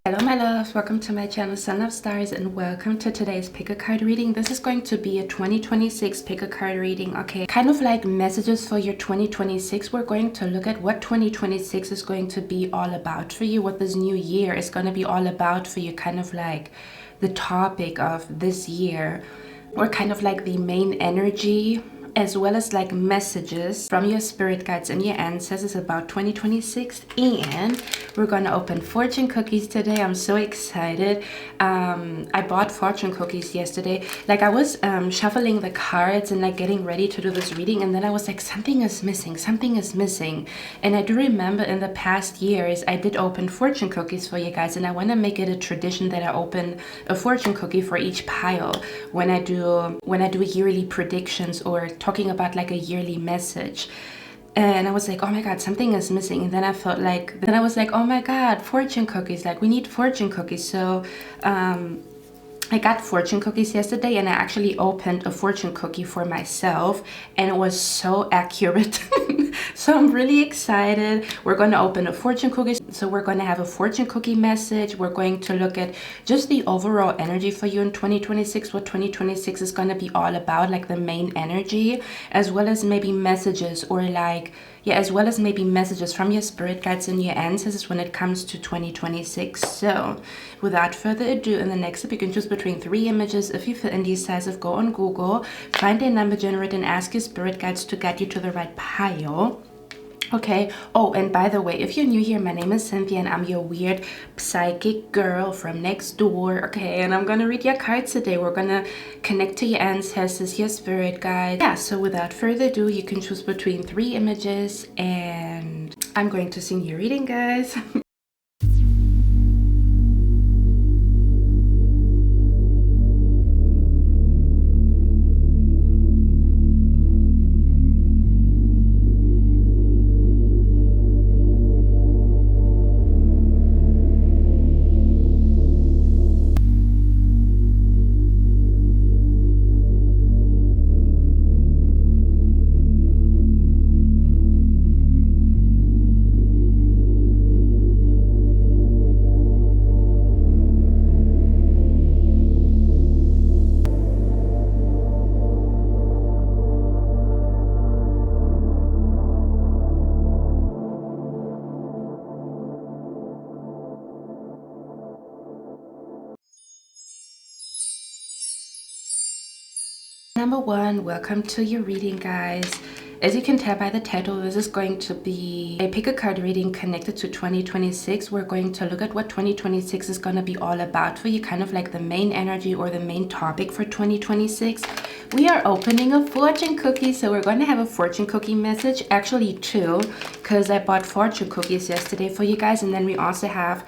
Hello my loves, welcome to my channel Sun of Stars and welcome to today's pick a card reading. This is going to be a 2026 pick a card reading, okay? Kind of like messages for your 2026. We're going to look at what 2026 is going to be all about for you, what this new year is going to be all about for you, kind of like the topic of this year, or kind of like the main energy, as well as like messages from your spirit guides and your ancestors about 2026. And we're gonna open fortune cookies today. I'm so excited. I bought fortune cookies yesterday. Like I was shuffling the cards and like getting ready to do this reading, and then I was like, something is missing. And I do remember in the past years I did open fortune cookies for you guys, and I want to make it a tradition that I open a fortune cookie for each pile when I do yearly predictions or talking about like a yearly message. And I was like, oh my god, something is missing. And then I was like, oh my god, fortune cookies, like we need fortune cookies. So I got fortune cookies yesterday, and I actually opened a fortune cookie for myself, and it was so accurate. So I'm really excited. We're going to open a fortune cookie. So we're going to have a fortune cookie message. We're going to look at just the overall energy for you in 2026, what 2026 is going to be all about, like the main energy, as well as maybe messages or like, yeah, as well as maybe messages from your spirit guides and your ancestors when it comes to 2026. So without further ado, in the next step, you can choose between 3 images. If you feel indecisive, go on Google, find a number generator and ask your spirit guides to guide you to the right pile. Okay. Oh, and by the way, if you're new here, my name is Cynthia and I'm your weird psychic girl from next door. Okay, and I'm gonna read your cards today. We're gonna connect to your ancestors, your spirit guide. Yeah, so without further ado, you can choose between 3 images and I'm going to sing your reading, guys. Number 1, welcome to your reading, guys. As you can tell by the title, this is going to be a pick a card reading connected to 2026. We're going to look at what 2026 is going to be all about for you, kind of like the main energy or the main topic for 2026. We are opening a fortune cookie, so we're going to have a fortune cookie message, actually 2, because I bought fortune cookies yesterday for you guys, and then we also have,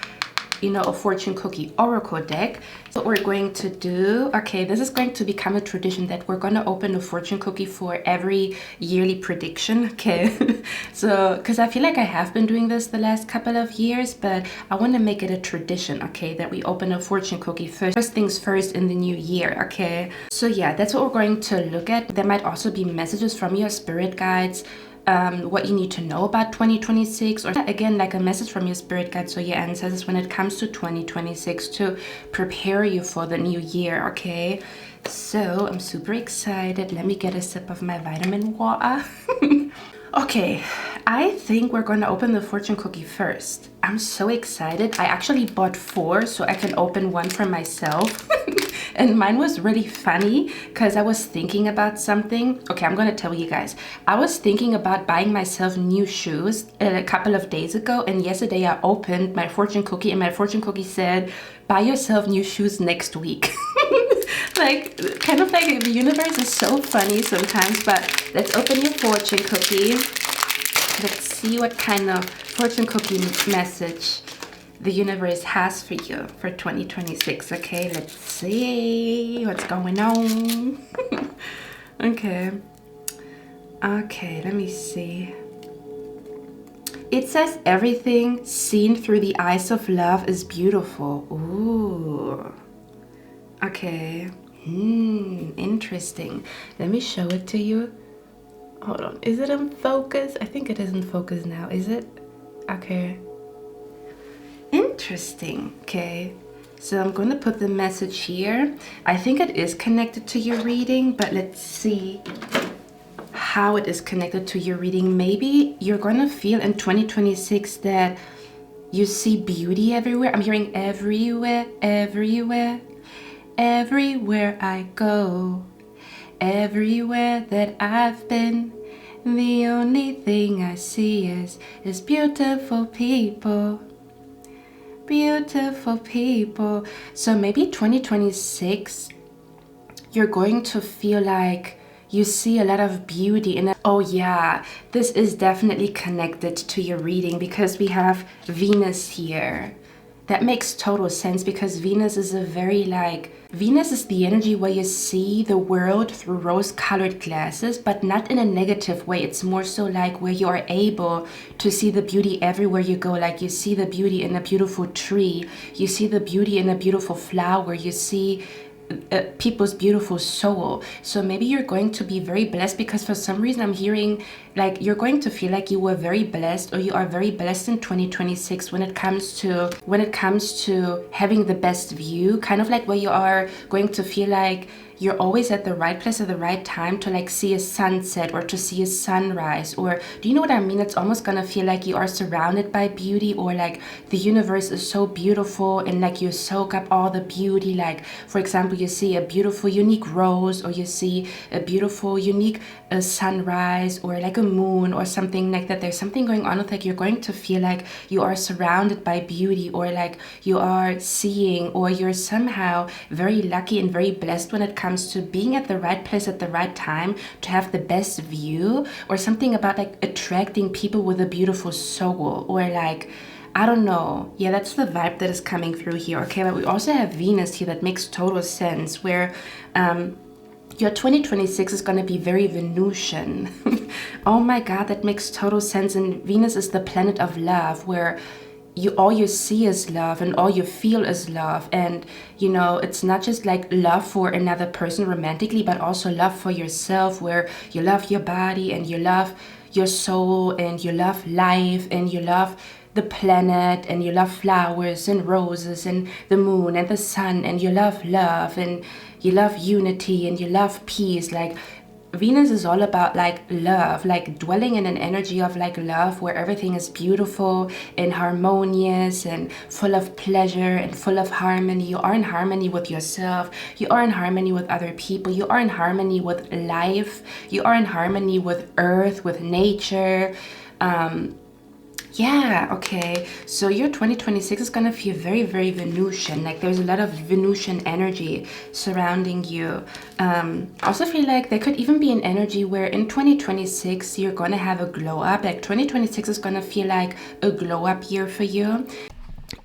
you know, a fortune cookie oracle deck. So what we're going to do, okay, this is going to become a tradition that we're going to open a fortune cookie for every yearly prediction. Okay. So because I feel like I have been doing this the last couple of years, but I want to make it a tradition, okay, that we open a fortune cookie first things first in the new year. Okay, so yeah, that's what we're going to look at. There might also be messages from your spirit guides, what you need to know about 2026, or again like a message from your spirit guides or your ancestors when it comes to 2026 to prepare you for the new year. Okay, so I'm super excited. Let me get a sip of my vitamin water. Okay, I think we're going to open the fortune cookie first. I'm so excited. I actually bought 4 so I can open 1 for myself. And mine was really funny because I was thinking about something. Okay, I'm going to tell you guys. I was thinking about buying myself new shoes a couple of days ago. And yesterday I opened my fortune cookie and my fortune cookie said, buy yourself new shoes next week. Like, kind of like the universe is so funny sometimes. But let's open your fortune cookie. Let's see what kind of fortune cookie message the universe has for you for 2026. Okay, let's see what's going on. Okay, let me see. It says everything seen through the eyes of love is beautiful. Ooh, okay. Interesting. Let me show it to you. Hold on, is it in focus? I think it is in focus now. Is it? Okay. interesting. Okay, so I'm going to put the message here. I think it is connected to your reading, but let's see how it is connected to your reading. Maybe you're going to feel in 2026 that you see beauty everywhere. I'm hearing everywhere, everywhere, everywhere I go, everywhere that I've been. The only thing I see is beautiful people. Beautiful people. So maybe 2026, you're going to feel like you see a lot of beauty in it. Oh yeah, this is definitely connected to your reading because we have Venus here. That makes total sense because Venus is Venus is the energy where you see the world through rose-colored glasses, but not in a negative way. It's more so like where you are able to see the beauty everywhere you go. Like you see the beauty in a beautiful tree, you see the beauty in a beautiful flower, you see people's beautiful soul. So maybe you're going to be very blessed because for some reason I'm hearing like you're going to feel like you were very blessed or you are very blessed in 2026 when it comes to having the best view, kind of like where you are going to feel like you're always at the right place at the right time to like see a sunset or to see a sunrise. Or do you know what I mean? It's almost gonna feel like you are surrounded by beauty, or like the universe is so beautiful and like you soak up all the beauty. Like for example, you see a beautiful unique rose, or you see a beautiful unique sunrise, or like a moon or something like that. There's something going on with like you're going to feel like you are surrounded by beauty, or like you are seeing, or you're somehow very lucky and very blessed when it comes to being at the right place at the right time to have the best view, or something about like attracting people with a beautiful soul, or like I don't know. Yeah, that's the vibe that is coming through here. Okay, but we also have Venus here that makes total sense, where your 2026 is going to be very Venusian. Oh my God, that makes total sense. And Venus is the planet of love, where all you see is love and all you feel is love. And you know, it's not just like love for another person romantically, but also love for yourself, where you love your body and you love your soul and you love life and you love the planet and you love flowers and roses and the moon and the sun, and you love love and you love unity and you love peace. Like Venus is all about like love, like dwelling in an energy of like love, where everything is beautiful and harmonious and full of pleasure and full of harmony. You are in harmony with yourself, you are in harmony with other people, you are in harmony with life, you are in harmony with earth, with nature. Yeah, okay, so your 2026 is gonna feel very, very Venusian. Like there's a lot of Venusian energy surrounding you. I also feel like there could even be an energy where in 2026 you're gonna have a glow up. Like 2026 is gonna feel like a glow up year for you.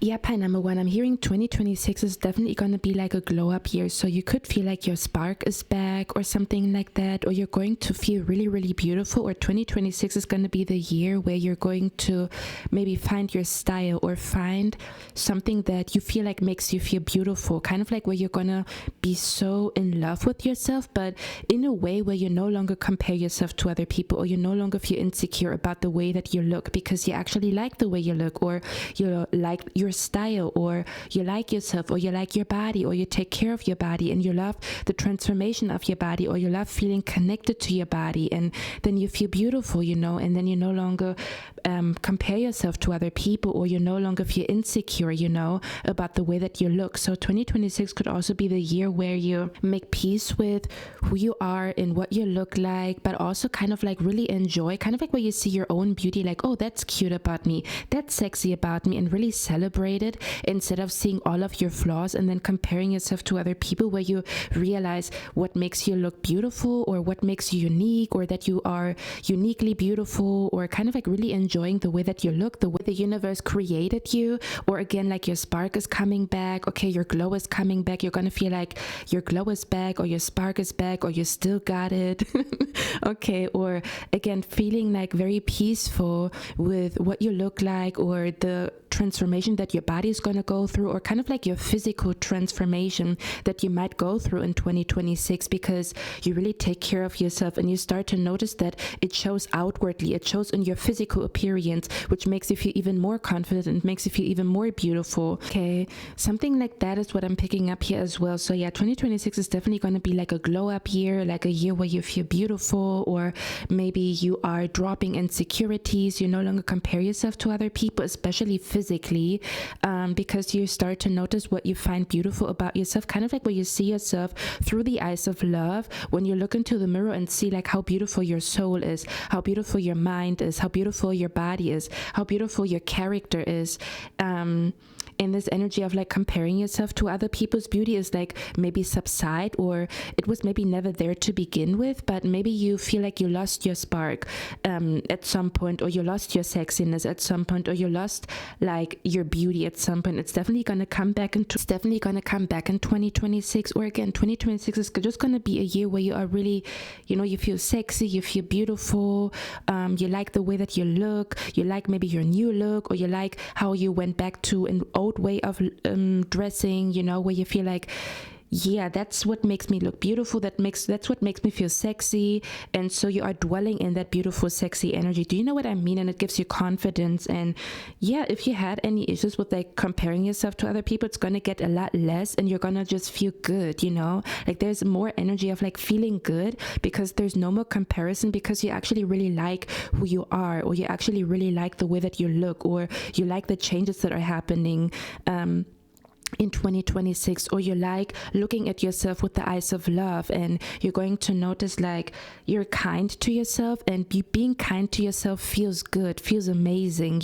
Yeah, pie number one, I'm hearing 2026 is definitely going to be like a glow up year. So you could feel like your spark is back or something like that, or you're going to feel really, really beautiful. Or 2026 is going to be the year where you're going to maybe find your style or find something that you feel like makes you feel beautiful. Kind of like where you're going to be so in love with yourself, but in a way where you no longer compare yourself to other people, or you no longer feel insecure about the way that you look, because you actually like the way you look, or you like your style, or you like yourself, or you like your body, or you take care of your body and you love the transformation of your body, or you love feeling connected to your body, and then you feel beautiful, you know, and then you no longer compare yourself to other people, or you no longer feel insecure, you know, about the way that you look. So 2026 could also be the year where you make peace with who you are and what you look like, but also kind of like really enjoy, kind of like where you see your own beauty, like, oh, that's cute about me, that's sexy about me, and really celebrate it instead of seeing all of your flaws and then comparing yourself to other people, where you realize what makes you look beautiful, or what makes you unique, or that you are uniquely beautiful, or kind of like really enjoying the way that you look, the way the universe created you. Or again, like your spark is coming back. Okay, your glow is coming back. You're gonna feel like your glow is back, or your spark is back, or you still got it. Okay, or again, feeling like very peaceful with what you look like, or the transformation that your body is going to go through, or kind of like your physical transformation that you might go through in 2026, because you really take care of yourself and you start to notice that it shows outwardly. It shows in your physical appearance, which makes you feel even more confident and makes you feel even more beautiful. Okay, something like that is what I'm picking up here as well. So yeah, 2026 is definitely going to be like a glow up year, like a year where you feel beautiful, or maybe you are dropping insecurities. You no longer compare yourself to other people, especially physically, because you start to notice what you find beautiful about yourself, kind of like where you see yourself through the eyes of love, when you look into the mirror and see like how beautiful your soul is, how beautiful your mind is, how beautiful your body is, how beautiful your character is. In this energy of like comparing yourself to other people's beauty is like maybe subside, or it was maybe never there to begin with, but maybe you feel like you lost your spark at some point, or you lost your sexiness at some point, or you lost like your beauty at some point. It's definitely going to come back in 2026, or again 2026 is just going to be a year where you are really, you feel sexy, you feel beautiful, you like the way that you look, you like maybe your new look, or you like how you went back to an old way of dressing, where you feel like, yeah, that's what makes me look beautiful, that's what makes me feel sexy. And so you are dwelling in that beautiful, sexy energy. Do you know what I mean? And it gives you confidence. And yeah, if you had any issues with like comparing yourself to other people, it's going to get a lot less, and you're going to just feel good, like there's more energy of like feeling good, because there's no more comparison, because you actually really like who you are, or you actually really like the way that you look, or you like the changes that are happening in 2026, or you like looking at yourself with the eyes of love, and you're going to notice like you're kind to yourself, and being kind to yourself feels good, feels amazing,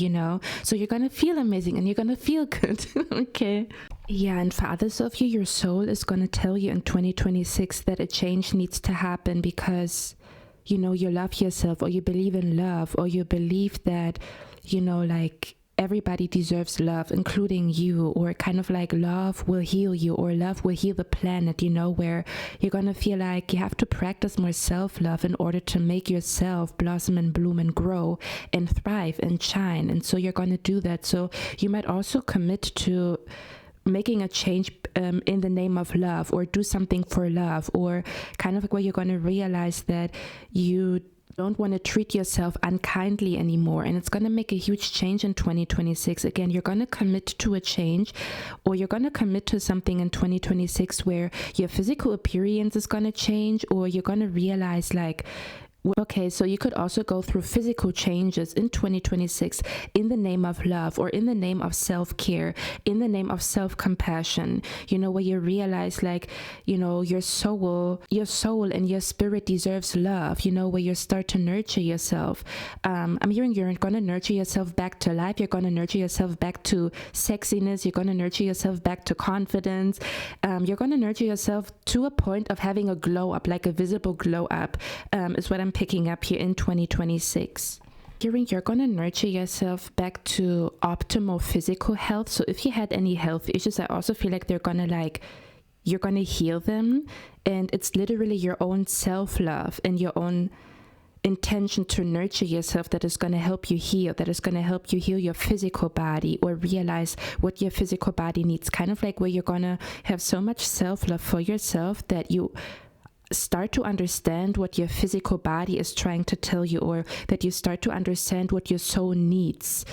so you're going to feel amazing and you're going to feel good. Okay. Yeah, and for others of you, your soul is going to tell you in 2026 that a change needs to happen, because you love yourself, or you believe in love, or you believe that like everybody deserves love, including you, or kind of like love will heal you, or love will heal the planet, where you're going to feel like you have to practice more self-love in order to make yourself blossom and bloom and grow and thrive and shine. And so you're going to do that. So you might also commit to making a change in the name of love, or do something for love, or kind of like where you're going to realize that you don't want to treat yourself unkindly anymore. And it's going to make a huge change in 2026. Again, you're going to commit to a change, or you're going to commit to something in 2026 where your physical appearance is going to change, or you're going to realize like, okay, so you could also go through physical changes in 2026 in the name of love, or in the name of self-care, in the name of self-compassion, where you realize like, your soul and your spirit deserves love, where you start to nurture yourself. I'm hearing you're going to nurture yourself back to life. You're going to nurture yourself back to sexiness. You're going to nurture yourself back to confidence. You're going to nurture yourself to a point of having a glow up, like a visible glow up, is what I'm picking up here in 2026. Hearing you're going to nurture yourself back to optimal physical health. So if you had any health issues, I also feel like you're going to heal them. And it's literally your own self-love and your own intention to nurture yourself that is going to help you heal, that is going to help you heal your physical body, or realize what your physical body needs. Kind of like where you're going to have so much self-love for yourself that you start to understand what your physical body is trying to tell you, or that you start to understand what your soul needs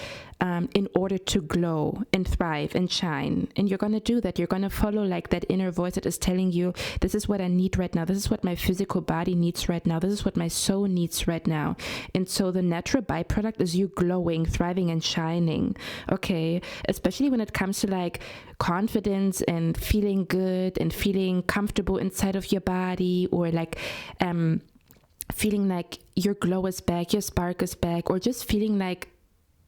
in order to glow and thrive and shine. And you're going to do that. You're going to follow like that inner voice that is telling you, this is what I need right now. This is what my physical body needs right now. This is what my soul needs right now. And so the natural byproduct is you glowing, thriving, and shining. Okay. Especially when it comes to like confidence and feeling good and feeling comfortable inside of your body, or like feeling like your glow is back, your spark is back, or just feeling like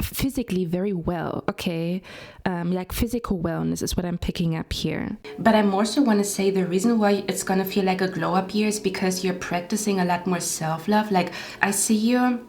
physically very well. Okay, like physical wellness is what I'm picking up here. But I more so want to say the reason why it's gonna feel like a glow up year is because you're practicing a lot more self-love. Like I see you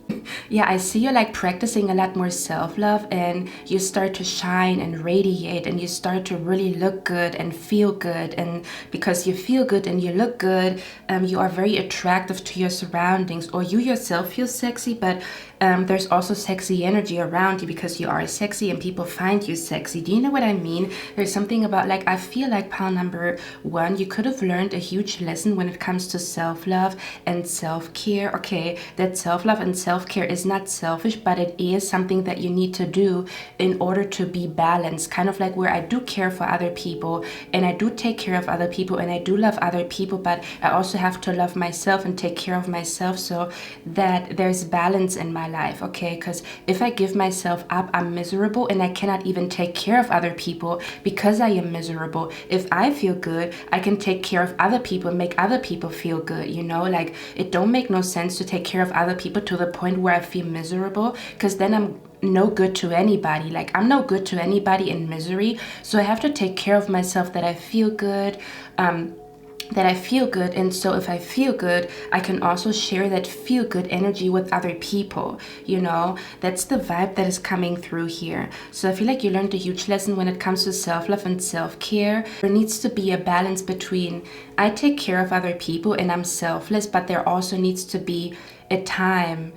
like practicing a lot more self-love, and you start to shine and radiate, and you start to really look good and feel good. And because you feel good and you look good, you are very attractive to your surroundings, or you yourself feel sexy, but There's also sexy energy around you because you are sexy and people find you sexy. Do you know what I mean? There's something about, like, I feel like pile number one, you could have learned a huge lesson when it comes to self-love and self-care. Okay, that self-love and self-care is not selfish, but it is something that you need to do in order to be balanced. Kind of like where I do care for other people and I do take care of other people and I do love other people, but I also have to love myself and take care of myself so that there's balance in my life. Okay, because if I give myself up, I'm miserable and I cannot even take care of other people because I am miserable. If I feel good, I can take care of other people and make other people feel good, you know? Like, it don't make no sense to take care of other people to the point where I feel miserable, because then I'm no good to anybody. Like, I'm no good to anybody in misery. So I have to take care of myself that I feel good, and so if I feel good, I can also share that feel good energy with other people, you know? That's the vibe that is coming through here. So I feel like you learned a huge lesson when it comes to self-love and self-care. There needs to be a balance between I take care of other people and I'm selfless, but there also needs to be a time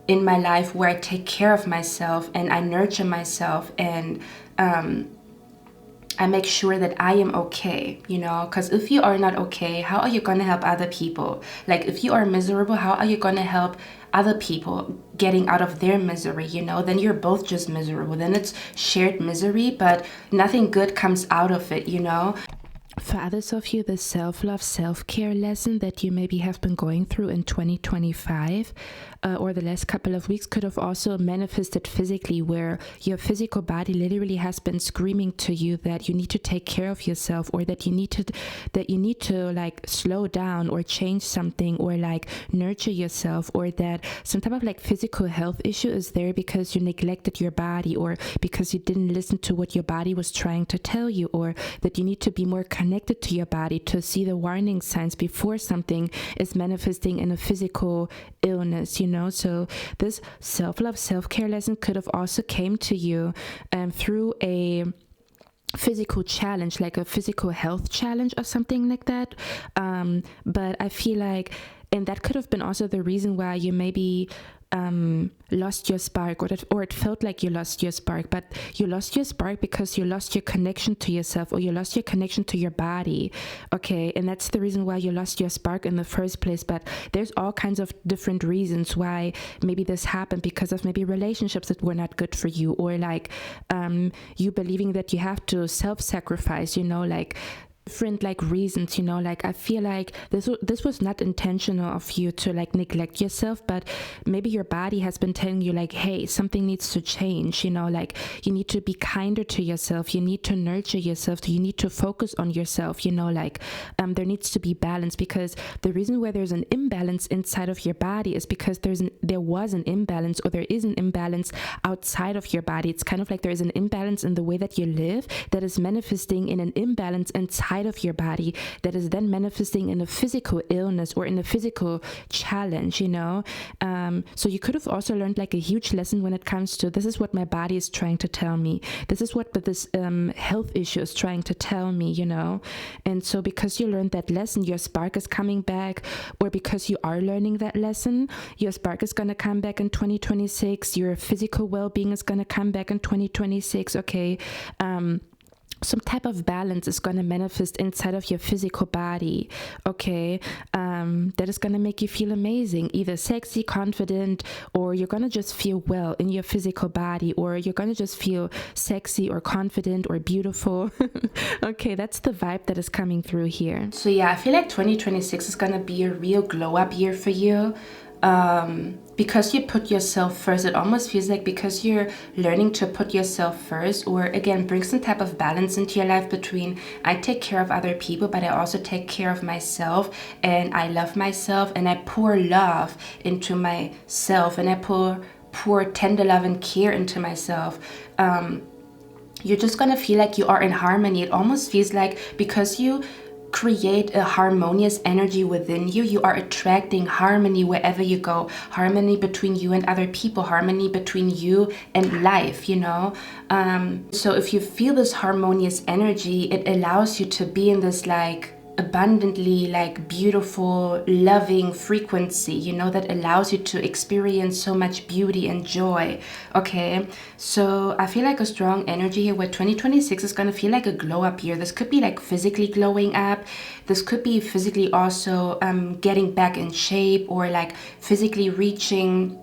in my life where I take care of myself and I nurture myself and I make sure that I am okay, you know? Because if you are not okay, how are you going to help other people? Like, if you are miserable, how are you going to help other people getting out of their misery, you know? Then you're both just miserable. Then it's shared misery, but nothing good comes out of it, you know? For others of you, the self-love, self-care lesson that you maybe have been going through in 2025 or the last couple of weeks could have also manifested physically, where your physical body literally has been screaming to you that you need to take care of yourself, or that you need to like slow down or change something, or like nurture yourself, or that some type of like physical health issue is there because you neglected your body, or because you didn't listen to what your body was trying to tell you, or that you need to be more connected to your body to see the warning signs before something is manifesting in a physical illness, you know? So this self-love, self-care lesson could have also came to you through a physical challenge, like a physical health challenge or something like that. But I feel like, and that could have been also the reason why you maybe lost your spark, or it felt like you lost your spark, but you lost your spark because you lost your connection to yourself, or you lost your connection to your body. Okay, and that's the reason why you lost your spark in the first place. But there's all kinds of different reasons why maybe this happened, because of maybe relationships that were not good for you, or like you believing that you have to self-sacrifice, you know, like different like reasons, you know? Like, I feel like this was not intentional of you to like neglect yourself, but maybe your body has been telling you like, hey, something needs to change, you know? Like, you need to be kinder to yourself, you need to nurture yourself, you need to focus on yourself, you know? Like, there needs to be balance, because the reason why there's an imbalance inside of your body is because there was an imbalance, or there is an imbalance outside of your body. It's kind of like there is an imbalance in the way that you live that is manifesting in an imbalance inside of your body, that is then manifesting in a physical illness or in a physical challenge, you know? So you could have also learned like a huge lesson when it comes to, this is what my body is trying to tell me, this is what this health issue is trying to tell me, you know? And so because you learned that lesson, your spark is coming back, or because you are learning that lesson, your spark is going to come back in 2026, your physical well-being is going to come back in 2026. Okay, some type of balance is going to manifest inside of your physical body, okay? That is going to make you feel amazing, either sexy, confident, or you're going to just feel well in your physical body, or you're going to just feel sexy or confident or beautiful. Okay, that's the vibe that is coming through here. So yeah, I feel like 2026 is going to be a real glow up year for you. Because you put yourself first. It almost feels like because you're learning to put yourself first, or again, bring some type of balance into your life between I take care of other people, but I also take care of myself, and I love myself, and I pour love into myself, and I pour tender love and care into myself. You're just gonna feel like you are in harmony. It almost feels like because you create a harmonious energy within you, you are attracting harmony wherever you go, harmony between you and other people, harmony between you and life, you know? So if you feel this harmonious energy, it allows you to be in this like abundantly like beautiful, loving frequency, you know, that allows you to experience so much beauty and joy. Okay, so I feel like a strong energy here where 2026 is going to feel like a glow up year. This could be like physically glowing up. This could be physically also getting back in shape, or like physically reaching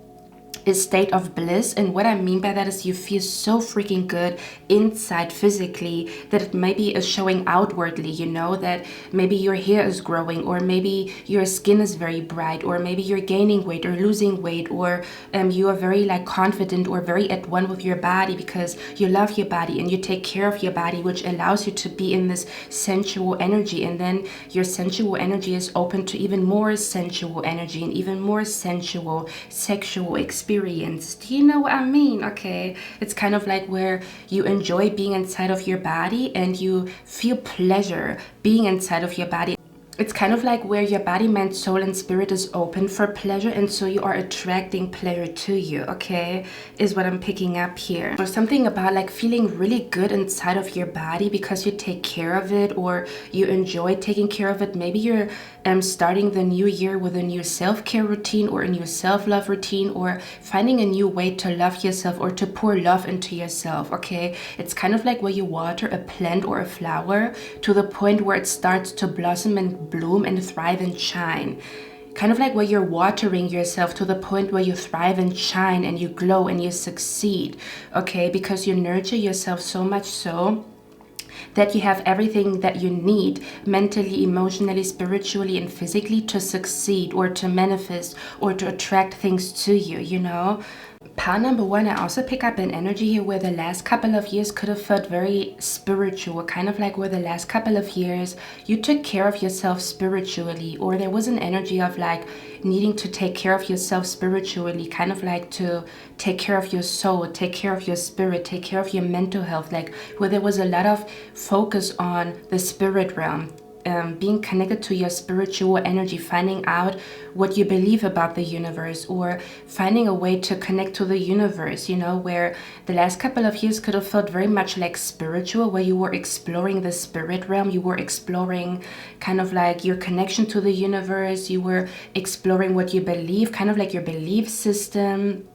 a state of bliss. And what I mean by that is you feel so freaking good inside physically that it maybe is showing outwardly, you know, that maybe your hair is growing, or maybe your skin is very bright, or maybe you're gaining weight or losing weight, or you are very like confident or very at one with your body because you love your body and you take care of your body, which allows you to be in this sensual energy. And then your sensual energy is open to even more sensual energy and even more sensual sexual experience. Do you know what I mean? Okay, it's kind of like where you enjoy being inside of your body and you feel pleasure being inside of your body. It's kind of like where your body, mind, soul, and spirit is open for pleasure, and so you are attracting pleasure to you, okay, is what I'm picking up here. Or something about like feeling really good inside of your body because you take care of it, or you enjoy taking care of it. Maybe you're starting the new year with a new self-care routine or a new self-love routine, or finding a new way to love yourself or to pour love into yourself, okay? It's kind of like where you water a plant or a flower to the point where it starts to blossom and bloom and thrive and shine. Kind of like where you're watering yourself to the point where you thrive and shine and you glow and you succeed, okay? Because you nurture yourself so much so that you have everything that you need mentally, emotionally, spiritually, and physically to succeed or to manifest or to attract things to you, you know? Pile number one, I also pick up an energy here where the last couple of years could have felt very spiritual, kind of like where the last couple of years you took care of yourself spiritually, or there was an energy of like needing to take care of yourself spiritually, kind of like to take care of your soul, take care of your spirit, take care of your mental health, like where there was a lot of focus on the spirit realm. Being connected to your spiritual energy, finding out what you believe about the universe, or finding a way to connect to the universe, you know, where the last couple of years could have felt very much like spiritual, where you were exploring the spirit realm, you were exploring kind of like your connection to the universe, you were exploring what you believe, kind of like your belief system.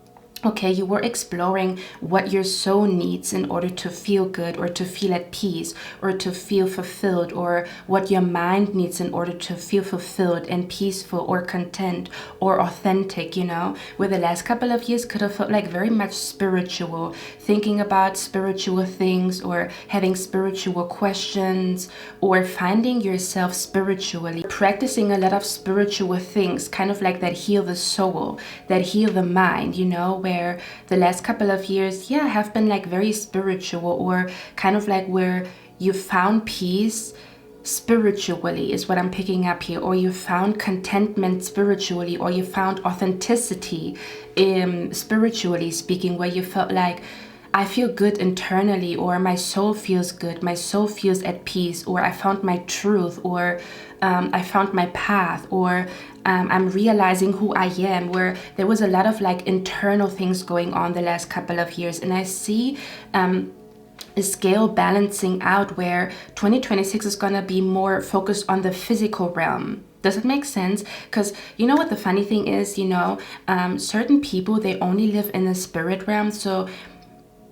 Okay, you were exploring what your soul needs in order to feel good or to feel at peace or to feel fulfilled, or what your mind needs in order to feel fulfilled and peaceful or content or authentic, you know, where the last couple of years could have felt like very much spiritual, thinking about spiritual things or having spiritual questions or finding yourself spiritually, practicing a lot of spiritual things, kind of like that heal the soul, that heal the mind, you know, where the last couple of years, yeah, have been like very spiritual, or kind of like where you found peace spiritually is what I'm picking up here, or you found contentment spiritually, or you found authenticity spiritually speaking, where you felt like I feel good internally, or my soul feels good, my soul feels at peace, or I found my truth, or I found my path, or I'm realizing who I am, where there was a lot of like internal things going on the last couple of years. And I see a scale balancing out where 2026 is going to be more focused on the physical realm. Does it make sense? Because you know what the funny thing is, you know, certain people, they only live in the spirit realm. So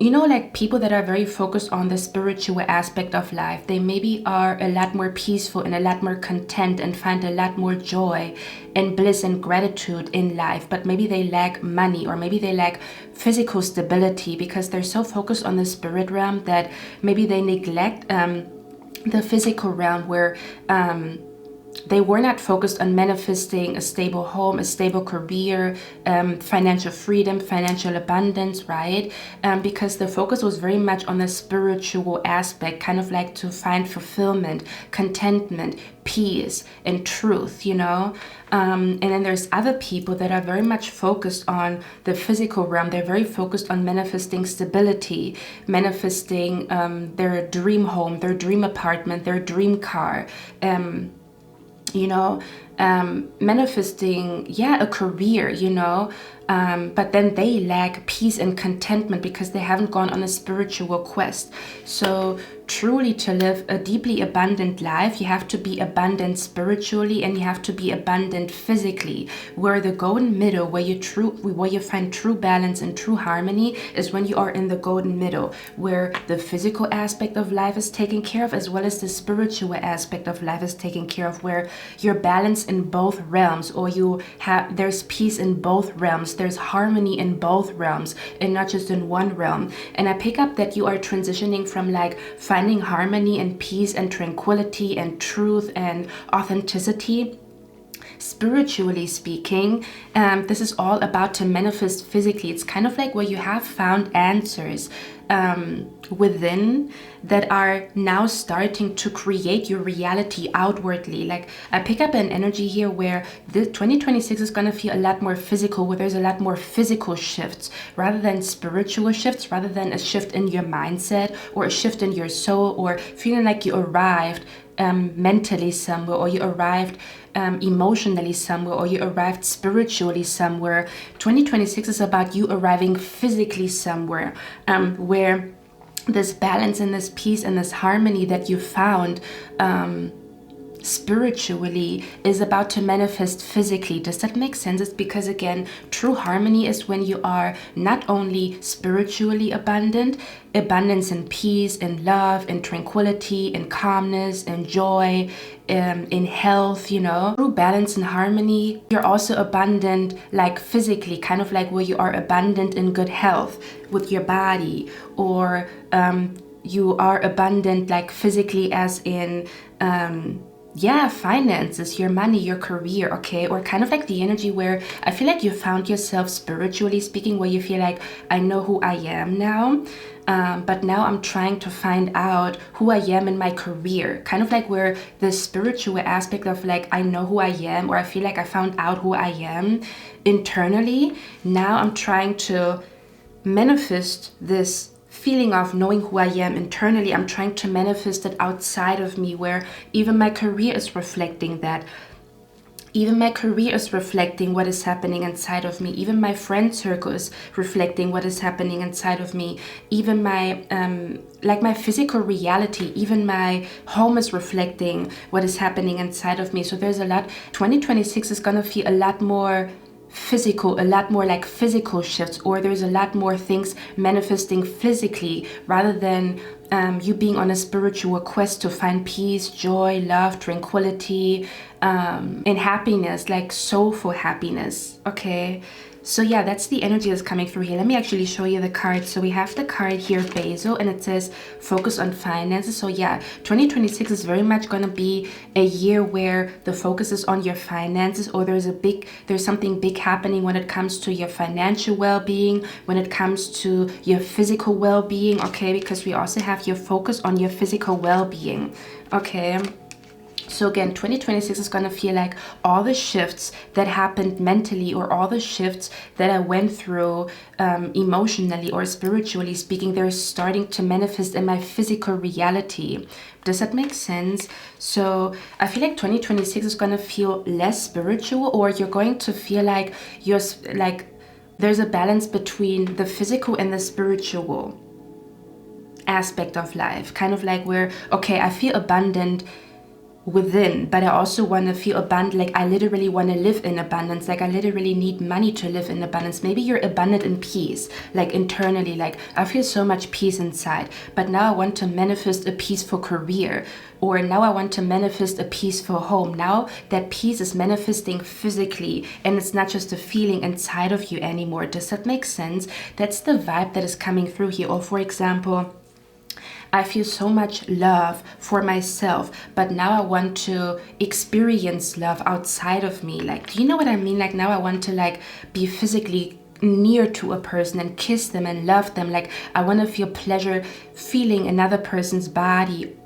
you know, like people that are very focused on the spiritual aspect of life, they maybe are a lot more peaceful and a lot more content and find a lot more joy and bliss and gratitude in life. But maybe they lack money, or maybe they lack physical stability because they're so focused on the spirit realm that maybe they neglect the physical realm, where they were not focused on manifesting a stable home, a stable career, financial freedom, financial abundance, right? Because the focus was very much on the spiritual aspect, kind of like to find fulfillment, contentment, peace, and truth, you know? And then there's other people that are very much focused on the physical realm. They're very focused on manifesting stability, manifesting their dream home, their dream apartment, their dream car, you know, manifesting, a career, you know, but then they lack peace and contentment because they haven't gone on a spiritual quest. So truly, to live a deeply abundant life, you have to be abundant spiritually and you have to be abundant physically. Where the golden middle, where you find true balance and true harmony, is when you are in the golden middle, where the physical aspect of life is taken care of as well as the spiritual aspect of life is taken care of, where you're balanced in both realms, or there's peace in both realms, there's harmony in both realms and not just in one realm. And I pick up that you are transitioning from like finding harmony and peace and tranquility and truth and authenticity. Spiritually speaking, this is all about to manifest physically. It's kind of like where you have found answers within that are now starting to create your reality outwardly. Like I pick up an energy here where the 2026 is going to feel a lot more physical, where there's a lot more physical shifts rather than spiritual shifts, rather than a shift in your mindset or a shift in your soul, or feeling like you arrived mentally somewhere, or you arrived emotionally somewhere, or you arrived spiritually somewhere. 2026 is about you arriving physically somewhere, where this balance and this peace and this harmony that you found spiritually is about to manifest physically. Does that make sense? It's because, again, true harmony is when you are not only spiritually abundant, abundance in peace, in love, in tranquility, in calmness, in joy, in health, you know. True balance and harmony, you're also abundant like physically, kind of like where you are abundant in good health with your body, or you are abundant like physically as in finances, your money, your career, okay? Or kind of like the energy where I feel like you found yourself spiritually speaking, where you feel like, I know who I am now, but now I'm trying to find out who I am in my career. Kind of like where the spiritual aspect of like, I know who I am, or I feel like I found out who I am internally. Now I'm trying to manifest this feeling of knowing who I am internally. I'm trying to manifest it outside of me, where even my career is reflecting that. Even my career is reflecting what is happening inside of me. Even my friend circle is reflecting what is happening inside of me. Even my my physical reality, even my home is reflecting what is happening inside of me. So there's a lot. 2026 is gonna feel a lot more physical, a lot more like physical shifts, or there's a lot more things manifesting physically rather than you being on a spiritual quest to find peace, joy, love, tranquility, and happiness, like soulful happiness. Okay, so yeah, that's the energy that's coming through here. Let me actually show you the cards. So we have the card here, Basil, and it says focus on finances. So yeah, 2026 is very much going to be a year where the focus is on your finances, or there's something big happening when it comes to your financial well-being, when it comes to your physical well-being, okay? Because we also have your focus on your physical well-being, okay? So again, 2026 is going to feel like all the shifts that happened mentally, or all the shifts that I went through emotionally or spiritually speaking, they're starting to manifest in my physical reality. Does that make sense? So I feel like 2026 is going to feel less spiritual, or you're going to feel like there's a balance between the physical and the spiritual aspect of life. Kind of like where, okay, I feel abundant within, but I also want to feel abundant, like I literally want to live in abundance, like I literally need money to live in abundance. Maybe you're abundant in peace, like internally, like I feel so much peace inside, but now I want to manifest a peaceful career, or now I want to manifest a peaceful home. Now that peace is manifesting physically, and it's not just a feeling inside of you anymore. Does that make sense? That's the vibe that is coming through here. Or for example, I feel so much love for myself, but now I want to experience love outside of me. Like, do you know what I mean? Like now I want to like be physically near to a person and kiss them and love them. Like I want to feel pleasure feeling another person's body,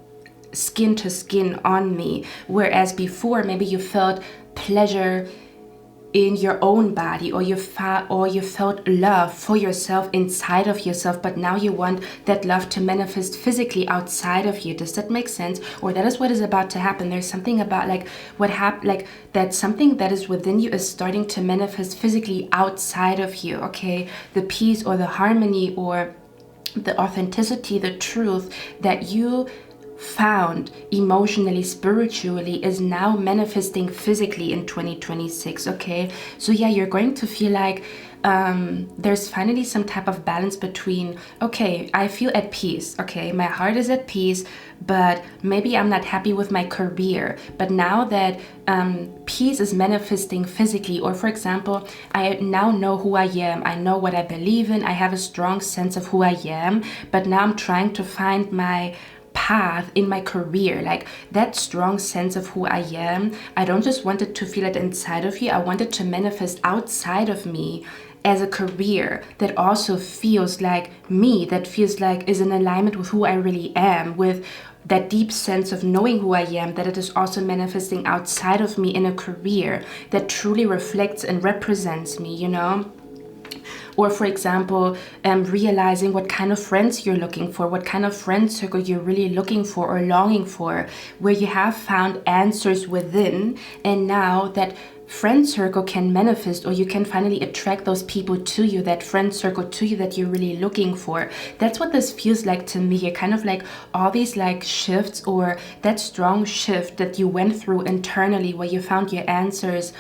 skin to skin on me. Whereas before, maybe you felt pleasure in your own body, or you felt love for yourself inside of yourself, but now you want that love to manifest physically outside of you. Does that make sense? Or that is what is about to happen. There's something about like what happened, like that something that is within you is starting to manifest physically outside of you. Okay, the peace or the harmony or the authenticity, the truth that you found emotionally, spiritually is now manifesting physically in 2026. Okay, so yeah, you're going to feel like there's finally some type of balance between, okay, I feel at peace, okay, my heart is at peace, but maybe I'm not happy with my career. But now that peace is manifesting physically, or for example, I now know who I am, I know what I believe in, I have a strong sense of who I am, but now I'm trying to find my path in my career, like that strong sense of who I am. I don't just want it to feel it inside of you, I want it to manifest outside of me as a career that also feels like me, that feels like is in alignment with who I really am, with that deep sense of knowing who I am, that it is also manifesting outside of me in a career that truly reflects and represents me, you know? Or for example, realizing what kind of friends you're looking for, what kind of friend circle you're really looking for or longing for, where you have found answers within, and now that friend circle can manifest, or you can finally attract those people to you, that friend circle to you that you're really looking for. That's what this feels like to me. You're kind of like all these like shifts, or that strong shift that you went through internally, where you found your answers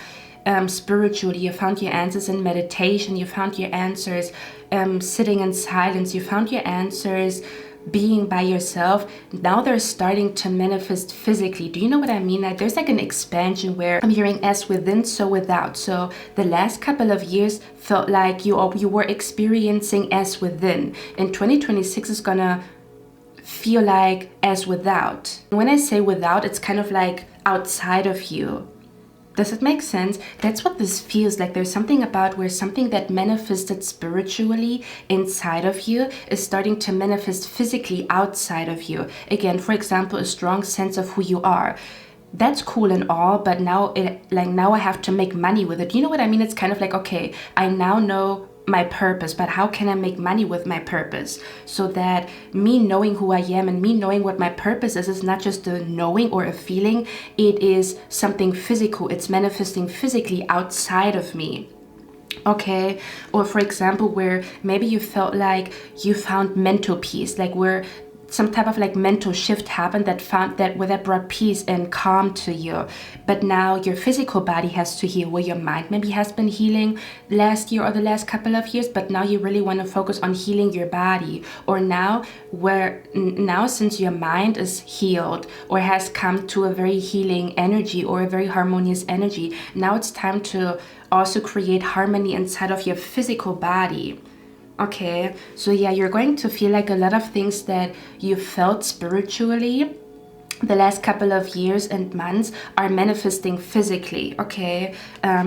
spiritually, you found your answers in meditation, you found your answers sitting in silence, you found your answers being by yourself. Now they're starting to manifest physically. Do you know what I mean? Like there's like an expansion where I'm hearing as within, so without. So the last couple of years felt like you were experiencing as within. And 2026 is gonna feel like as without. When I say without, it's kind of like outside of you. Does it make sense? That's what this feels like. There's something about where something that manifested spiritually inside of you is starting to manifest physically outside of you. Again, for example, a strong sense of who you are. That's cool and all, but now now I have to make money with it. You know what I mean? It's kind of like, okay, I now know my purpose, but how can I make money with my purpose? So that me knowing who I am and me knowing what my purpose is not just a knowing or a feeling, it is something physical. It's manifesting physically outside of me. Okay, or for example, where maybe you felt like you found mental peace, like where some type of like mental shift happened that brought peace and calm to you. But now your physical body has to heal, where your mind maybe has been healing last year or the last couple of years, but now you really want to focus on healing your body. Or now since your mind is healed or has come to a very healing energy or a very harmonious energy, now it's time to also create harmony inside of your physical body. Okay, so yeah, you're going to feel like a lot of things that you felt spiritually the last couple of years and months are manifesting physically. Okay,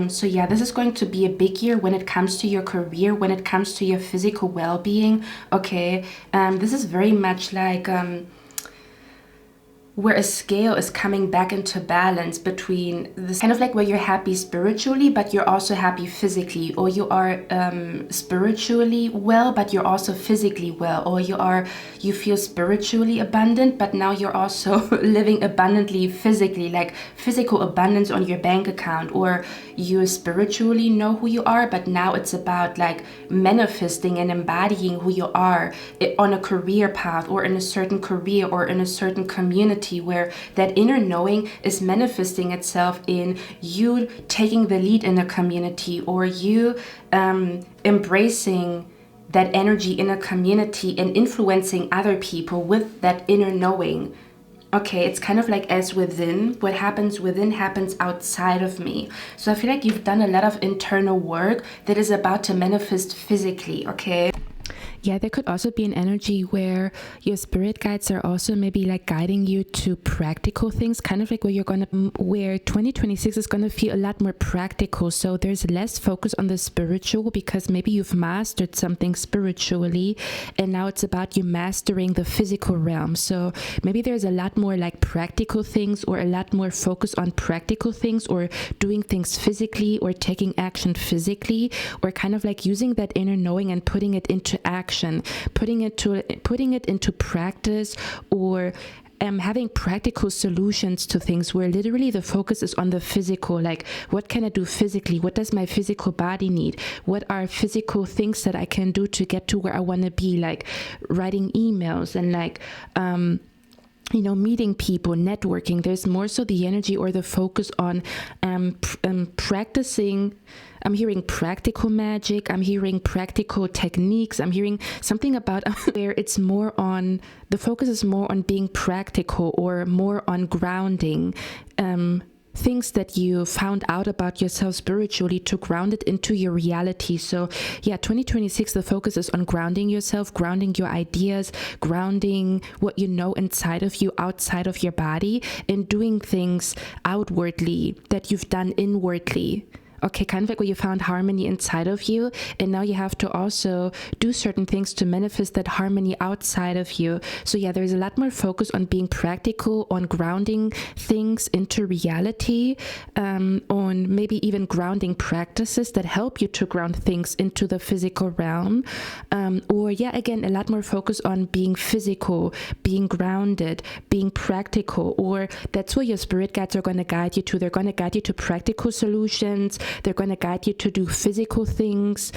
so yeah, this is going to be a big year when it comes to your career, when it comes to your physical well-being. Okay, this is very much like where a scale is coming back into balance between this kind of like where you're happy spiritually, but you're also happy physically, or you are spiritually well, but you're also physically well, or you feel spiritually abundant, but now you're also living abundantly physically, like physical abundance on your bank account, or you spiritually know who you are, but now it's about like manifesting and embodying who you are on a career path, or in a certain career, or in a certain community, where that inner knowing is manifesting itself in you taking the lead in a community, or you embracing that energy in a community and influencing other people with that inner knowing. Okay, it's kind of like as within. What happens within happens outside of me. So I feel like you've done a lot of internal work that is about to manifest physically. Okay, Yeah, there could also be an energy where your spirit guides are also maybe like guiding you to practical things, kind of like where 2026 is gonna feel a lot more practical. So there's less focus on the spiritual because maybe you've mastered something spiritually and now it's about you mastering the physical realm. So maybe there's a lot more like practical things or a lot more focus on practical things or doing things physically or taking action physically or kind of like using that inner knowing and putting it into action, putting it into practice, or having practical solutions to things where literally the focus is on the physical, like what can I do physically, what does my physical body need, what are physical things that I can do to get to where I want to be, like writing emails and like meeting people, networking. There's more so the energy or the focus on practicing. I'm hearing practical magic. I'm hearing practical techniques. I'm hearing something about where it's more on, the focus is more on being practical or more on grounding. Things that you found out about yourself spiritually to ground it into your reality. So yeah, 2026, the focus is on grounding yourself, grounding your ideas, grounding what you know inside of you, outside of your body, and doing things outwardly that you've done inwardly. Okay, kind of like where you found harmony inside of you, and now you have to also do certain things to manifest that harmony outside of you. So yeah, there's a lot more focus on being practical, on grounding things into reality, on maybe even grounding practices that help you to ground things into the physical realm. Or yeah, again, a lot more focus on being physical, being grounded, being practical, or that's where your spirit guides are going to guide you to. They're going to guide you to practical solutions. They're going to guide you to do physical things.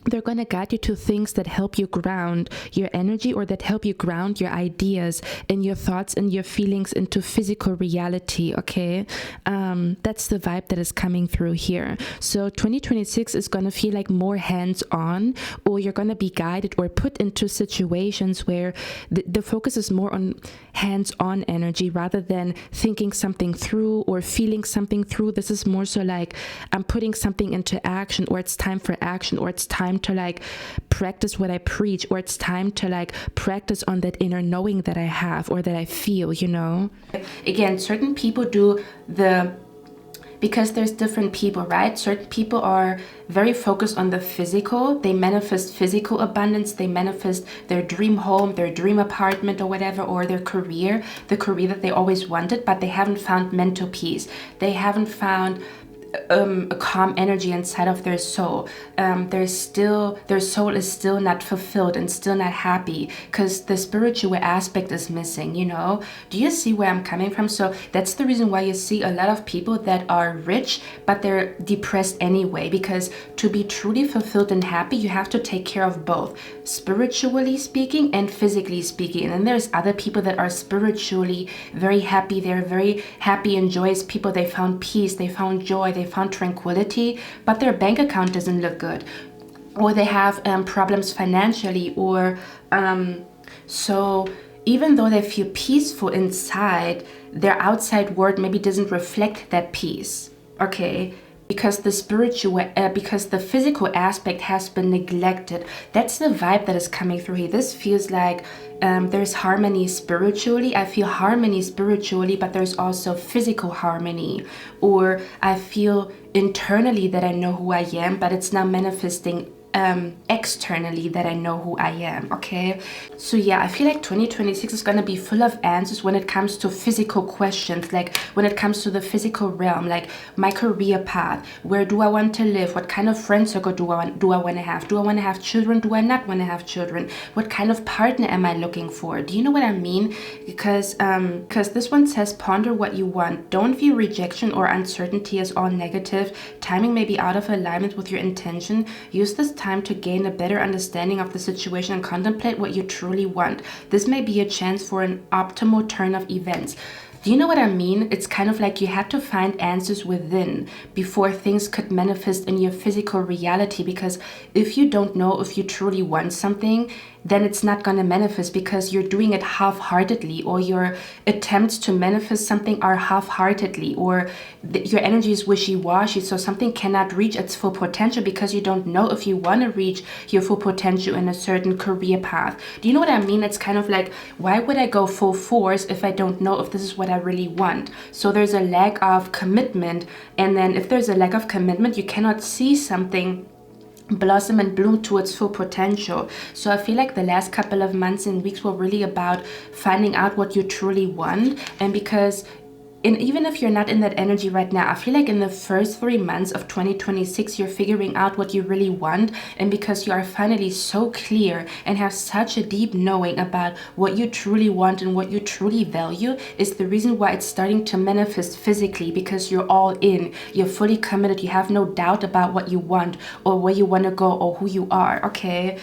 They're going to guide you to things that help you ground your energy or that help you ground your ideas and your thoughts and your feelings into physical reality, okay? That's the vibe that is coming through here. So 2026 is going to feel like more hands-on, or you're going to be guided or put into situations where the focus is more on hands-on energy rather than thinking something through or feeling something through. This is more so like I'm putting something into action, or it's time for action, or it's time to like practice what I preach, or it's time to like practice on that inner knowing that I have or that I feel, Again, certain people do because there's different people, right? Certain people are very focused on the physical. They manifest physical abundance. They manifest their dream home, their dream apartment or whatever, or their career, the career that they always wanted, but they haven't found mental peace. They haven't found a calm energy inside of their soul. Their soul is still not fulfilled and still not happy because the spiritual aspect is missing, Do you see where I'm coming from? So that's the reason why you see a lot of people that are rich, but they're depressed anyway, because to be truly fulfilled and happy, you have to take care of both, spiritually speaking and physically speaking. And then there's other people that are spiritually very happy. They're very happy and joyous people. They found peace. They found joy. They found tranquility, but their bank account doesn't look good, or they have problems financially, or so even though they feel peaceful inside, their outside world maybe doesn't reflect that peace, okay? Because the physical aspect has been neglected. That's the vibe that is coming through here. This feels like there's harmony spiritually. I feel harmony spiritually, but there's also physical harmony. Or I feel internally that I know who I am, but it's now manifesting externally that I know who I am, okay? So yeah, I feel like 2026 is going to be full of answers when it comes to physical questions, like when it comes to the physical realm, like my career path, where do I want to live, what kind of friend circle do I want to have, do I want to have children, do I not want to have children, what kind of partner am I looking for? Do you know what I mean? Because this one says ponder what you want. Don't view rejection or uncertainty as all negative. Timing may be out of alignment with your intention. Use this time to gain a better understanding of the situation and contemplate what you truly want. This may be a chance for an optimal turn of events. Do you know what I mean? It's kind of like you had to find answers within before things could manifest in your physical reality, because if you don't know if you truly want something, then it's not going to manifest because you're doing it half-heartedly, or your attempts to manifest something are half-heartedly, or your energy is wishy-washy, so something cannot reach its full potential because you don't know if you want to reach your full potential in a certain career path. Do you know what I mean? It's kind of like, why would I go full force if I don't know if this is what I really want? So there's a lack of commitment, and then if there's a lack of commitment, you cannot see something blossom and bloom to its full potential. So I feel like the last couple of months and weeks were really about finding out what you truly want. And because even if you're not in that energy right now, I feel like in the first 3 months of 2026, you're figuring out what you really want. And because you are finally so clear and have such a deep knowing about what you truly want and what you truly value, is the reason why it's starting to manifest physically, because you're all in, you're fully committed, you have no doubt about what you want or where you want to go or who you are. Okay,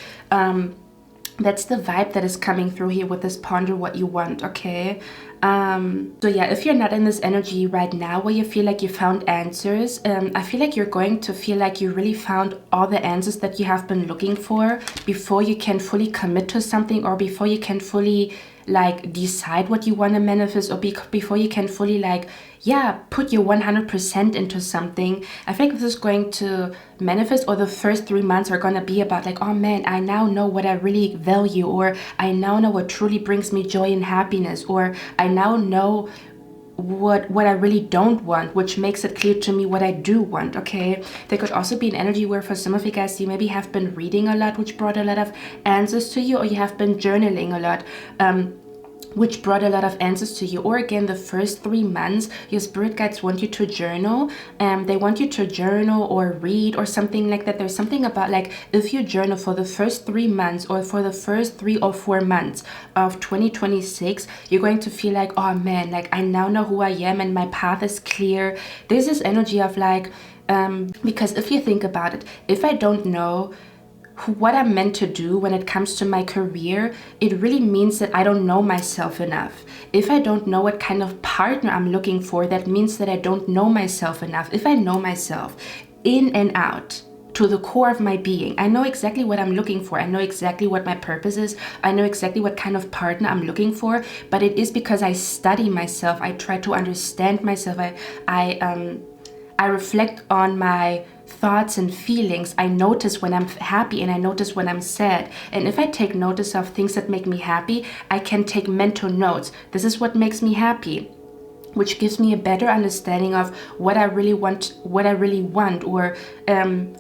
that's the vibe that is coming through here with this ponder what you want. Okay, so yeah, if you're not in this energy right now where you feel like you found answers, I feel like you're going to feel like you really found all the answers that you have been looking for before you can fully commit to something, or before you can fully like decide what you want to manifest, or before you can fully like, yeah, put your 100% into something. I think this is going to manifest, or the first 3 months are going to be about like, oh man, I now know what I really value, or I now know what truly brings me joy and happiness, or I now know what I really don't want, which makes it clear to me what I do want. Okay, there could also be an energy where for some of you guys, you maybe have been reading a lot, which brought a lot of answers to you, or you have been journaling a lot, which brought a lot of answers to you. Or again, the first 3 months, your spirit guides want you to journal. They want you to journal or read or something like that. There's something about like, if you journal for the first 3 months, or for the first 3 or 4 months of 2026, you're going to feel like, oh man, like I now know who I am and my path is clear. There's this energy of like, because if you think about it, if I don't know what I'm meant to do when it comes to my career, it really means that I don't know myself enough. If I don't know what kind of partner I'm looking for, that means that I don't know myself enough. If I know myself in and out, to the core of my being, I know exactly what I'm looking for. I know exactly what my purpose is. I know exactly what kind of partner I'm looking for. But it is because I study myself. I try to understand myself. I reflect on my thoughts and feelings. I notice when I'm happy and I notice when I'm sad. And if I take notice of things that make me happy, I can take mental notes. This is what makes me happy, which gives me a better understanding of what I really want, or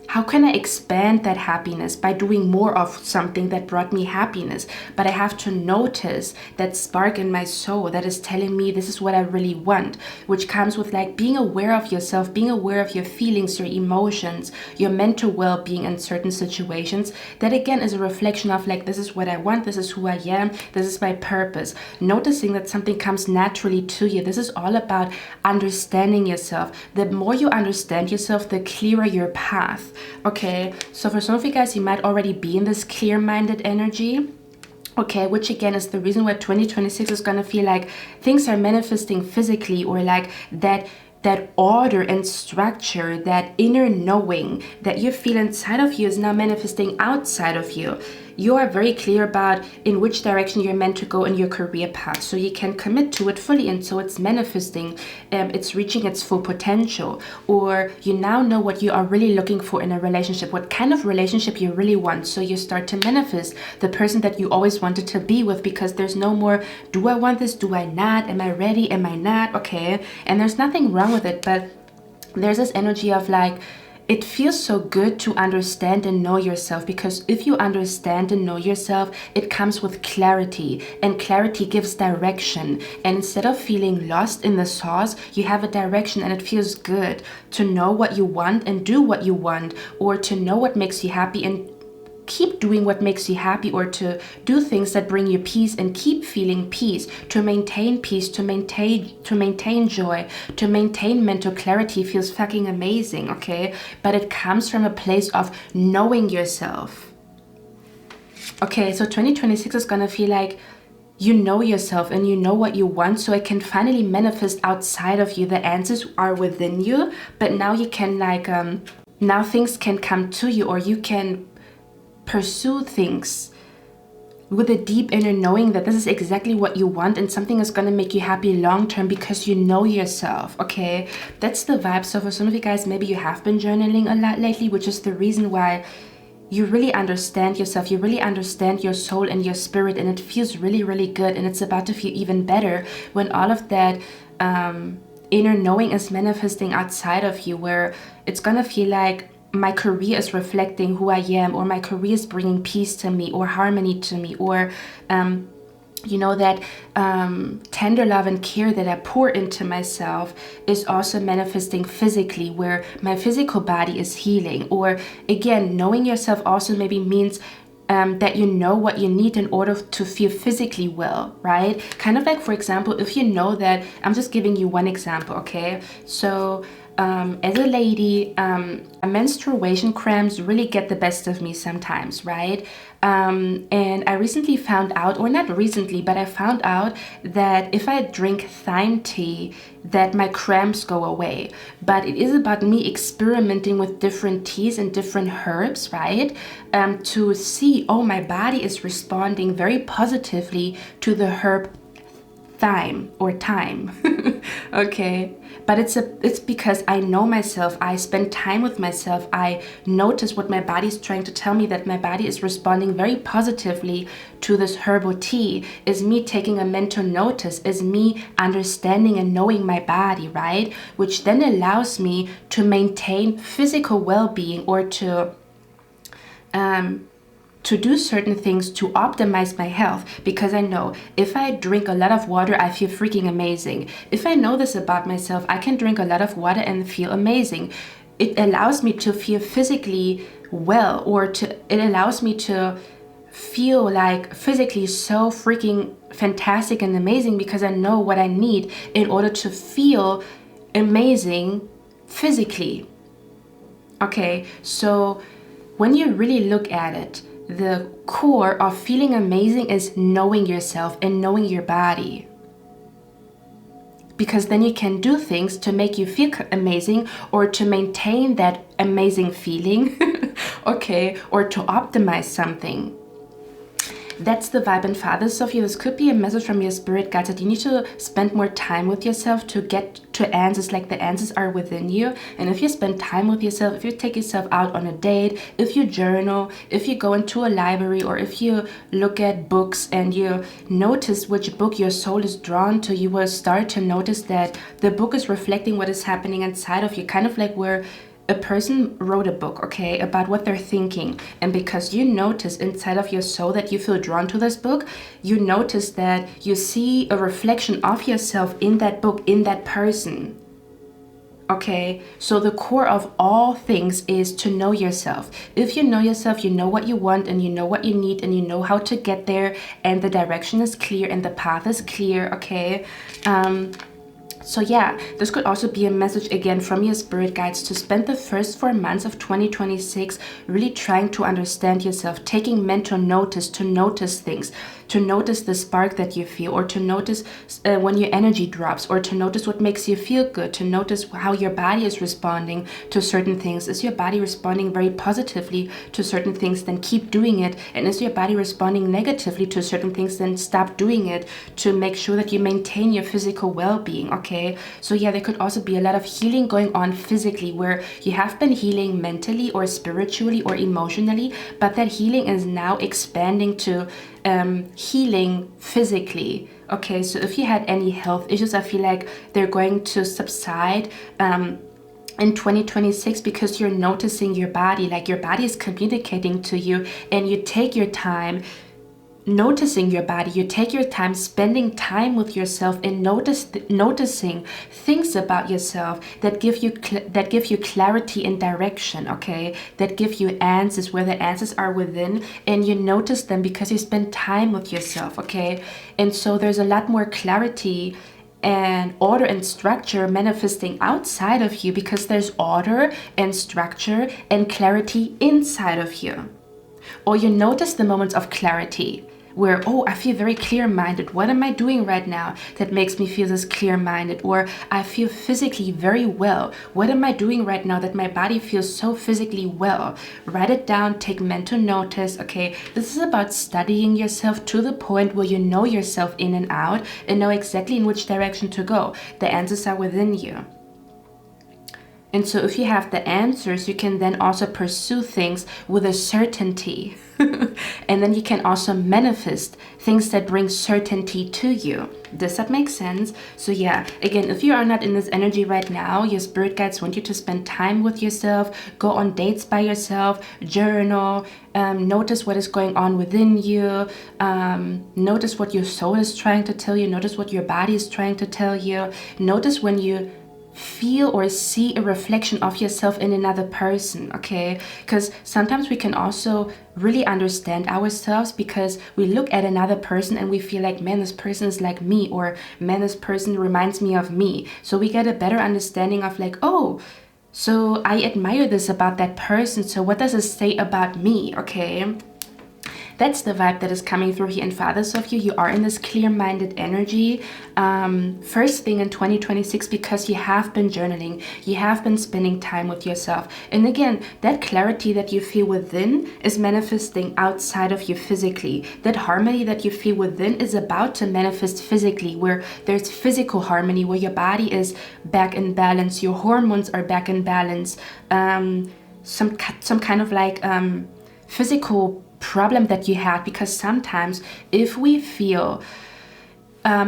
how can I expand that happiness by doing more of something that brought me happiness. But I have to notice that spark in my soul that is telling me this is what I really want, which comes with like being aware of yourself, being aware of your feelings, your emotions, your mental well-being in certain situations. That again is a reflection of like, this is what I want, this is who I am, this is my purpose. Noticing that something comes naturally to you. This is all about understanding yourself. The more you understand yourself, the clearer your path. Okay, so for some of you guys, you might already be in this clear-minded energy. Okay, which again is the reason why 2026 is going to feel like things are manifesting physically, or like that order and structure, that inner knowing that you feel inside of you is now manifesting outside of you. You are very clear about in which direction you're meant to go in your career path, so you can commit to it fully, and so it's manifesting, it's reaching its full potential. Or you now know what you are really looking for in a relationship, what kind of relationship you really want, so you start to manifest the person that you always wanted to be with, because there's no more, do I want this, do I not, am I ready, am I not? Okay, and there's nothing wrong with it, but there's this energy of like, it feels so good to understand and know yourself, because if you understand and know yourself, it comes with clarity, and clarity gives direction. And instead of feeling lost in the sauce, you have a direction, and it feels good to know what you want and do what you want, or to know what makes you happy and keep doing what makes you happy, or to do things that bring you peace and keep feeling peace, to maintain peace, to maintain joy, to maintain mental clarity feels fucking amazing. Okay, but it comes from a place of knowing yourself. Okay, so 2026 is gonna feel like you know yourself and you know what you want, so it can finally manifest outside of you. The answers are within you, but now you can like now things can come to you, or you can pursue things with a deep inner knowing that this is exactly what you want and something is going to make you happy long term because you know yourself, okay? That's the vibe. So for some of you guys, maybe you have been journaling a lot lately, which is the reason why you really understand yourself, you really understand your soul and your spirit, and it feels really, really good, and it's about to feel even better when all of that inner knowing is manifesting outside of you, where it's going to feel like my career is reflecting who I am, or my career is bringing peace to me or harmony to me, or you know, that tender love and care that I pour into myself is also manifesting physically, where my physical body is healing. Or again, knowing yourself also maybe means that you know what you need in order to feel physically well, right? Kind of like, for example, if you know that, I'm just giving you one example, okay? So as a lady, menstruation cramps really get the best of me sometimes, right? And I recently found out, or not recently, but I found out that if I drink thyme tea, that my cramps go away. But it is about me experimenting with different teas and different herbs, right? To see, oh, my body is responding very positively to the herb thyme or thyme. Okay, but it's because I know myself, I spend time with myself, I notice what my body is trying to tell me, that my body is responding very positively to this herbal tea, is me taking a mental notice, is me understanding and knowing my body, right? Which then allows me to maintain physical well-being, or to do certain things to optimize my health, because I know if I drink a lot of water, I feel freaking amazing. If I know this about myself, I can drink a lot of water and feel amazing. It allows me to feel physically well, or it allows me to feel like physically so freaking fantastic and amazing, because I know what I need in order to feel amazing physically. Okay, so when you really look at it, the core of feeling amazing is knowing yourself and knowing your body. Because then you can do things to make you feel amazing, or to maintain that amazing feeling, okay, or to optimize something. That's the vibe. And fathers of you, this could be a message from your spirit guides that you need to spend more time with yourself to get to answers, like the answers are within you. And if you spend time with yourself, if you take yourself out on a date, if you journal, if you go into a library, or if you look at books and you notice which book your soul is drawn to, you will start to notice that the book is reflecting what is happening inside of you, kind of like where a person wrote a book, okay, about what they're thinking. And because you notice inside of your soul that you feel drawn to this book, you notice that you see a reflection of yourself in that book, in that person. Okay, so the core of all things is to know yourself. If you know yourself, you know what you want, and you know what you need, and you know how to get there, and the direction is clear and the path is clear, okay? So yeah, this could also be a message again from your spirit guides to spend the first 4 months of 2026 really trying to understand yourself, taking mental notice to notice things, to notice the spark that you feel, or to notice when your energy drops, or to notice what makes you feel good, to notice how your body is responding to certain things. Is your body responding very positively to certain things? Then keep doing it. And is your body responding negatively to certain things? Then stop doing it, to make sure that you maintain your physical well-being, okay? So yeah, there could also be a lot of healing going on physically, where you have been healing mentally or spiritually or emotionally, but that healing is now expanding to healing physically. Okay, so if you had any health issues, I feel like they're going to subside in 2026, because you're noticing your body, like your body is communicating to you, and you take your time noticing your body, you take your time spending time with yourself and noticing things about yourself that give you clarity and direction, okay, that give you answers, where the answers are within, and you notice them because you spend time with yourself, okay? And so there's a lot more clarity and order and structure manifesting outside of you, because there's order and structure and clarity inside of you. Or you notice the moments of clarity where, oh, I feel very clear-minded. What am I doing right now that makes me feel this clear-minded? Or I feel physically very well. What am I doing right now that my body feels so physically well? Write it down, take mental notice, okay? This is about studying yourself to the point where you know yourself in and out and know exactly in which direction to go. The answers are within you. And so if you have the answers, you can then also pursue things with a certainty. And then you can also manifest things that bring certainty to you. Does that make sense? So yeah, again, if you are not in this energy right now, your spirit guides want you to spend time with yourself, go on dates by yourself, journal, notice what is going on within you, notice what your soul is trying to tell you, notice what your body is trying to tell you, notice when you feel or see a reflection of yourself in another person, okay? Because sometimes we can also really understand ourselves because we look at another person and we feel like, man, this person is like me, or man, this person reminds me of me. So we get a better understanding of like, oh, so I admire this about that person, so what does it say about me, okay? That's the vibe that is coming through here. And for others of you, you are in this clear-minded energy. First thing in 2026, because you have been journaling, you have been spending time with yourself. And again, that clarity that you feel within is manifesting outside of you physically. That harmony that you feel within is about to manifest physically, where there's physical harmony, where your body is back in balance, your hormones are back in balance, some kind of like physical problem that you had. Because sometimes if we feel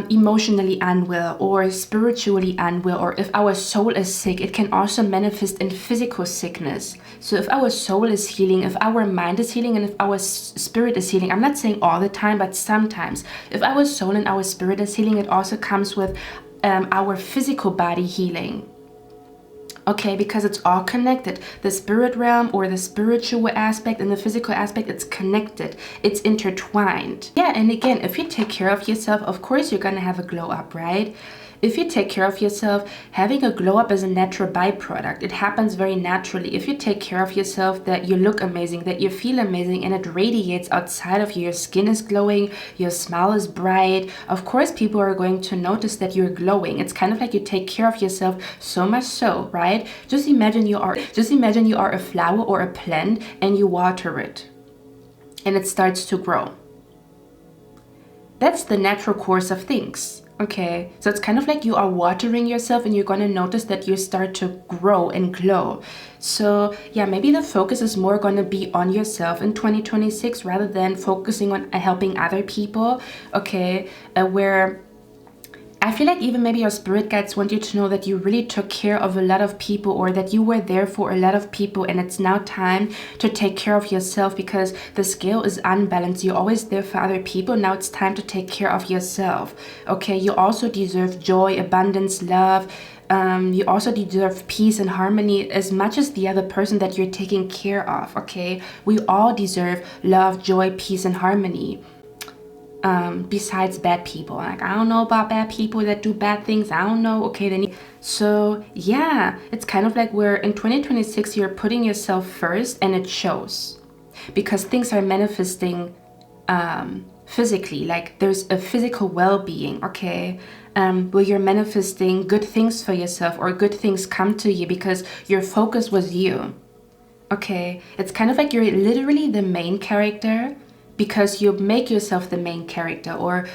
emotionally unwell or spiritually unwell, or if our soul is sick, it can also manifest in physical sickness. So if our soul is healing, if our mind is healing, and if our spirit is healing, I'm not saying all the time, but sometimes, if our soul and our spirit is healing, it also comes with our physical body healing. Okay, because it's all connected. The spirit realm or the spiritual aspect and the physical aspect, it's connected. It's intertwined. Yeah, and again, if you take care of yourself, of course you're gonna have a glow up, right? If you take care of yourself, having a glow up is a natural byproduct. It happens very naturally. If you take care of yourself, that you look amazing, that you feel amazing, and it radiates outside of you. Your skin is glowing, your smile is bright. Of course, people are going to notice that you're glowing. It's kind of like you take care of yourself so much so, right? Just imagine you are a flower or a plant and you water it and it starts to grow. That's the natural course of things. Okay, so it's kind of like you are watering yourself and you're going to notice that you start to grow and glow. So yeah, maybe the focus is more going to be on yourself in 2026 rather than focusing on helping other people. Okay, where I feel like even maybe your spirit guides want you to know that you really took care of a lot of people, or that you were there for a lot of people, and it's now time to take care of yourself because the scale is unbalanced. You're always there for other people. Now it's time to take care of yourself. Okay, you also deserve joy, abundance, love. You also deserve peace and harmony as much as the other person that you're taking care of. Okay, we all deserve love, joy, peace, and harmony. Besides bad people. Like, I don't know about bad people that do bad things. I don't know. Okay, then. So yeah, it's kind of like where in 2026 you're putting yourself first, and it shows because things are manifesting physically. Like there's a physical well-being. Okay, where you're manifesting good things for yourself, or good things come to you because your focus was you. Okay, it's kind of like you're literally the main character, because you make yourself the main character, or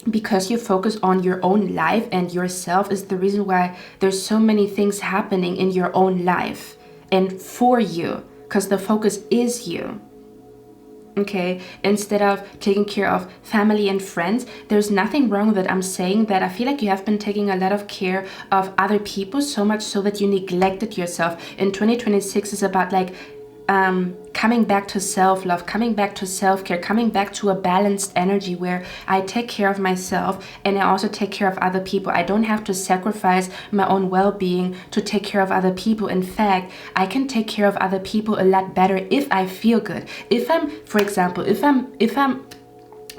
because you focus on your own life, and yourself is the reason why there's so many things happening in your own life and for you, because the focus is you. Okay, instead of taking care of family and friends, there's nothing wrong with it. I'm saying that I feel like you have been taking a lot of care of other people, so much so that you neglected yourself. In 2026 is about like coming back to self-love, coming back to self-care, coming back to a balanced energy where I take care of myself and I also take care of other people. I don't have to sacrifice my own well-being to take care of other people. In fact, I can take care of other people a lot better if I feel good. If I'm, for example, if I'm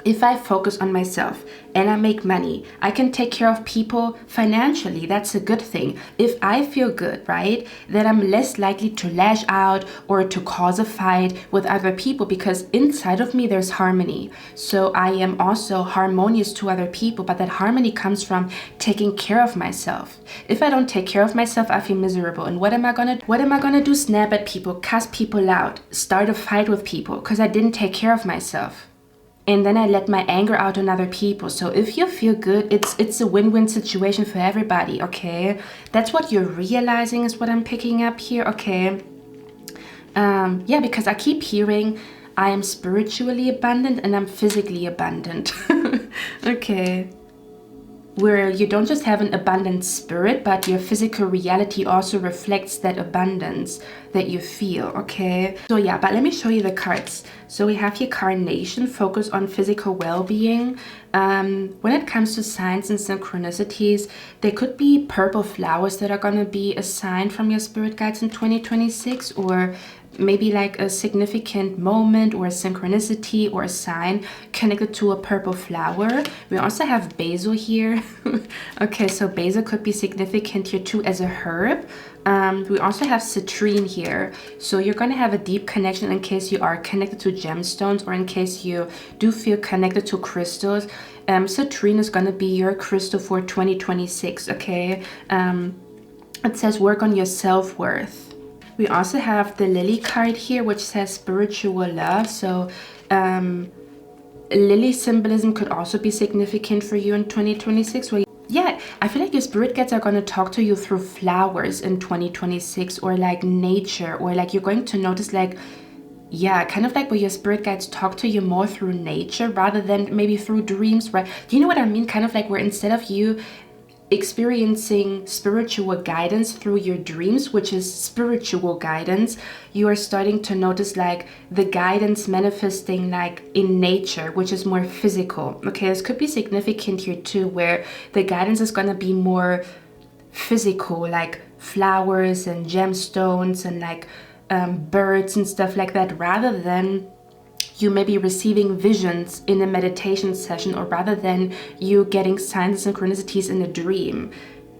if I focus on myself and I make money, I can take care of people financially. That's a good thing. If I feel good, right, then I'm less likely to lash out or to cause a fight with other people, because inside of me there's harmony. So I am also harmonious to other people, but that harmony comes from taking care of myself. If I don't take care of myself, I feel miserable. And what am I gonna do? Snap at people, cuss people out, start a fight with people because I didn't take care of myself. And then I let my anger out on other people. So if you feel good, it's a win-win situation for everybody, okay? That's what you're realizing is what I'm picking up here, okay? Yeah, because I keep hearing I am spiritually abundant and I'm physically abundant. Okay. Where you don't just have an abundant spirit, but your physical reality also reflects that abundance that you feel, okay? So yeah, but let me show you the cards. So we have here Carnation, focus on physical well-being. When it comes to signs and synchronicities, there could be purple flowers that are going to be a sign from your spirit guides in 2026, or maybe like a significant moment or a synchronicity or a sign connected to a purple flower. We also have basil here. Okay, so basil could be significant here too as a herb. We also have citrine here. So you're going to have a deep connection in case you are connected to gemstones, or in case you do feel connected to crystals. Citrine is going to be your crystal for 2026, okay? It says work on your self-worth. We also have the lily card here, which says spiritual love. So lily symbolism could also be significant for you in 2026. Yeah, I feel like your spirit guides are going to talk to you through flowers in 2026, or like nature, or like you're going to notice like, yeah, kind of like where your spirit guides talk to you more through nature rather than maybe through dreams, right? Do you know what I mean? Kind of like where instead of you experiencing spiritual guidance through your dreams, which is spiritual guidance, you are starting to notice like the guidance manifesting like in nature, which is more physical. Okay, this could be significant here too, where the guidance is going to be more physical, like flowers and gemstones and like birds and stuff like that, rather than you may be receiving visions in a meditation session, or rather than you getting signs and synchronicities in a dream,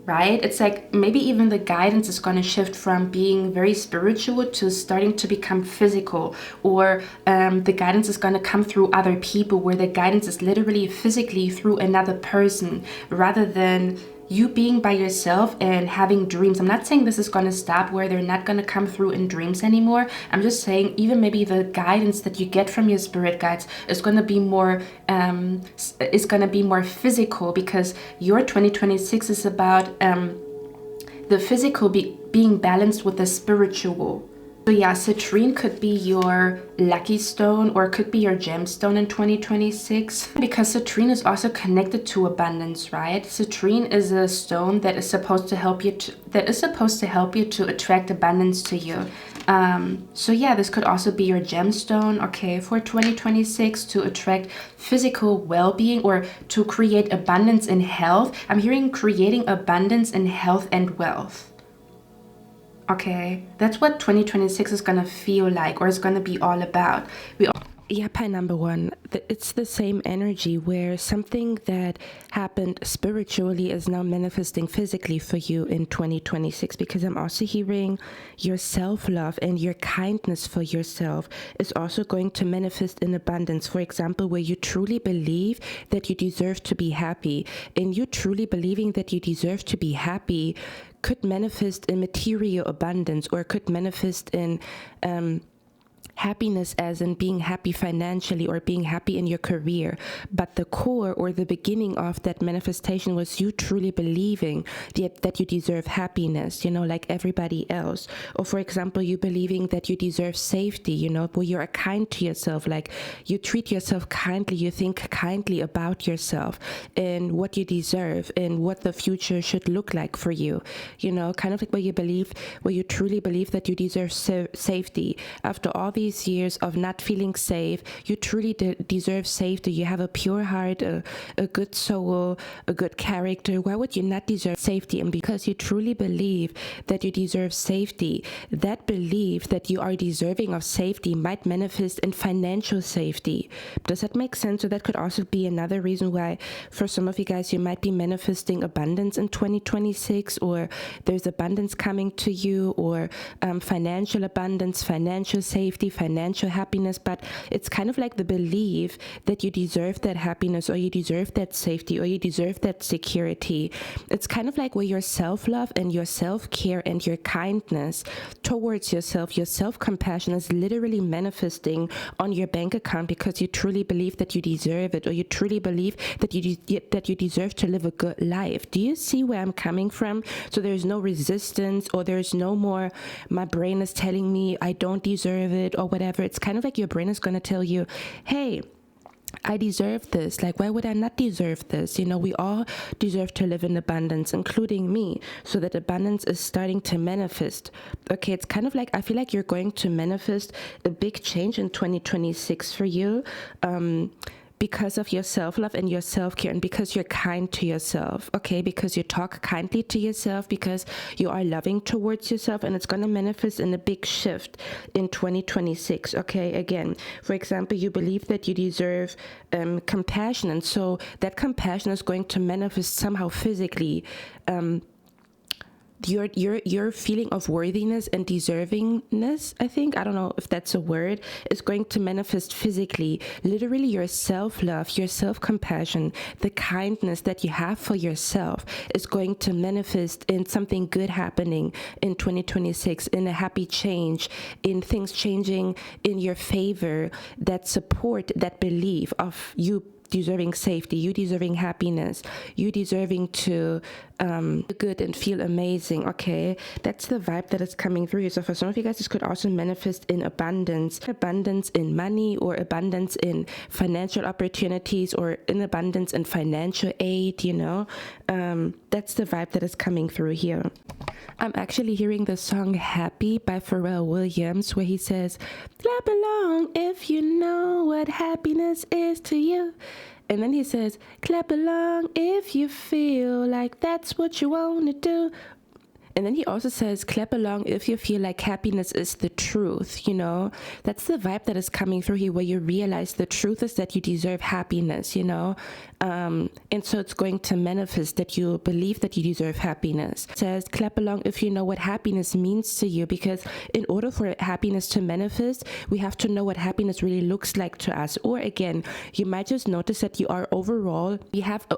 right? It's like maybe even the guidance is going to shift from being very spiritual to starting to become physical, or the guidance is going to come through other people, where the guidance is literally physically through another person, rather than you being by yourself and having dreams. I'm not saying this is going to stop where they're not going to come through in dreams anymore. I'm just saying even maybe the guidance that you get from your spirit guides is going to be more physical, because your 2026 is about the physical being balanced with the spiritual. So yeah, citrine could be your lucky stone, or could be your gemstone in 2026, because citrine is also connected to abundance, right? Citrine is a stone that is supposed to help you to attract abundance to you. So yeah, this could also be your gemstone, okay, for 2026, to attract physical well-being, or to create abundance in health. I'm hearing creating abundance in health and wealth. Okay, that's what 2026 is going to feel like, or is going to be all about. Yeah, pie number one, it's the same energy where something that happened spiritually is now manifesting physically for you in 2026, because I'm also hearing your self-love and your kindness for yourself is also going to manifest in abundance. For example, where you truly believe that you deserve to be happy, and you truly believing that you deserve to be happy could manifest in material abundance, or could manifest in happiness as in being happy financially, or being happy in your career. But the core, or the beginning of that manifestation, was you truly believing that you deserve happiness, you know, like everybody else. Or for example, you believing that you deserve safety, you know, where you're kind to yourself, like you treat yourself kindly, you think kindly about yourself and what you deserve and what the future should look like for you, you know, kind of like where you truly believe that you deserve safety after all these these years of not feeling safe, you truly deserve safety. You have a pure heart, a good soul, a good character. Why would you not deserve safety? And because you truly believe that you deserve safety, that belief that you are deserving of safety might manifest in financial safety. Does that make sense? So that could also be another reason why for some of you guys, you might be manifesting abundance in 2026, or there's abundance coming to you, or financial abundance, financial safety, financial happiness. But it's kind of like the belief that you deserve that happiness, or you deserve that safety, or you deserve that security. It's kind of like where your self-love and your self-care and your kindness towards yourself, your self-compassion is literally manifesting on your bank account because you truly believe that you deserve it, or you truly believe that you deserve to live a good life. Do you see where I'm coming from? So there's no resistance, or there's no more my brain is telling me I don't deserve it or whatever. It's kind of like your brain is going to tell you, hey, I deserve this. Like, why would I not deserve this? You know, we all deserve to live in abundance, including me. So that abundance is starting to manifest. Okay, it's kind of like, I feel like you're going to manifest a big change in 2026 for you. Because of your self-love and your self-care, and because you're kind to yourself, okay? Because you talk kindly to yourself, because you are loving towards yourself, and it's going to manifest in a big shift in 2026, okay? Again, for example, you believe that you deserve compassion, and so that compassion is going to manifest somehow physically. Your feeling of worthiness and deservingness, I don't know if that's a word, is going to manifest physically. Literally, your self-love, your self-compassion, the kindness that you have for yourself is going to manifest in something good happening in 2026, in a happy change, in things changing in your favor that support that belief of you deserving safety, you deserving happiness, you deserving to good and feel amazing, okay? That's the vibe that is coming through you. So for some of you guys, this could also manifest in abundance in money, or abundance in financial opportunities, or in abundance in financial aid, you know? That's the vibe that is coming through here. I'm actually hearing the song Happy by Pharrell Williams, where he says, clap along if you know what happiness is to you. And then he says, clap along if you feel like that's what you want to do. And then he also says, clap along if you feel like happiness is the truth, you know? That's the vibe that is coming through here, where you realize the truth is that you deserve happiness, you know? And so it's going to manifest that you believe that you deserve happiness. It says, clap along if you know what happiness means to you, because in order for happiness to manifest, we have to know what happiness really looks like to us. Or again, you might just notice that you have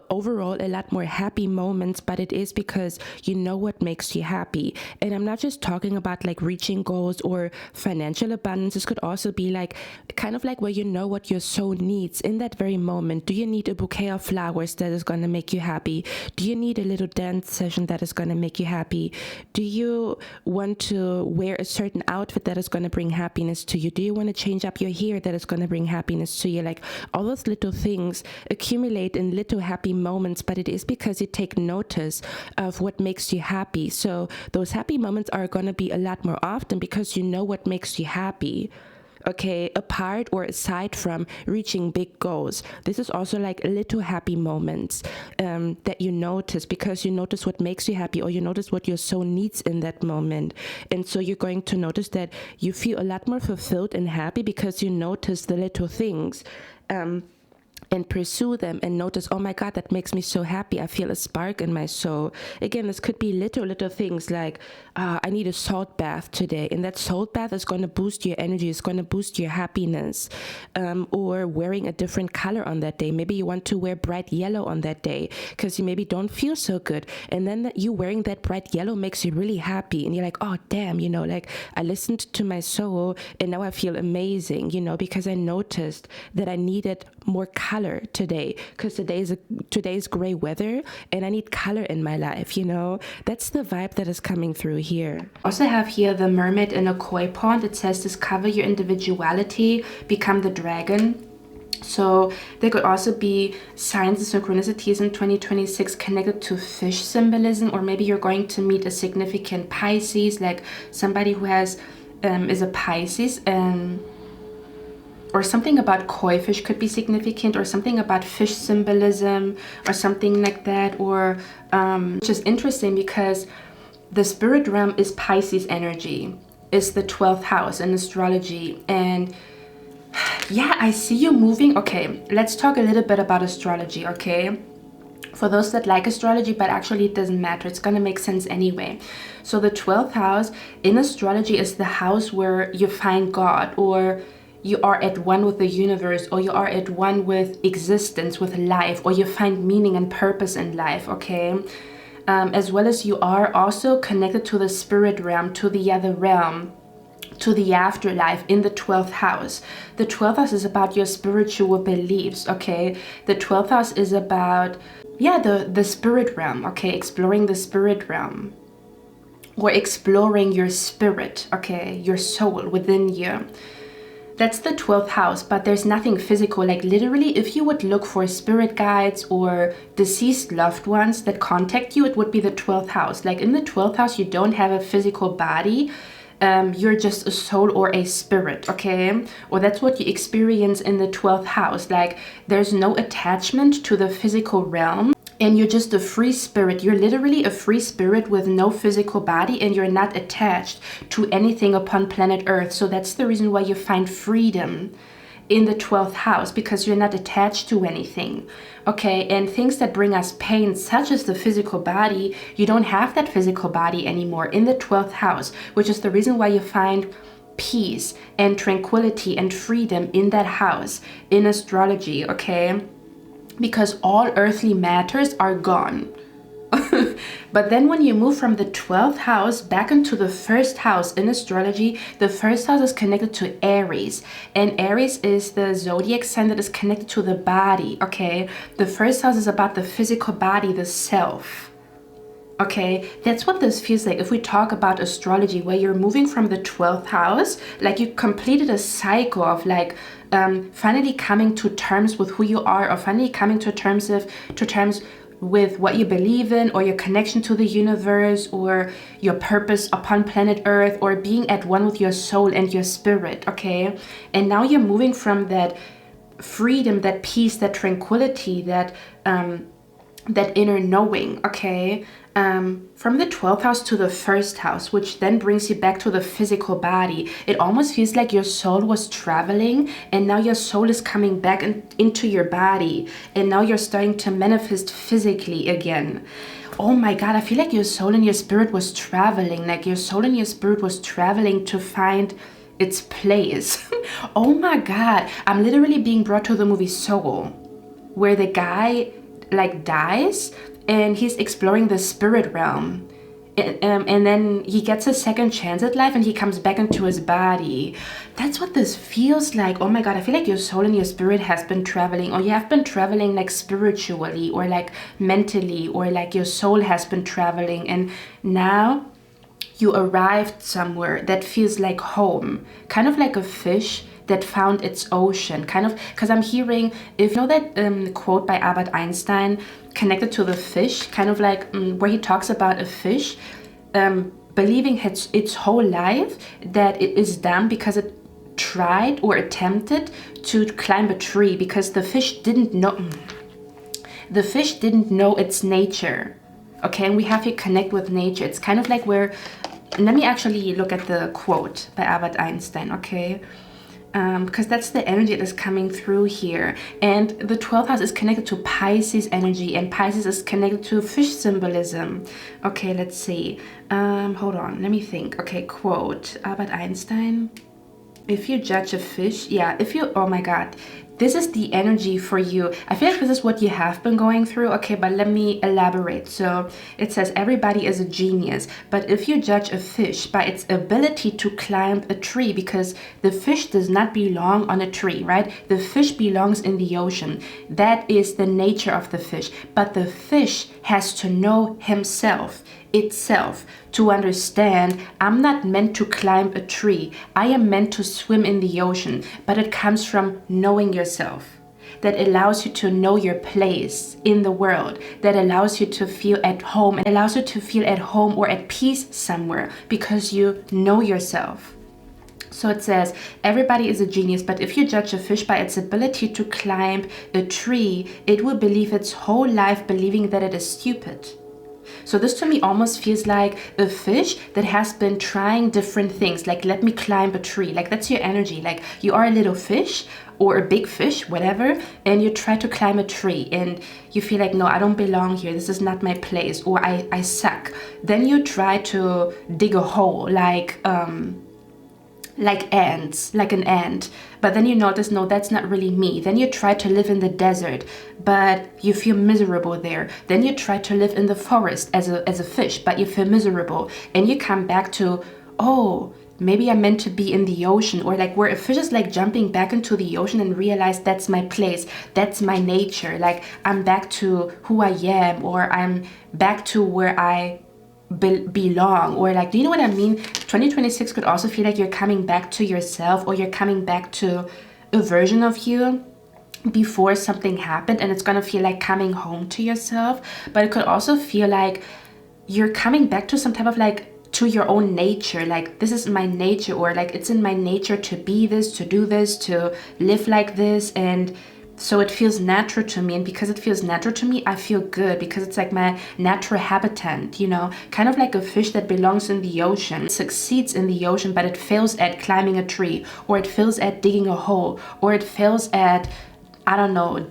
overall a lot more happy moments, but it is because you know what makes you happy. And I'm not just talking about like reaching goals or financial abundance. This could also be like kind of like where you know what your soul needs in that very moment. Do you need a bouquet of flowers that is going to make you happy? Do you need a little dance session that is going to make you happy? Do you want to wear a certain outfit that is going to bring happiness to you? Do you want to change up your hair that is going to bring happiness to you? Like, all those little things accumulate in little happy moments, but it is because you take notice of what makes you happy. So those happy moments are going to be a lot more often because you know what makes you happy. Okay, apart or aside from reaching big goals, this is also like little happy moments that you notice, because you notice what makes you happy, or you notice what your soul needs in that moment. And so you're going to notice that you feel a lot more fulfilled and happy because you notice the little things. And pursue them and notice, oh my God, that makes me so happy. I feel a spark in my soul. Again, this could be little things like, I need a salt bath today. And that salt bath is going to boost your energy. It's going to boost your happiness. Or wearing a different color on that day. Maybe you want to wear bright yellow on that day because you maybe don't feel so good. And then you wearing that bright yellow makes you really happy. And you're like, oh, damn, you know, like I listened to my soul and now I feel amazing, you know, because I noticed that I needed more color today, because today's gray weather and I need color in my life, you know. That's the vibe that is coming through here. Also have here the mermaid in a koi pond. It says, discover your individuality, become the dragon. So there could also be signs and synchronicities in 2026 connected to fish symbolism, or maybe you're going to meet a significant Pisces, like somebody who has is a Pisces, and or something about koi fish could be significant, or something about fish symbolism or something like that, or which is interesting because the spirit realm is Pisces energy, is the 12th house in astrology. And yeah, I see you moving. Okay, let's talk a little bit about astrology, okay? For those that like astrology, but actually it doesn't matter, it's gonna make sense anyway. So the 12th house in astrology is the house where you find God, or you are at one with the universe, or you are at one with existence, with life, or you find meaning and purpose in life, okay? As well as you are also connected to the spirit realm, to the other realm, to the afterlife in the 12th house. The 12th house is about your spiritual beliefs, okay? The 12th house is about, yeah, the spirit realm, okay? Exploring the spirit realm, or exploring your spirit, okay? Your soul within you. That's the 12th house, but there's nothing physical. Like literally, if you would look for spirit guides or deceased loved ones that contact you, it would be the 12th house. Like in the 12th house, you don't have a physical body. You're just a soul or a spirit, okay? Or that's what you experience in the 12th house. Like there's no attachment to the physical realm, and you're just a free spirit. You're literally a free spirit with no physical body, and you're not attached to anything upon planet Earth. So that's the reason why you find freedom in the 12th house, because you're not attached to anything, okay? And things that bring us pain, such as the physical body, you don't have that physical body anymore in the 12th house, which is the reason why you find peace and tranquility and freedom in that house in astrology, okay? Because all earthly matters are gone. But then when you move from the 12th house back into the first house in astrology, the first house is connected to Aries, and Aries is the zodiac sign that is connected to the body, okay? The first house is about the physical body, the self, okay? That's what this feels like if we talk about astrology, where you're moving from the 12th house, like you completed a cycle of like finally coming to terms with who you are, or finally coming to terms with what you believe in, or your connection to the universe, or your purpose upon planet Earth, or being at one with your soul and your spirit, okay? And now you're moving from that freedom, that peace, that tranquility, that inner knowing, okay? From the 12th house to the first house, which then brings you back to the physical body. It almost feels like your soul was traveling, and now your soul is coming back into your body, and now you're starting to manifest physically again. Oh my God, I feel like your soul and your spirit was traveling, like your soul and your spirit was traveling to find its place. Oh my God, I'm literally being brought to the movie Soul, where the guy like dies, and he's exploring the spirit realm, and then he gets a second chance at life, and he comes back into his body. That's what this feels like. Oh my God, I feel like your soul and your spirit has been traveling, or you have been traveling like spiritually, or like mentally, or like your soul has been traveling, and now you arrived somewhere that feels like home, kind of like a fish that found its ocean, kind of, because I'm hearing, if you know that quote by Albert Einstein connected to the fish, kind of like where he talks about a fish believing its whole life that it is dumb because it tried or attempted to climb a tree, because the fish didn't know its nature, okay? And we have to connect with nature. It's kind of like where, let me actually look at the quote by Albert Einstein, okay? Because that's the energy that is coming through here. And the 12th house is connected to Pisces energy, and Pisces is connected to fish symbolism. Okay, let's see. Hold on, let me think. Okay, quote, Albert Einstein. If you judge a fish, yeah, oh my God, this is the energy for you. I feel like this is what you have been going through. Okay, but let me elaborate. So it says everybody is a genius, but if you judge a fish by its ability to climb a tree, because the fish does not belong on a tree, right? The fish belongs in the ocean. That is the nature of the fish. But the fish has to know itself, to understand, I'm not meant to climb a tree. I am meant to swim in the ocean. But it comes from knowing yourself. That allows you to know your place in the world. That allows you to feel at home. It allows you to feel at home or at peace somewhere, because you know yourself. So it says, everybody is a genius, but if you judge a fish by its ability to climb a tree, it will believe its whole life believing that it is stupid. So this to me almost feels like a fish that has been trying different things, like let me climb a tree. Like that's your energy. Like you are a little fish or a big fish, whatever, and you try to climb a tree and you feel like, no, I don't belong here. This is not my place, or I suck. Then you try to dig a hole like ants, like an ant. But then you notice, no, that's not really me. Then you try to live in the desert, but you feel miserable there. Then you try to live in the forest as a fish, but you feel miserable. And you come back to, oh, maybe I'm meant to be in the ocean, or like where a fish is like jumping back into the ocean and realize that's my place, that's my nature. Like I'm back to who I am, or I'm back to where I belong, or like, do you know what I mean? 2026 could also feel like you're coming back to yourself, or you're coming back to a version of you before something happened, and it's gonna feel like coming home to yourself. But it could also feel like you're coming back to some type of like to your own nature, like this is my nature, or like it's in my nature to be this, to do this, to live like this. And so it feels natural to me, and because it feels natural to me, I feel good, because it's like my natural habitat, you know, kind of like a fish that belongs in the ocean, it succeeds in the ocean, but it fails at climbing a tree, or it fails at digging a hole, or it fails at, I don't know,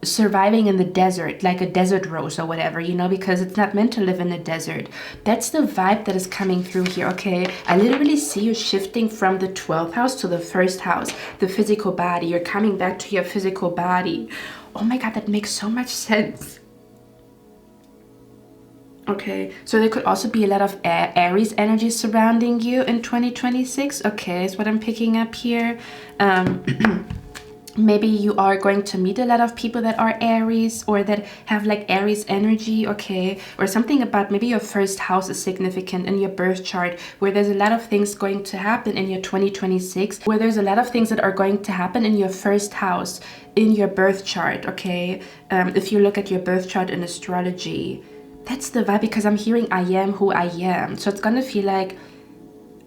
surviving in the desert, like a desert rose or whatever, you know, because it's not meant to live in a desert. That's the vibe that is coming through here, okay? I literally see you shifting from the 12th house to the 1st house, the physical body. You're coming back to your physical body. Oh my God, that makes so much sense. Okay, so there could also be a lot of Aries energy surrounding you in 2026. Okay, is what I'm picking up here. Maybe you are going to meet a lot of people that are Aries, or that have like Aries energy, okay? Or something about maybe your 1st house is significant in your birth chart, where there's a lot of things going to happen in your 2026, where there's a lot of things that are going to happen in your 1st house, in your birth chart, okay? If you look at your birth chart in astrology, that's the vibe, because I'm hearing I am who I am. So it's gonna feel like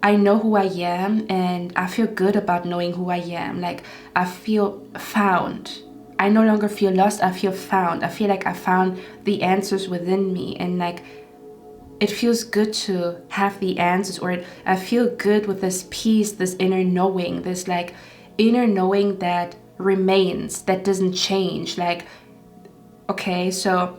I know who I am, and I feel good about knowing who I am. Like I feel found. I no longer feel lost, I feel found. I feel like I found the answers within me, and like it feels good to have the answers, or I feel good with this peace, this inner knowing, this like inner knowing that remains, that doesn't change. Like, okay, so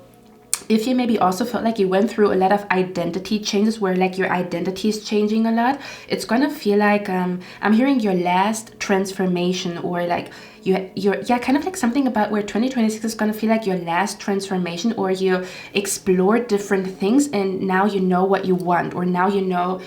if you maybe also felt like you went through a lot of identity changes, where like your identity is changing a lot, it's gonna feel like I'm hearing your last transformation, or like you're kind of like something about where 2026 is gonna feel like your last transformation, or you explored different things and now you know what you want, or now you know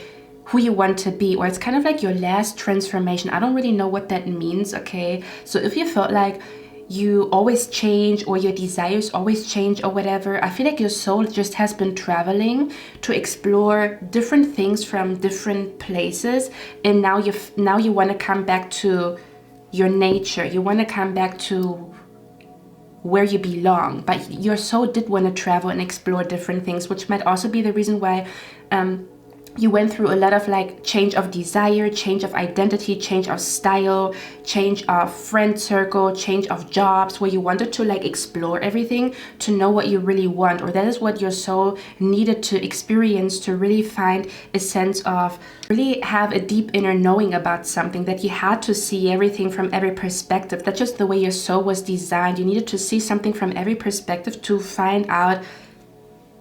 who you want to be, or it's kind of like your last transformation. I don't really know what that means, okay? So if you felt like you always change, or your desires always change, or whatever, I feel like your soul just has been traveling to explore different things from different places, and now you want to come back to your nature. You want to come back to where you belong, but your soul did want to travel and explore different things, which might also be the reason why you went through a lot of like change of desire, change of identity, change of style, change of friend circle, change of jobs, where you wanted to like explore everything to know what you really want, or that is what your soul needed to experience to really find a sense of, really have a deep inner knowing about something, that you had to see everything from every perspective. That's just the way your soul was designed. You needed to see something from every perspective to find out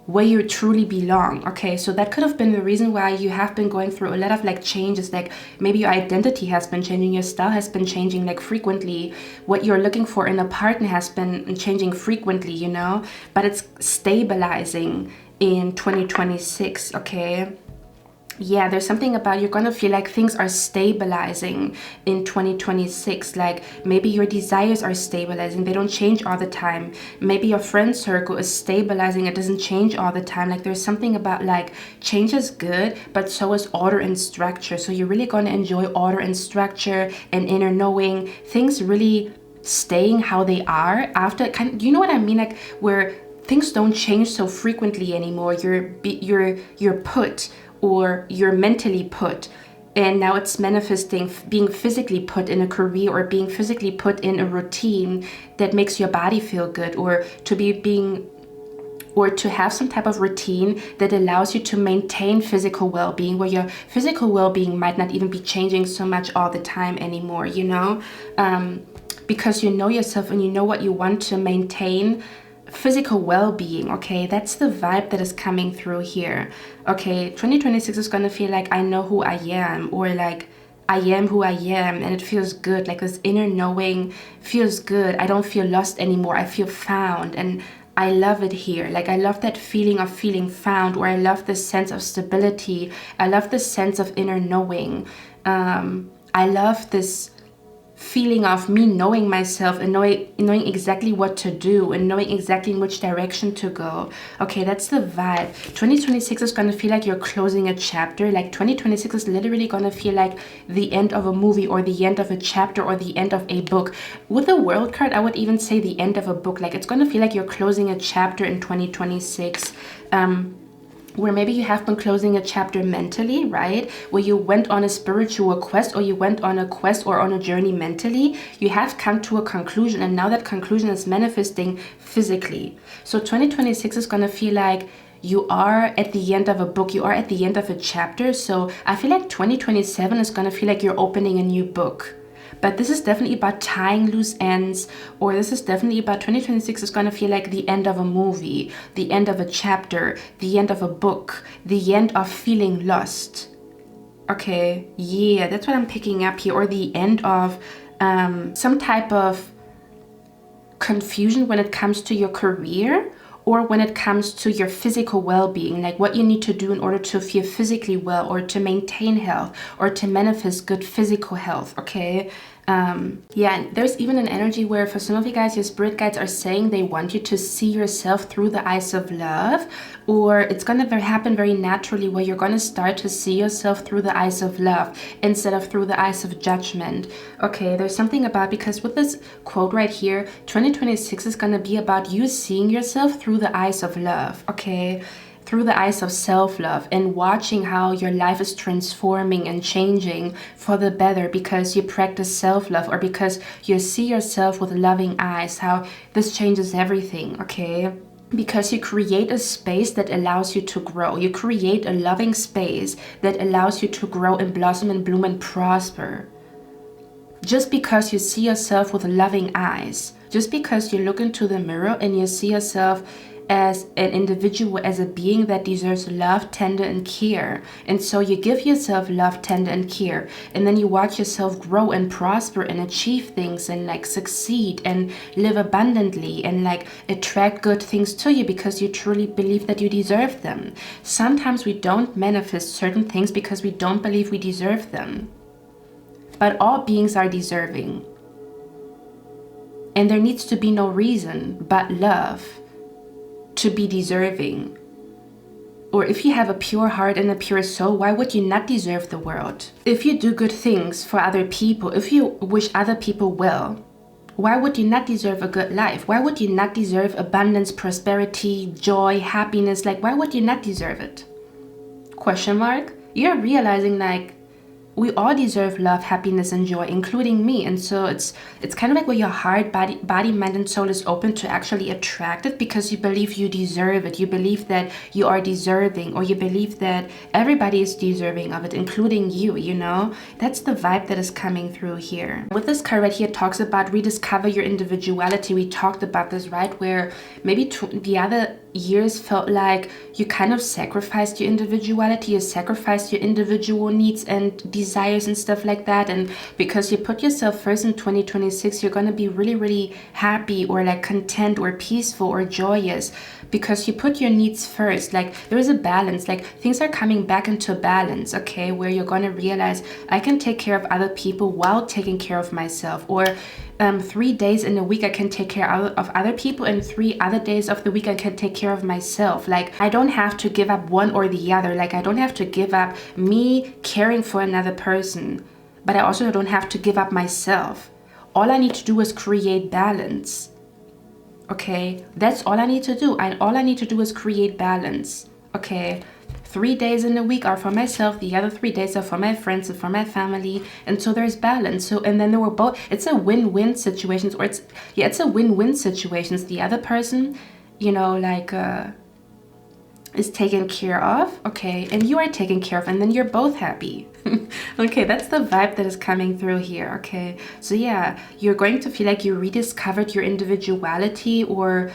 where you truly belong. Okay, so that could have been the reason why you have been going through a lot of like changes, like maybe your identity has been changing, your style has been changing like frequently, what you're looking for in a partner has been changing frequently, you know, but it's stabilizing in 2026, okay? Yeah, there's something about you're gonna feel like things are stabilizing in 2026. Like maybe your desires are stabilizing, they don't change all the time. Maybe your friend circle is stabilizing, it doesn't change all the time. Like there's something about like change is good, but so is order and structure. So you're really gonna enjoy order and structure and inner knowing, things really staying how they are after you know what I mean? Like where things don't change so frequently anymore. You're put, or you're mentally put And now it's manifesting being physically put in a career or being physically put in a routine that makes your body feel good, or to have some type of routine that allows you to maintain physical well-being, where your physical well-being might not even be changing so much all the time anymore, you know, because you know yourself and you know what you want to maintain. Physical well-being, okay, that's the vibe that is coming through here. Okay, 2026 is going to feel like I know who I am, or like I am who I am, and it feels good. Like this inner knowing feels good. I don't feel lost anymore. I feel found, and I love it here. Like I love that feeling of feeling found, or I love this sense of stability. I love this sense of inner knowing. I love this feeling of me knowing myself and knowing exactly what to do and knowing exactly in which direction to go. Okay, that's the vibe. 2026 is going to feel like you're closing a chapter. Like 2026 is literally going to feel like the end of a movie, or the end of a chapter, or the end of a book. With the World card, I would even say the end of a book. Like it's going to feel like you're closing a chapter in 2026. Where maybe you have been closing a chapter mentally, right? Where you went on a spiritual quest, or you went on a quest or on a journey mentally. You have come to a conclusion, and now that conclusion is manifesting physically. So 2026 is going to feel like you are at the end of a book, you are at the end of a chapter. So I feel like 2027 is going to feel like you're opening a new book. But this is definitely about tying loose ends, or this is definitely about 2026 is going to feel like the end of a movie, the end of a chapter, the end of a book, the end of feeling lost. Okay, yeah, that's what I'm picking up here. Or the end of some type of confusion when it comes to your career, or when it comes to your physical well-being, like what you need to do in order to feel physically well, or to maintain health, or to manifest good physical health, okay? Yeah, there's even an energy where for some of you guys, your spirit guides are saying they want you to see yourself through the eyes of love, or it's going to happen very naturally where you're going to start to see yourself through the eyes of love instead of through the eyes of judgment. Okay, there's something about, because with this quote right here, 2026 is going to be about you seeing yourself through the eyes of love, okay? Through the eyes of self-love, and watching how your life is transforming and changing for the better because you practice self-love, or because you see yourself with loving eyes, how this changes everything, okay? Because you create a space that allows you to grow. You create a loving space that allows you to grow and blossom and bloom and prosper. Just because you see yourself with loving eyes, just because you look into the mirror and you see yourself as an individual, as a being that deserves love, tender, and care. And so you give yourself love, tender, and care. And then you watch yourself grow and prosper and achieve things and like succeed and live abundantly and like attract good things to you because you truly believe that you deserve them. Sometimes we don't manifest certain things because we don't believe we deserve them. But all beings are deserving. And there needs to be no reason but love to be deserving. Or if you have a pure heart and a pure soul, why would you not deserve the world? If you do good things for other people, if you wish other people well, why would you not deserve a good life? Why would you not deserve abundance, prosperity, joy, happiness? Like, why would you not deserve it? Question mark? You're realizing like we all deserve love, happiness, and joy, including me. And so it's kind of like where your heart, body, mind, and soul is open to actually attract it because you believe you deserve it. You believe that you are deserving, or you believe that everybody is deserving of it, including you, you know? That's the vibe that is coming through here. With this card right here, it talks about rediscover your individuality. We talked about this, right? Where maybe the other years felt like you kind of sacrificed your individuality, you sacrificed your individual needs and desires and stuff like that. And because you put yourself first in 2026, you're going to be really, really happy or like content or peaceful or joyous because you put your needs first. Like there is a balance, like things are coming back into balance, okay, where you're going to realize I can take care of other people while taking care of myself. Or 3 days in a week I can take care of other people, and 3 other days of the week I can take care of myself. Like I don't have to give up one or the other. Like I don't have to give up me caring for another person, but I also don't have to give up myself. All I need to do is create balance. Okay, that's all I need to do. All I need to do is create balance. Okay, 3 days in a week are for myself, the other 3 days are for my friends and for my family, and so there's balance. So, and then they were both, it's a win-win situations, or it's a win-win situations. The other person, you know, like is taken care of, okay, and you are taken care of, and then you're both happy. Okay, that's the vibe that is coming through here. Okay, so yeah, you're going to feel like you rediscovered your individuality, or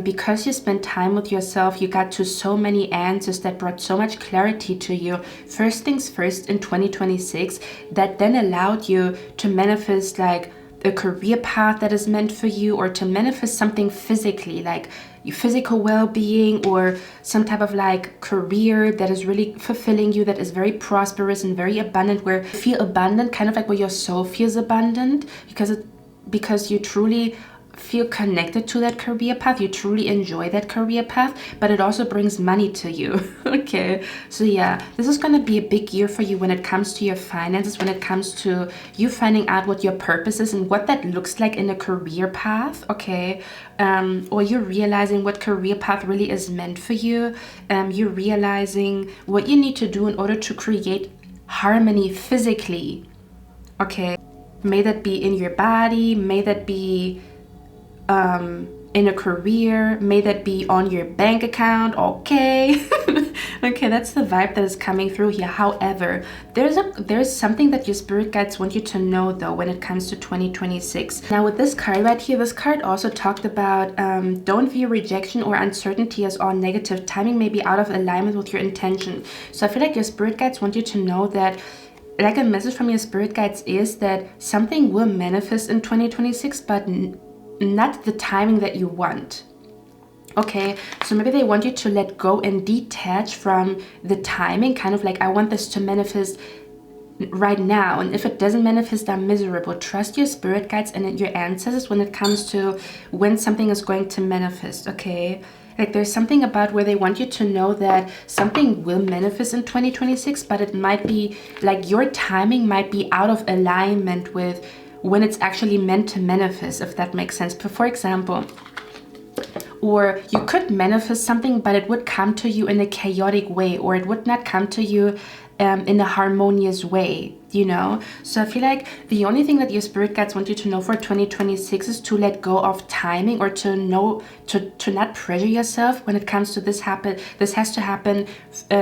because you spent time with yourself, you got to so many answers that brought so much clarity to you. First things first in 2026, that then allowed you to manifest like a career path that is meant for you, or to manifest something physically, like your physical well-being, or some type of like career that is really fulfilling you, that is very prosperous and very abundant, where you feel abundant, kind of like where your soul feels abundant, because you truly feel connected to that career path, you truly enjoy that career path, but it also brings money to you. Okay, so yeah, this is going to be a big year for you when it comes to your finances, when it comes to you finding out what your purpose is and what that looks like in a career path. Okay, or you're realizing what career path really is meant for you. You're realizing what you need to do in order to create harmony physically. Okay, may that be in your body, may that be in a career, may that be on your bank account. Okay. Okay, that's the vibe that is coming through here. However, there's something that your spirit guides want you to know though when it comes to 2026. Now with this card right here, this card also talked about don't view rejection or uncertainty as all negative. Timing may be out of alignment with your intention. So I feel like your spirit guides want you to know that, like, a message from your spirit guides is that something will manifest in 2026, but not the timing that you want. Okay, so maybe they want you to let go and detach from the timing, kind of like, I want this to manifest right now, and if it doesn't manifest, I'm miserable. Trust your spirit guides and your ancestors when it comes to when something is going to manifest. Okay, like there's something about where they want you to know that something will manifest in 2026, but it might be like your timing might be out of alignment with when it's actually meant to manifest, if that makes sense. But for example, or you could manifest something, but it would come to you in a chaotic way, or it would not come to you in a harmonious way, you know? So I feel like the only thing that your spirit guides want you to know for 2026 is to let go of timing, or to know, to not pressure yourself when it comes to this has to happen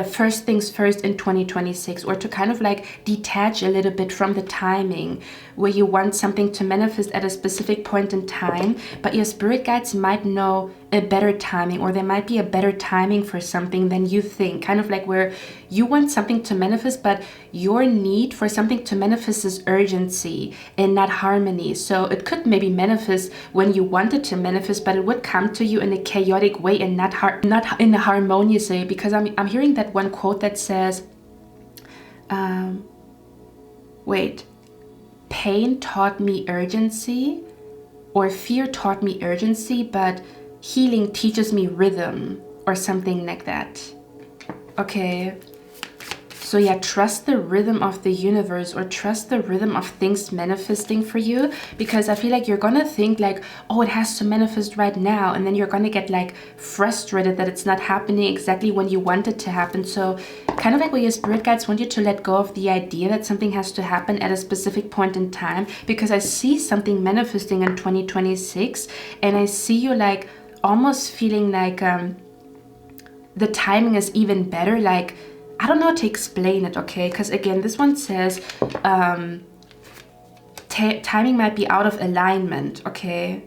first things first in 2026, or to kind of like detach a little bit from the timing where you want something to manifest at a specific point in time, but your spirit guides might know a better timing, or there might be a better timing for something than you think, kind of like where you want something to manifest, but your need for something to manifest is urgency and not harmony. So it could maybe manifest when you want it to manifest, but it would come to you in a chaotic way and not in a harmonious way, because I'm hearing that one quote that says, pain taught me urgency, or fear taught me urgency, but healing teaches me rhythm, or something like that. Okay, so yeah, trust the rhythm of the universe, or trust the rhythm of things manifesting for you, because I feel like you're gonna think like, oh, it has to manifest right now, and then you're gonna get like frustrated that it's not happening exactly when you want it to happen. So kind of like where your spirit guides want you to let go of the idea that something has to happen at a specific point in time, because I see something manifesting in 2026, and I see you like almost feeling like the timing is even better. Like, I don't know how to explain it, okay? Because again, this one says timing might be out of alignment, okay,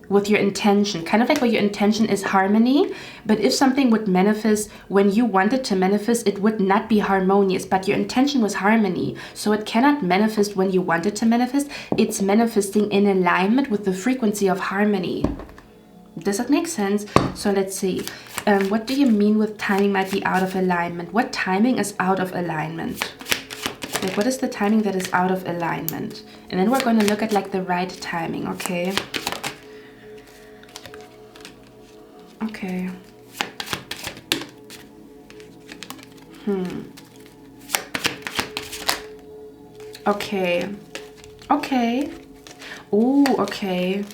with your intention. Kind of like where your intention is harmony, but if something would manifest when you wanted to manifest, it would not be harmonious, but your intention was harmony. So it cannot manifest when you wanted to manifest. It's manifesting in alignment with the frequency of harmony. Does that make sense? So let's see. What do you mean with timing might be out of alignment? What timing is out of alignment? Like, what is the timing that is out of alignment? And then we're going to look at like the right timing, okay? Okay. Okay. Okay. Ooh, okay.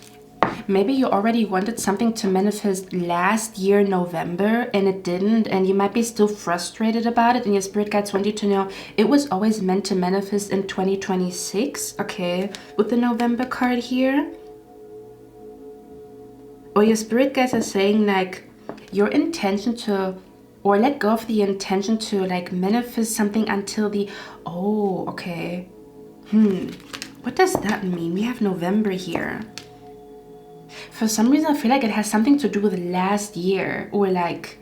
Maybe you already wanted something to manifest last year, November, and it didn't, and you might be still frustrated about it, and your spirit guides want you to know it was always meant to manifest in 2026, okay, with the November card here. Or your spirit guides are saying like your intention to, or let go of the intention to like manifest something until the, oh, okay. What does that mean? We have November here. For some reason, I feel like it has something to do with last year, or like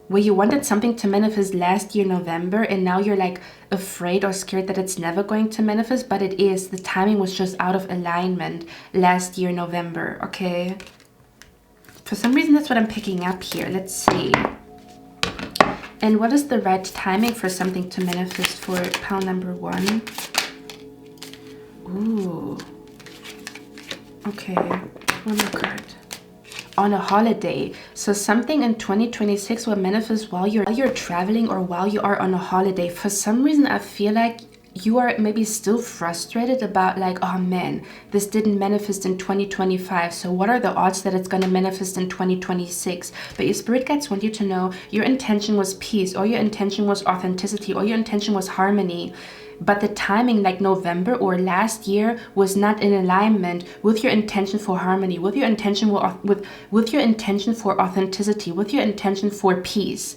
where you wanted something to manifest last year, November, and now you're like afraid or scared that it's never going to manifest, but it is. The timing was just out of alignment last year, November, okay? For some reason, that's what I'm picking up here. Let's see. And what is the right timing for something to manifest for pile number 1? Ooh. Okay, one more card. On a holiday. So something in 2026 will manifest while you're traveling or while you are on a holiday. For some reason, I feel like you are maybe still frustrated about like, oh man, this didn't manifest in 2025. So what are the odds that it's going to manifest in 2026? But your spirit guides want you to know your intention was peace, or your intention was authenticity, or your intention was harmony. But the timing, like November or last year, was not in alignment with your intention for harmony, with your intention with your intention for authenticity, with your intention for peace.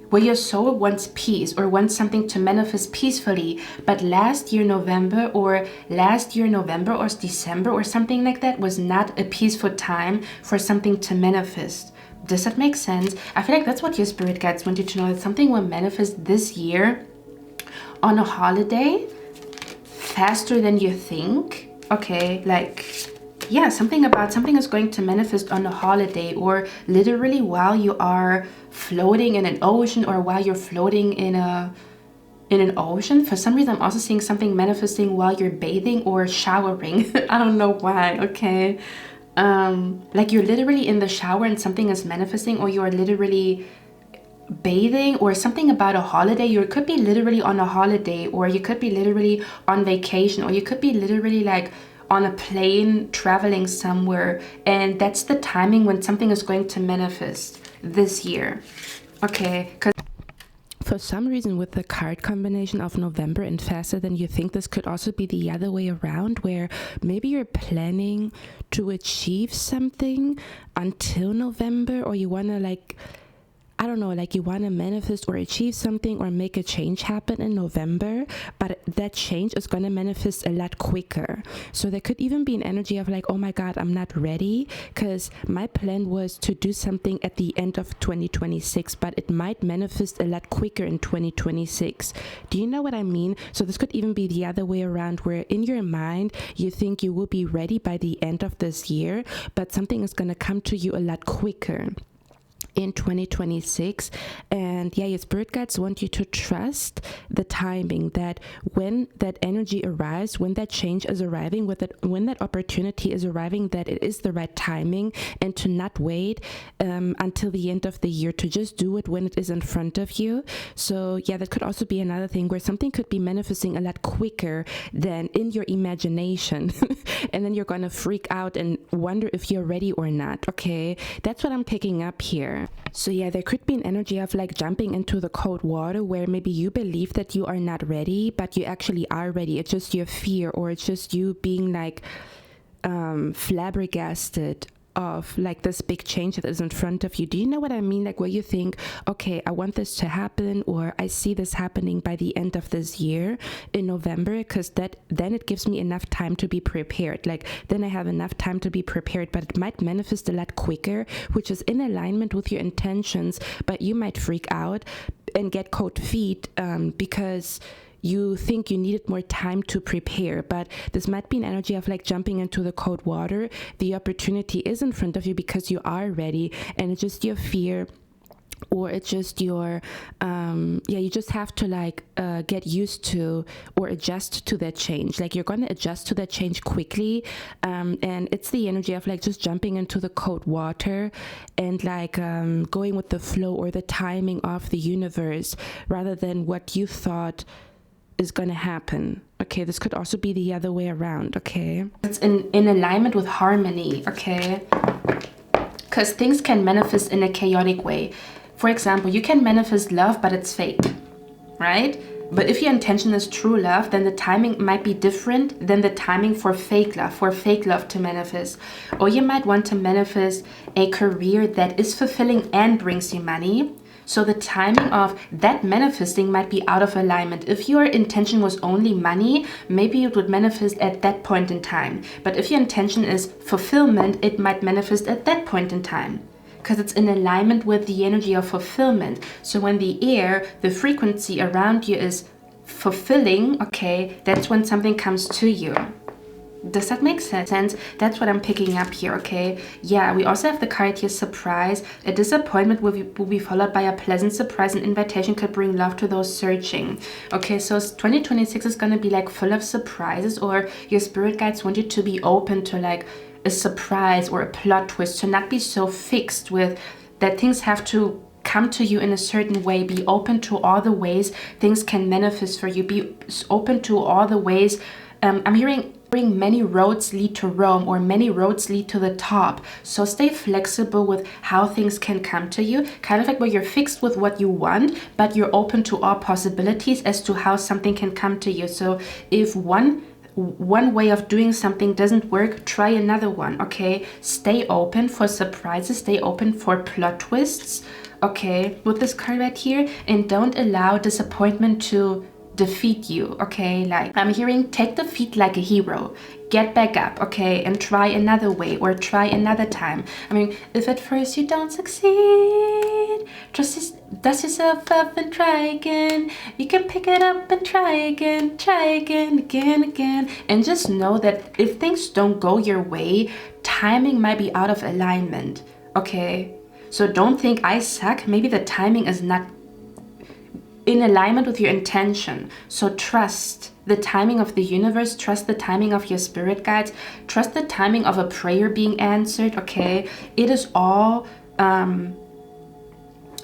Where your soul wants peace or wants something to manifest peacefully, but last year November or December or something like that was not a peaceful time for something to manifest. Does that make sense? I feel like that's what your spirit guides want you to know, that something will manifest this year on a holiday faster than you think. Okay, like, yeah, something is going to manifest on a holiday, or literally while you are floating in an ocean, or while you're floating in an ocean. For some reason, I'm also seeing something manifesting while you're bathing or showering. I don't know why, okay? Like you're literally in the shower and something is manifesting, or you're literally bathing, or something about a holiday. You could be literally on a holiday, or you could be literally on vacation, or you could be literally like on a plane traveling somewhere, and that's the timing when something is going to manifest this year, okay? Because for some reason, with the card combination of November and faster than you think, this could also be the other way around, where maybe you're planning to achieve something until November, or you want to like, I don't know, like you want to manifest or achieve something or make a change happen in November, but that change is going to manifest a lot quicker. So there could even be an energy of like, oh my God, I'm not ready, because my plan was to do something at the end of 2026, but it might manifest a lot quicker in 2026. Do you know what I mean? So this could even be the other way around, where in your mind, you think you will be ready by the end of this year, but something is going to come to you a lot quicker in 2026. And yeah, your spirit guides want you to trust the timing, that when that energy arrives, when that change is arriving, when that opportunity is arriving, that it is the right timing, and to not wait until the end of the year, to just do it when it is in front of you. So yeah, that could also be another thing where something could be manifesting a lot quicker than in your imagination. And then you're gonna freak out and wonder if you're ready or not. Okay, that's what I'm picking up here. So yeah, there could be an energy of like jumping into the cold water, where maybe you believe that you are not ready, but you actually are ready. It's just your fear, or it's just you being like flabbergasted of like this big change that is in front of you. Do you know what I mean? Like where you think, okay, I want this to happen, or I see this happening by the end of this year in November, because then it gives me enough time to be prepared. Like then I have enough time to be prepared, but it might manifest a lot quicker, which is in alignment with your intentions, but you might freak out and get cold feet because you think you needed more time to prepare. But this might be an energy of like jumping into the cold water. The opportunity is in front of you because you are ready, and it's just your fear, or it's just your you just have to like get used to or adjust to that change. Like you're going to adjust to that change quickly, and it's the energy of like just jumping into the cold water and like going with the flow or the timing of the universe, rather than what you thought is going to happen. Okay, this could also be the other way around, okay? It's in alignment with harmony, okay? Because things can manifest in a chaotic way. For example, you can manifest love, but it's fake, right? But if your intention is true love, then the timing might be different than the timing for fake love to manifest. Or you might want to manifest a career that is fulfilling and brings you money. So the timing of that manifesting might be out of alignment. If your intention was only money, maybe it would manifest at that point in time. But if your intention is fulfillment, it might manifest at that point in time, because it's in alignment with the energy of fulfillment. So when the air, the frequency around you is fulfilling, okay, that's when something comes to you. Does that make sense? That's what I'm picking up here, okay? Yeah, we also have the card here, surprise. A disappointment will be followed by a pleasant surprise. An invitation could bring love to those searching. Okay, so 2026 is going to be like full of surprises, or your spirit guides want you to be open to like a surprise or a plot twist, to not be so fixed with that things have to come to you in a certain way. Be open to all the ways things can manifest for you. Be open to all the ways. I'm hearing many roads lead to Rome, or many roads lead to the top. So stay flexible with how things can come to you, kind of like where you're fixed with what you want, but you're open to all possibilities as to how something can come to you. So if one way of doing something doesn't work, try another one, okay? Stay open for surprises, stay open for plot twists, okay, with this card right here, and don't allow disappointment to defeat you, okay? Like, I'm hearing take defeat like a hero, get back up, okay, and try another way, or try another time. I mean, if at first you don't succeed, dust yourself up and try again. You can pick it up and try again, again, and just know that if things don't go your way, timing might be out of alignment, okay? So don't think I suck. Maybe the timing is not in alignment with your intention. So trust the timing of the universe, trust the timing of your spirit guides, trust the timing of a prayer being answered, okay? It is all,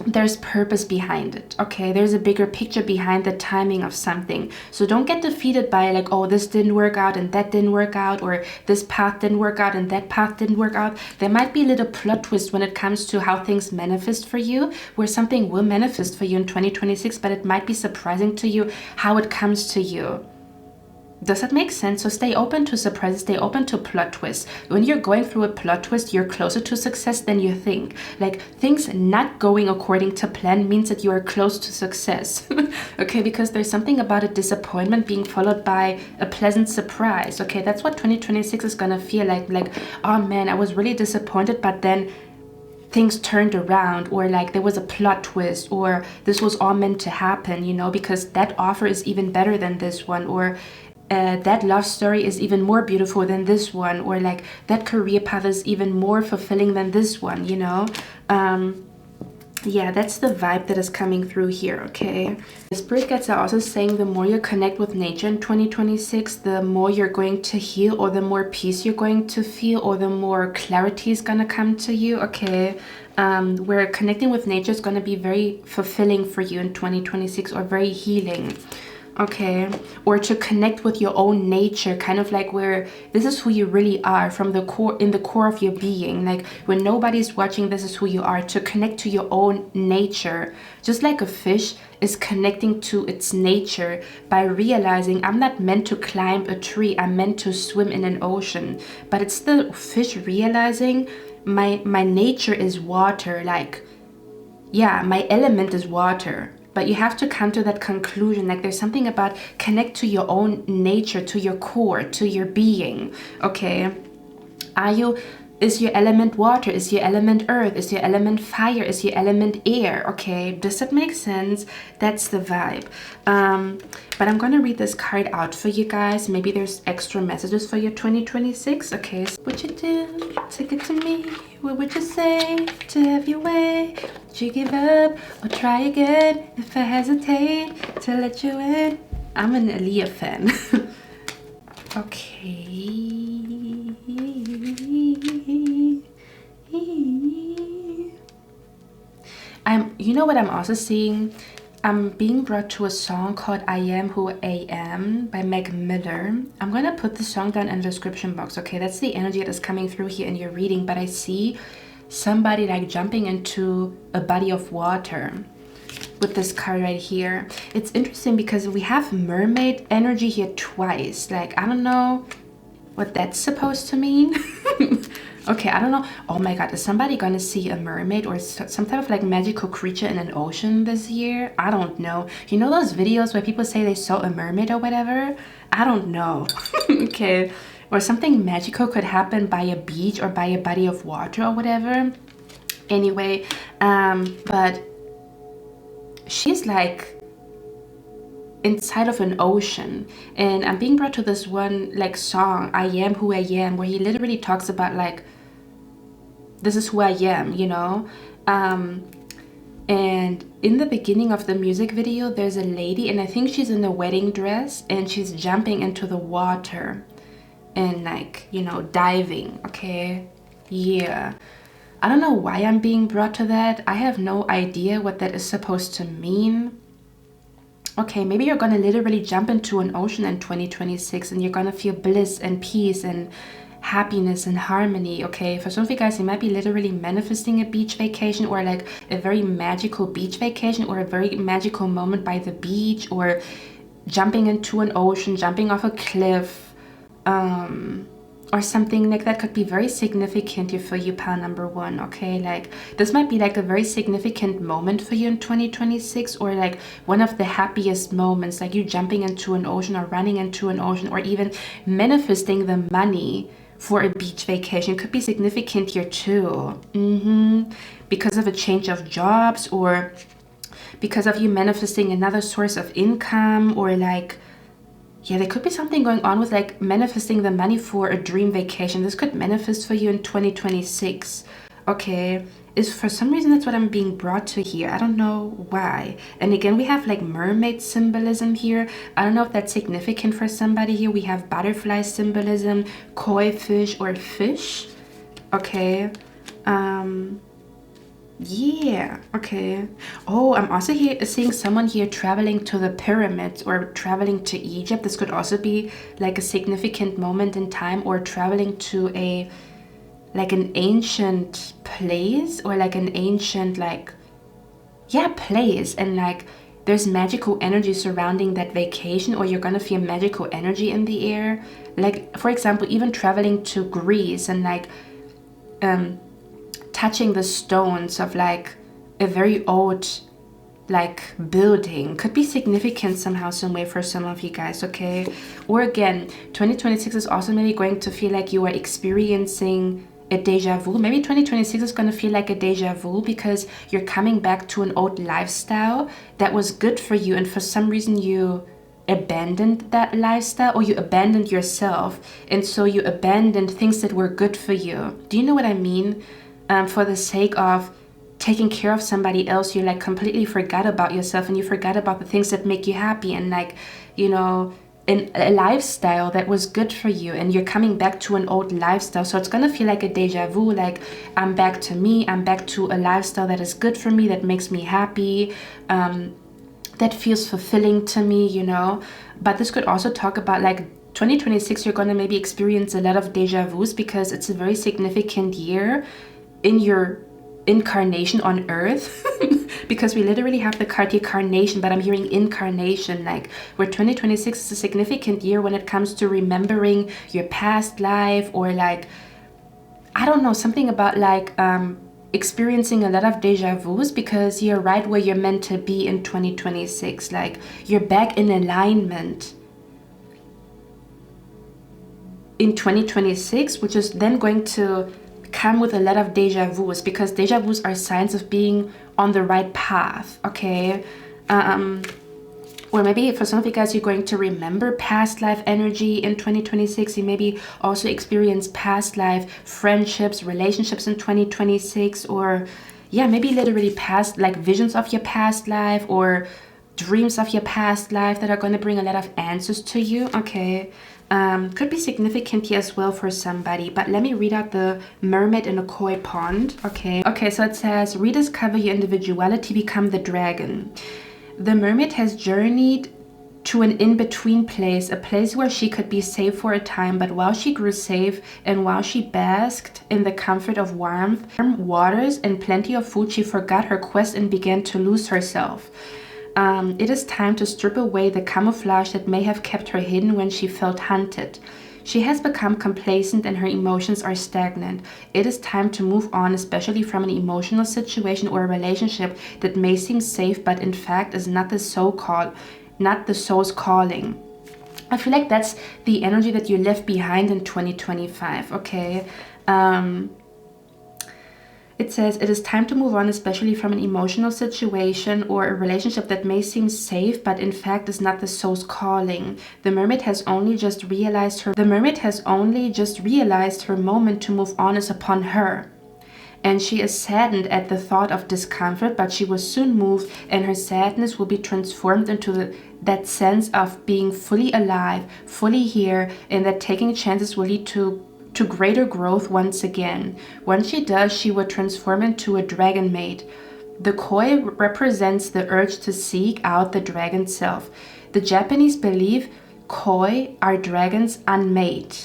there's purpose behind it, okay? There's a bigger picture behind the timing of something. So don't get defeated by like, oh, this didn't work out and that didn't work out, or this path didn't work out and that path didn't work out. There might be a little plot twist when it comes to how things manifest for you, where something will manifest for you in 2026, but it might be surprising to you how it comes to you. Does that make sense? So stay open to surprises, stay open to plot twists. When you're going through a plot twist, you're closer to success than you think. Like, things not going according to plan means that you are close to success. Okay, because there's something about a disappointment being followed by a pleasant surprise. Okay, that's what 2026 is gonna feel like. Like, oh man, I was really disappointed, but then things turned around, or like there was a plot twist, or this was all meant to happen, you know, because that offer is even better than this one, or that love story is even more beautiful than this one, or like that career path is even more fulfilling than this one, you know? Yeah, that's the vibe that is coming through here, okay? The spirit guides are also saying the more you connect with nature in 2026, the more you're going to heal, or the more peace you're going to feel, or the more clarity is gonna come to you, okay? Where connecting with nature is gonna be very fulfilling for you in 2026, or very healing. Okay, or to connect with your own nature, kind of like where this is who you really are from the core, in the core of your being. Like when nobody's watching, this is who you are. To connect to your own nature, just like a fish is connecting to its nature by realizing I'm not meant to climb a tree, I'm meant to swim in an ocean. But it's the fish realizing my nature is water. Like, yeah, my element is water. But you have to come to that conclusion. Like, there's something about connect to your own nature, to your core, to your being, okay? Is your element water? Is your element earth? Is your element fire? Is your element air? Okay, does that make sense? That's the vibe. But I'm gonna read this card out for you guys. Maybe there's extra messages for your 2026. Okay, so what you do? Take it to me. What would you say to have your way? Would you give up or try again? If I hesitate to let you in. I'm an Aaliyah fan. Okay. You know what I'm also seeing? I'm being brought to a song called I Am Who I Am by Mac Miller. I'm gonna put the song down in the description box, okay? That's the energy that is coming through here in your reading, but I see somebody like jumping into a body of water with this card right here. It's interesting because we have mermaid energy here twice. Like, I don't know what that's supposed to mean. Okay, I don't know. Oh my god, is somebody gonna see a mermaid or some type of like magical creature in an ocean this year? I don't know. You know those videos where people say they saw a mermaid or whatever? I don't know. Okay, or something magical could happen by a beach or by a body of water or whatever. Anyway, but she's like inside of an ocean, and I'm being brought to this one like song, I Am Who I Am, where he literally talks about like, this is who I am, you know. And in the beginning of the music video, there's a lady, and I think she's in a wedding dress, and she's jumping into the water and like, you know, diving. Okay, yeah, I don't know why I'm being brought to that. I have no idea what that is supposed to mean. Okay, maybe you're gonna literally jump into an ocean in 2026 and you're gonna feel bliss and peace and happiness and harmony. Okay, for some of you guys, you might be literally manifesting a beach vacation, or like a very magical beach vacation, or a very magical moment by the beach, or jumping into an ocean, jumping off a cliff, or something like that could be very significant here for you, pal number one. Okay, like this might be like a very significant moment for you in 2026, or like one of the happiest moments, like you jumping into an ocean or running into an ocean, or even manifesting the money for a beach vacation could be significant here too. Because of a change of jobs, or because of you manifesting another source of income, or like, yeah, there could be something going on with like manifesting the money for a dream vacation. This could manifest for you in 2026. Okay, is for some reason that's what I'm being brought to here. I don't know why. And again, we have like mermaid symbolism here. I don't know if that's significant for somebody here. We have butterfly symbolism, koi fish or fish. Okay, yeah, okay. Oh, I'm also here seeing someone here traveling to the pyramids or traveling to Egypt. This could also be like a significant moment in time, or traveling to a like an ancient place, or like an ancient like, yeah, place, and like there's magical energy surrounding that vacation, or you're gonna feel magical energy in the air. Like, for example, even traveling to Greece and like touching the stones of like a very old like building could be significant somehow, some way for some of you guys. Okay, or again, 2026 is also maybe going to feel like you are experiencing a deja vu. Maybe 2026 is going to feel like a deja vu because you're coming back to an old lifestyle that was good for you, and for some reason you abandoned that lifestyle, or you abandoned yourself, and so you abandoned things that were good for you. Do you know what I mean? For the sake of taking care of somebody else, you like completely forgot about yourself, and you forgot about the things that make you happy, and like, you know, in a lifestyle that was good for you, and you're coming back to an old lifestyle. So it's gonna feel like a deja vu, like I'm back to me, I'm back to a lifestyle that is good for me, that makes me happy, that feels fulfilling to me, you know. But this could also talk about like 2026, you're gonna maybe experience a lot of deja vus because it's a very significant year in your incarnation on earth. Because we literally have the card here, carnation, but I'm hearing incarnation, like where 2026 is a significant year when it comes to remembering your past life, or like, I don't know, something about like experiencing a lot of deja vus, because you're right where you're meant to be in 2026. Like you're back in alignment in 2026, which is then going to come with a lot of deja vus, because deja vus are signs of being on the right path. Okay, or maybe for some of you guys, you're going to remember past life energy in 2026. You maybe also experience past life friendships, relationships in 2026, or yeah, maybe literally past like visions of your past life, or dreams of your past life that are going to bring a lot of answers to you. Okay, could be significant here as well for somebody. But let me read out the mermaid in a koi pond. Okay, so it says, rediscover your individuality, become the dragon. The mermaid has journeyed to an in-between place, a place where she could be safe for a time, but while she grew safe and while she basked in the comfort of warmth, waters, and plenty of food, she forgot her quest and began to lose herself. It is time to strip away the camouflage that may have kept her hidden when she felt hunted. She has become complacent and her emotions are stagnant. It is time to move on, especially from an emotional situation or a relationship that may seem safe, but in fact is not the soul's calling. I feel like that's the energy that you left behind in 2025, okay? It says, it is time to move on, especially from an emotional situation or a relationship that may seem safe, but in fact is not the soul's calling. The mermaid has only just realized her moment to move on is upon her. And she is saddened at the thought of discomfort, but she will soon move, and her sadness will be transformed into that sense of being fully alive, fully here, and that taking chances will lead to greater growth once again. When she does, she will transform into a dragon maid. The koi represents the urge to seek out the dragon self. The Japanese believe koi are dragons unmade.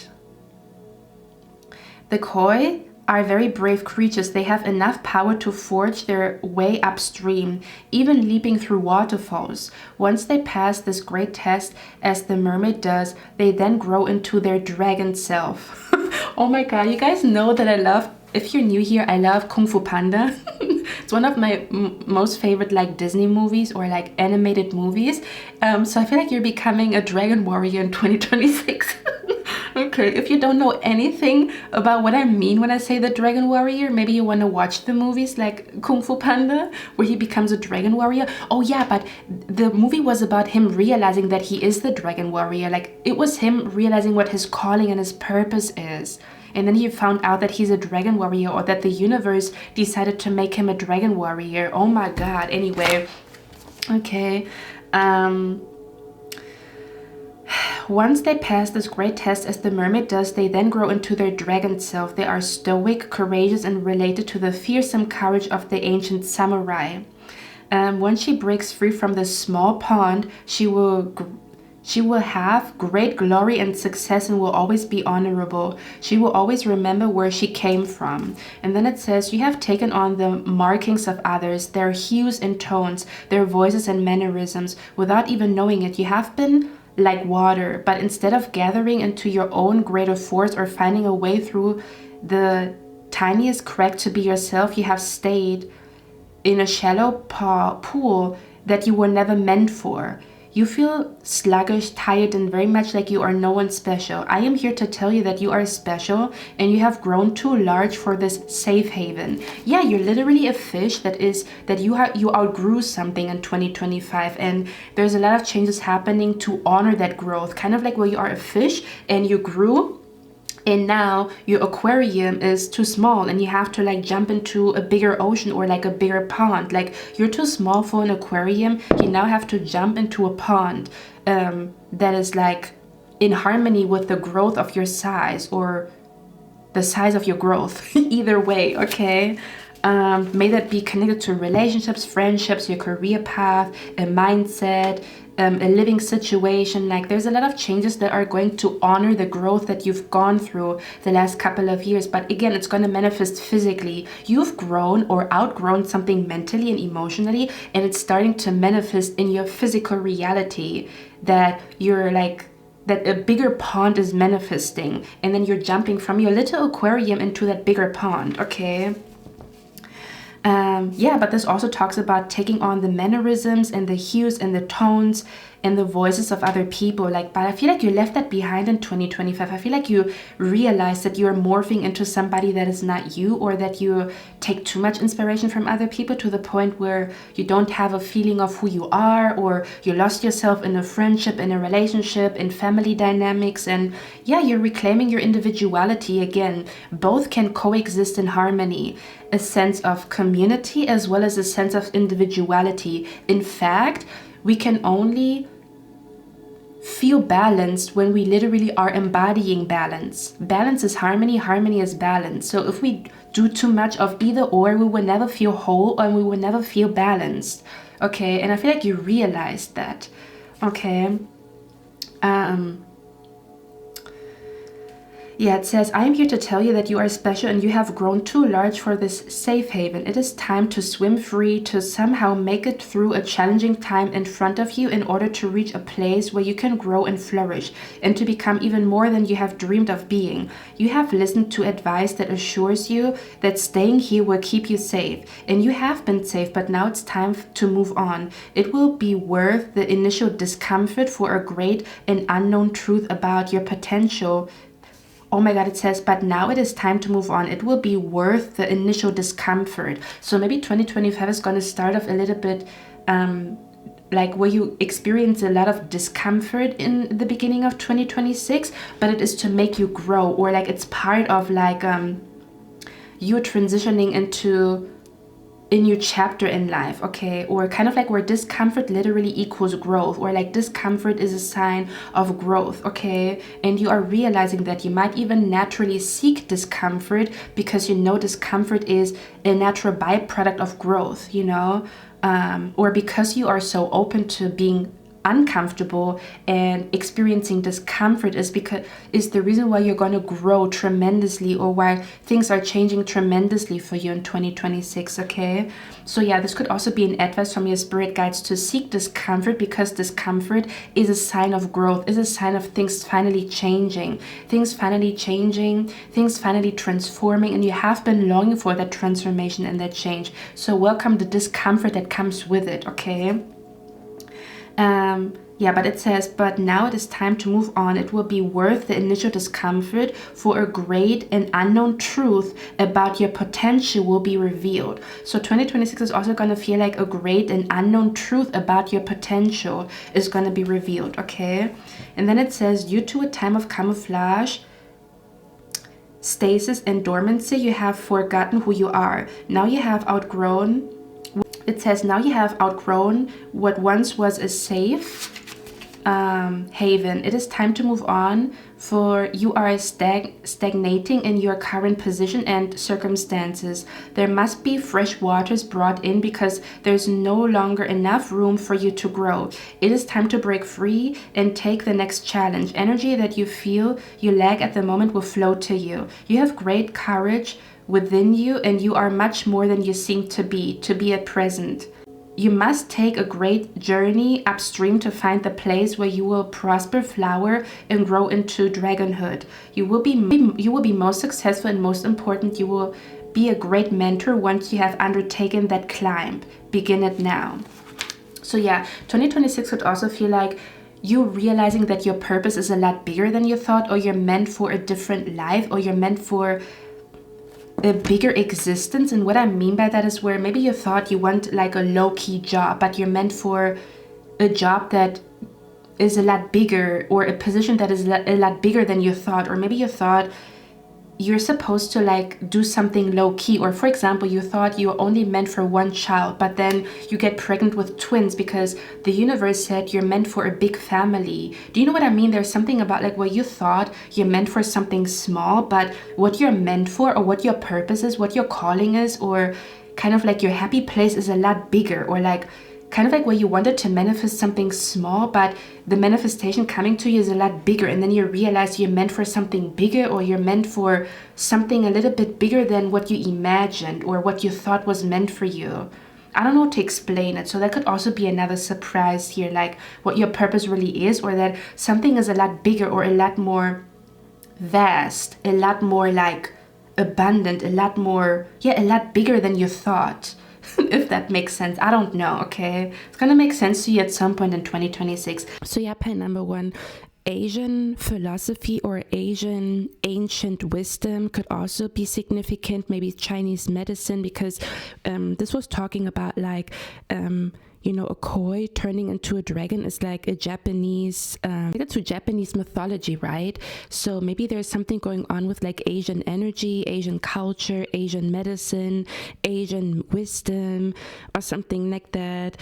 The koi are very brave creatures. They have enough power to forge their way upstream, even leaping through waterfalls. Once they pass this great test, as the mermaid does, they then grow into their dragon self. Oh my god, you guys know that I love, if you're new here, I love Kung Fu Panda. It's one of my most favorite like Disney movies or like animated movies. So I feel like you're becoming a dragon warrior in 2026. Okay, if you don't know anything about what I mean when I say the dragon warrior, maybe you want to watch the movies like Kung Fu Panda, where he becomes a dragon warrior. Oh yeah, but the movie was about him realizing that he is the dragon warrior. Like, it was him realizing what his calling and his purpose is. And then he found out that he's a dragon warrior, or that the universe decided to make him a dragon warrior. Oh my god. Anyway, okay. Once they pass this great test, as the mermaid does, they then grow into their dragon self. They are stoic, courageous, and related to the fearsome courage of the ancient samurai. When she breaks free from this small pond, she will have great glory and success and will always be honorable. She will always remember where she came from. And then it says, you have taken on the markings of others, their hues and tones, their voices and mannerisms. Without even knowing it, you have been like water, but instead of gathering into your own greater force or finding a way through the tiniest crack to be yourself, you have stayed in a shallow pool that you were never meant for. You feel sluggish, tired, and very much like you are no one special. I am here to tell you that you are special and you have grown too large for this safe haven. Yeah, you're literally a fish that you outgrew something in 2025, and there's a lot of changes happening to honor that growth. Kind of like where you are a fish and you grew, and now your aquarium is too small and you have to like jump into a bigger ocean or like a bigger pond. Like, you're too small for an aquarium, you now have to jump into a pond that is like in harmony with the growth of your size, or the size of your growth. Either way, okay? May that be connected to relationships, friendships, your career path, a mindset, a living situation. Like, there's a lot of changes that are going to honor the growth that you've gone through the last couple of years. But again, it's going to manifest physically. You've grown or outgrown something mentally and emotionally, and it's starting to manifest in your physical reality, that you're like, that a bigger pond is manifesting, and then you're jumping from your little aquarium into that bigger pond, okay? Yeah, but this also talks about taking on the mannerisms and the hues and the tones and the voices of other people. Like, but I feel like you left that behind in 2025. I feel like you realized that you're morphing into somebody that is not you, or that you take too much inspiration from other people to the point where you don't have a feeling of who you are, or you lost yourself in a friendship, in a relationship, in family dynamics. And yeah, you're reclaiming your individuality again. Both can coexist in harmony. A sense of community as well as a sense of individuality. In fact, we can only feel balanced when we literally are embodying balance. Balance is harmony, harmony is balance. So if we do too much of either or, we will never feel whole and we will never feel balanced. okay? And I feel like you realized that, okay? Yeah, it says, I am here to tell you that you are special and you have grown too large for this safe haven. It is time to swim free, to somehow make it through a challenging time in front of you in order to reach a place where you can grow and flourish and to become even more than you have dreamed of being. You have listened to advice that assures you that staying here will keep you safe. And you have been safe, but now it's time to move on. It will be worth the initial discomfort for a great and unknown truth about your potential. Oh my God, it says, but now it is time to move on. It will be worth the initial discomfort. So maybe 2025 is going to start off a little bit like where you experience a lot of discomfort in the beginning of 2026, but it is to make you grow, or like it's part of like you transitioning into a new chapter in life, okay? Or kind of like where discomfort literally equals growth, or like discomfort is a sign of growth, okay? And you are realizing that you might even naturally seek discomfort because you know discomfort is a natural byproduct of growth, you know? Or because you are so open to being uncomfortable and experiencing discomfort is the reason why you're going to grow tremendously, or why things are changing tremendously for you in 2026, okay? So yeah, this could also be an advice from your spirit guides to seek discomfort, because discomfort is a sign of growth, is a sign of things finally changing, things finally transforming, and you have been longing for that transformation and that change. So welcome the discomfort that comes with it, okay? Yeah, but it says, but now it is time to move on. It will be worth the initial discomfort for a great and unknown truth about your potential will be revealed. So 2026 is also going to feel like a great and unknown truth about your potential is going to be revealed, okay? And then it says, due to a time of camouflage, stasis, and dormancy, you have forgotten who you are. Now you have outgrown. It says, now you have outgrown what once was a safe haven. It is time to move on, for you are stagnating in your current position and circumstances. There must be fresh waters brought in because there's no longer enough room for you to grow. It is time to break free and take the next challenge. Energy that you feel you lack at the moment will flow to you. You have great courage within you, and you are much more than you seem to be at present. You must take a great journey upstream to find the place where you will prosper, flower, and grow into dragonhood. You will be most successful, and most important, you will be a great mentor once you have undertaken that climb. Begin it now. So yeah, 2026 would also feel like you realizing that your purpose is a lot bigger than you thought, or you're meant for a different life, or you're meant for a bigger existence. And what I mean by that is where maybe you thought you want like a low-key job, but you're meant for a job that is a lot bigger, or a position that is a lot bigger than you thought. Or maybe you thought you're supposed to like do something low-key, or for example, you thought you were only meant for one child, but then you get pregnant with twins because the universe said you're meant for a big family. Do you know what I mean? There's something about like where you thought you're meant for something small, but what you're meant for, or what your purpose is, what your calling is, or kind of like your happy place is a lot bigger, or like kind of like where you wanted to manifest something small, but the manifestation coming to you is a lot bigger, and then you realize you're meant for something bigger, or you're meant for something a little bit bigger than what you imagined or what you thought was meant for you. I don't know how to explain it. So that could also be another surprise here, like what your purpose really is, or that something is a lot bigger, or a lot more vast, a lot more like abundant, a lot bigger than you thought. If that makes sense. I don't know, okay? It's gonna make sense to you at some point in 2026. So yeah, pen number one, Asian philosophy or Asian ancient wisdom could also be significant. Maybe Chinese medicine, because this was talking about like a koi turning into a dragon is like a Japanese, it's a Japanese mythology, right? So maybe there's something going on with like Asian energy, Asian culture, Asian medicine, Asian wisdom, or something like that.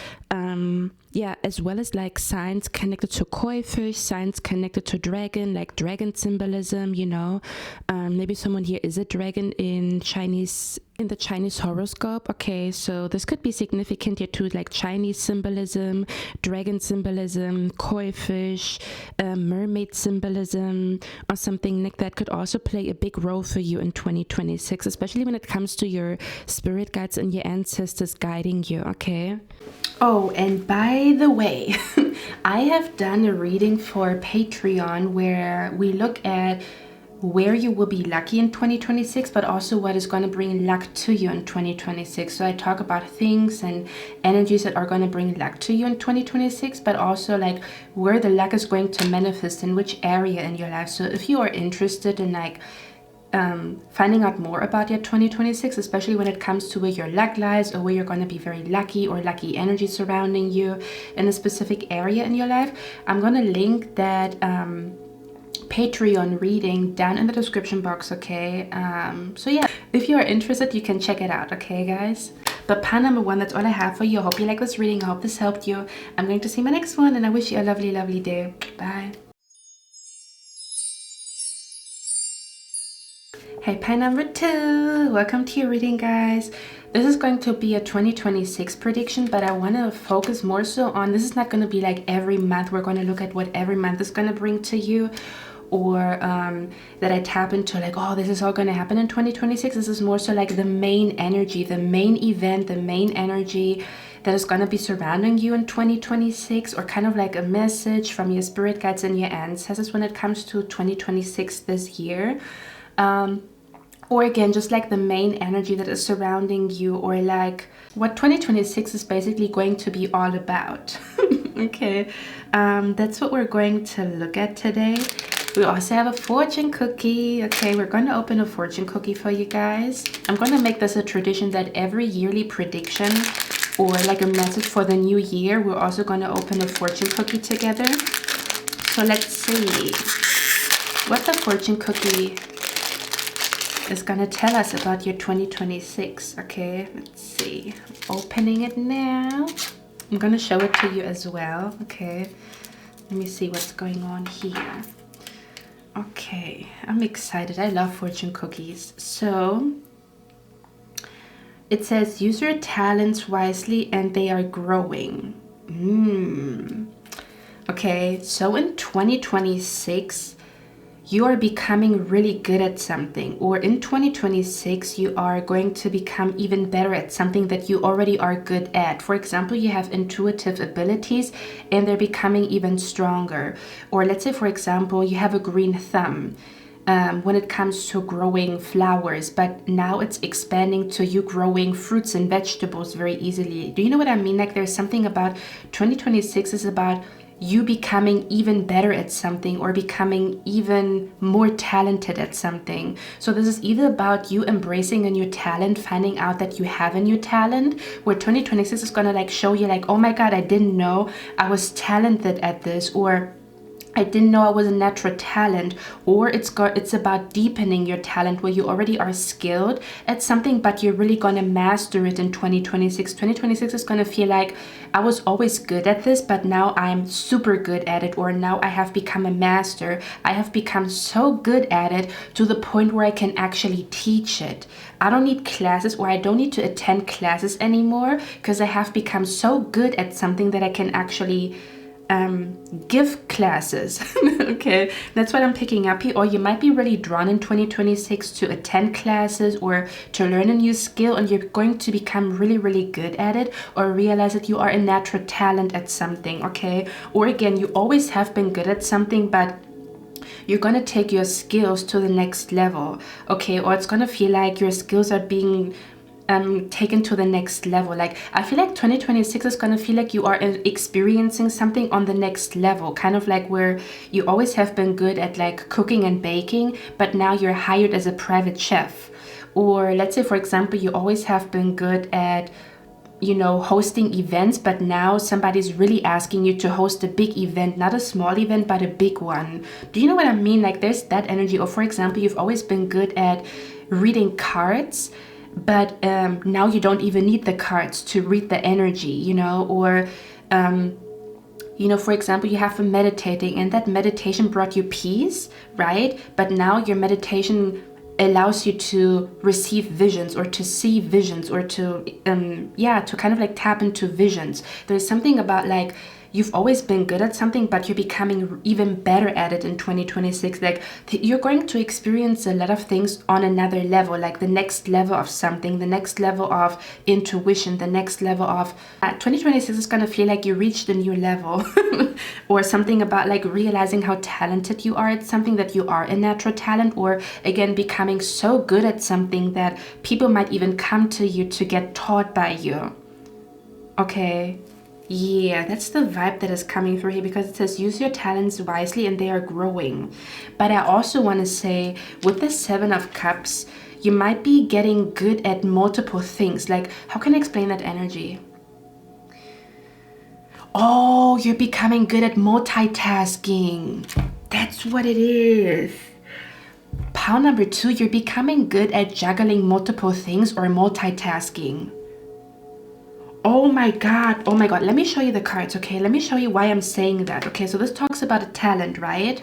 Yeah, as well as like signs connected to koi fish, signs connected to dragon, like dragon symbolism, maybe someone here is a dragon in Chinese in the Chinese horoscope. Okay, so this could be significant here too, like Chinese symbolism, dragon symbolism, koi fish, mermaid symbolism, or something like that could also play a big role for you in 2026, especially when it comes to your spirit guides and your ancestors guiding you. Okay. Oh, and by the way, I have done a reading for Patreon where we look at where you will be lucky in 2026, but also what is going to bring luck to you in 2026. So I talk about things and energies that are going to bring luck to you in 2026, but also like where the luck is going to manifest in which area in your life. So if you are interested in like finding out more about your 2026, especially when it comes to where your luck lies or where you're going to be very lucky or lucky energy surrounding you in a specific area in your life, I'm going to link that Patreon reading down in the description box. Okay, so yeah, if you are interested, you can check it out. Okay guys, but part number 1, that's all I have for you. I hope you like this reading. I hope this helped you. I'm going to see my next one, and I wish you a lovely day. Bye. Hey, pie number 2, welcome to your reading, guys. This is going to be a 2026 prediction, but I want to focus more so on, this is not going to be like every month we're going to look at what every month is going to bring to you, or that I tap into like, oh, this is all going to happen in 2026. This is more so like the main energy, the main event, the main energy that is going to be surrounding you in 2026, or kind of like a message from your spirit guides and your ancestors when it comes to 2026 this year. Or again, just like the main energy that is surrounding you, or like what 2026 is basically going to be all about. Okay, that's what we're going to look at today. We also have a fortune cookie. Okay, we're going to open a fortune cookie for you guys. I'm going to make this a tradition that every yearly prediction or like a message for the new year, we're also going to open a fortune cookie together. So let's see what the fortune cookie is going to tell us about your 2026. Okay, let's see. I'm opening it now. I'm going to show it to you as well. Okay, let me see what's going on here. Okay, I'm excited. I love fortune cookies. So it says, use your talents wisely and they are growing. Okay, so in 2026, you are becoming really good at something, or in 2026 you are going to become even better at something that you already are good at. For example, you have intuitive abilities and they're becoming even stronger. Or let's say, for example, you have a green thumb when it comes to growing flowers, but now it's expanding to you growing fruits and vegetables very easily. Do you know what I mean? Like there's something about 2026 is about you becoming even better at something, or becoming even more talented at something. So this is either about you embracing a new talent, finding out that you have a new talent, where 2026 is gonna like show you like, oh my God, I didn't know I was talented at this, or I didn't know I was a natural talent. Or it's about deepening your talent, where you already are skilled at something, but you're really going to master it in 2026. 2026 is going to feel like I was always good at this, but now I'm super good at it, or now I have become a master. I have become so good at it to the point where I can actually teach it. I don't need classes, or I don't need to attend classes anymore, because I have become so good at something that I can actually give classes. Okay, that's what I'm picking up here. Or you might be really drawn in 2026 to attend classes or to learn a new skill, and you're going to become really good at it, or realize that you are a natural talent at something. Okay, or again, you always have been good at something, but you're going to take your skills to the next level. Okay, or it's going to feel like your skills are being taken to the next level. Like I feel like 2026 is going to feel like you are experiencing something on the next level, kind of like where you always have been good at like cooking and baking, but now you're hired as a private chef. Or let's say, for example, you always have been good at, you know, hosting events, but now somebody's really asking you to host a big event, not a small event, but a big one. Do you know what I mean? Like there's that energy. Or for example, you've always been good at reading cards, but now you don't even need the cards to read the energy, you know. Or you know, for example, you have been meditating and that meditation brought you peace, right? But now your meditation allows you to receive visions or to see visions or to to kind of like tap into visions. There's something about like you've always been good at something, but you're becoming even better at it in 2026. Like you're going to experience a lot of things on another level, like the next level of something, the next level of intuition, the next level of 2026 is going to feel like you reached a new level or something about like realizing how talented you are at something, that you are a natural talent, or again, becoming so good at something that people might even come to you to get taught by you. Okay. Yeah, that's the vibe that is coming through here, because it says use your talents wisely and they are growing. But I also want to say with the 7 of Cups, you might be getting good at multiple things. Like, how can I explain that energy? Oh, you're becoming good at multitasking. That's what it is. Pile number 2, you're becoming good at juggling multiple things or multitasking. Oh my god, let me show you the cards, okay? Let me show you why I'm saying that. Okay, so this talks about a talent, right?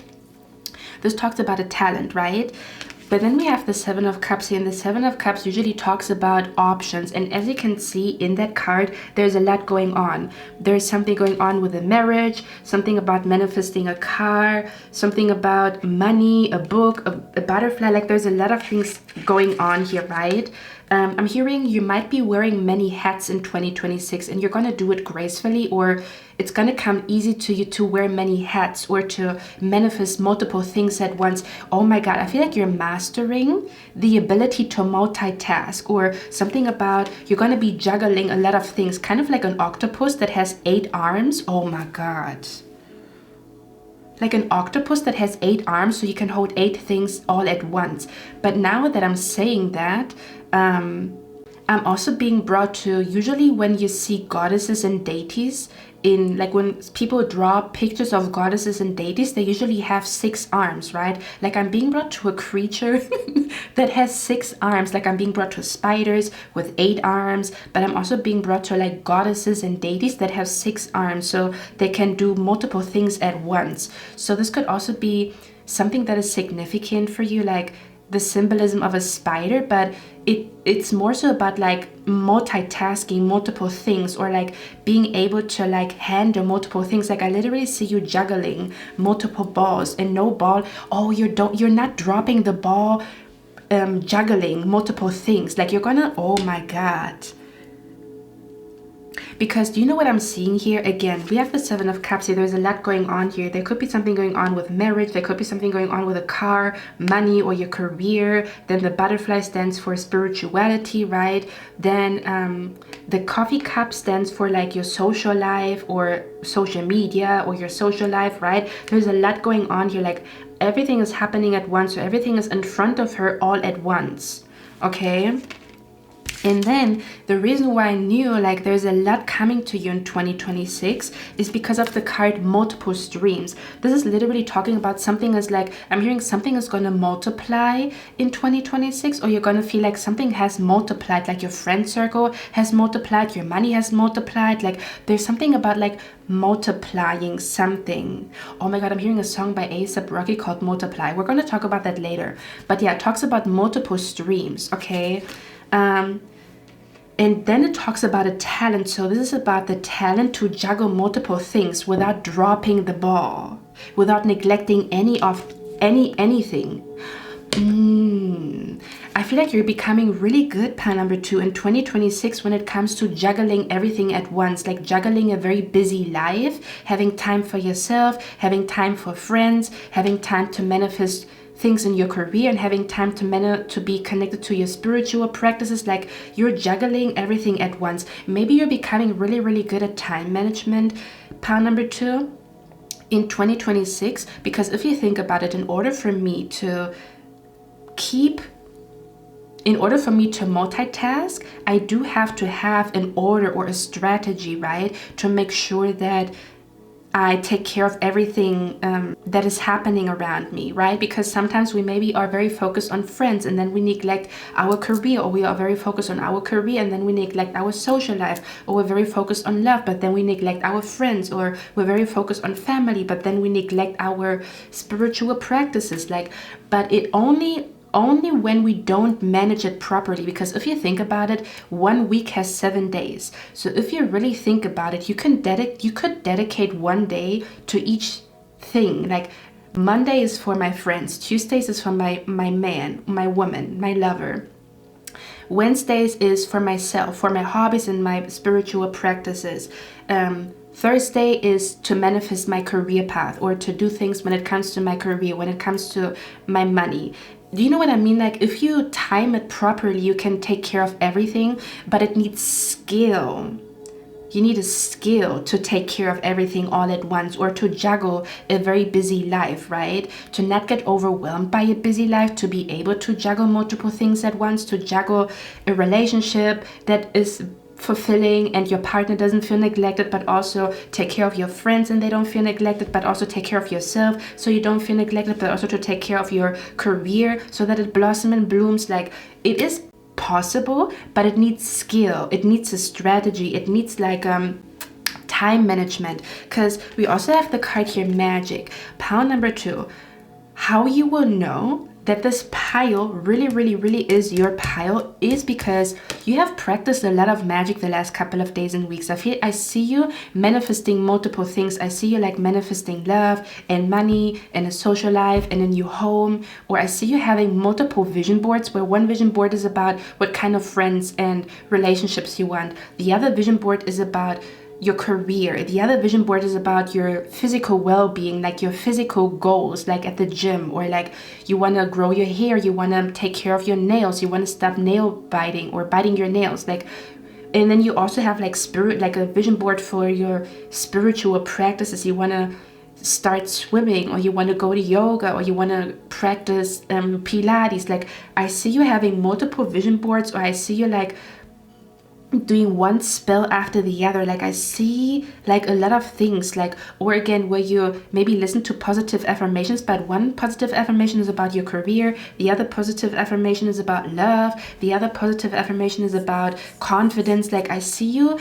But then we have the 7 of Cups here, and the 7 of Cups usually talks about options. And as you can see in that card, there's a lot going on. There's something going on with a marriage, something about manifesting a car, something about money, a book, a butterfly. Like there's a lot of things going on here, right? I'm hearing you might be wearing many hats in 2026, and you're going to do it gracefully, or it's going to come easy to you to wear many hats or to manifest multiple things at once. Oh my god, I feel like you're mastering the ability to multitask, or something about you're going to be juggling a lot of things, kind of like an octopus that has 8 arms. Oh my god. Like an octopus that has 8 arms, so you can hold 8 things all at once. But now that I'm saying that, I'm also being brought to, usually when you see goddesses and deities, in like when people draw pictures of goddesses and deities, they usually have 6 arms, right? Like I'm being brought to a creature that has 6 arms. Like I'm being brought to spiders with 8 arms, but I'm also being brought to like goddesses and deities that have 6 arms, so they can do multiple things at once. So this could also be something that is significant for you, like the symbolism of a spider, but it's more so about like multitasking multiple things, or like being able to like handle multiple things. Like I literally see you juggling multiple balls, and no ball. Oh, you're not dropping the ball, juggling multiple things. Like you're gonna, oh my god. Because do you know what I'm seeing here? Again, we have the 7 of Cups here. There's a lot going on here. There could be something going on with marriage. There could be something going on with a car, money, or your career. Then the butterfly stands for spirituality, right? Then the coffee cup stands for like your social life or social media or your social life, right? There's a lot going on here. Like everything is happening at once. So everything is in front of her all at once. Okay? And then the reason why I knew like there's a lot coming to you in 2026 is because of the card multiple streams. This is literally talking about something as like, I'm hearing something is going to multiply in 2026, or you're going to feel like something has multiplied, like your friend circle has multiplied, your money has multiplied. Like there's something about like multiplying something. Oh my god, I'm hearing a song by 𝐴$AP Rocky called Multiply. We're going to talk about that later. But yeah, it talks about multiple streams, okay? And then it talks about a talent. So this is about the talent to juggle multiple things without dropping the ball, without neglecting anything. I feel like you're becoming really good, pile number 2, in 2026 when it comes to juggling everything at once, like juggling a very busy life, having time for yourself, having time for friends, having time to manifest things in your career, and having time to be connected to your spiritual practices. Like you're juggling everything at once. Maybe you're becoming really, really good at time management, pile number 2, in 2026. Because if you think about it, in order for me to multitask, I do have to have an order or a strategy, right? To make sure that I take care of everything that is happening around me, right? Because sometimes we maybe are very focused on friends and then we neglect our career, or we are very focused on our career and then we neglect our social life, or we're very focused on love but then we neglect our friends, or we're very focused on family but then we neglect our spiritual practices. Like, but it only only when we don't manage it properly. Because if you think about it, 1 week has 7 days. So if you really think about it, you could dedicate 1 day to each thing. Like Monday is for my friends, Tuesdays is for my man, my woman, my lover. Wednesdays is for myself, for my hobbies and my spiritual practices. Thursday is to manifest my career path, or to do things when it comes to my career, when it comes to my money. Do you know what I mean? Like if you time it properly, you can take care of everything, but it needs skill. You need a skill to take care of everything all at once, or to juggle a very busy life, right? To not get overwhelmed by a busy life, to be able to juggle multiple things at once, to juggle a relationship that is fulfilling and your partner doesn't feel neglected, but also take care of your friends and they don't feel neglected, but also take care of yourself so you don't feel neglected, but also to take care of your career so that it blossoms and blooms. Like it is possible, but it needs skill, it needs a strategy, it needs like time management. Because we also have the card here, magic. Pile number 2. How you will know that this pile really is your pile is because you have practiced a lot of magic the last couple of days and weeks. I see you manifesting multiple things. I see you like manifesting love and money and a social life and a new home. Or I see you having multiple vision boards, where one vision board is about what kind of friends and relationships you want. The other vision board is about your career. The other vision board is about your physical well-being, like your physical goals, like at the gym, or like you want to grow your hair, you want to take care of your nails, you want to stop nail biting or biting your nails, like. And then you also have like spirit, like a vision board for your spiritual practices. You want to start swimming, or you want to go to yoga, or you want to practice Pilates. Like I see you having multiple vision boards, or I see you like doing one spell after the other. Like I see like a lot of things, like, or again where you maybe listen to positive affirmations, but one positive affirmation is about your career, the other positive affirmation is about love, the other positive affirmation is about confidence. Like I see you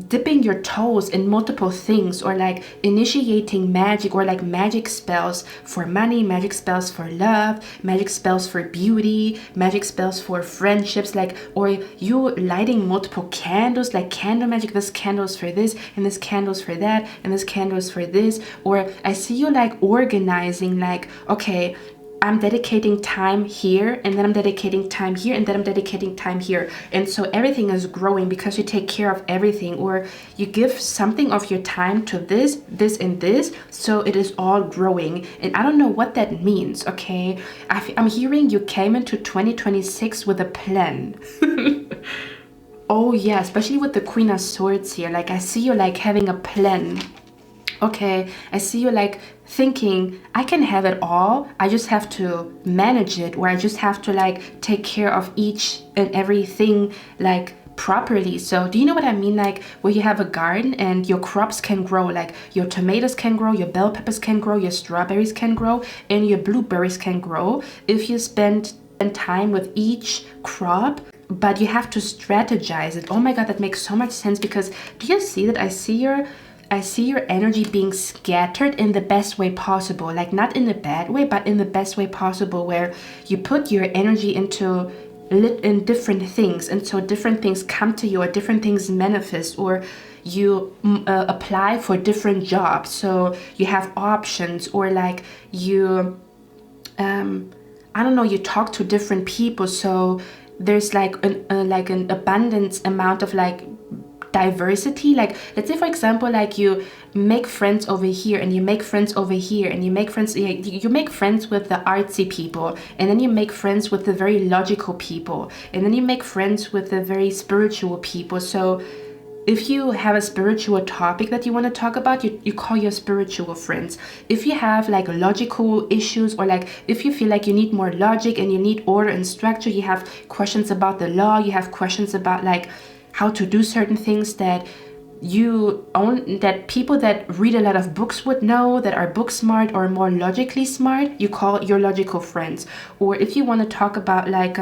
dipping your toes in multiple things, or like initiating magic, or like magic spells for money, magic spells for love, magic spells for beauty, magic spells for friendships, like, or you lighting multiple candles, like candle magic. This candle is for this, and this candle is for that, and this candle is for this. Or I see you like organizing, like, okay, I'm dedicating time here, and then I'm dedicating time here, and then I'm dedicating time here. And so everything is growing because you take care of everything, or you give something of your time to this, this, and this. So it is all growing. And I don't know what that means, okay? I'm hearing you came into 2026 with a plan. Oh yeah, especially with the Queen of Swords here. Like I see you like having a plan. Okay, I see you like thinking, I can have it all, I just have to manage it, or I just have to like take care of each and everything like properly. So do you know what I mean? Like where you have a garden and your crops can grow, like your tomatoes can grow, your bell peppers can grow, your strawberries can grow, and your blueberries can grow if you spend time with each crop. But you have to strategize it. Oh my god, that makes so much sense. Because do you see that? I see your energy being scattered in the best way possible. Like not in a bad way, but in the best way possible, where you put your energy into in different things, and so different things come to you, or different things manifest, or you apply for different jobs, so you have options, or like you I don't know, you talk to different people, so there's like an abundance amount of like diversity. Like let's say for example, like you make friends over here, and you make friends over here, and you make friends with the artsy people, and then you make friends with the very logical people, and then you make friends with the very spiritual people. So if you have a spiritual topic that you want to talk about, you call your spiritual friends. If you have like logical issues, or like if you feel like you need more logic and you need order and structure, you have questions about the law, you have questions about like how to do certain things that people that read a lot of books would know, that are book smart or more logically smart, you call your logical friends. Or if you want to talk about like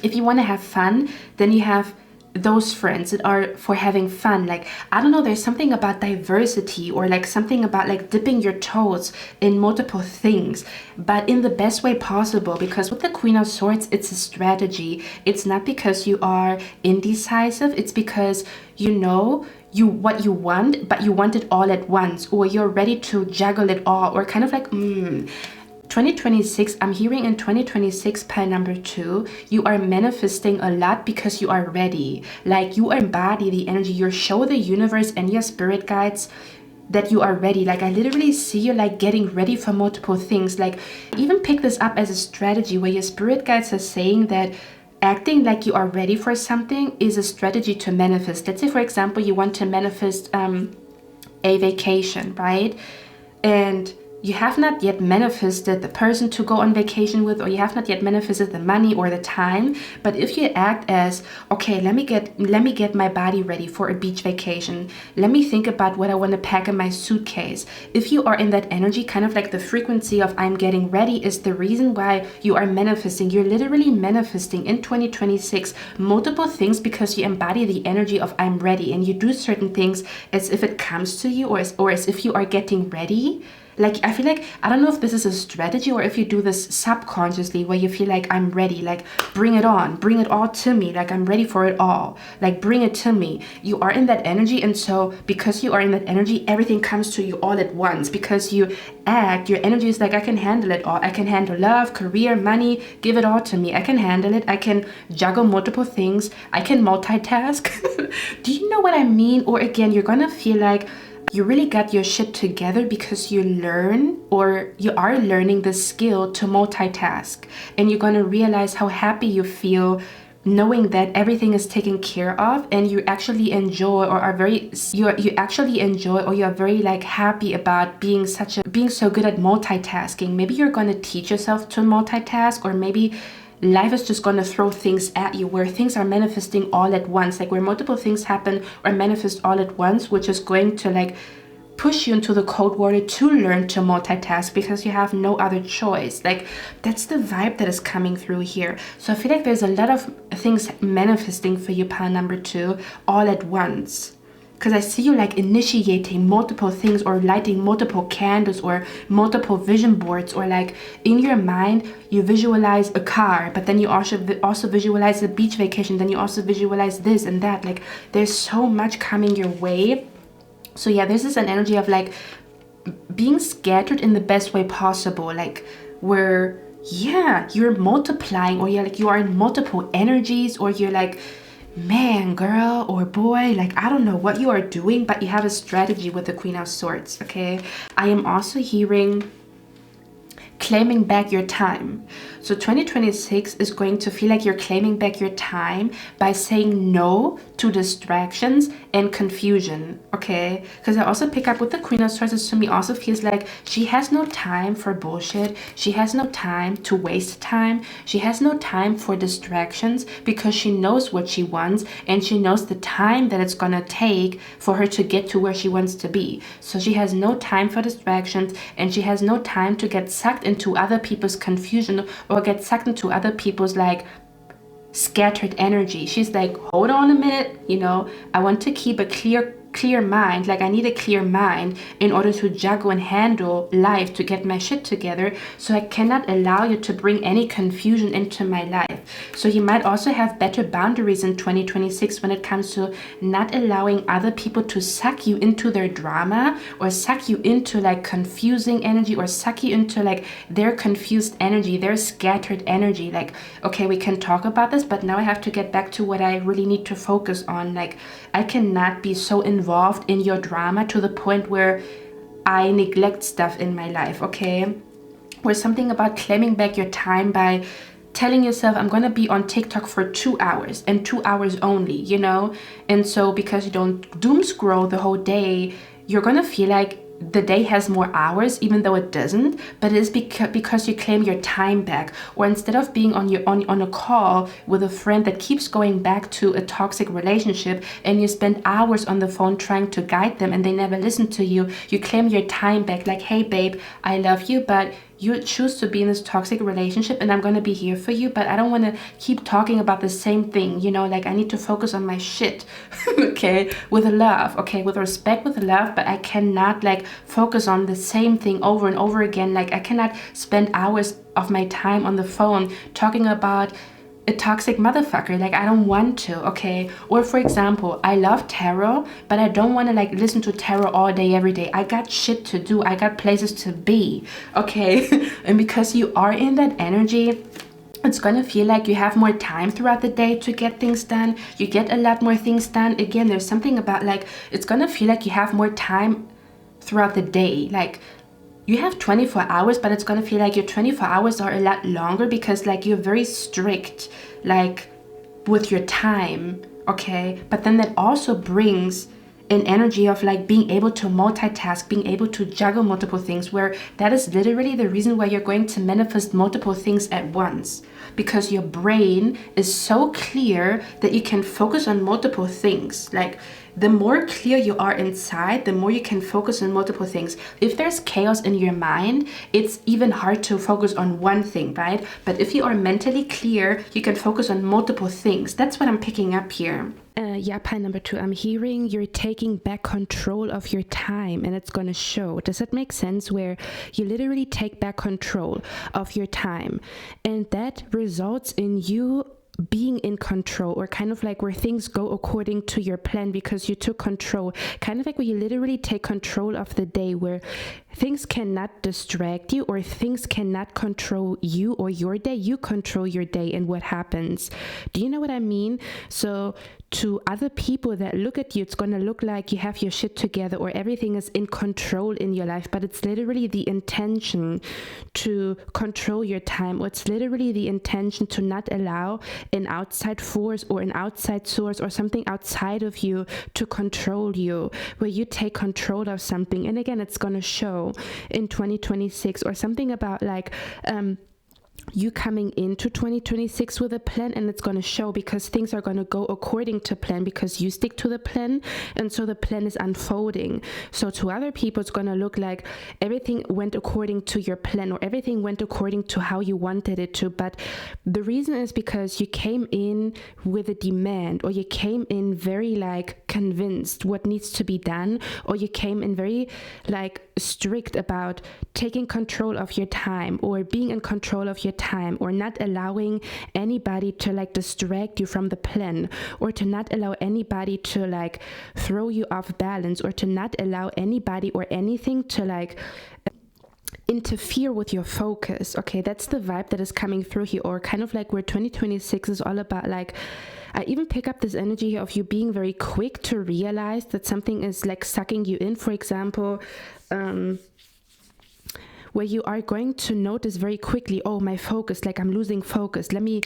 if you want to have fun, then you have those friends that are for having fun. Like, I don't know, there's something about diversity, or like something about like dipping your toes in multiple things, but in the best way possible. Because with the Queen of Swords, it's a strategy. It's not because you are indecisive. It's because you know what you want, but you want it all at once, or you're ready to juggle it all, or kind of like 2026, I'm hearing in 2026 pile number 2, you are manifesting a lot because you are ready. Like, you embody the energy, you show the universe and your spirit guides that you are ready. Like, I literally see you like getting ready for multiple things. Like, even pick this up as a strategy where your spirit guides are saying that acting like you are ready for something is a strategy to manifest. Let's say, for example, you want to manifest a vacation, right? And you have not yet manifested the person to go on vacation with, or you have not yet manifested the money or the time. But if you act as, okay, let me get my body ready for a beach vacation. Let me think about what I want to pack in my suitcase. If you are in that energy, kind of like the frequency of I'm getting ready is the reason why you are manifesting. You're literally manifesting in 2026 multiple things because you embody the energy of I'm ready, and you do certain things as if it comes to you, or as if you are getting ready. Like, I feel like, I don't know if this is a strategy or if you do this subconsciously, where you feel like I'm ready, like bring it on, bring it all to me, like I'm ready for it all, like bring it to me. You are in that energy, and so because you are in that energy, everything comes to you all at once. Because you act, your energy is like, I can handle it all. I can handle love, career, money, give it all to me. I can handle it. I can juggle multiple things. I can multitask. Do you know what I mean? Or again, you're gonna feel like you really got your shit together because you learn, or you are learning the skill to multitask. And you're going to realize how happy you feel knowing that everything is taken care of, and you actually enjoy, or are very, you actually enjoy, or you're very like happy about being so good at multitasking. Maybe you're going to teach yourself to multitask, or maybe life is just going to throw things at you where things are manifesting all at once, like where multiple things happen or manifest all at once, which is going to like push you into the cold water to learn to multitask because you have no other choice. Like, that's the vibe that is coming through here. So I feel like there's a lot of things manifesting for you, pile number 2, all at once. Because I see you like initiating multiple things, or lighting multiple candles, or multiple vision boards, or like in your mind you visualize a car, but then you also visualize a beach vacation, then you also visualize this and that. Like, there's so much coming your way. So yeah, this is an energy of like being scattered in the best way possible, like where, yeah, you're multiplying, or you're like, you are in multiple energies, or you're like, man, girl, or boy, like, I don't know what you are doing, but you have a strategy with the Queen of Swords. Okay, I am also hearing claiming back your time. So 2026 is going to feel like you're claiming back your time by saying no to distractions and confusion, okay? Because I also pick up with the Queen of Swords, this to me also feels like she has no time for bullshit. She has no time to waste time. She has no time for distractions, because she knows what she wants, and she knows the time that it's gonna take for her to get to where she wants to be. So she has no time for distractions, and she has no time to get sucked into other people's confusion, or get sucked into other people's like scattered energy. She's like, hold on a minute, you know, I want to keep a clear mind. Like, I need a clear mind in order to juggle and handle life, to get my shit together. So I cannot allow you to bring any confusion into my life. So you might also have better boundaries in 2026 when it comes to not allowing other people to suck you into their drama, or suck you into like confusing energy, or suck you into like their confused energy, their scattered energy. Like, okay, we can talk about this, but now I have to get back to what I really need to focus on. Like, I cannot be so involved in your drama to the point where I neglect stuff in my life, okay? Or something about claiming back your time by telling yourself, I'm gonna be on TikTok for 2 hours and 2 hours only, you know? And so because you don't doom scroll the whole day, you're gonna feel like the day has more hours, even though it doesn't. But it is because you claim your time back. Or instead of being on a call with a friend that keeps going back to a toxic relationship, and you spend hours on the phone trying to guide them and they never listen to you, you claim your time back. Like, hey babe, I love you, but you choose to be in this toxic relationship, and I'm going to be here for you, but I don't want to keep talking about the same thing, you know, like I need to focus on my shit, okay, with love, okay, with respect, with love, but I cannot like focus on the same thing over and over again. Like I cannot spend hours of my time on the phone talking about a toxic motherfucker. Like I don't want to, okay? Or for example, I love tarot, but I don't want to like listen to tarot all day every day. I got shit to do, I got places to be, okay? And because you are in that energy, it's gonna feel like you have more time throughout the day to get things done. You get a lot more things done. Again, there's something about like, it's gonna feel like you have more time throughout the day. Like you have 24 hours, but it's gonna feel like your 24 hours are a lot longer because like you're very strict like with your time, okay? But then that also brings an energy of like being able to multitask, being able to juggle multiple things, where that is literally the reason why you're going to manifest multiple things at once, because your brain is so clear that you can focus on multiple things. Like the more clear you are inside, the more you can focus on multiple things. If there's chaos in your mind, it's even hard to focus on one thing, right? But if you are mentally clear, you can focus on multiple things. That's what I'm picking up here. Yeah, pie number 2, I'm hearing you're taking back control of your time, and it's going to show. Does that make sense? Where you literally take back control of your time, and that results in you being in control, or kind of like where things go according to your plan because you took control. Kind of like where you literally take control of the day, where things cannot distract you, or things cannot control you or your day. You control your day and what happens. Do you know what I mean? So to other people that look at you, it's going to look like you have your shit together or everything is in control in your life, but it's literally the intention to control your time, or it's literally the intention to not allow an outside force or an outside source or something outside of you to control you, where you take control of something. And again, it's going to show in 2026, or something about like you coming into 2026 with a plan, and it's going to show because things are going to go according to plan because you stick to the plan, and so the plan is unfolding. So to other people, it's going to look like everything went according to your plan, or everything went according to how you wanted it to. But the reason is because you came in with a demand, or you came in very like convinced what needs to be done, or you came in very like strict about taking control of your time, or being in control of your time, or not allowing anybody to like distract you from the plan, or to not allow anybody to like throw you off balance, or to not allow anybody or anything to like interfere with your focus. Okay, that's the vibe that is coming through here, or kind of like where 2026 is all about. Like I even pick up this energy of you being very quick to realize that something is like sucking you in. For example, where you are going to notice very quickly, oh, my focus, like I'm losing focus. Let me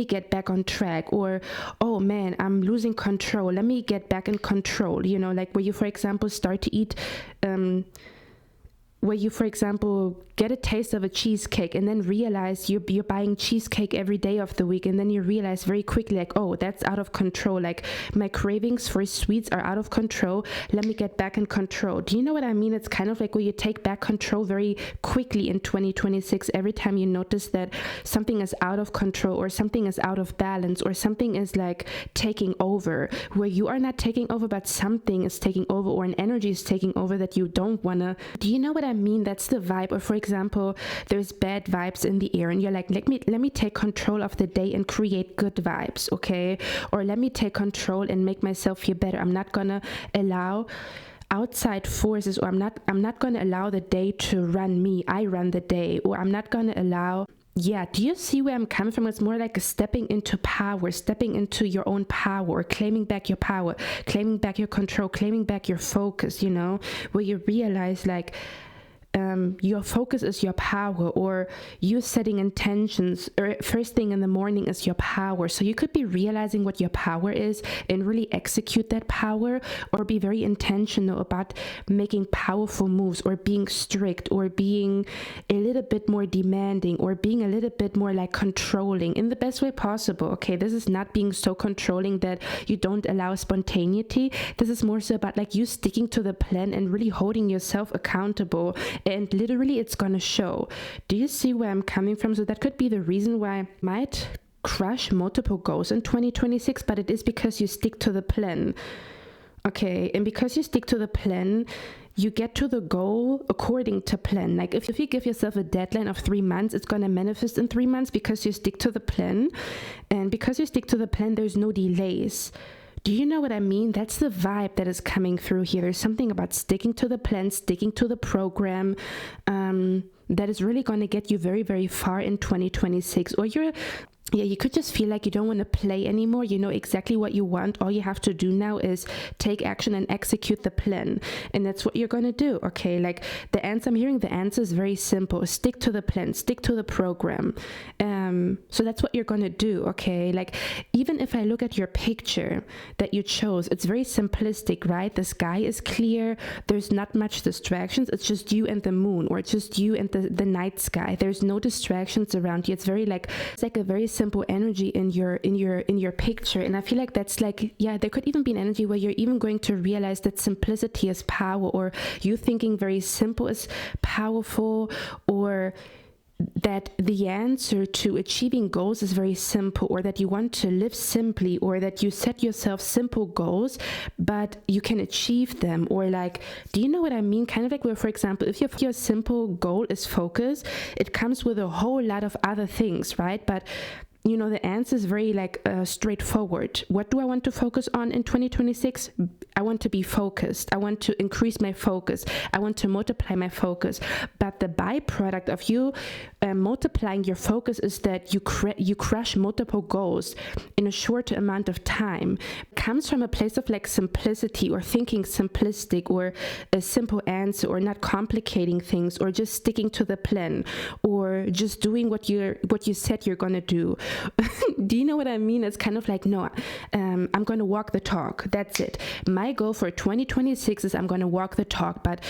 get back on track. Or, oh man, I'm losing control. Let me get back in control. You know, like where you, for example, start to eat, where you, for example, get a taste of a cheesecake and then realize you're buying cheesecake every day of the week, and then you realize very quickly like, oh, that's out of control. Like my cravings for sweets are out of control. Let me get back in control. Do you know what I mean? It's kind of like where you take back control very quickly in 2026 every time you notice that something is out of control, or something is out of balance, or something is like taking over, where you are not taking over, but something is taking over, or an energy is taking over that you don't want to. Do you know what I mean? That's the vibe. Or for example, there's bad vibes in the air, and you're like, let me take control of the day and create good vibes, okay? Or let me take control and make myself feel better. I'm not gonna allow outside forces, or I'm not gonna allow the day to run me. I run the day. Or I'm not gonna allow. Yeah, do you see where I'm coming from? It's more like a stepping into power, stepping into your own power, claiming back your power, claiming back your control, claiming back your focus, you know, where you realize like your focus is your power, or you setting intentions, or first thing in the morning is your power. So you could be realizing what your power is and really execute that power, or be very intentional about making powerful moves, or being strict, or being a little bit more demanding, or being a little bit more like controlling in the best way possible. Okay, this is not being so controlling that you don't allow spontaneity. This is more so about like you sticking to the plan and really holding yourself accountable, and and literally it's gonna show. Do you see where I'm coming from? So that could be the reason why I might crush multiple goals in 2026, but it is because you stick to the plan. Okay, and because you stick to the plan, you get to the goal according to plan. Like if you give yourself a deadline of 3 months, it's going to manifest in 3 months because you stick to the plan. And because you stick to the plan, there's no delays. Do you know what I mean? That's the vibe that is coming through here. There's something about sticking to the plan, sticking to the program, that is really going to get you very, very far in 2026. Or you could just feel like you don't want to play anymore. You know exactly what you want. All you have to do now is take action and execute the plan. And that's what you're going to do. Okay, like I'm hearing the answer is very simple. Stick to the plan, stick to the program. So that's what you're going to do. Okay, like even if I look at your picture that you chose, it's very simplistic, right? The sky is clear. There's not much distractions. It's just you and the moon, or it's just you and the night sky. There's no distractions around you. It's like a very simple energy in your picture. And I feel like that's like, yeah, there could even be an energy where you're even going to realize that simplicity is power, or you thinking very simple is powerful, or that the answer to achieving goals is very simple, or that you want to live simply, or that you set yourself simple goals but you can achieve them. Or like, do you know what I mean? Kind of like where, for example, if your simple goal is focus, it comes with a whole lot of other things, right? But you know, the answer is very like straightforward. What do I want to focus on in 2026? I want to be focused. I want to increase my focus. I want to multiply my focus. But the byproduct of you multiplying your focus is that you crush multiple goals in a short amount of time. It comes from a place of like simplicity, or thinking simplistic, or a simple answer, or not complicating things, or just sticking to the plan, or just doing what you said you're gonna do. Do you know what I mean? It's kind of like, no, I'm going to walk the talk. That's it. My goal for 2026 is I'm going to walk the talk. But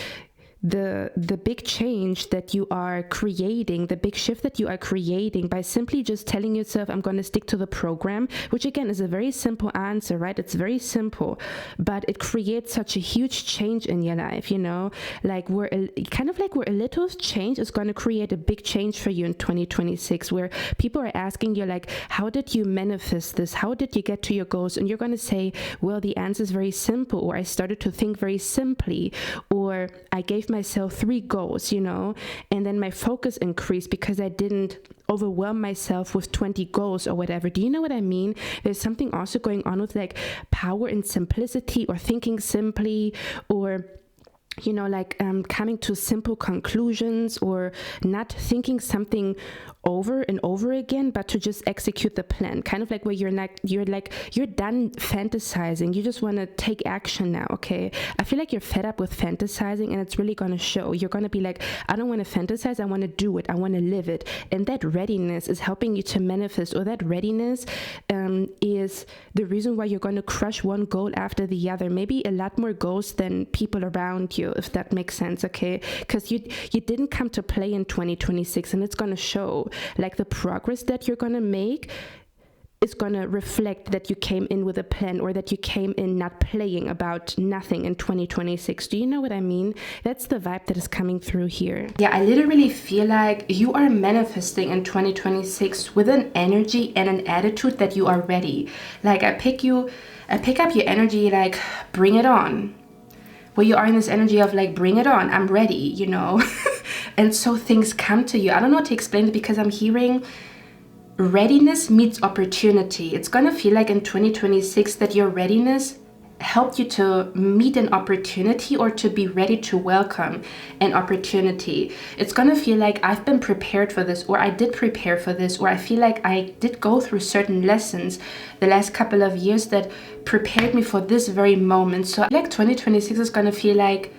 the big change that you are creating, the big shift that you are creating by simply just telling yourself, I'm going to stick to the program, which again is a very simple answer, right? It's very simple, but it creates such a huge change in your life, you know, like where a little change is going to create a big change for you in 2026, where people are asking you like, how did you manifest this? How did you get to your goals? And you're going to say, well, the answer is very simple, or I started to think very simply, or I gave myself 3 goals, you know, and then my focus increased because I didn't overwhelm myself with 20 goals or whatever. Do you know what I mean? There's something also going on with like power and simplicity, or thinking simply, or you know, like coming to simple conclusions, or not thinking something over and over again, but to just execute the plan. Kind of like where you're done fantasizing. You just want to take action now. Okay, I feel like you're fed up with fantasizing, and it's really going to show. You're going to be like, I don't want to fantasize, I want to do it, I want to live it. And that readiness is helping you to manifest, or that readiness is the reason why you're going to crush one goal after the other, maybe a lot more goals than people around you, if that makes sense. Okay, because you didn't come to play in 2026, and it's going to show. Like the progress that you're going to make is going to reflect that you came in with a plan, or that you came in not playing about nothing in 2026. Do you know what I mean? That's the vibe that is coming through here. Yeah, I literally feel like you are manifesting in 2026 with an energy and an attitude that you are ready. Like I pick up your energy, like bring it on. Where you are in this energy of like, bring it on, I'm ready, you know. And so things come to you. I don't know how to explain it, because I'm hearing readiness meets opportunity. It's gonna feel like in 2026 that your readiness helped you to meet an opportunity, or to be ready to welcome an opportunity. It's gonna feel like I've been prepared for this, or I did prepare for this, or I feel like I did go through certain lessons the last couple of years that prepared me for this very moment. So like 2026 is gonna feel like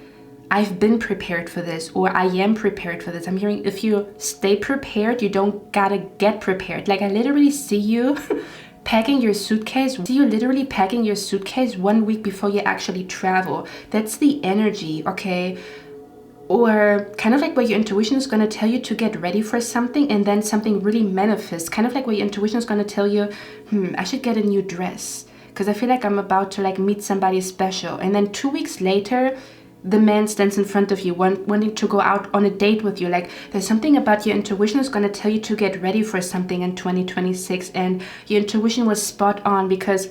I've been prepared for this, or I am prepared for this. I'm hearing if you stay prepared, you don't gotta get prepared. Like I literally see you packing your suitcase. See you literally packing your suitcase 1 week before you actually travel. That's the energy, okay? Or kind of like where your intuition is going to tell you to get ready for something, and then something really manifests. Kind of like where your intuition is going to tell you, I should get a new dress because I feel like I'm about to like meet somebody special. And then 2 weeks later, the man stands in front of you wanting to go out on a date with you. Like there's something about your intuition is going to tell you to get ready for something in 2026, and your intuition was spot on, because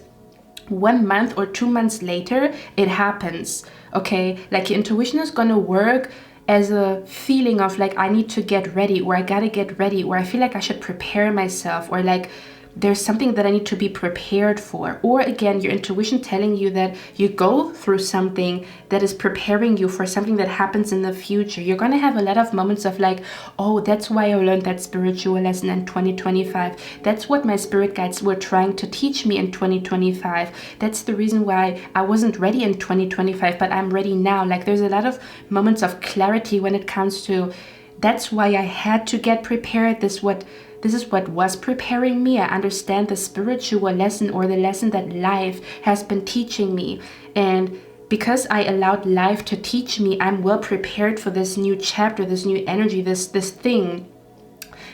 1 month or 2 months later it happens. Okay, like your intuition is going to work as a feeling of like, I need to get ready, or I gotta get ready, or I feel like I should prepare myself, or like there's something that I need to be prepared for. Or again, your intuition telling you that you go through something that is preparing you for something that happens in the future. You're going to have a lot of moments of like, oh, that's why I learned that spiritual lesson in 2025. That's what my spirit guides were trying to teach me in 2025. That's the reason why I wasn't ready in 2025, but I'm ready now. Like there's a lot of moments of clarity when it comes to, that's why I had to get prepared. This is what was preparing me. I understand the spiritual lesson, or the lesson that life has been teaching me. And because I allowed life to teach me, I'm well prepared for this new chapter, this new energy, this thing,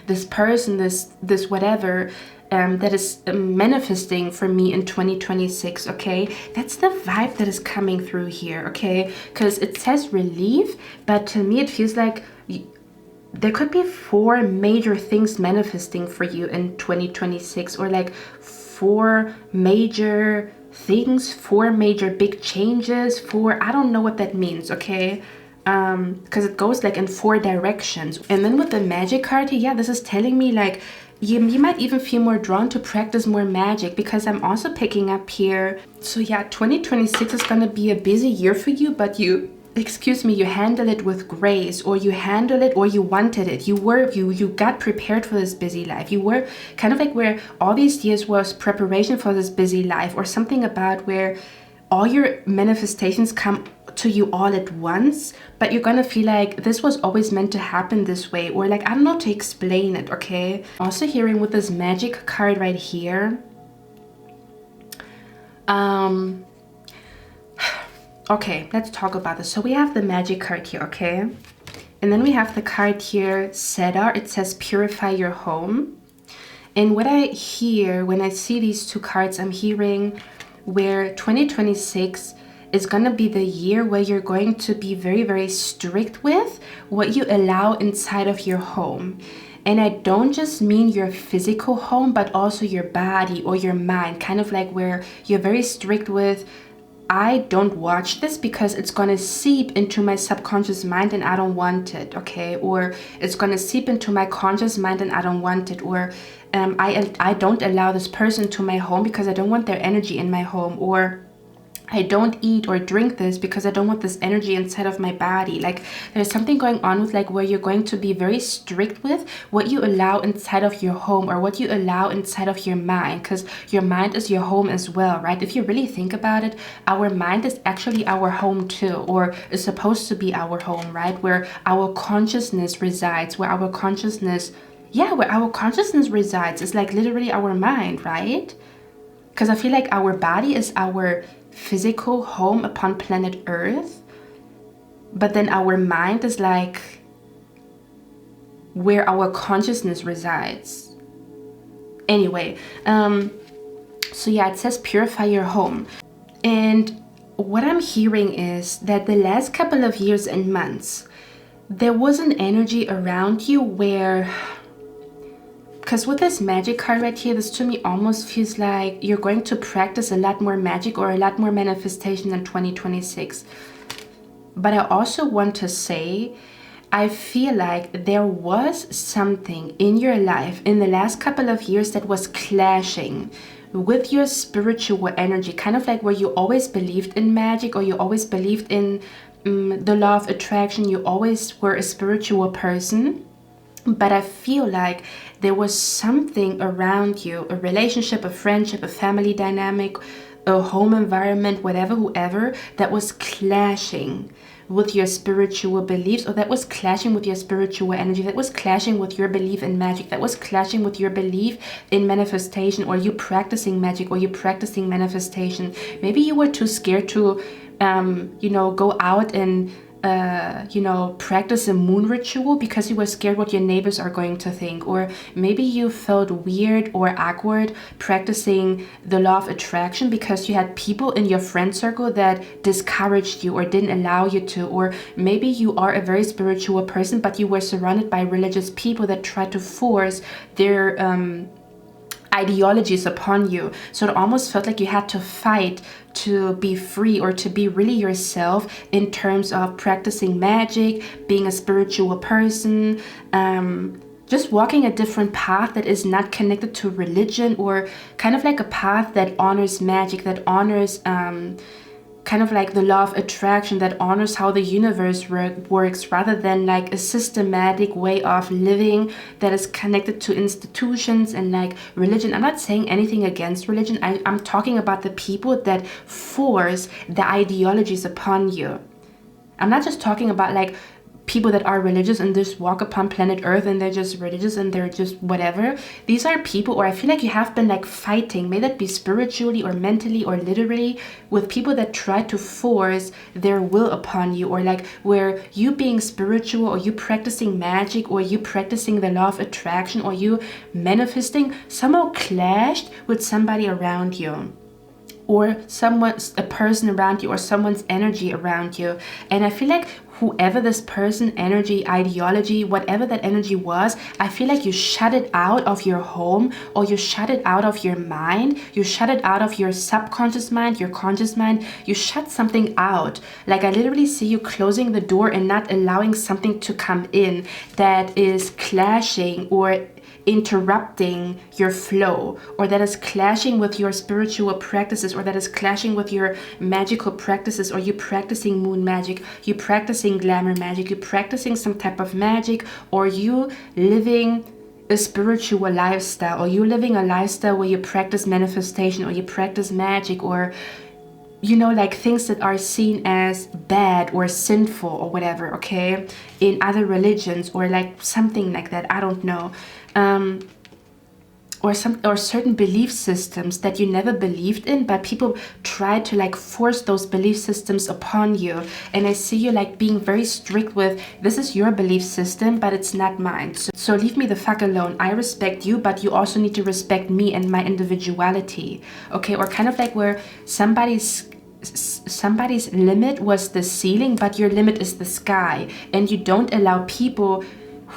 this person, this whatever that is manifesting for me in 2026. Okay, that's the vibe that is coming through here. Okay, because it says relief, but to me it feels like there could be 4 major things manifesting for you in 2026, or like 4 major things, 4 major big changes, I don't know what that means. Okay, because it goes like in 4 directions. And then with the magic card here, yeah, this is telling me like you might even feel more drawn to practice more magic, because I'm also picking up here. So yeah, 2026 is going to be a busy year for you, but you handle it with grace, or you handle it, or you wanted it. You got prepared for this busy life. You were kind of like where all these years was preparation for this busy life, or something about where all your manifestations come to you all at once, but you're gonna feel like this was always meant to happen this way, or like, I don't know to explain it. Okay, also hearing with this magic card right here, okay, let's talk about this. So we have the magic card here, okay? And then we have the card here, 𝑐edar. It says purify your home. And what I hear when I see these 2 cards, I'm hearing where 2026 is going to be the year where you're going to be very, very strict with what you allow inside of your home. And I don't just mean your physical home, but also your body or your mind, kind of like where you're very strict with, I don't watch this because it's going to seep into my subconscious mind and I don't want it, okay? Or it's going to seep into my conscious mind and I don't want it. Or I don't allow this person to my home because I don't want their energy in my home. Or I don't eat or drink this because I don't want this energy inside of my body. Like there's something going on with like where you're going to be very strict with what you allow inside of your home, or what you allow inside of your mind, because your mind is your home as well, right? If you really think about it, our mind is actually our home too, or is supposed to be our home, right? Where our consciousness resides, where our consciousness resides is like literally our mind, right? Because I feel like our body is our physical home upon planet Earth, but then our mind is like where our consciousness resides. Anyway, so yeah, it says purify your home. And what I'm hearing is that the last couple of years and months, there was an energy around you where, because with this magic card right here, this to me almost feels like you're going to practice a lot more magic or a lot more manifestation in 2026. But I also want to say, I feel like there was something in your life in the last couple of years that was clashing with your spiritual energy, kind of like where you always believed in magic, or you always believed in the law of attraction. You always were a spiritual person. But I feel like there was something around you, a relationship, a friendship, a family dynamic, a home environment, whatever, whoever, that was clashing with your spiritual beliefs, or that was clashing with your spiritual energy, that was clashing with your belief in magic, that was clashing with your belief in manifestation, or you practicing magic, or you practicing manifestation. Maybe you were too scared to, go out and practice a moon ritual because you were scared what your neighbors are going to think. Or maybe you felt weird or awkward practicing the law of attraction because you had people in your friend circle that discouraged you or didn't allow you to. Or maybe you are a very spiritual person, but you were surrounded by religious people that tried to force their ideologies upon you. So it almost felt like you had to fight to be free or to be really yourself in terms of practicing magic, being a spiritual person, just walking a different path that is not connected to religion, or kind of like a path that honors magic, that honors kind of like the law of attraction, that honors how the universe works, rather than like a systematic way of living that is connected to institutions and like religion. I'm not saying anything against religion. I'm talking about the people that force the ideologies upon you. I'm not just talking about like people that are religious and just walk upon planet Earth and they're just religious and they're just whatever. These are people, or I feel like you have been like fighting, may that be spiritually or mentally or literally, with people that try to force their will upon you, or like where you being spiritual or you practicing magic or you practicing the law of attraction or you manifesting somehow clashed with somebody around you, or a person around you, or someone's energy around you. And I feel like whoever this person, energy, ideology, whatever that energy was, I feel like you shut it out of your home, or you shut it out of your mind, you shut it out of your subconscious mind, your conscious mind, you shut something out. Like I literally see you closing the door and not allowing something to come in that is clashing or interrupting your flow, or that is clashing with your spiritual practices, or that is clashing with your magical practices, or you practicing moon magic, you practicing glamour magic, you practicing some type of magic, or you living a spiritual lifestyle, or you living a lifestyle where you practice manifestation, or you practice magic, or like things that are seen as bad or sinful or whatever, okay, in other religions, or like something like that, I don't know. Or certain belief systems that you never believed in, but people try to like force those belief systems upon you. And I see you like being very strict with, this is your belief system, but it's not mine. So leave me the fuck alone. I respect you, but you also need to respect me and my individuality. Okay, or kind of like where somebody's limit was the ceiling, but your limit is the sky, and you don't allow people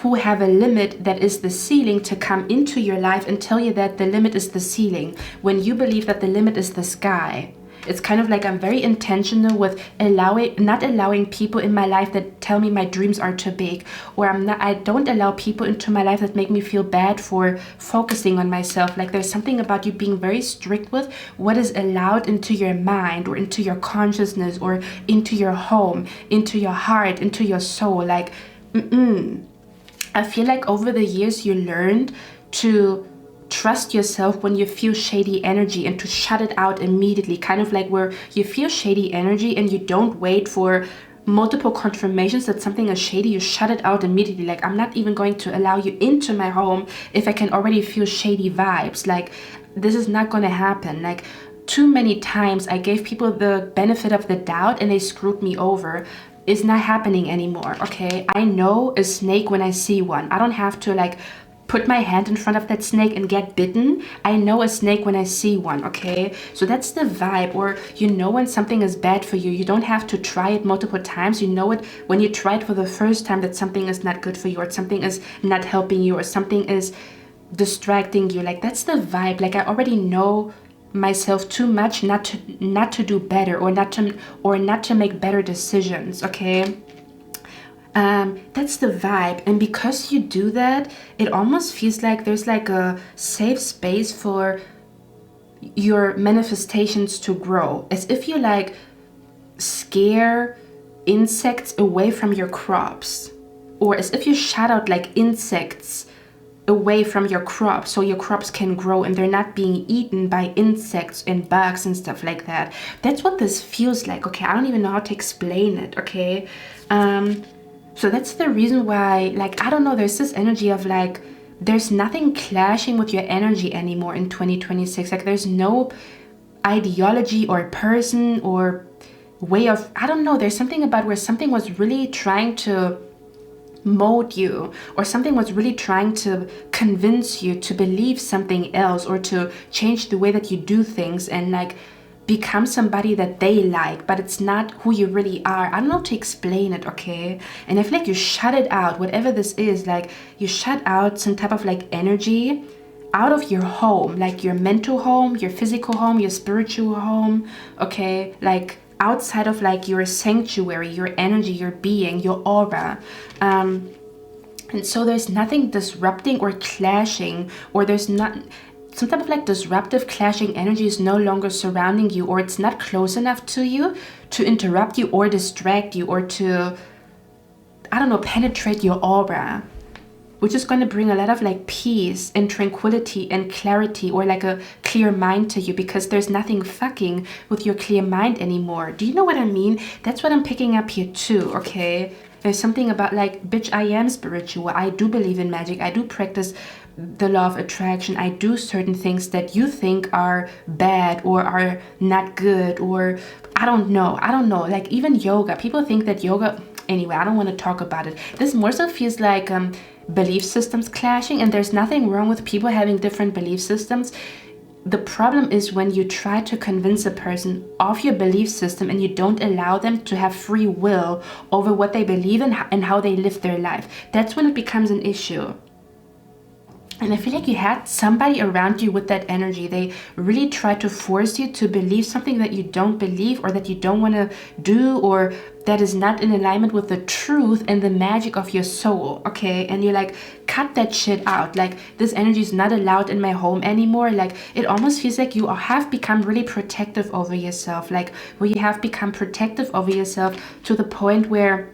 who have a limit that is the ceiling to come into your life and tell you that the limit is the ceiling, when you believe that the limit is the sky. It's kind of like I'm very intentional with not allowing people in my life that tell me my dreams are too big, or I don't allow people into my life that make me feel bad for focusing on myself. Like there's something about you being very strict with what is allowed into your mind, or into your consciousness, or into your home, into your heart, into your soul. Like, I feel like over the years you learned to trust yourself when you feel shady energy, and to shut it out immediately. Kind of like where you feel shady energy and you don't wait for multiple confirmations that something is shady, you shut it out immediately. Like, I'm not even going to allow you into my home if I can already feel shady vibes. Like, this is not going to happen. Like, too many times I gave people the benefit of the doubt and they screwed me over. It's not happening anymore, okay? I know a snake when I see one. I don't have to like put my hand in front of that snake and get bitten. I know a snake when I see one, okay? So that's the vibe. Or when something is bad for you, you don't have to try it multiple times. You know it when you try it for the first time that something is not good for you, or something is not helping you, or something is distracting you. Like, that's the vibe. Like, I already know myself too much not to do better, or not to make better decisions, okay? That's the vibe. And because you do that, it almost feels like there's like a safe space for your manifestations to grow, as if you like scare insects away from your crops, or as if you shut out like insects away from your crops so your crops can grow and they're not being eaten by insects and bugs and stuff like that. That's what this feels like, okay? I don't even know how to explain it, okay? So that's the reason why, like, I don't know, there's this energy of like, there's nothing clashing with your energy anymore in 2026. Like, there's no ideology or person or way of, I don't know, there's something about where something was really trying to mold you, or something was really trying to convince you to believe something else, or to change the way that you do things and like become somebody that they like, but it's not who you really are. I don't know how to explain it, okay? And I feel like you shut it out, whatever this is, like you shut out some type of like energy out of your home, like your mental home, your physical home, your spiritual home, okay? Like outside of like your sanctuary, your energy, your being, your aura. And so there's nothing disrupting or clashing, or there's not some type of like disruptive clashing energy is no longer surrounding you, or it's not close enough to you to interrupt you or distract you, or to, I don't know, penetrate your aura, which is going to bring a lot of like peace and tranquility and clarity, or like a clear mind to you, because there's nothing fucking with your clear mind anymore. Do you know what I mean? That's what I'm picking up here too, okay? There's something about like, bitch, I am spiritual. I do believe in magic. I do practice the law of attraction. I do certain things that you think are bad or are not good, or I don't know. Like even yoga. People think that yoga, anyway, I don't want to talk about it. This more so feels like belief systems clashing, and there's nothing wrong with people having different belief systems. The problem is when you try to convince a person of your belief system and you don't allow them to have free will over what they believe in and how they live their life. That's when it becomes an issue. And I feel like you had somebody around you with that energy. They really try to force you to believe something that you don't believe, or that you don't want to do, or that is not in alignment with the truth and the magic of your soul, okay? And you're like, cut that shit out. Like, this energy is not allowed in my home anymore. Like, it almost feels like you have become really protective over yourself. Like, where you have become protective over yourself to the point where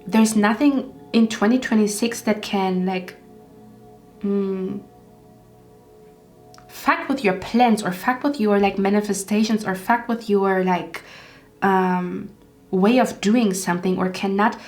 there's nothing in 2026 that can, like, fuck with your plans, or fuck with your like manifestations, or fuck with your like way of doing something, or cannot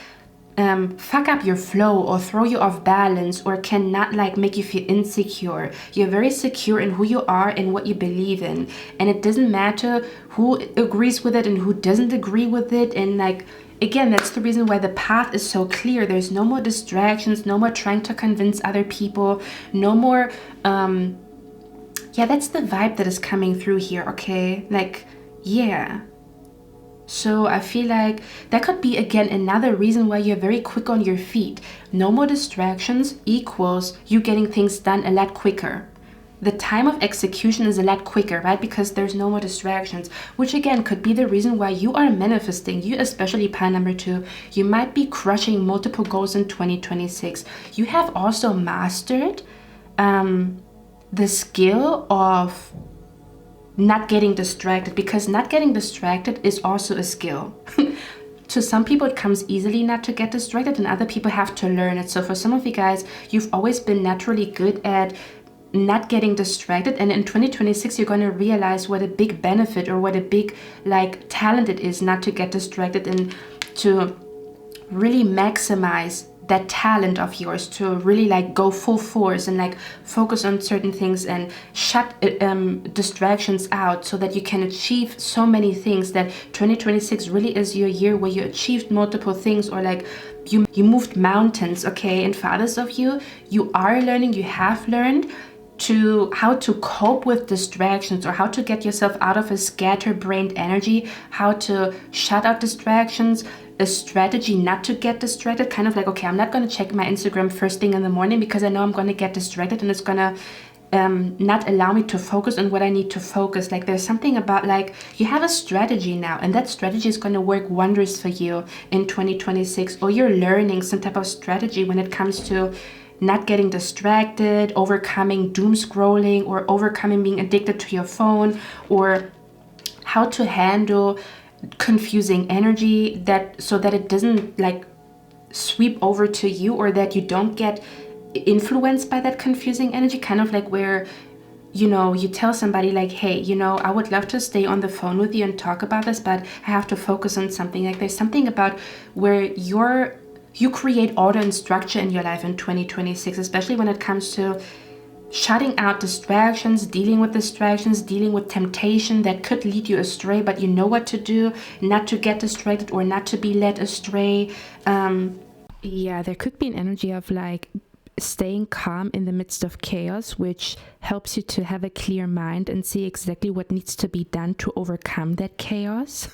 fuck up your flow or throw you off balance, or cannot like make you feel insecure. You're very secure in who you are and what you believe in, and it doesn't matter who agrees with it and who doesn't agree with it. And like, again, that's the reason why the path is so clear. There's no more distractions, no more trying to convince other people, no more, yeah, that's the vibe that is coming through here, okay? Like, yeah. So I feel like that could be, again, another reason why you're very quick on your feet. No more distractions equals you getting things done a lot quicker. The time of execution is a lot quicker, right? Because there's no more distractions, which again could be the reason why you are manifesting. You, especially pile number 2, you might be crushing multiple goals in 2026. You have also mastered the skill of not getting distracted, because not getting distracted is also a skill. To some people, it comes easily not to get distracted, and other people have to learn it. So for some of you guys, you've always been naturally good at not getting distracted, and in 2026 you're going to realize what a big benefit, or what a big like talent it is not to get distracted, and to really maximize that talent of yours, to really like go full force and like focus on certain things and shut distractions out, so that you can achieve so many things. That 2026 really is your year where you achieved multiple things, or like you moved mountains, okay? And for others of you, you are learning, you have learned to how to cope with distractions, or how to get yourself out of a scatterbrained energy, how to shut out distractions, a strategy not to get distracted, kind of like, okay, I'm not going to check my Instagram first thing in the morning because I know I'm going to get distracted, and it's going to not allow me to focus on what I need to focus. Like, there's something about like you have a strategy now, and that strategy is going to work wonders for you in 2026, or you're learning some type of strategy when it comes to not getting distracted, overcoming doom scrolling, or overcoming being addicted to your phone, or how to handle confusing energy, that so that it doesn't like sweep over to you, or that you don't get influenced by that confusing energy. Kind of like where, you know, you tell somebody like, hey, you know, I would love to stay on the phone with you and talk about this, but I have to focus on something. Like, there's something about where you create order and structure in your life in 2026, especially when it comes to shutting out distractions, dealing with temptation that could lead you astray, but you know what to do not to get distracted or not to be led astray. Yeah, there could be an energy of like staying calm in the midst of chaos, which helps you to have a clear mind and see exactly what needs to be done to overcome that chaos.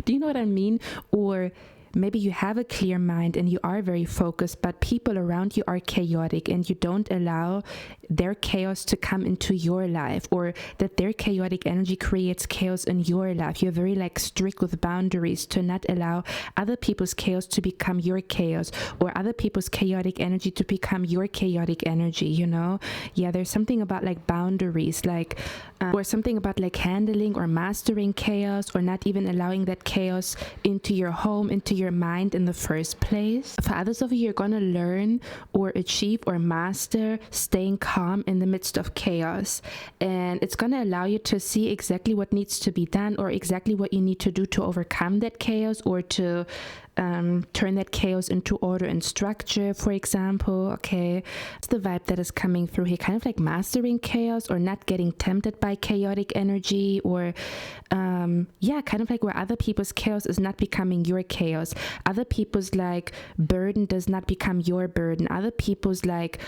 Do you know what I mean? Or maybe you have a clear mind and you are very focused, but people around you are chaotic and you don't allow their chaos to come into your life, or that their chaotic energy creates chaos in your life. You're very like strict with boundaries to not allow other people's chaos to become your chaos, or other people's chaotic energy to become your chaotic energy, you know? Yeah, there's something about like boundaries, like or something about like handling or mastering chaos, or not even allowing that chaos into your home, into your mind in the first place. For others of you, you're gonna learn or achieve or master staying calm in the midst of chaos, and it's gonna allow you to see exactly what needs to be done, or exactly what you need to do to overcome that chaos, or to turn that chaos into order and structure, for example. Okay, it's the vibe that is coming through here, kind of like mastering chaos, or not getting tempted by chaotic energy, or yeah, kind of like where other people's chaos is not becoming your chaos, other people's like burden does not become your burden, other people's like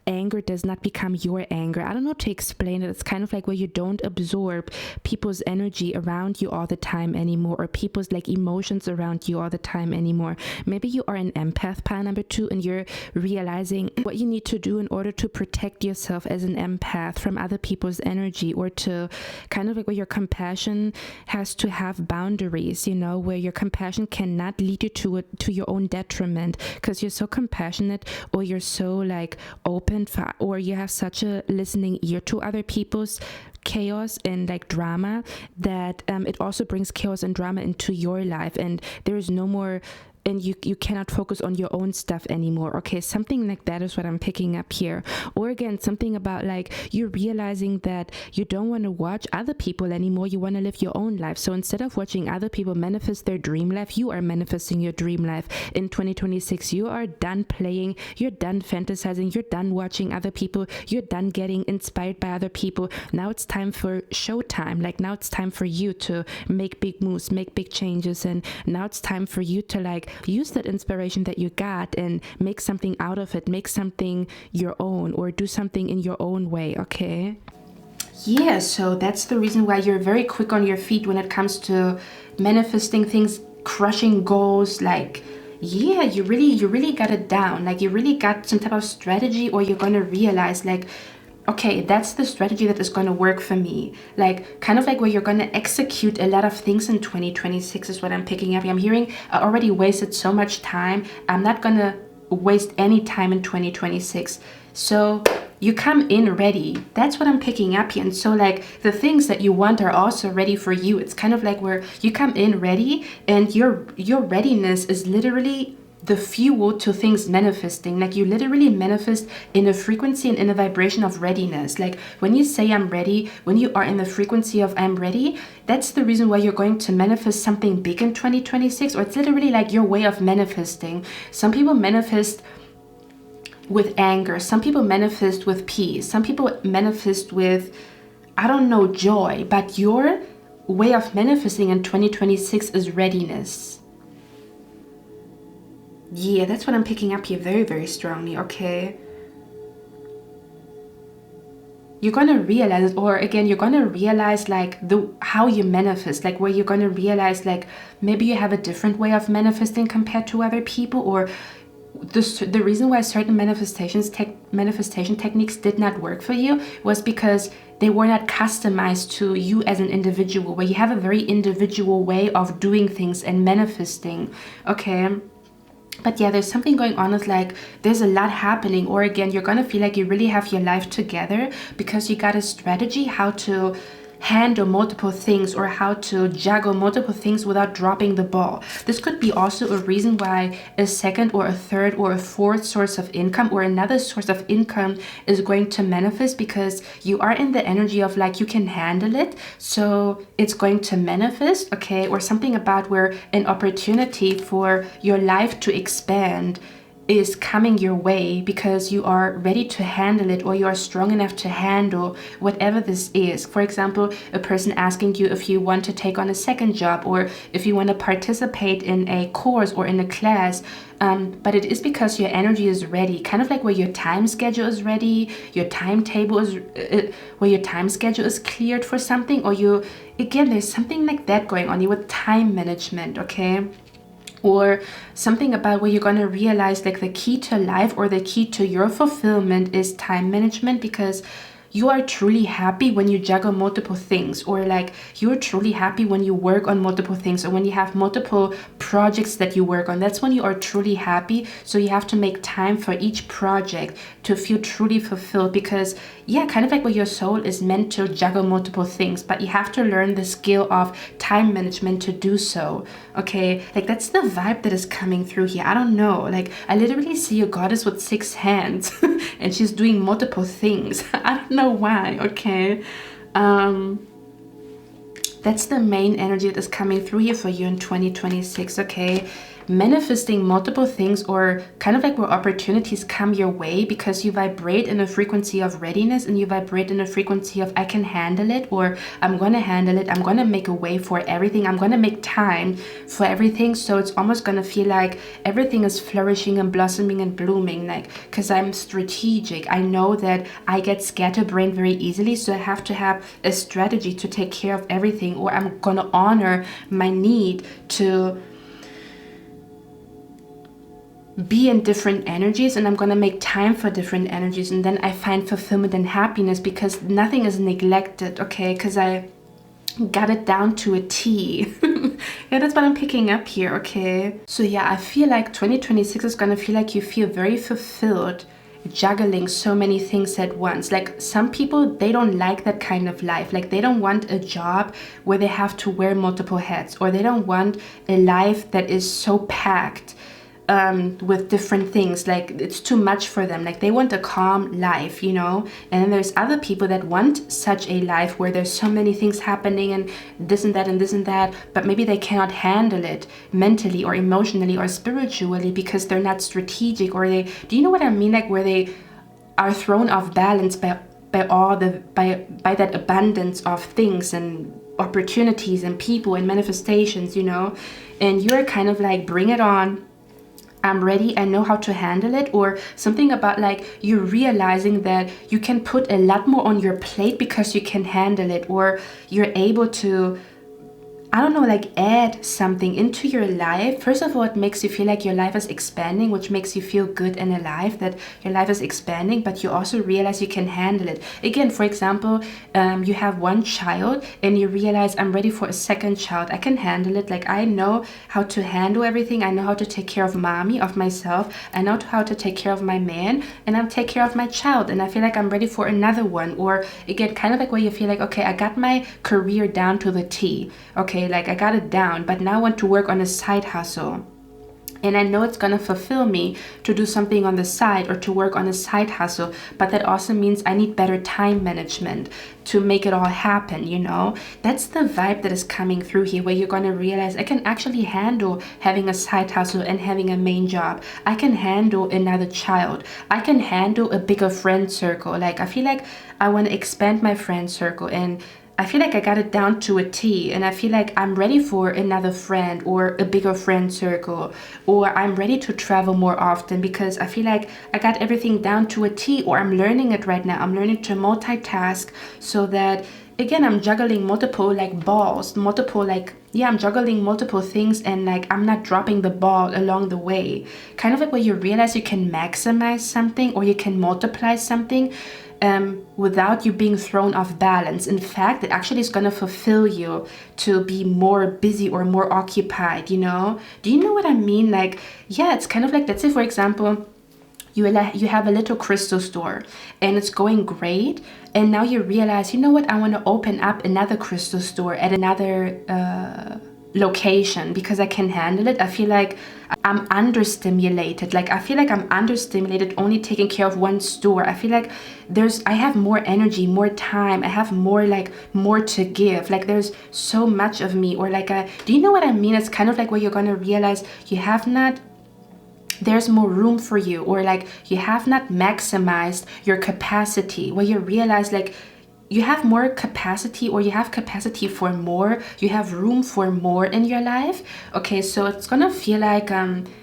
anger does not become your anger. I don't know how to explain it. It's kind of like where you don't absorb people's energy around you all the time anymore, or people's like emotions around you all the time anymore. Maybe you are an empath, pile number 2, and you're realizing what you need to do in order to protect yourself as an empath from other people's energy, or to kind of like where your compassion has to have boundaries, you know, where your compassion cannot lead you to your own detriment, because you're so compassionate, or you're so like open for, or you have such a listening ear to other people's chaos and like drama, that it also brings chaos and drama into your life, and there is no more, and you cannot focus on your own stuff anymore. Okay, something like that is what I'm picking up here. Or again, something about like you're realizing that you don't want to watch other people anymore, you want to live your own life. So instead of watching other people manifest their dream life, you are manifesting your dream life. In 2026, you are done playing, you're done fantasizing, you're done watching other people, you're done getting inspired by other people. Now it's time for showtime. Like now it's time for you to make big moves, make big changes, and now it's time for you to like use that inspiration that you got and make something out of it, make something your own, or do something in your own way. Okay, yeah, so that's the reason why you're very quick on your feet when it comes to manifesting things, crushing goals. Like, yeah, you really got it down. Like you really got some type of strategy, or you're gonna realize like, okay, that's the strategy that is going to work for me. Like kind of like where you're going to execute a lot of things in 2026 is what I'm picking up. I'm hearing I already wasted so much time. I'm not going to waste any time in 2026. So you come in ready. That's what I'm picking up here. And so like the things that you want are also ready for you. It's kind of like where you come in ready, and your readiness is literally the fuel to things manifesting. Like you literally manifest in a frequency and in a vibration of readiness. Like when you say I'm ready, when you are in the frequency of I'm ready, that's the reason why you're going to manifest something big in 2026, or it's literally like your way of manifesting. Some people manifest with anger, some people manifest with peace, some people manifest with, I don't know, joy, but your way of manifesting in 2026 is readiness. Yeah, that's what I'm picking up here very, very strongly. Okay, you're gonna realize, or again, you're gonna realize like how you manifest, like where you're gonna realize like maybe you have a different way of manifesting compared to other people, or the reason why certain manifestation techniques did not work for you was because they were not customized to you as an individual, where you have a very individual way of doing things and manifesting. Okay, but yeah, there's something going on with like there's a lot happening, or again, you're gonna feel like you really have your life together because you got a strategy how to handle multiple things, or how to juggle multiple things without dropping the ball. This could be also a reason why a second or a third or a fourth source of income, or another source of income, is going to manifest, because you are in the energy of like you can handle it, so it's going to manifest. Okay, or something about where an opportunity for your life to expand is coming your way because you are ready to handle it, or you are strong enough to handle whatever this is. For example, a person asking you if you want to take on a second job, or if you want to participate in a course or in a class. But it is because your energy is ready, kind of like where your time schedule is ready, your timetable is where your time schedule is cleared for something, or you, again, there's something like that going on with time management, okay? Or something about where you're going to realize like the key to life or the key to your fulfillment is time management, because you are truly happy when you juggle multiple things, or like you're truly happy when you work on multiple things, or when you have multiple projects that you work on. That's when you are truly happy. So you have to make time for each project to feel truly fulfilled, because yeah, kind of like where your soul is meant to juggle multiple things, but you have to learn the skill of time management to do so. Okay, like that's the vibe that is coming through here. I don't know, like I literally see a goddess with 6 hands and she's doing multiple things. I don't know why. Okay, that's the main energy that is coming through here for you in 2026. Okay, manifesting multiple things, or kind of like where opportunities come your way because you vibrate in a frequency of readiness, and you vibrate in a frequency of I can handle it, or I'm gonna handle it, I'm gonna make a way for everything, I'm gonna make time for everything. So it's almost gonna feel like everything is flourishing and blossoming and blooming, like because I'm strategic. I know that I get scatterbrained very easily, so I have to have a strategy to take care of everything, or I'm gonna honor my need to be in different energies, and I'm gonna make time for different energies, and then I find fulfillment and happiness because nothing is neglected, okay? Because I got it down to a T. Yeah, that's what I'm picking up here, okay? So yeah, I feel like 2026 is gonna feel like you feel very fulfilled juggling so many things at once. Like some people, they don't like that kind of life. Like they don't want a job where they have to wear multiple hats, or they don't want a life that is so packed with different things. Like it's too much for them. Like they want a calm life, you know? And then there's other people that want such a life where there's so many things happening and this and that and this and that, but maybe they cannot handle it mentally or emotionally or spiritually because they're not strategic, or they, do you know what I mean? Like where they are thrown off balance by that abundance of things and opportunities and people and manifestations, you know? And you're kind of like, bring it on, I'm ready, I know how to handle it. Or something about like you realizing that you can put a lot more on your plate because you can handle it, or you're able to, I don't know, like add something into your life. First of all, it makes you feel like your life is expanding, which makes you feel good and alive that your life is expanding, but you also realize you can handle it. Again, for example, you have one child and you realize I'm ready for a second child. I can handle it. Like I know how to handle everything. I know how to take care of mommy, of myself. I know how to take care of my man, and I'll take care of my child. And I feel like I'm ready for another one. Or again, kind of like where you feel like, okay, I got my career down to the T. Okay, like I got it down, but now I want to work on a side hustle. And I know it's gonna fulfill me to do something on the side or to work on a side hustle, but that also means I need better time management to make it all happen, you know? That's the vibe that is coming through here, where you're gonna realize I can actually handle having a side hustle and having a main job. I can handle another child. I can handle a bigger friend circle. Like I feel like I wanna expand my friend circle, and I feel like I got it down to a T, and I feel like I'm ready for another friend or a bigger friend circle, or I'm ready to travel more often because I feel like I got everything down to a T, or I'm learning it right now. I'm learning to multitask so that, again, I'm juggling multiple like balls, I'm juggling multiple things, and like I'm not dropping the ball along the way. Kind of like where you realize you can maximize something or you can multiply something without you being thrown off balance. In fact, it actually is going to fulfill you to be more busy or more occupied, you know? Do you know what I mean? Like, yeah, it's kind of like, let's say, for example, you have a little crystal store and it's going great, and now you realize, you know what, I want to open up another crystal store at another location because I can handle it. I feel like I'm understimulated. Like I feel like I'm understimulated only taking care of one store. I feel like I have more energy, more time. I have more to give. Like there's so much of me, or like do you know what I mean? It's kind of like where you're gonna realize you have not there's more room for you, or like you have not maximized your capacity, where you realize like you have more capacity, or you have capacity for more, you have room for more in your life. Okay, so it's gonna feel like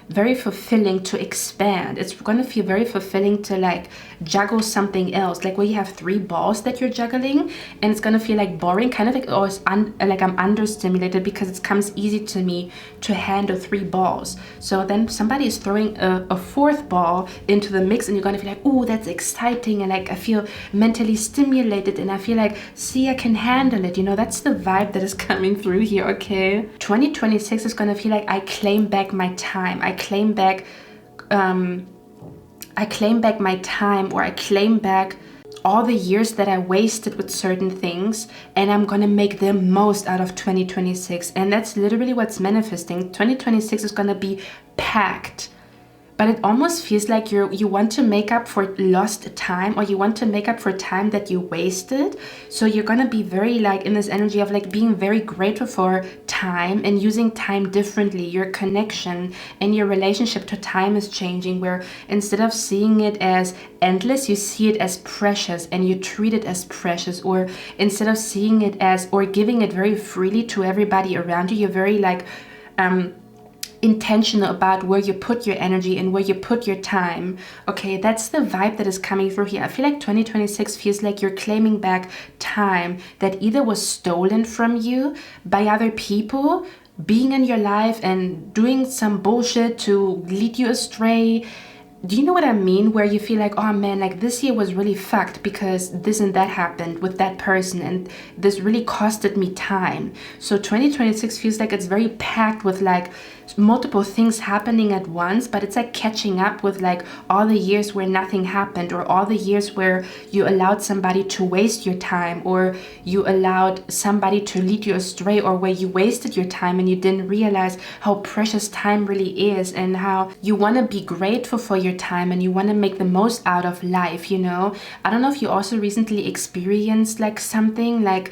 very fulfilling to expand. It's gonna feel very fulfilling to like juggle something else, like where you have 3 balls that you're juggling, and it's gonna feel like boring, kind of like, oh, it's like I'm understimulated, because it comes easy to me to handle 3 balls. So then somebody is throwing a 4th ball into the mix, and you're gonna feel like, oh, that's exciting, and like I feel mentally stimulated, and I feel like, see, I can handle it. You know, that's the vibe that is coming through here. Okay, 2026 is gonna feel like I claim back my time. I claim back my time, or I claim back all the years that I wasted with certain things, and I'm gonna make the most out of 2026. And that's literally what's manifesting. 2026 is gonna be packed. But it almost feels like you want to make up for lost time, or you want to make up for time that you wasted. So you're gonna be very like in this energy of like being very grateful for time and using time differently. Your connection and your relationship to time is changing, where instead of seeing it as endless, you see it as precious, and you treat it as precious. Or instead of seeing it as, or giving it very freely to everybody around you, you're very like intentional about where you put your energy and where you put your time. Okay, that's the vibe that is coming through here. I feel like 2026 feels like you're claiming back time that either was stolen from you by other people being in your life and doing some bullshit to lead you astray. Do you know what I mean? Where you feel like, oh man, like this year was really fucked because this and that happened with that person, and this really costed me time. So 2026 feels like it's very packed with like multiple things happening at once, but it's like catching up with like all the years where nothing happened, or all the years where you allowed somebody to waste your time, or you allowed somebody to lead you astray, or where you wasted your time and you didn't realize how precious time really is, and how you want to be grateful for your time and you want to make the most out of life. You know, I don't know if you also recently experienced like something like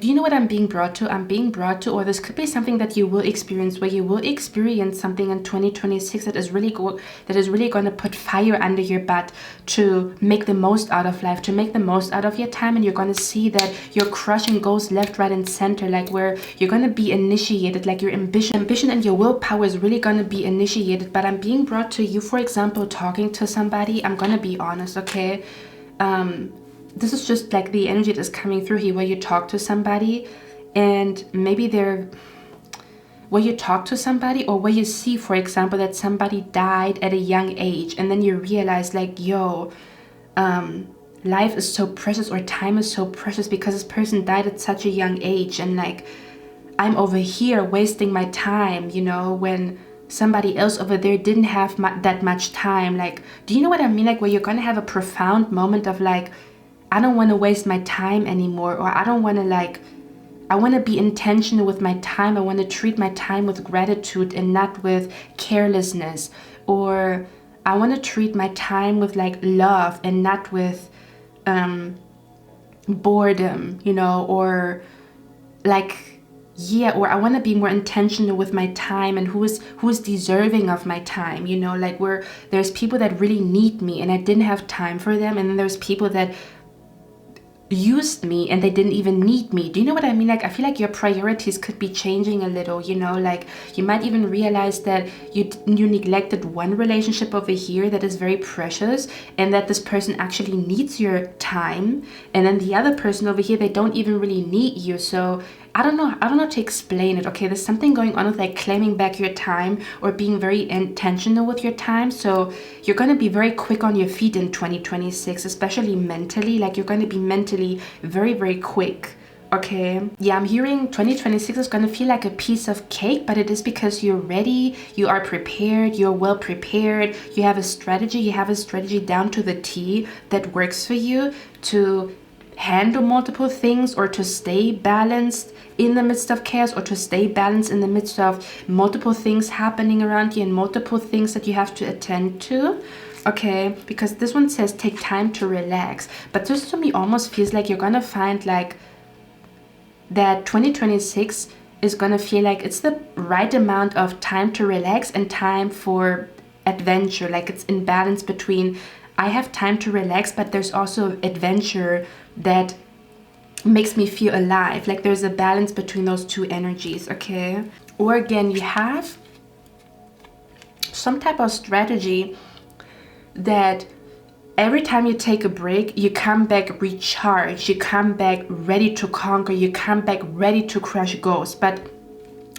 do you know what I'm being brought to? I'm being brought to, or this could be something that you will experience, where you will experience something in 2026 that is really going to put fire under your butt to make the most out of life, to make the most out of your time. And you're going to see that you're crushing goals left, right, and center, like where you're going to be initiated, like your ambition and your willpower is really going to be initiated. But I'm being brought to you, for example, talking to somebody. I'm going to be honest, okay? This is just like the energy that's coming through here, where you talk to somebody and maybe where you talk to somebody, or where you see, for example, that somebody died at a young age, and then you realize like, yo, life is so precious, or time is so precious because this person died at such a young age, and like I'm over here wasting my time, you know, when somebody else over there didn't have that much time. Like, do you know what I mean? Like where you're gonna have a profound moment of like, I don't want to waste my time anymore, or I don't want to like, I want to be intentional with my time. I want to treat my time with gratitude and not with carelessness, or I want to treat my time with like love and not with boredom, you know, or like, yeah, or I want to be more intentional with my time and who is deserving of my time, you know, like where there's people that really need me and I didn't have time for them, and then there's people that used me and they didn't even need me. Do you know what I mean? Like I feel like your priorities could be changing a little, you know, like you might even realize that you neglected one relationship over here that is very precious, and that this person actually needs your time, and then the other person over here, they don't even really need you. So I don't know to explain it. Okay, there's something going on with like claiming back your time or being very intentional with your time. So you're going to be very quick on your feet in 2026, especially mentally. Like you're going to be mentally very, very quick. Okay, yeah, I'm hearing 2026 is going to feel like a piece of cake, but it is because you're ready, you are prepared, you're well prepared, you have a strategy down to the T that works for you to handle multiple things, or to stay balanced in the midst of chaos, or to stay balanced in the midst of multiple things happening around you and multiple things that you have to attend to. Okay, because this one says take time to relax, but this to me almost feels like you're gonna find like that 2026 is gonna feel like it's the right amount of time to relax and time for adventure, like it's in balance between I have time to relax, but there's also adventure that makes me feel alive. Like there's a balance between those two energies, okay? Or again, you have some type of strategy that every time you take a break, you come back recharged, you come back ready to conquer, you come back ready to crush goals. But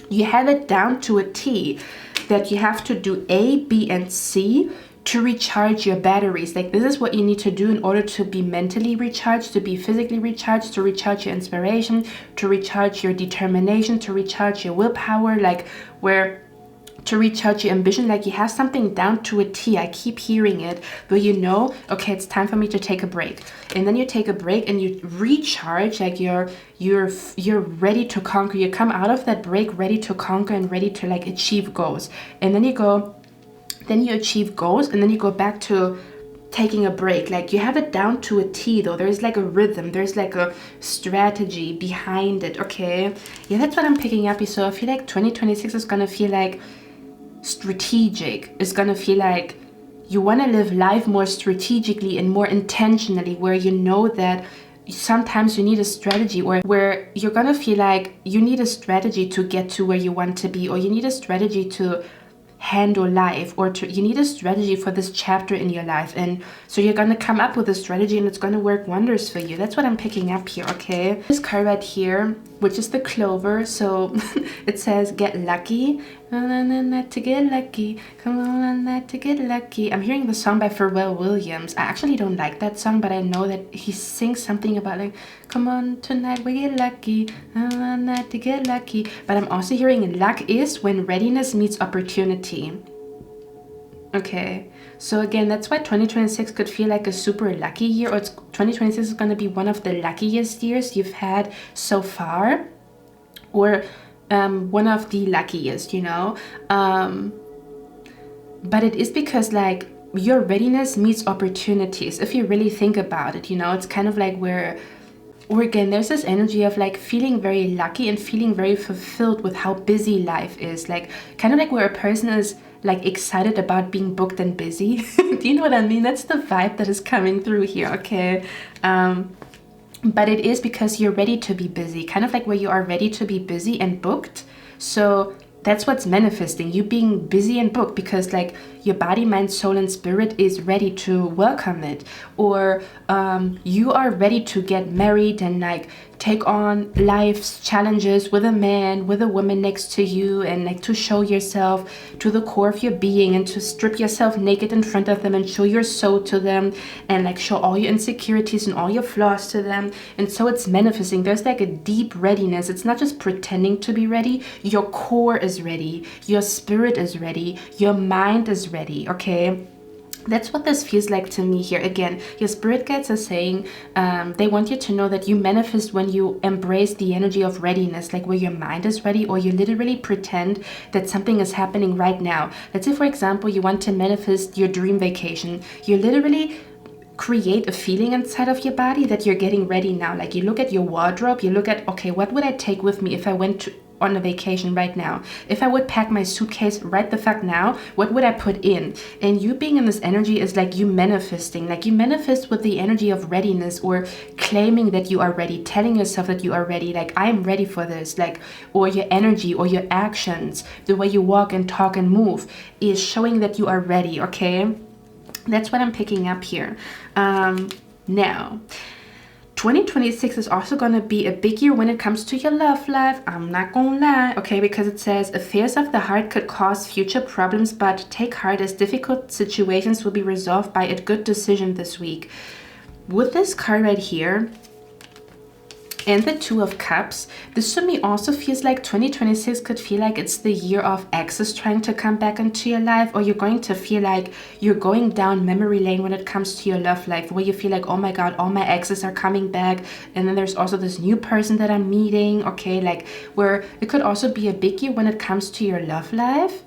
you have it down to a T that you have to do A, B, and C to recharge your batteries. Like this is what you need to do in order to be mentally recharged, to be physically recharged, to recharge your inspiration, to recharge your determination, to recharge your willpower, like to recharge your ambition. Like you have something down to a T. I keep hearing it, but you know, okay, it's time for me to take a break. And then you take a break and you recharge, like you're ready to conquer. You come out of that break ready to conquer and ready to like achieve goals. And then you achieve goals, and then you go back to taking a break. Like you have it down to a T though. There's like a rhythm, there's like a strategy behind it, okay? Yeah, that's what I'm picking up. So I feel like 2026 is gonna feel like strategic. It's gonna feel like you want to live life more strategically and more intentionally, where you know that sometimes you need a strategy, or where you're gonna feel like you need a strategy to get to where you want to be, or you need a strategy to handle life, or you need a strategy for this chapter in your life. And so you're gonna come up with a strategy and it's gonna work wonders for you. That's what I'm picking up here, okay? This card right here, which is the clover, so it says get lucky. To get lucky, come on, to get lucky. I'm hearing the song by Pharrell Williams. I actually don't like that song, but I know that he sings something about like, come on tonight, we get lucky, to get lucky. But I'm also hearing luck is when readiness meets opportunity. Okay, so again, that's why 2026 could feel like a super lucky year, or 2026 is going to be one of the luckiest years you've had so far, or one of the luckiest, you know. But it is because like your readiness meets opportunities. If you really think about it, you know, it's kind of like or again, there's this energy of like feeling very lucky and feeling very fulfilled with how busy life is. Like kind of like where a person is like excited about being booked and busy. Do you know what I mean? That's the vibe that is coming through here, okay? But it is because you're ready to be busy, kind of like where you are ready to be busy and booked. So that's what's manifesting, you being busy and booked, because like your body, mind, soul, and spirit is ready to welcome it. Or you are ready to get married and like take on life's challenges with a man, with a woman next to you, and like to show yourself to the core of your being, and to strip yourself naked in front of them and show your soul to them, and like show all your insecurities and all your flaws to them. And so it's manifesting. There's like a deep readiness. It's not just pretending to be ready. Your core is ready, your spirit is ready, your mind is ready, okay? That's what this feels like to me here. Again, your spirit guides are saying they want you to know that you manifest when you embrace the energy of readiness, like where your mind is ready, or you literally pretend that something is happening right now. Let's say, for example, you want to manifest your dream vacation. You literally create a feeling inside of your body that you're getting ready now. Like you look at your wardrobe, you look at, okay, what would I take with me if I went on a vacation right now? If I would pack my suitcase right the fuck now, what would I put in? And you being in this energy is like you manifesting. Like you manifest with the energy of readiness, or claiming that you are ready, telling yourself that you are ready, like I'm ready for this. Like, or your energy or your actions, the way you walk and talk and move is showing that you are ready, okay? That's what I'm picking up here. Now 2026 is also going to be a big year when it comes to your love life. I'm not gonna lie, okay? Because it says affairs of the heart could cause future problems, but take heart as difficult situations will be resolved by a good decision this week. With this card right here and the Two of Cups, this to me also feels like 2026 could feel like it's the year of exes trying to come back into your life, or you're going to feel like you're going down memory lane when it comes to your love life, where you feel like, oh my god, all my exes are coming back, and then there's also this new person that I'm meeting, okay? Like where it could also be a big year when it comes to your love life,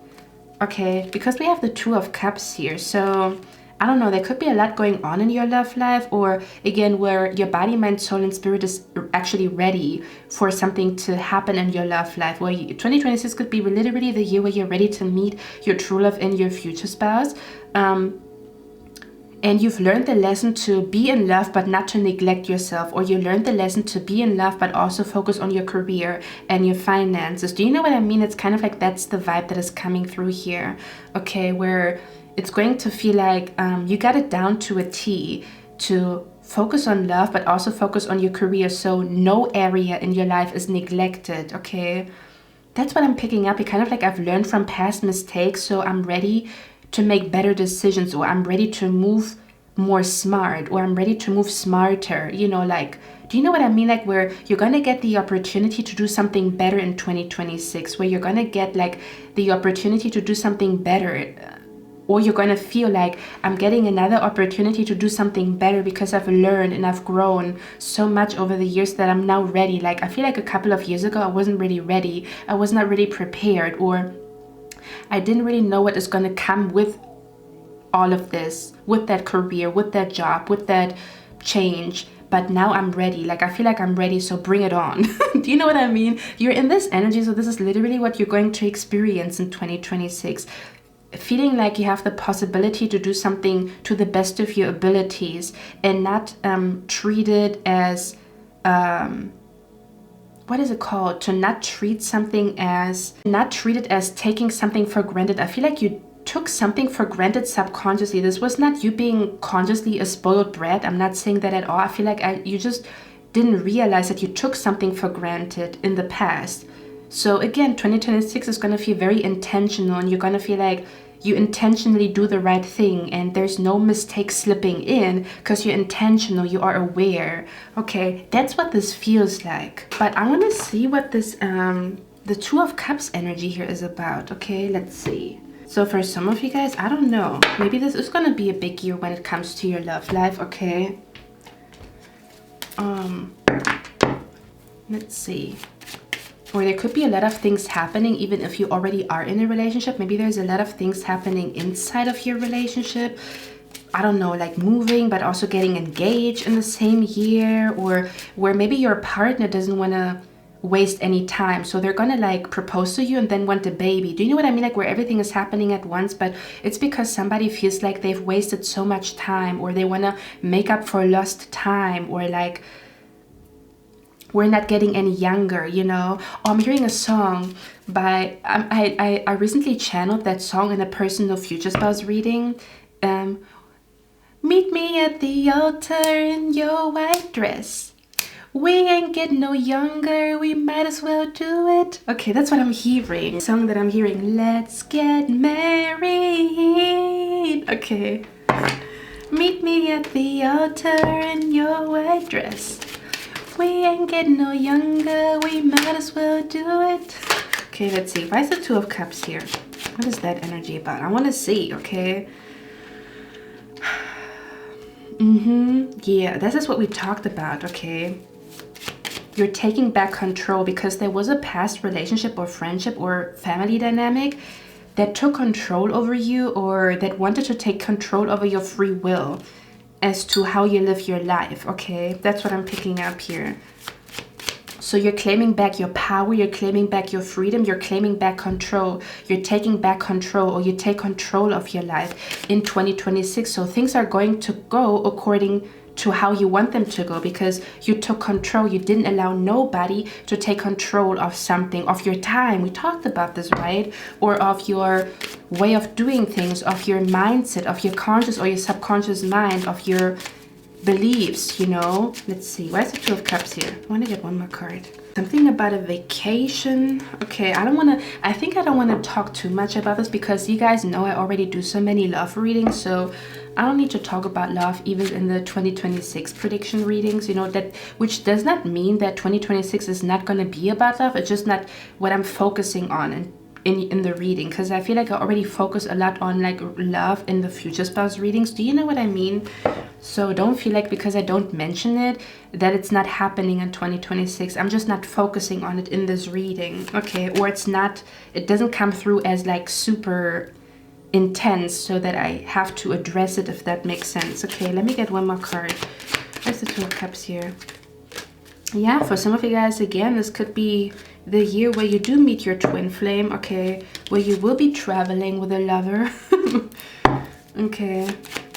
okay? Because we have the Two of Cups here, so I don't know, there could be a lot going on in your love life, or again, where your body, mind, soul, and spirit is actually ready for something to happen in your love life. Where 2026 could be literally the year where you're ready to meet your true love and your future spouse. And you've learned the lesson to be in love but not to neglect yourself, or you learned the lesson to be in love but also focus on your career and your finances. Do you know what I mean? It's kind of like that's the vibe that is coming through here, okay, where it's going to feel like you got it down to a T to focus on love but also focus on your career, so no area in your life is neglected, okay? That's what I'm picking up. It kind of like I've learned from past mistakes, so I'm ready to make better decisions, or I'm ready to move more smart, or I'm ready to move smarter, you know, like, do you know what I mean? Like where you're gonna get the opportunity to do something better in 2026, where you're gonna get like the opportunity to do something better, or you're gonna feel like I'm getting another opportunity to do something better because I've learned and I've grown so much over the years that I'm now ready. Like I feel like a couple of years ago I wasn't really ready, I was not really prepared, or I didn't really know what is going to come with all of this, with that career, with that job, with that change. But now I'm ready. Like I feel like I'm ready, so bring it on. Do you know what I mean? You're in this energy, so this is literally what you're going to experience in 2026. Feeling like you have the possibility to do something to the best of your abilities, and not treat it as what is it called? To not treat it as taking something for granted. I feel like you took something for granted subconsciously. This was not you being consciously a spoiled brat. I'm not saying that at all. I feel like you just didn't realize that you took something for granted in the past. So again, 2026 is going to feel very intentional, and you're going to feel like you intentionally do the right thing, and there's no mistake slipping in because you're intentional, you are aware. Okay, that's what this feels like. But I want to see what this the Two of Cups energy here is about. Okay, let's see. So for some of you guys, I don't know, maybe this is going to be a big year when it comes to your love life. Okay, let's see. Or there could be a lot of things happening even if you already are in a relationship. Maybe there's a lot of things happening inside of your relationship. I don't know, like moving, but also getting engaged in the same year, or where maybe your partner doesn't want to waste any time. So they're going to like propose to you and then want a baby. Do you know what I mean? Like where everything is happening at once, but it's because somebody feels like they've wasted so much time, or they want to make up for lost time, or like we're not getting any younger, you know? Oh, I'm hearing a song by, I recently channeled that song in a personal future spouse reading. Meet me at the altar in your white dress. We ain't getting no younger, we might as well do it. Okay, that's what I'm hearing. The song that I'm hearing, let's get married. Okay. Meet me at the altar in your white dress. We ain't getting no younger, we might as well do it. Okay, let's see. Why is the Two of Cups here? What is that energy about? I want to see, okay? Yeah, this is what we talked about, okay? You're taking back control because there was a past relationship or friendship or family dynamic that took control over you, or that wanted to take control over your free will as to how you live your life, okay? That's what I'm picking up here. So you're claiming back your power, you're claiming back your freedom, you're claiming back control, you're taking back control, or you take control of your life in 2026. So things are going to go according to how you want them to go, because you took control. You didn't allow nobody to take control of something, of your time. We talked about this, right? Or of your way of doing things, of your mindset, of your conscious or your subconscious mind, of your beliefs, you know? Let's see. Why is the Two of Cups here? I want to get one more card. Something about a vacation. Okay, I think I don't want to talk too much about this because you guys know I already do so many love readings, so I don't need to talk about love even in the 2026 prediction readings, you know, that, which does not mean that 2026 is not going to be about love. It's just not what I'm focusing on in the reading, because I feel like I already focus a lot on like love in the future spouse readings. Do you know what I mean? So don't feel like because I don't mention it that it's not happening in 2026. I'm just not focusing on it in this reading, okay? Or it doesn't come through as like super intense so that I have to address it, if that makes sense. Okay, let me get one more card. Where's the Two of Cups here? Yeah, for some of you guys, again, this could be the year where you do meet your twin flame, okay? Where you will be traveling with a lover. Okay.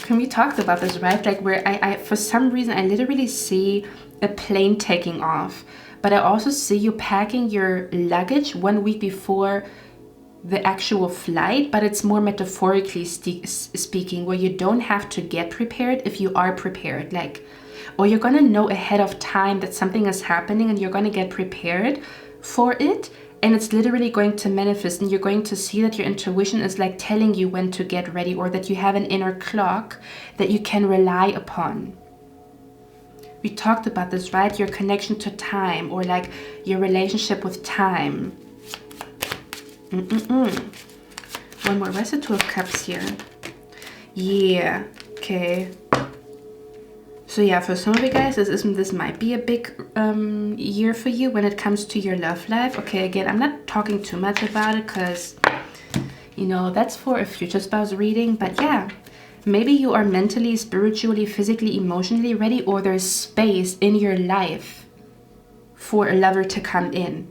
And we talked about this, right? Like where I for some reason, I literally see a plane taking off. But I also see you packing your luggage 1 week before the actual flight, but it's more metaphorically speaking, where you don't have to get prepared if you are prepared. Like, or you're gonna know ahead of time that something is happening and you're gonna get prepared for it, and it's literally going to manifest, and you're going to see that your intuition is like telling you when to get ready, or that you have an inner clock that you can rely upon. We talked about this, right? Your connection to time, or like your relationship with time. One more. Where's the Two of Cups here? Yeah. Okay. So yeah, for some of you guys, this might be a big year for you when it comes to your love life. Okay, again, I'm not talking too much about it because, you know, that's for a future spouse reading. But yeah, maybe you are mentally, spiritually, physically, emotionally ready, or there's space in your life for a lover to come in.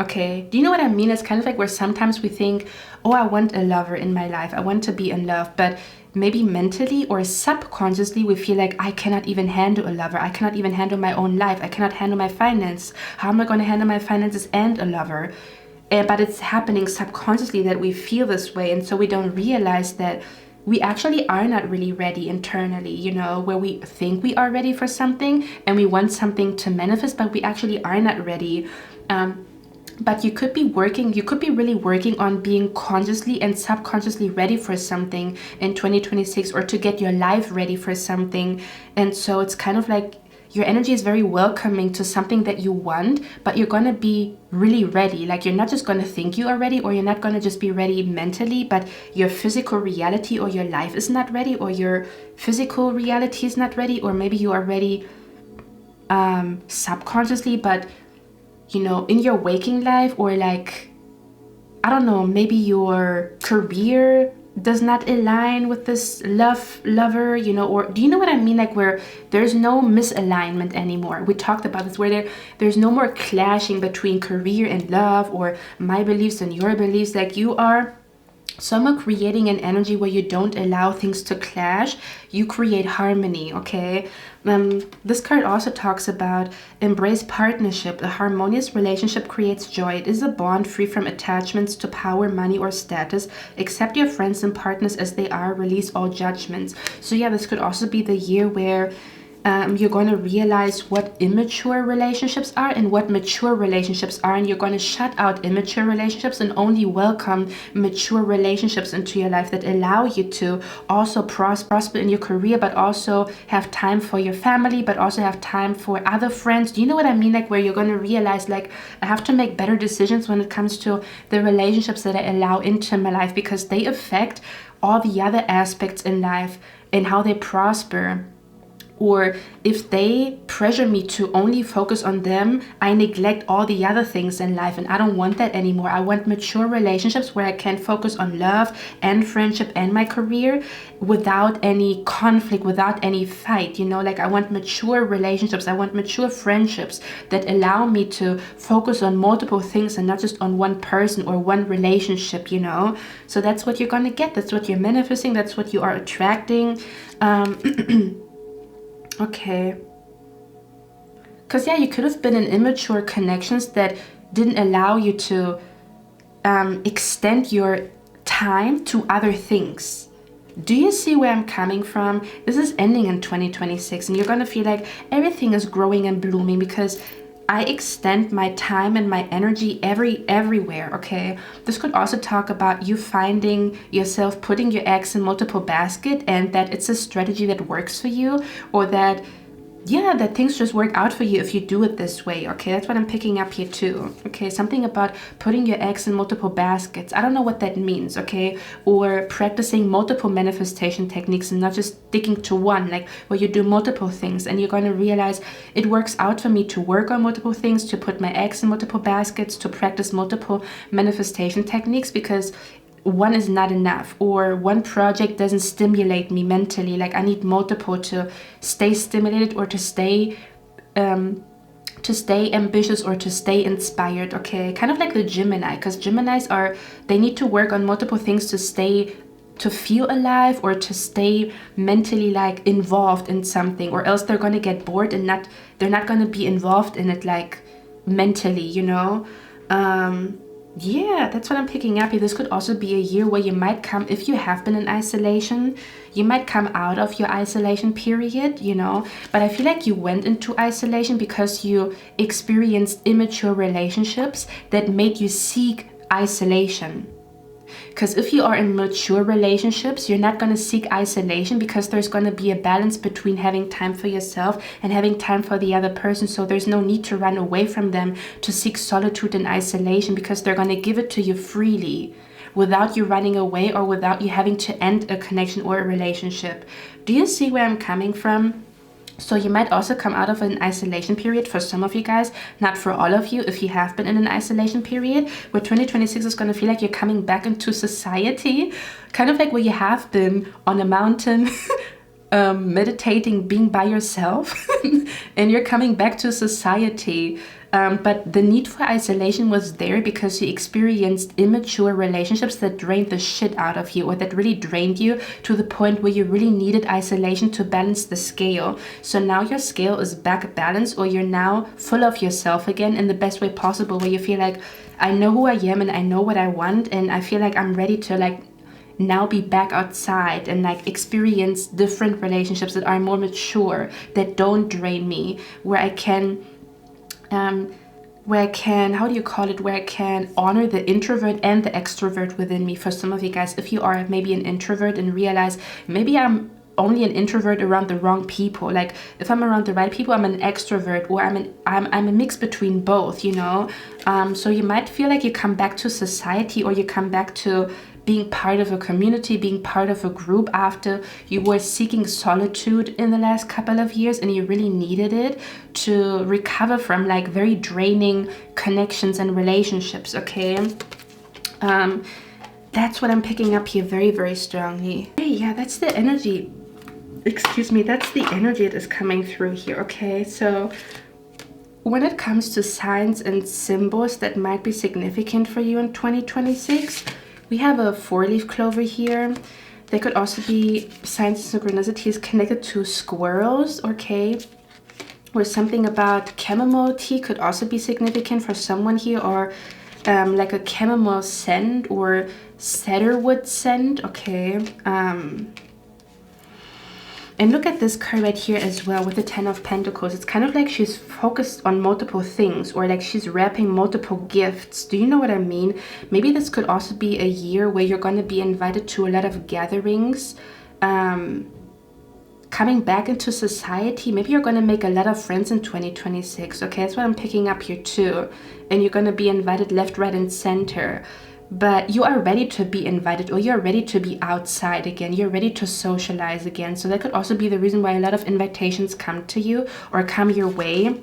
Okay, do you know what I mean? It's kind of like where sometimes we think, oh, I want a lover in my life, I want to be in love, but maybe mentally or subconsciously we feel like I cannot even handle a lover, I cannot even handle my own life, I cannot handle my finance. How am I going to handle my finances and a lover? But it's happening subconsciously that we feel this way, and so we don't realize that we actually are not really ready internally, you know, where we think we are ready for something and we want something to manifest, but we actually are not ready. But you could be really working on being consciously and subconsciously ready for something in 2026, or to get your life ready for something. And so it's kind of like your energy is very welcoming to something that you want, but you're going to be really ready. Like, you're not just going to think you are ready, or you're not going to just be ready mentally, but your physical reality or your life is not ready, or your physical reality is not ready, or maybe you are ready subconsciously, but you know, in your waking life, or like, I don't know, maybe your career does not align with this lover, you know, or do you know what I mean? Like where there's no misalignment anymore. We talked about this, where there's no more clashing between career and love, or my beliefs and your beliefs. Like you are someone creating an energy where you don't allow things to clash, you create harmony, okay? This card also talks about embrace partnership. A harmonious relationship creates joy. It is a bond free from attachments to power, money, or status. Accept your friends and partners as they are. Release all judgments. So yeah, this could also be the year where you're going to realize what immature relationships are and what mature relationships are, and you're going to shut out immature relationships and only welcome mature relationships into your life that allow you to also prosper in your career, but also have time for your family, but also have time for other friends. Do you know what I mean? Like where you're going to realize, like, I have to make better decisions when it comes to the relationships that I allow into my life, because they affect all the other aspects in life and how they prosper. Or if they pressure me to only focus on them, I neglect all the other things in life, and I don't want that anymore. I want mature relationships where I can focus on love and friendship and my career without any conflict, without any fight, you know? Like I want mature relationships, I want mature friendships that allow me to focus on multiple things and not just on one person or one relationship, you know? So that's what you're gonna get, that's what you're manifesting, that's what you are attracting. Okay. Because, yeah, you could have been in immature connections that didn't allow you to extend your time to other things. Do you see where I'm coming from? This is ending in 2026, and you're going to feel like everything is growing and blooming because I extend my time and my energy everywhere, okay? This could also talk about you finding yourself putting your eggs in multiple baskets, and that it's a strategy that works for you, or that, yeah, that things just work out for you if you do it this way, okay? That's what I'm picking up here too, okay? Something about putting your eggs in multiple baskets. I don't know what that means, okay? Or practicing multiple manifestation techniques and not just sticking to one, like where you do multiple things, and you're going to realize it works out for me to work on multiple things, to put my eggs in multiple baskets, to practice multiple manifestation techniques, because one is not enough, or one project doesn't stimulate me mentally. Like I need multiple to stay stimulated, or to stay ambitious, or to stay inspired. Okay, kind of like the Gemini, because Geminis they need to work on multiple things to feel alive, or to stay mentally like involved in something, or else they're going to get bored and they're not going to be involved in it like mentally, you know. Yeah, that's what I'm picking up here. This could also be a year where you might come, if you have been in isolation, you might come out of your isolation period, you know. But I feel like you went into isolation because you experienced immature relationships that made you seek isolation. Because if you are in mature relationships, you're not going to seek isolation, because there's going to be a balance between having time for yourself and having time for the other person. So there's no need to run away from them to seek solitude and isolation, because they're going to give it to you freely without you running away, or without you having to end a connection or a relationship. Do you see where I'm coming from? So you might also come out of an isolation period for some of you guys, not for all of you. If you have been in an isolation period, where 2026 is going to feel like you're coming back into society, kind of like where you have been on a mountain, meditating, being by yourself, and you're coming back to society. But the need for isolation was there because you experienced immature relationships that drained the shit out of you, or that really drained you to the point where you really needed isolation to balance the scale. So now your scale is back balanced, or you're now full of yourself again in the best way possible, where you feel like, I know who I am and I know what I want, and I feel like I'm ready to like now be back outside and like experience different relationships that are more mature, that don't drain me, where I can how do you call it, where I can honor the introvert and the extrovert within me. For some of you guys, if you are maybe an introvert and realize, maybe I'm only an introvert around the wrong people. Like if I'm around the right people, I'm an extrovert, or I'm a mix between both, you know. So you might feel like you come back to society, or you come back to being part of a community, being part of a group, after you were seeking solitude in the last couple of years, and you really needed it to recover from like very draining connections and relationships. Okay, that's what I'm picking up here very, very strongly. Yeah, that's the energy. Excuse me, that's the energy that is coming through here. Okay, so when it comes to signs and symbols that might be significant for you in 2026, we have a 4-leaf clover here. There could also be signs and synchronicities connected to squirrels, okay? Or something about chamomile tea could also be significant for someone here, or like a chamomile scent or cedarwood scent, okay? And look at this card right here as well with the 10 of Pentacles. It's kind of like she's focused on multiple things, or like she's wrapping multiple gifts. Do you know what I mean? Maybe this could also be a year where you're going to be invited to a lot of gatherings, coming back into society. Maybe you're going to make a lot of friends in 2026. Okay, that's what I'm picking up here too. And you're going to be invited left, right, and center. But you are ready to be invited, or you're ready to be outside again. You're ready to socialize again. So that could also be the reason why a lot of invitations come to you or come your way.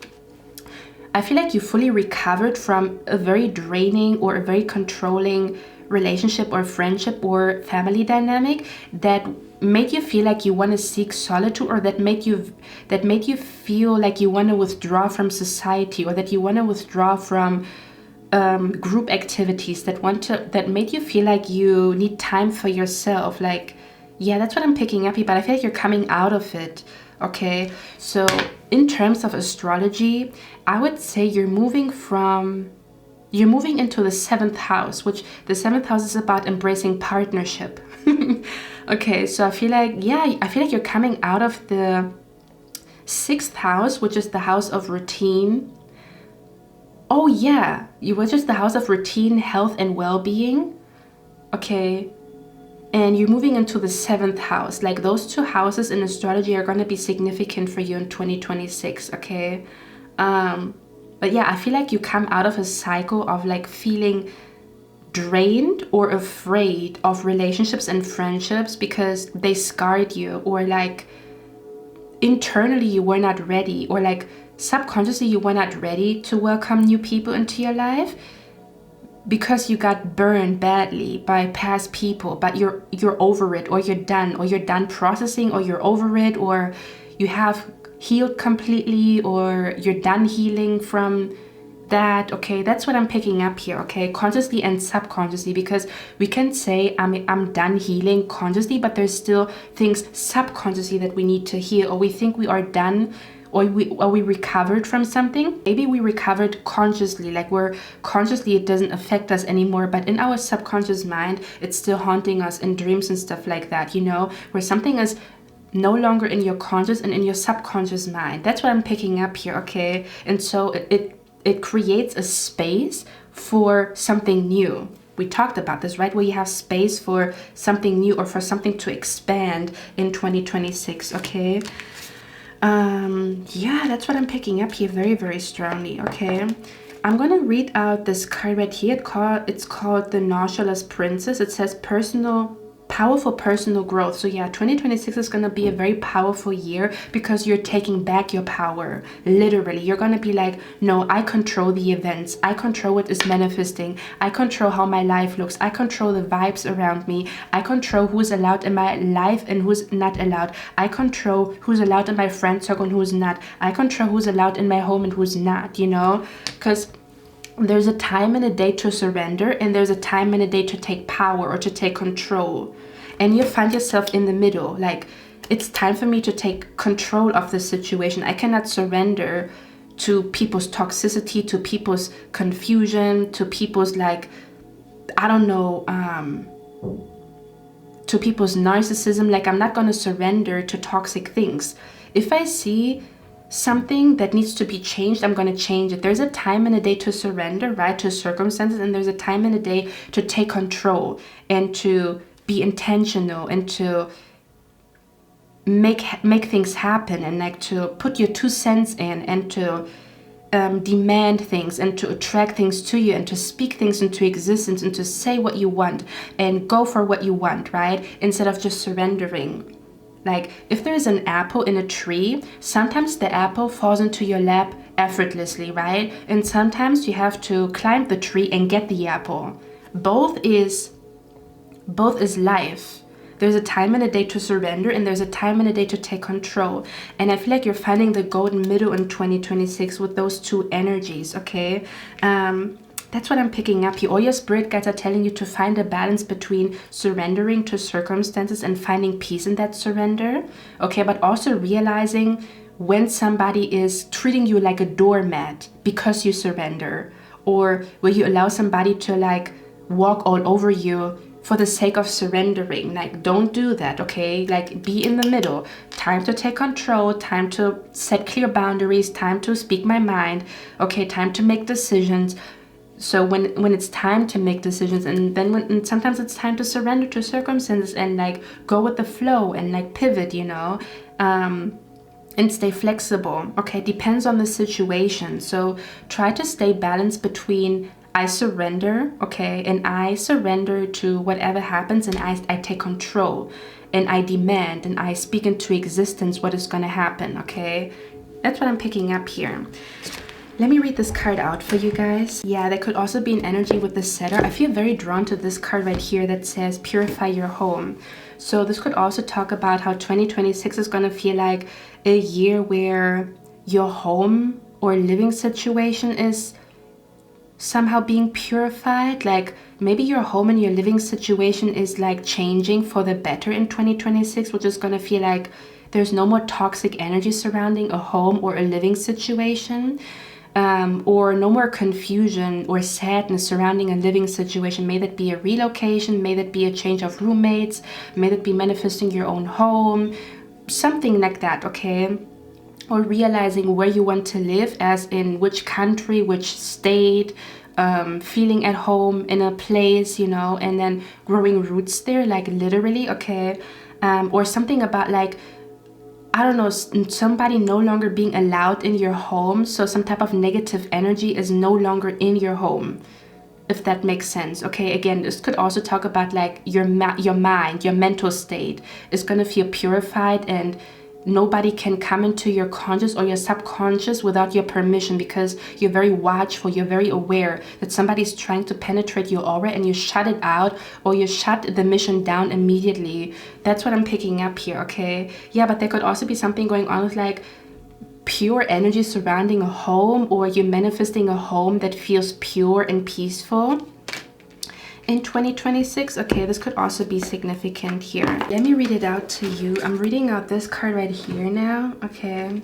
I feel like you fully recovered from a very draining or a very controlling relationship or friendship or family dynamic that made you feel like you want to seek solitude, or that made you feel like you want to withdraw from society, or that you want to withdraw from group activities, that made you feel like you need time for yourself. Like, yeah, that's what I'm picking up here, but I feel like you're coming out of it. Okay, so in terms of astrology, I would say you're moving into the 7th house, which the 7th house is about embracing partnership. Okay, so I feel like you're coming out of the 6th house, which is the house of routine. Oh yeah, which is the house of routine, health, and well-being. Okay, and you're moving into the 7th house. Like those two houses in astrology are going to be significant for you in 2026. Okay, but yeah, I feel like you come out of a cycle of like feeling drained or afraid of relationships and friendships because they scarred you, or like internally you were not ready, or like subconsciously you were not ready to welcome new people into your life. because you got burned badly by past people, but you're over it, or you're done processing, or you're over it, or you have healed completely, or you're done healing from that. Okay, that's what I'm picking up here. Okay, consciously and subconsciously, because we can say I'm done healing consciously, but there's still things subconsciously that we need to heal, or we think we are done, or we recovered from something. Maybe we recovered consciously, like we're consciously, it doesn't affect us anymore, but in our subconscious mind, it's still haunting us in dreams and stuff like that, you know, where something is no longer in your conscious and in your subconscious mind. That's what I'm picking up here. Okay, and so it creates a space for something new. We talked about this, right? Where you have space for something new, or for something to expand in 2026. Okay, yeah, that's what I'm picking up here very, very strongly. Okay, I'm gonna read out this card right here. It's called the Nauseous Princess. It says powerful personal growth. So yeah, 2026 is going to be a very powerful year, because you're taking back your power. Literally, you're going to be like, no, I control the events, I control what is manifesting, I control how my life looks, I control the vibes around me, I control who's allowed in my life and who's not allowed, I control who's allowed in my friend circle and who's not, I control who's allowed in my home and who's not, you know, because there's a time and a day to surrender, and there's a time and a day to take power or to take control. And you find yourself in the middle, like, it's time for me to take control of the situation. I cannot surrender to people's toxicity, to people's confusion, to people's, like, I don't know, to people's narcissism. Like, I'm not going to surrender to toxic things. If I see something that needs to be changed, I'm going to change it. There's a time and a day to surrender, right, to circumstances, and there's a time and a day to take control and to be intentional and to make things happen, and like to put your 2 cents in, and to demand things, and to attract things to you, and to speak things into existence, and to say what you want and go for what you want, right, instead of just surrendering. Like, if there's an apple in a tree, sometimes the apple falls into your lap effortlessly, right? And sometimes you have to climb the tree and get the apple. Both is life. There's a time and a day to surrender, and there's a time and a day to take control. And I feel like you're finding the golden middle in 2026 with those two energies, okay? That's what I'm picking up here. All your spirit guides are telling you to find a balance between surrendering to circumstances and finding peace in that surrender, okay? But also realizing when somebody is treating you like a doormat because you surrender, or where you allow somebody to like walk all over you for the sake of surrendering. Like, don't do that, okay? Like, be in the middle. Time to take control, time to set clear boundaries, time to speak my mind, okay? Time to make decisions. So when it's time to make decisions, and then and sometimes it's time to surrender to circumstances and like go with the flow and like pivot, you know, and stay flexible, okay? Depends on the situation. So try to stay balanced between I surrender, okay, and I surrender to whatever happens, and I take control, and I demand, and I speak into existence what is going to happen, okay? That's what I'm picking up here. Let me read this card out for you guys. Yeah, there could also be an energy with the setter. I feel very drawn to this card right here that says purify your home. So this could also talk about how 2026 is going to feel like a year where your home or living situation is somehow being purified. Like, maybe your home and your living situation is like changing for the better in 2026, which is going to feel like there's no more toxic energy surrounding a home or a living situation. Or no more confusion or sadness surrounding a living situation. May that be a relocation, may that be a change of roommates, may that be manifesting your own home, something like that, okay? Or realizing where you want to live, as in which country, which state, feeling at home in a place, you know, and then growing roots there, like literally, okay? Or something about like, I don't know, somebody no longer being allowed in your home. So some type of negative energy is no longer in your home, if that makes sense. Okay, again, this could also talk about like your mind, your mental state is going to feel purified, and nobody can come into your conscious or your subconscious without your permission, because you're very watchful, you're very aware that somebody's trying to penetrate your aura, and you shut it out, or you shut the mission down immediately. That's what I'm picking up here, okay? Yeah, but there could also be something going on with like pure energy surrounding a home, or you're manifesting a home that feels pure and peaceful in 2026. Okay, this could also be significant here. Let me read it out to you. I'm reading out this card right here now, okay?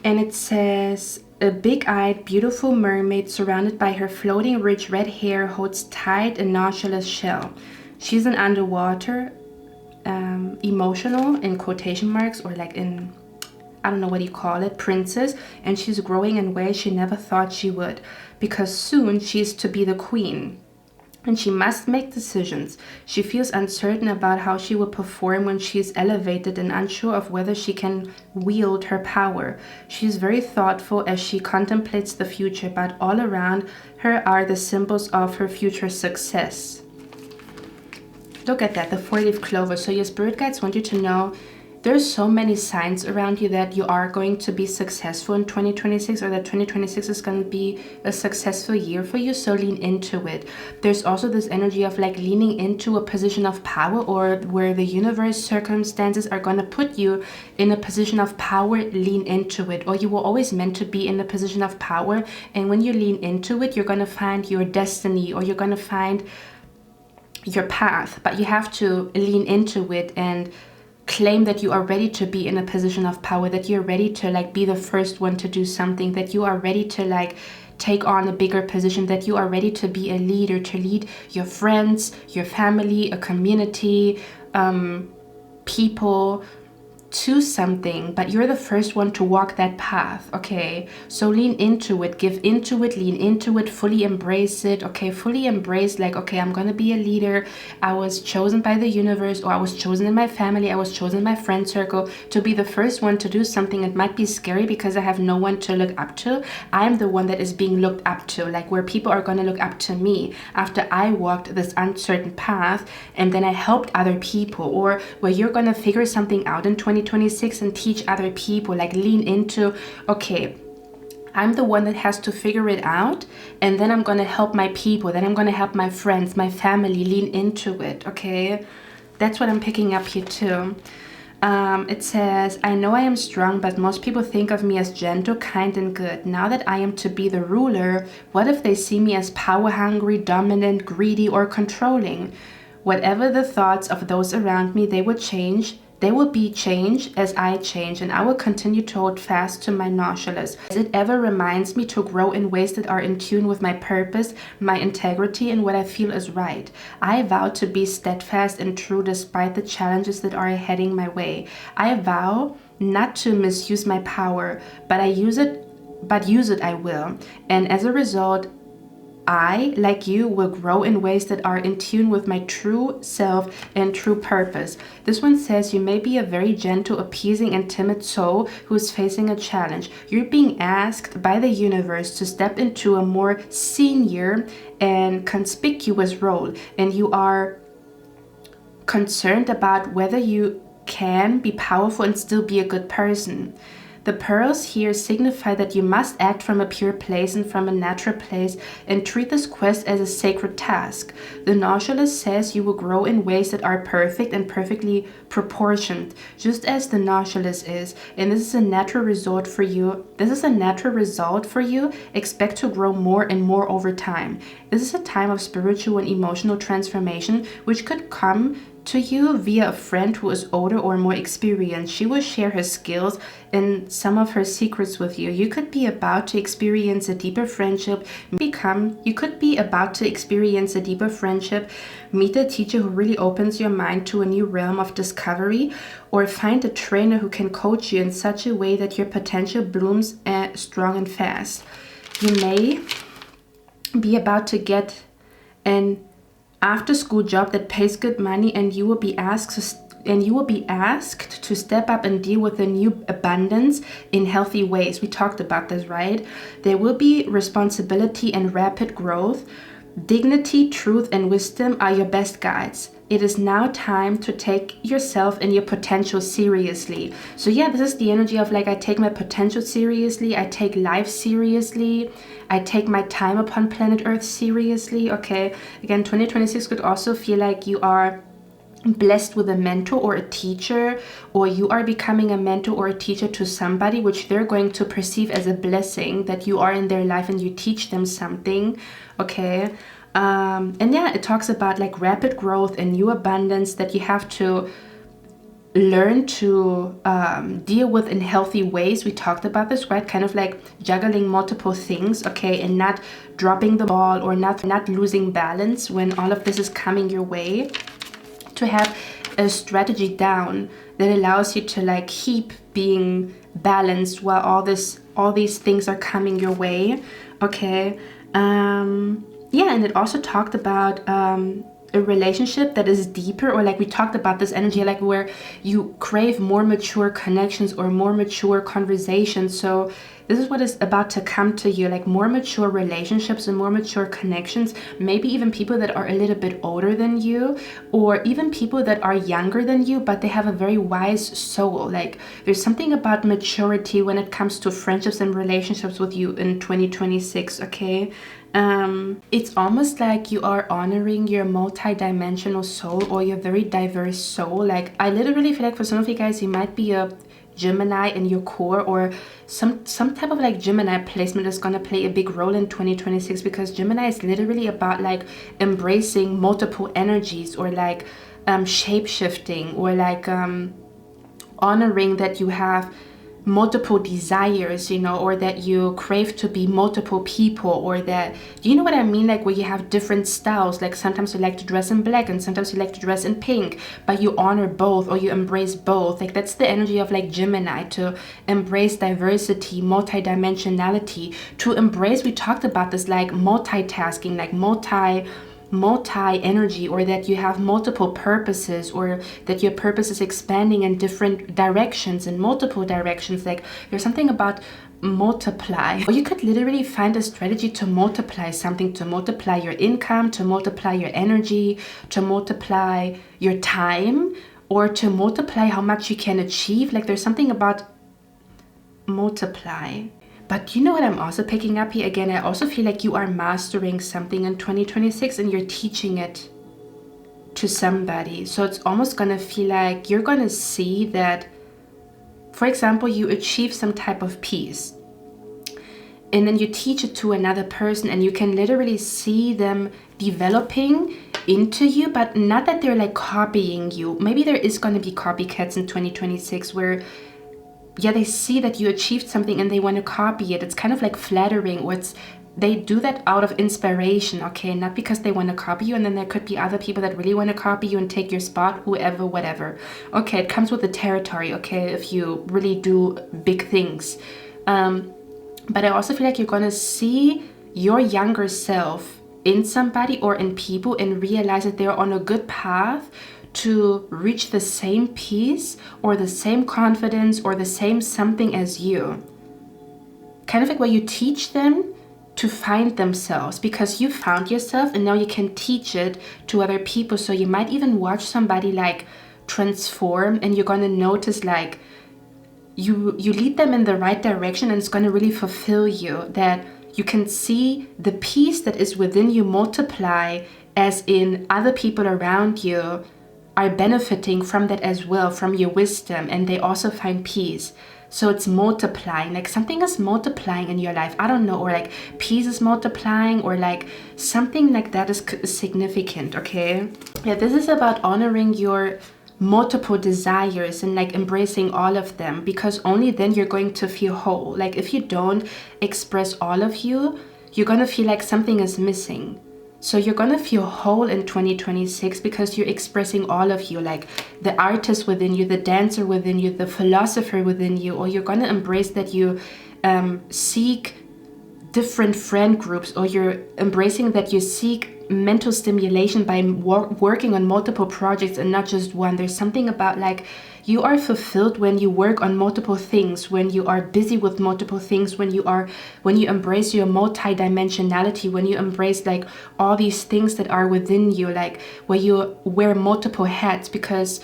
And it says, a big-eyed, beautiful mermaid surrounded by her floating, rich red hair holds tight a nauseous shell. She's an underwater, emotional, in quotation marks, or like in, I don't know what you call it, princess, and she's growing in ways she never thought she would, because soon she's to be the queen. And she must make decisions. She feels uncertain about how she will perform when she is elevated, and unsure of whether she can wield her power. She is very thoughtful as she contemplates the future, but all around her are the symbols of her future success. Look at that, the 4-leaf clover. So your spirit guides want you to know there's so many signs around you that you are going to be successful in 2026, or that 2026 is going to be a successful year for you, so lean into it. There's also this energy of like leaning into a position of power, or where the universe, circumstances are going to put you in a position of power. Lean into it, or you were always meant to be in a position of power, and when you lean into it, you're going to find your destiny, or you're going to find your path. But you have to lean into it and claim that you are ready to be in a position of power, that you're ready to like be the first one to do something, that you are ready to like take on a bigger position, that you are ready to be a leader, to lead your friends, your family, a community, people to something, but you're the first one to walk that path, okay? So lean into it, give into it, lean into it, fully embrace it, okay? Fully embrace, like, okay, I'm gonna be a leader. I was chosen by the universe, or I was chosen in my family, I was chosen in my friend circle to be the first one to do something. It might be scary because I have no one to look up to. I am the one that is being looked up to, like where people are gonna look up to me after I walked this uncertain path, and then I helped other people, or where you're gonna figure something out in 2026 and teach other people. Like lean into, okay, I'm the one that has to figure it out, and then I'm gonna help my people, then I'm gonna help my friends, my family. Lean into it, okay? That's what I'm picking up here too. It says, I know I am strong, but most people think of me as gentle, kind, and good. Now that I am to be the ruler, what if they see me as power hungry, dominant, greedy, or controlling? Whatever the thoughts of those around me, they will change. They will be changed as I change, and I will continue to hold fast to my nauseous, as it ever reminds me to grow in ways that are in tune with my purpose, my integrity, and what I feel is right. I vow to be steadfast and true despite the challenges that are heading my way. I vow not to misuse my power, but use it I will. And as a result, I, like you, will grow in ways that are in tune with my true self and true purpose. This one says you may be a very gentle, appeasing, and timid soul who is facing a challenge. You're being asked by the universe to step into a more senior and conspicuous role, and you are concerned about whether you can be powerful and still be a good person. The pearls here signify that you must act from a pure place and from a natural place, and treat this quest as a sacred task. The nauseous says you will grow in ways that are perfect and perfectly proportioned, just as the nauseous is. And this is a natural result for you. Expect to grow more and more over time. This is a time of spiritual and emotional transformation, which could come to you via a friend who is older or more experienced. She will share her skills and some of her secrets with you. You could be about to experience a deeper friendship. Meet a teacher who really opens your mind to a new realm of discovery, or find a trainer who can coach you in such a way that your potential blooms strong and fast. You may be about to get an after-school job that pays good money, and you will be asked to step up and deal with the new abundance in healthy ways. We talked about this, right? There will be responsibility and rapid growth. Dignity, truth, and wisdom are your best guides. it is now time to take yourself and your potential seriously. So yeah, this is the energy of like, I take my potential seriously, I take life seriously, I take my time upon planet Earth seriously, okay? Again, 2026 could also feel like you are blessed with a mentor or a teacher, or you are becoming a mentor or a teacher to somebody, which they're going to perceive as a blessing that you are in their life and you teach them something, okay? And yeah, it talks about like rapid growth and new abundance that you have to learn to deal with in healthy ways. We talked about this, right? Kind of like juggling multiple things, okay, and not dropping the ball or not losing balance when all of this is coming your way. To have a strategy down that allows you to like keep being balanced while all these things are coming your way, okay? Yeah, and it also talked about a relationship that is deeper, or like we talked about this energy like where you crave more mature connections or more mature conversations. So this is what is about to come to you, like more mature relationships and more mature connections, maybe even people that are a little bit older than you, or even people that are younger than you, but they have a very wise soul. Like there's something about maturity when it comes to friendships and relationships with you in 2026, okay? It's almost like you are honoring your multi-dimensional soul or your very diverse soul. Like I literally feel like for some of you guys, you might be a Gemini in your core, or some type of like Gemini placement is going to play a big role in 2026, because Gemini is literally about like embracing multiple energies, or like shape-shifting, or like honoring that you have multiple desires, you know, or that you crave to be multiple people, or that, you know what I mean, like where you have different styles, like sometimes you like to dress in black and sometimes you like to dress in pink, but you honor both or you embrace both. Like that's the energy of like Gemini, to embrace diversity, multi-dimensionality, to embrace, we talked about this, like multitasking, like multi energy, or that you have multiple purposes, or that your purpose is expanding in different directions, in multiple directions. Like there's something about multiply, or you could literally find a strategy to multiply something, to multiply your income, to multiply your energy, to multiply your time, or to multiply how much you can achieve. Like there's something about multiply. But you know what I'm also picking up here? Again, I also feel like you are mastering something in 2026 and you're teaching it to somebody. So it's almost gonna feel like you're gonna see that, for example, you achieve some type of peace and then you teach it to another person, and you can literally see them developing into you, but not that they're like copying you. Maybe there is gonna be copycats in 2026 where they see that you achieved something and they want to copy it. It's kind of like flattering, or they do that out of inspiration, okay? Not because they want to copy you, and then there could be other people that really want to copy you and take your spot, whoever, whatever. Okay, it comes with the territory, okay, if you really do big things. But I also feel like you're going to see your younger self in somebody or in people and realize that they're on a good path to reach the same peace or the same confidence or the same something as you. Kind of like where you teach them to find themselves, because you found yourself and now you can teach it to other people. So you might even watch somebody like transform, and you're gonna notice like you lead them in the right direction, and it's gonna really fulfill you, that you can see the peace that is within you multiply, as in other people around you are benefiting from that as well, from your wisdom, and they also find peace. So it's multiplying, like something is multiplying in your life. I don't know, or like peace is multiplying, or like something like that is significant, okay? Yeah, this is about honoring your multiple desires and like embracing all of them, because only then you're going to feel whole. Like if you don't express all of you, you're gonna feel like something is missing. So you're gonna feel whole in 2026 because you're expressing all of you, like the artist within you, the dancer within you, the philosopher within you, or you're gonna embrace that you seek different friend groups, or you're embracing that you seek mental stimulation by working on multiple projects and not just one. There's something about like you are fulfilled when you work on multiple things, when you are busy with multiple things, when you embrace your multi-dimensionality, when you embrace like all these things that are within you, like where you wear multiple hats, because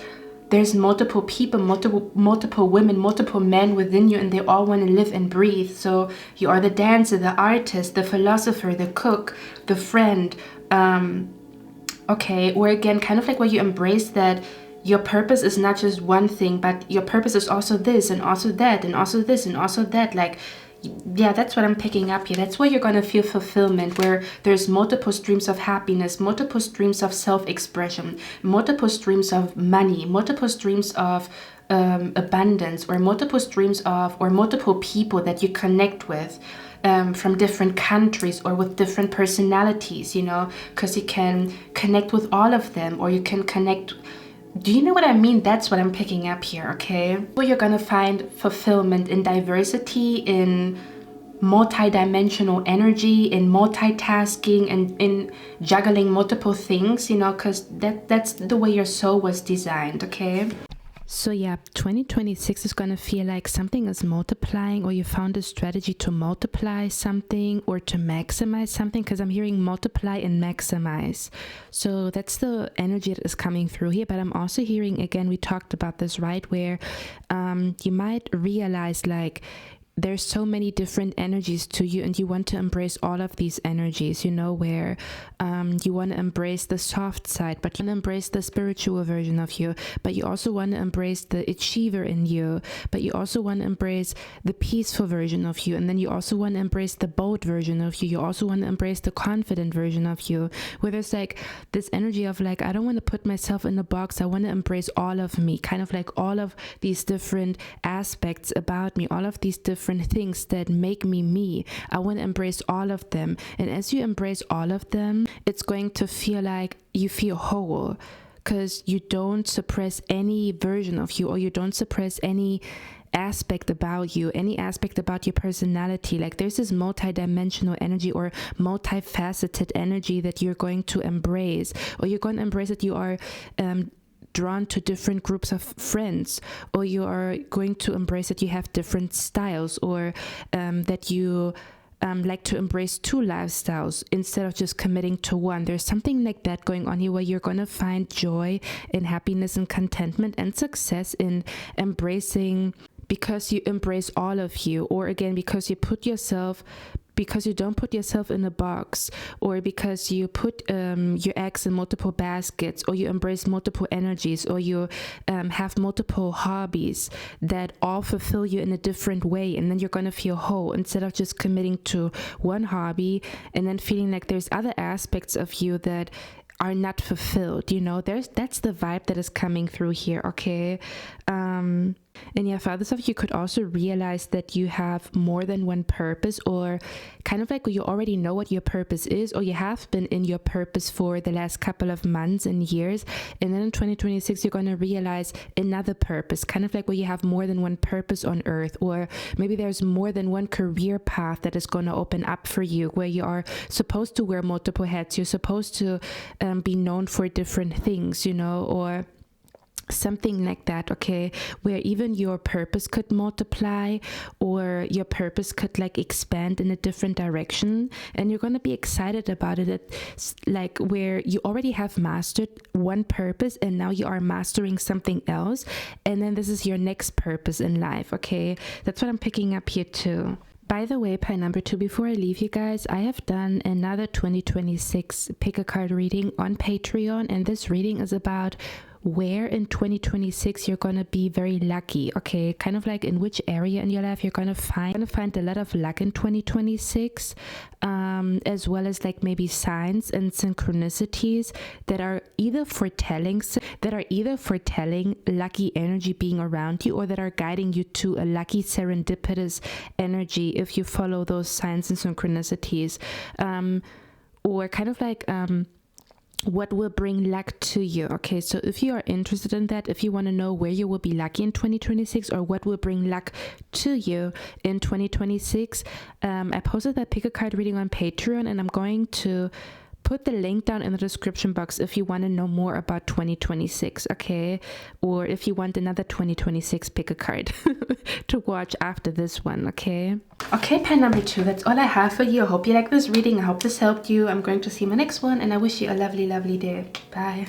there's multiple people, multiple women, multiple men within you, and they all want to live and breathe. So you are the dancer, the artist, the philosopher, the cook, the friend. Okay, or again, kind of like where you embrace that your purpose is not just one thing, but your purpose is also this and also that and also this and also that. Like, yeah, that's what I'm picking up here. That's where you're going to feel fulfillment, where there's multiple streams of happiness, multiple streams of self-expression, multiple streams of money, multiple streams of abundance, or multiple streams of, or multiple people that you connect with. From different countries or with different personalities, you know, because you can connect with all of them, or you can connect. Do you know what I mean? That's what I'm picking up here, okay? Where you're gonna find fulfillment in diversity, in multi-dimensional energy, in multitasking, and in juggling multiple things, you know, because that's the way your soul was designed, okay? So yeah, 2026 is going to feel like something is multiplying, or you found a strategy to multiply something or to maximize something, because I'm hearing multiply and maximize. So that's the energy that is coming through here. But I'm also hearing, again, we talked about this, right, where you might realize like there's so many different energies to you, and you want to embrace all of these energies, you know, where you want to embrace the soft side, but you want to embrace the spiritual version of you, but you also want to embrace the achiever in you, but you also want to embrace the peaceful version of you, and then you also want to embrace the bold version of you. You also want to embrace the confident version of you, where there's like this energy of like, I don't want to put myself in a box. I want to embrace all of me, kind of like all of these different aspects about me, all of these different things that make me me. I want to embrace all of them. And as you embrace all of them, it's going to feel like you feel whole, because you don't suppress any version of you, or you don't suppress any aspect about you, any aspect about your personality. Like there's this multi-dimensional energy or multifaceted energy that you're going to embrace, or you're going to embrace that you are drawn to different groups of friends, or you are going to embrace that you have different styles, or that you like to embrace two lifestyles instead of just committing to one. There's something like that going on here, where you're going to find joy and happiness and contentment and success in embracing, because you embrace all of you, or again, because you don't put yourself in a box, or because you put your eggs in multiple baskets, or you embrace multiple energies, or you have multiple hobbies that all fulfill you in a different way, and then you're going to feel whole, instead of just committing to one hobby and then feeling like there's other aspects of you that are not fulfilled, you know. That's the vibe that is coming through here, okay? And yeah, for others of you could also realize that you have more than one purpose, or kind of like you already know what your purpose is, or you have been in your purpose for the last couple of months and years, and then in 2026 you're going to realize another purpose, kind of like where you have more than one purpose on earth, or maybe there's more than one career path that is going to open up for you, where you are supposed to wear multiple hats, you're supposed to be known for different things, you know, or something like that, okay, where even your purpose could multiply, or your purpose could like expand in a different direction, and you're going to be excited about it. It's like where you already have mastered one purpose, and now you are mastering something else, and then this is your next purpose in life, okay? That's what I'm picking up here too. By the way, pie number 2, before I leave you guys, I have done another 2026 pick a card reading on Patreon, and this reading is about where in 2026 you're gonna be very lucky, okay? Kind of like in which area in your life you're gonna find a lot of luck in 2026, as well as like maybe signs and synchronicities that are either foretelling lucky energy being around you, or that are guiding you to a lucky serendipitous energy if you follow those signs and synchronicities, or kind of like what will bring luck to you, okay? So if you are interested in that, if you want to know where you will be lucky in 2026, or what will bring luck to you in 2026, I posted that pick a card reading on Patreon, and I'm going to put the link down in the description box if you want to know more about 2026, okay? Or if you want another 2026 pick a card to watch after this one, okay? Okay, pile number 2, that's all I have for you. I hope you like this reading. I hope this helped you. I'm going to see my next one, and I wish you a lovely, lovely day. Bye.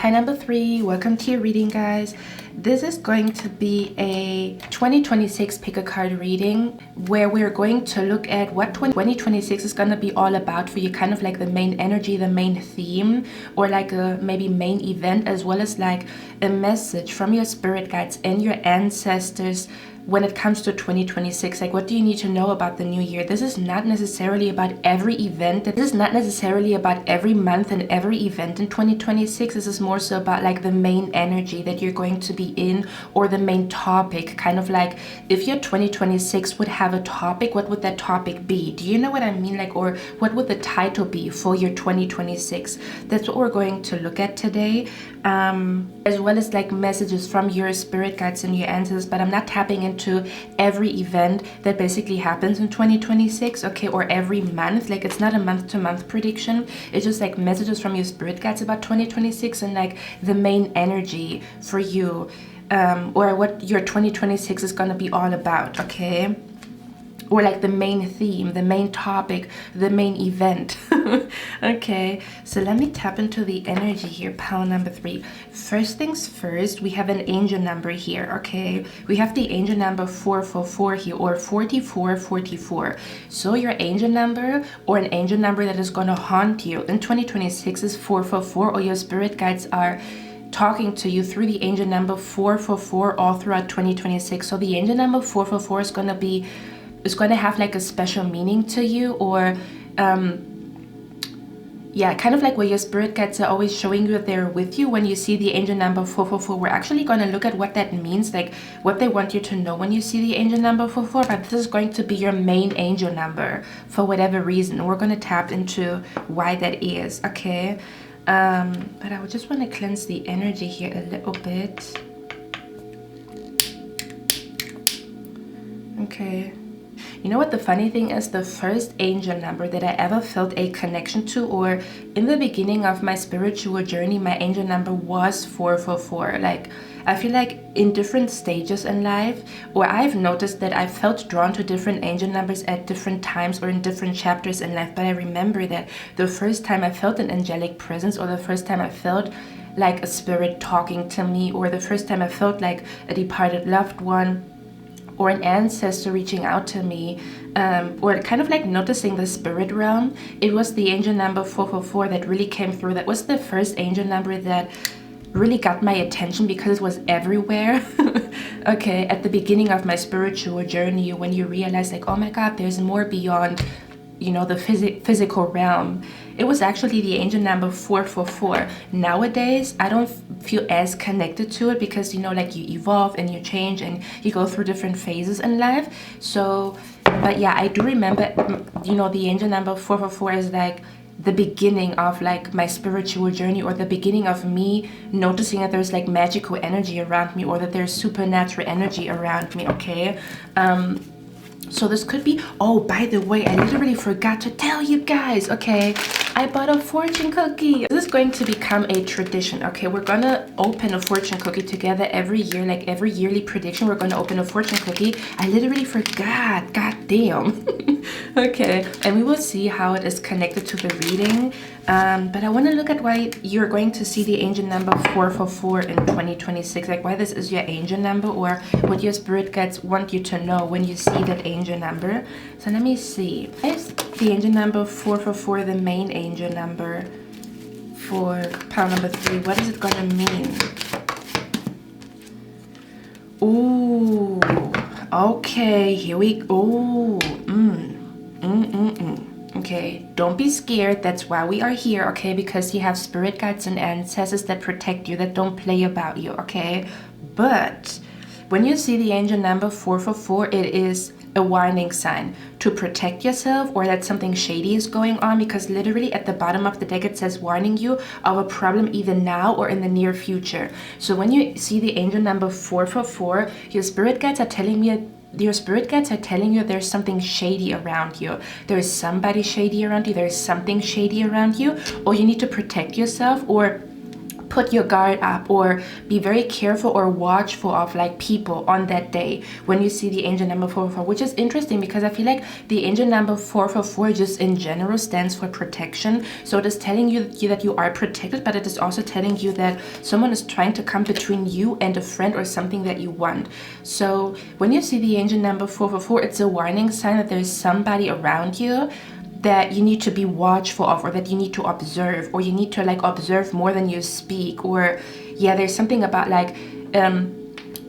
Hi, number 3, welcome to your reading, guys. This is going to be a 2026 pick a card reading where we're going to look at what 2026 is going to be all about for you, kind of like the main energy, the main theme, or like a maybe main event, as well as like a message from your spirit guides and your ancestors when it comes to 2026. Like, what do you need to know about the new year? This is not necessarily about every event. This is not necessarily about every month and every event in 2026. This is more so about like the main energy that you're going to be in, or the main topic. Kind of like if your 2026 would have a topic, what would that topic be? Do you know what I mean? Like, or what would the title be for your 2026? That's what we're going to look at today, as well as like messages from your spirit guides and your ancestors. But I'm not tapping into every event that basically happens in 2026, okay, or every month. Like, it's not a month-to-month prediction. It's just like messages from your spirit guides about 2026 and like the main energy for you, or what your 2026 is gonna be all about, okay? Or like the main theme, the main topic, the main event. Okay, so let me tap into the energy here, pile number 3. First things first, we have an angel number here, okay? We have the angel number 444 here, or 4444. So your angel number, or an angel number that is going to haunt you in 2026, is 444, or your spirit guides are talking to you through the angel number 444 all throughout 2026. So the angel number 444 is going to be, it's going to have like a special meaning to you, or yeah, kind of like where your spirit guides are always showing you that they're with you. When you see the angel number 444, we're actually going to look at what that means, like what they want you to know when you see the angel number 44. But this is going to be your main angel number for whatever reason. We're going to tap into why that is, okay? But I would just want to cleanse the energy here a little bit. Okay. You know what the funny thing is? The first angel number that I ever felt a connection to, or in the beginning of my spiritual journey, my angel number was 444. Like, I feel like in different stages in life, or I've noticed that I felt drawn to different angel numbers at different times or in different chapters in life. But I remember that the first time I felt an angelic presence, or the first time I felt like a spirit talking to me, or the first time I felt like a departed loved one, or an ancestor reaching out to me, or kind of like noticing the spirit realm, it was the angel number 444 that really came through. That was the first angel number that really got my attention because it was everywhere. Okay, at the beginning of my spiritual journey, when you realize like, oh my God, there's more beyond, you know, the physical realm. It was actually the angel number 444. Nowadays, I don't feel as connected to it because, you know, like you evolve and you change and you go through different phases in life. So, but yeah, I do remember, you know, the angel number 444 is like the beginning of like my spiritual journey, or the beginning of me noticing that there's like magical energy around me, or that there's supernatural energy around me, okay? So this could be, oh, by the way, I literally forgot to tell you guys, okay? I bought a fortune cookie. This is going to become a tradition, okay? We're gonna open a fortune cookie together every year, like every yearly prediction, we're gonna open a fortune cookie. I literally forgot, god damn. Okay, and we will see how it is connected to the reading. But I want to look at why you're going to see the angel number 444 in 2026, like why this is your angel number, or what your spirit guides want you to know when you see that angel number. So let me see. Is the angel number 444 the main angel number for pile number 3? What is it going to mean? Ooh, okay, here we go. Okay, don't be scared. That's why we are here, okay? Because you have spirit guides and ancestors that protect you, that don't play about you, okay? But when you see the angel number 444, it is a warning sign to protect yourself, or that something shady is going on, because literally at the bottom of the deck it says warning you of a problem either now or in the near future. So when you see the angel number 444, your spirit guides are telling your spirit guides are telling you there's something shady around you. There's somebody shady around you. There's something shady around you, or you need to protect yourself, or put your guard up, or be very careful or watchful of like people on that day when you see the angel number 444, which is interesting because I feel like the angel number 444 just in general stands for protection. So it is telling you that you are protected, but it is also telling you that someone is trying to come between you and a friend or something that you want. So when you see the angel number 444, it's a warning sign that there's somebody around you that you need to be watchful of, or that you need to observe, or you need to like observe more than you speak. Or yeah, there's something about like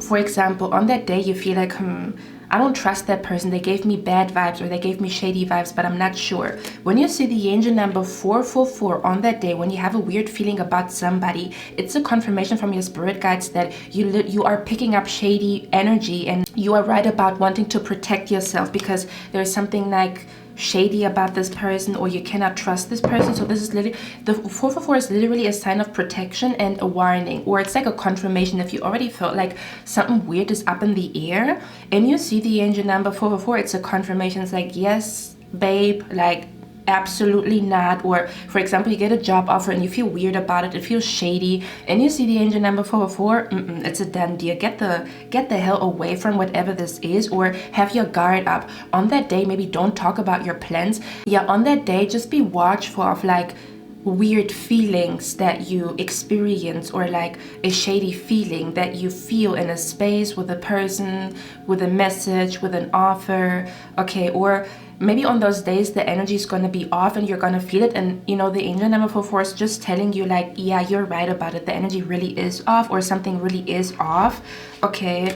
for example, on that day you feel like I don't trust that person, they gave me bad vibes, or they gave me shady vibes, but I'm not sure. When you see the angel number 444 on that day, when you have a weird feeling about somebody, it's a confirmation from your spirit guides that you are picking up shady energy, and you are right about wanting to protect yourself because there's something like shady about this person, or you cannot trust this person. So this is literally, the 444 is literally a sign of protection and a warning, or it's like a confirmation. If you already felt like something weird is up in the air and you see the angel number 444, it's a confirmation. It's like, yes babe, like absolutely not. Or for example, you get a job offer and you feel weird about it, it feels shady, and you see the angel number 444, it's a done deal. Get the hell away from whatever this is, or have your guard up. On that day, maybe don't talk about your plans. Yeah, on that day, just be watchful of like weird feelings that you experience, or like a shady feeling that you feel in a space with a person, with a message, with an offer. Okay, or maybe on those days the energy is going to be off and you're going to feel it, and you know the angel number 444 is just telling you like, yeah, you're right about it, the energy really is off, or something really is off. Okay,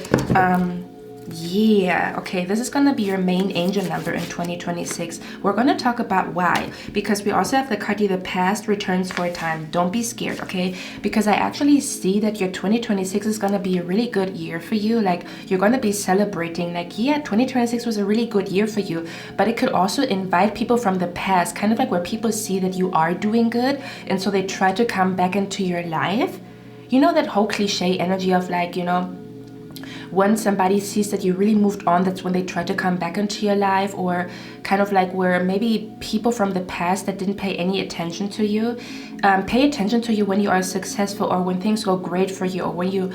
yeah, okay, this is gonna be your main angel number in 2026. We're gonna talk about why, because we also have the card, the past returns for a time. Don't be scared, okay? Because I actually see that your 2026 is gonna be a really good year for you. Like, you're gonna be celebrating, like, yeah, 2026 was a really good year for you, but it could also invite people from the past, kind of like where people see that you are doing good, and so they try to come back into your life. You know, that whole cliche energy of like, you know, when somebody sees that you really moved on, that's when they try to come back into your life. Or kind of like where maybe people from the past that didn't pay any attention to you, pay attention to you when you are successful, or when things go great for you, or when you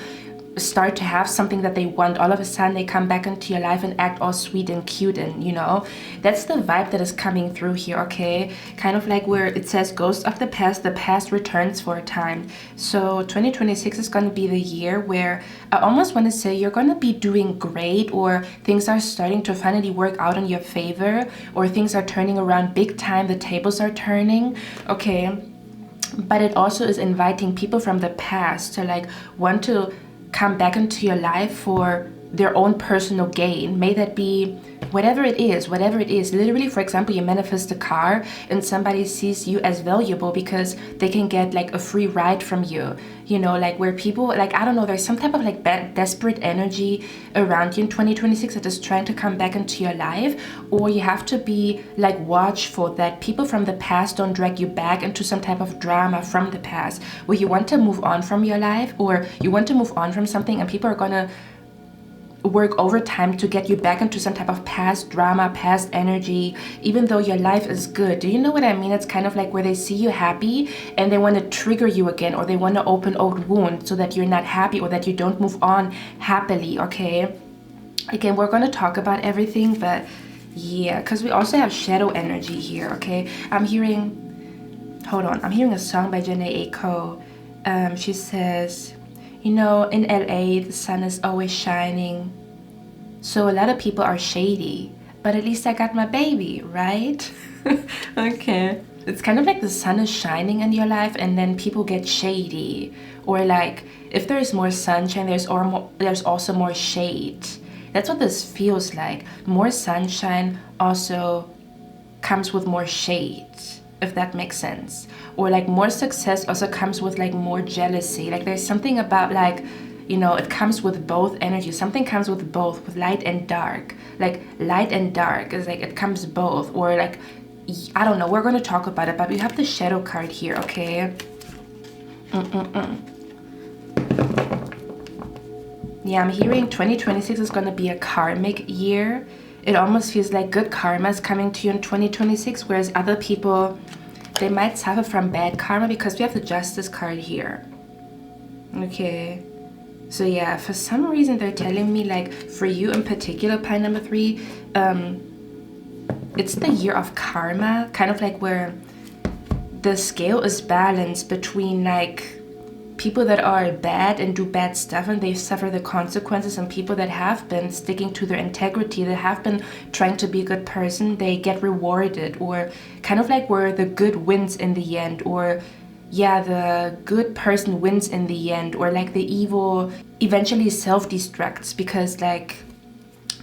start to have something that they want. All of a sudden they come back into your life and act all sweet and cute, and you know, that's the vibe that is coming through here. Okay, kind of like where it says ghost of the past returns for a time. So 2026 is going to be the year where I almost want to say you're going to be doing great, or things are starting to finally work out in your favor, or things are turning around big time, the tables are turning. Okay, but it also is inviting people from the past to like want to come back into your life for their own personal gain. May that be whatever it is. Literally, for example, you manifest a car and somebody sees you as valuable because they can get like a free ride from you. You know, like where people, like, I don't know, there's some type of like desperate energy around you in 2026 that is trying to come back into your life. Or you have to be like watchful that people from the past don't drag you back into some type of drama from the past, where you want to move on from your life, or you want to move on from something, and people are gonna work overtime to get you back into some type of past drama, past energy, even though your life is good. Do you know what I mean? It's kind of like where they see you happy and they want to trigger you again, or they want to open old wounds so that you're not happy, or that you don't move on happily. Okay, again, we're going to talk about everything, but yeah, because we also have shadow energy here. Okay, I'm hearing a song by 𝐦𝐞𝐬𝐬. She says, you know, in LA, the sun is always shining. So a lot of people are shady, but at least I got my baby, right? Okay. It's kind of like the sun is shining in your life and then people get shady. Or like, if there is more sunshine, there's also more shade. That's what this feels like. More sunshine also comes with more shade, if that makes sense. Or like more success also comes with like more jealousy. Like there's something about like, you know, it comes with both energies. Something comes with both, with light and dark. Like light and dark is like, it comes both. Or like, I don't know, we're going to talk about it, but we have the shadow card here. Okay. Yeah, I'm hearing 2026 is going to be a karmic year. It almost feels like good karma is coming to you in 2026, whereas other people, they might suffer from bad karma because we have the Justice card here. Okay. So yeah, for some reason they're telling me, like, for you in particular, pile number 3, it's the year of karma, kind of like where the scale is balanced between like people that are bad and do bad stuff and they suffer the consequences, and people that have been sticking to their integrity, that have been trying to be a good person, they get rewarded, or kind of like where the good wins in the end, or yeah, the good person wins in the end, or like the evil eventually self-destructs because like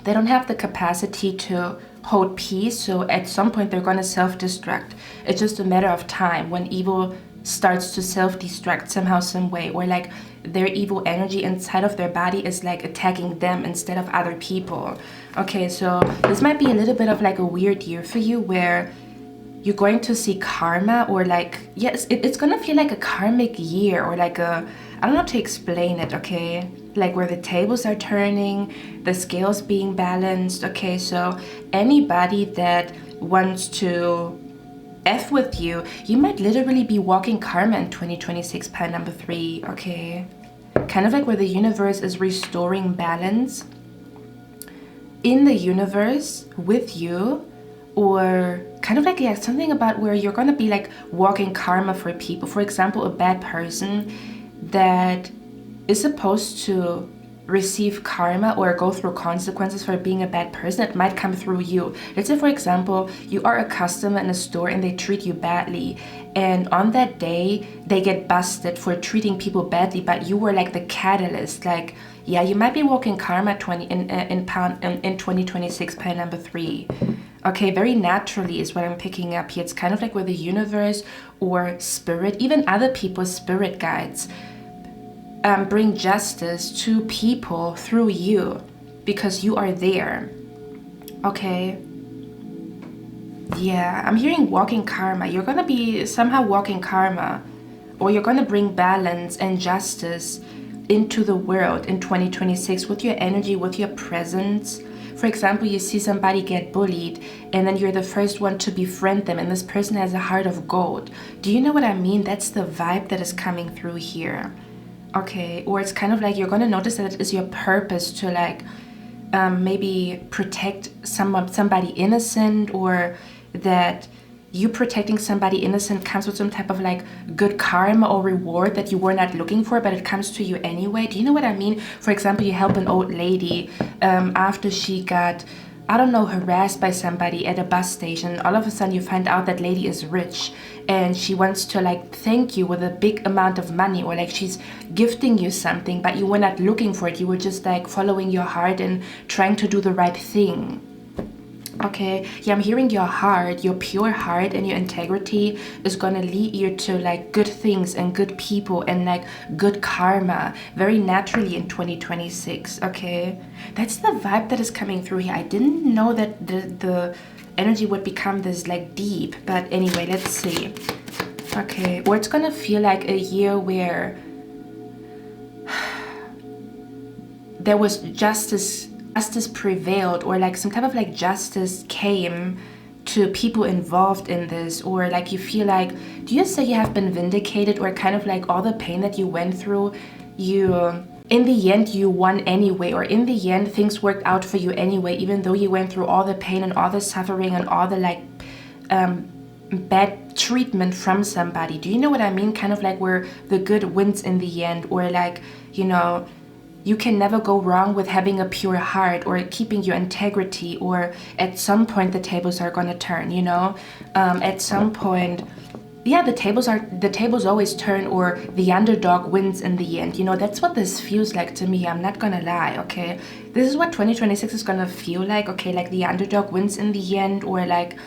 they don't have the capacity to hold peace, so at some point they're going to self-destruct. It's just a matter of time when evil starts to self-destruct somehow, some way, or like their evil energy inside of their body is like attacking them instead of other people. Okay, so this might be a little bit of like a weird year for you where you're going to see karma, or like, yes, it's gonna feel like a karmic year, or like a, I don't know how to explain it, okay? Like where the tables are turning, the scales being balanced, okay? So anybody that wants to F with you, you might literally be walking karma in 2026, pile number 3, okay? Kind of like where the universe is restoring balance in the universe with you, or kind of like, yeah, something about where you're gonna be like walking karma for people. For example, a bad person that is supposed to receive karma or go through consequences for being a bad person, it might come through you. Let's say, for example, you are a customer in a store and they treat you badly, and on that day they get busted for treating people badly, but you were like the catalyst. Like, yeah, you might be walking karma in 2026, pile number 3. Okay, very naturally is what I'm picking up here. It's kind of like where the universe or spirit, even other people's spirit guides, bring justice to people through you because you are there. Okay. Yeah, I'm hearing walking karma. You're gonna be somehow walking karma, or you're gonna bring balance and justice into the world in 2026 with your energy, with your presence. For example, you see somebody get bullied and then you're the first one to befriend them, and this person has a heart of gold. Do you know what I mean? That's the vibe that is coming through here. Okay, or it's kind of like you're going to notice that it is your purpose to like maybe protect somebody innocent, or that you protecting somebody innocent comes with some type of like good karma or reward that you were not looking for, but it comes to you anyway. Do you know what I mean? For example, you help an old lady after she got, I don't know, harassed by somebody at a bus station. All of a sudden you find out that lady is rich and she wants to like thank you with a big amount of money, or like she's gifting you something, but you were not looking for it. You were just like following your heart and trying to do the right thing. Okay, yeah, I'm hearing your heart, your pure heart and your integrity is gonna lead you to like good things and good people and like good karma very naturally in 2026, okay? That's the vibe that is coming through here. I didn't know that the energy would become this like deep, but anyway, let's see. Okay, or it's gonna feel like a year where there was justice prevailed, or like some type of like justice came to people involved in this, or like you feel like, do you say you have been vindicated, or kind of like all the pain that you went through, you in the end you won anyway, or in the end things worked out for you anyway, even though you went through all the pain and all the suffering and all the like bad treatment from somebody. Do you know what I mean? Kind of like where the good wins in the end, or like, you know, you can never go wrong with having a pure heart or keeping your integrity, or at some point the tables are gonna turn, you know? At some point, yeah, the tables always turn, or the underdog wins in the end. You know, that's what this feels like to me. I'm not gonna lie, okay? This is what 2026 is gonna feel like, okay? Like the underdog wins in the end, or like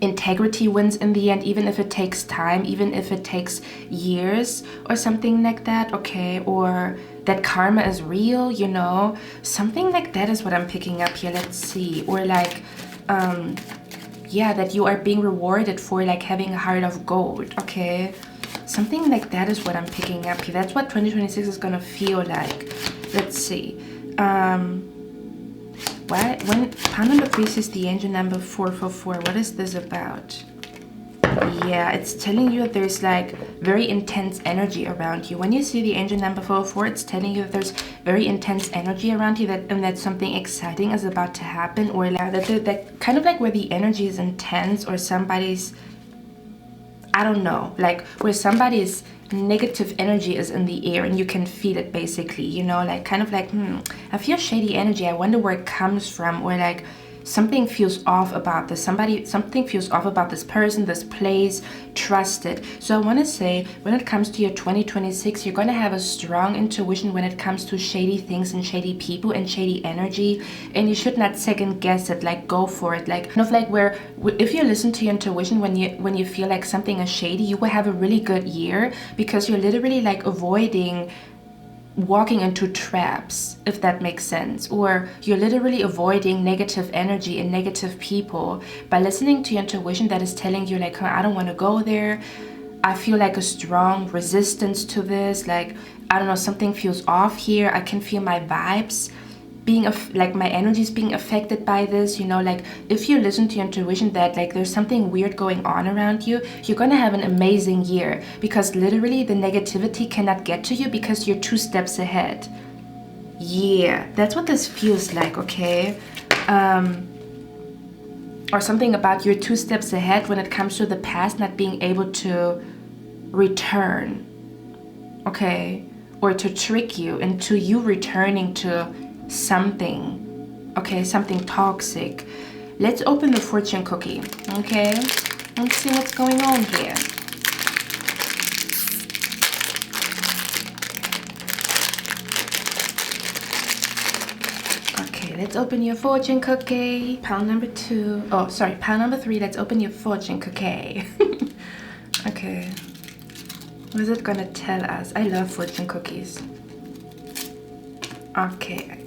integrity wins in the end, even if it takes time, even if it takes years or something like that, okay? Or that karma is real, you know? Something like that is what I'm picking up here. Let's see. Or like, yeah, that you are being rewarded for like having a heart of gold, okay? Something like that is what I'm picking up here. That's what 2026 is gonna feel like. Let's see. When pile number 3 says the angel number 444, what is this about? Yeah, it's telling you that there's like very intense energy around you. When you see the angel number 444, it's telling you that there's very intense energy around you, and that something exciting is about to happen, or like that kind of like where the energy is intense, or somebody's, I don't know, like where somebody's negative energy is in the air and you can feel it basically, you know, like kind of like, I feel shady energy. I wonder where it comes from, or like something feels off about this. Something feels off about this person, this place, trust it. So I want to say, when it comes to your 2026, you're going to have a strong intuition when it comes to shady things and shady people and shady energy, and you should not second guess it. Like, go for it. Like, kind of like where if you listen to your intuition when you feel like something is shady, you will have a really good year, because you're literally like avoiding walking into traps, if that makes sense, or you're literally avoiding negative energy and negative people by listening to your intuition that is telling you like, I don't want to go there. I feel like a strong resistance to this. Like, I don't know, something feels off here. I can feel my vibes being like my energies being affected by this, you know. Like, if you listen to your intuition that like there's something weird going on around you, you're gonna have an amazing year, because literally the negativity cannot get to you because you're 2 steps ahead. Yeah, that's what this feels like, okay? Or something about you're 2 steps ahead when it comes to the past not being able to return, okay? Or to trick you into you returning to something, okay, something toxic. Let's open the fortune cookie, okay? Let's see what's going on here. Okay, let's open your fortune cookie. Pile number 2. Oh, sorry, pile number 3. Let's open your fortune cookie. Okay. What is it gonna tell us? I love fortune cookies. Okay.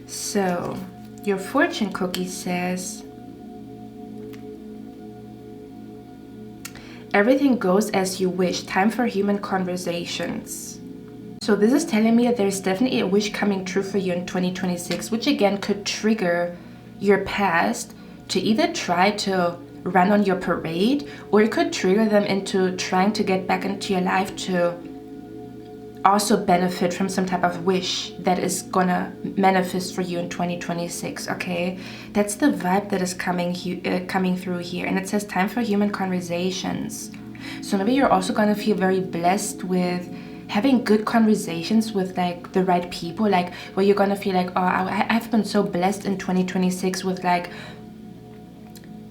So, your fortune cookie says, everything goes as you wish. Time for human conversations. So this is telling me that there's definitely a wish coming true for you in 2026, which again could trigger your past to either try to run on your parade, or it could trigger them into trying to get back into your life to also benefit from some type of wish that is gonna manifest for you in 2026, okay? That's the vibe that is coming through here. And it says time for human conversations. So maybe you're also gonna feel very blessed with having good conversations with like the right people, like where you're gonna feel like, oh, I've been so blessed in 2026 with like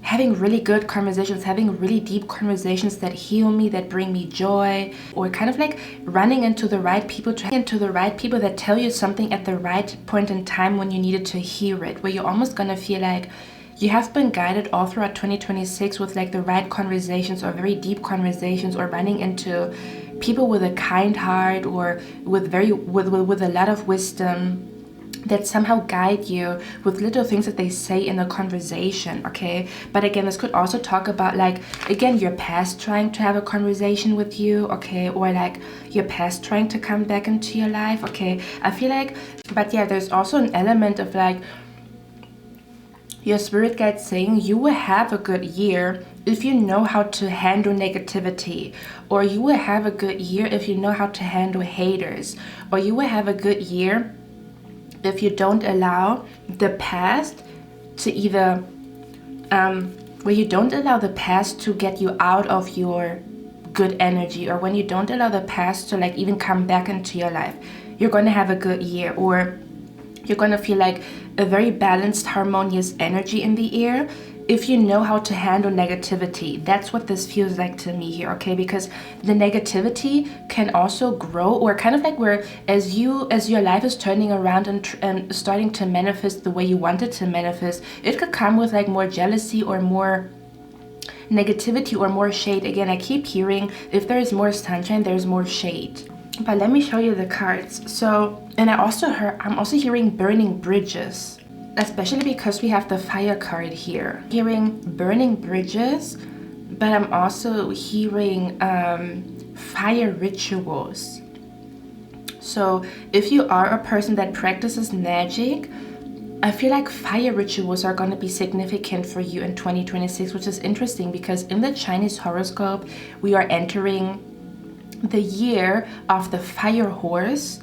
having really good conversations, having really deep conversations that heal me, that bring me joy, or kind of like running into the right people, that tell you something at the right point in time when you needed to hear it, where you're almost gonna feel like you have been guided all throughout 2026 with like the right conversations, or very deep conversations, or running into people with a kind heart, or with a lot of wisdom that somehow guide you with little things that they say in a conversation, okay? But again, this could also talk about like, again, your past trying to have a conversation with you, okay? Or like your past trying to come back into your life, okay? I feel like, but yeah, there's also an element of like your spirit guide saying you will have a good year if you know how to handle negativity, or you will have a good year if you know how to handle haters, or you will have a good year if you don't allow the past to either, where you don't allow the past to get you out of your good energy, or when you don't allow the past to like even come back into your life, you're going to have a good year, or you're going to feel like a very balanced, harmonious energy in the air if you know how to handle negativity. That's what this feels like to me here, okay? Because the negativity can also grow, or kind of like where as your life is turning around and starting to manifest the way you want it to manifest, it could come with like more jealousy or more negativity or more shade. Again, I keep hearing if there is more sunshine, there's more shade. But let me show you the cards. So, and I'm also hearing burning bridges, especially because we have the fire card here. Hearing burning bridges, but I'm also hearing fire rituals. So if you are a person that practices magic, I feel like fire rituals are going to be significant for you in 2026, which is interesting because in the Chinese horoscope, we are entering the year of the fire horse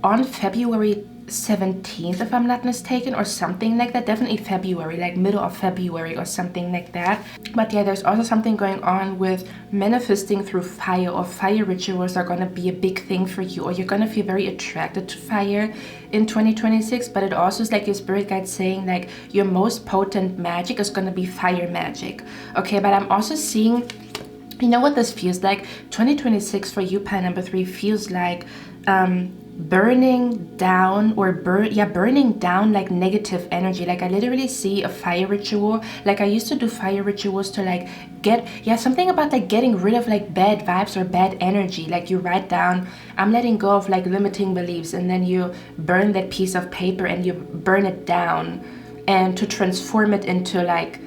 on February 17th, if I'm not mistaken, or something like that. Definitely February, like middle of February or something like that. But yeah, there's also something going on with manifesting through fire, or fire rituals are going to be a big thing for you, or you're going to feel very attracted to fire in 2026. But it also is like your spirit guide saying like your most potent magic is going to be fire magic. Okay, but I'm also seeing, you know what this feels like? 2026 for you, pile number 3, feels like burning down burning down like negative energy. Like I literally see a fire ritual. Like I used to do fire rituals to like get something about like getting rid of like bad vibes or bad energy. Like you write down, I'm letting go of like limiting beliefs, and then you burn that piece of paper and you burn it down, and to transform it into like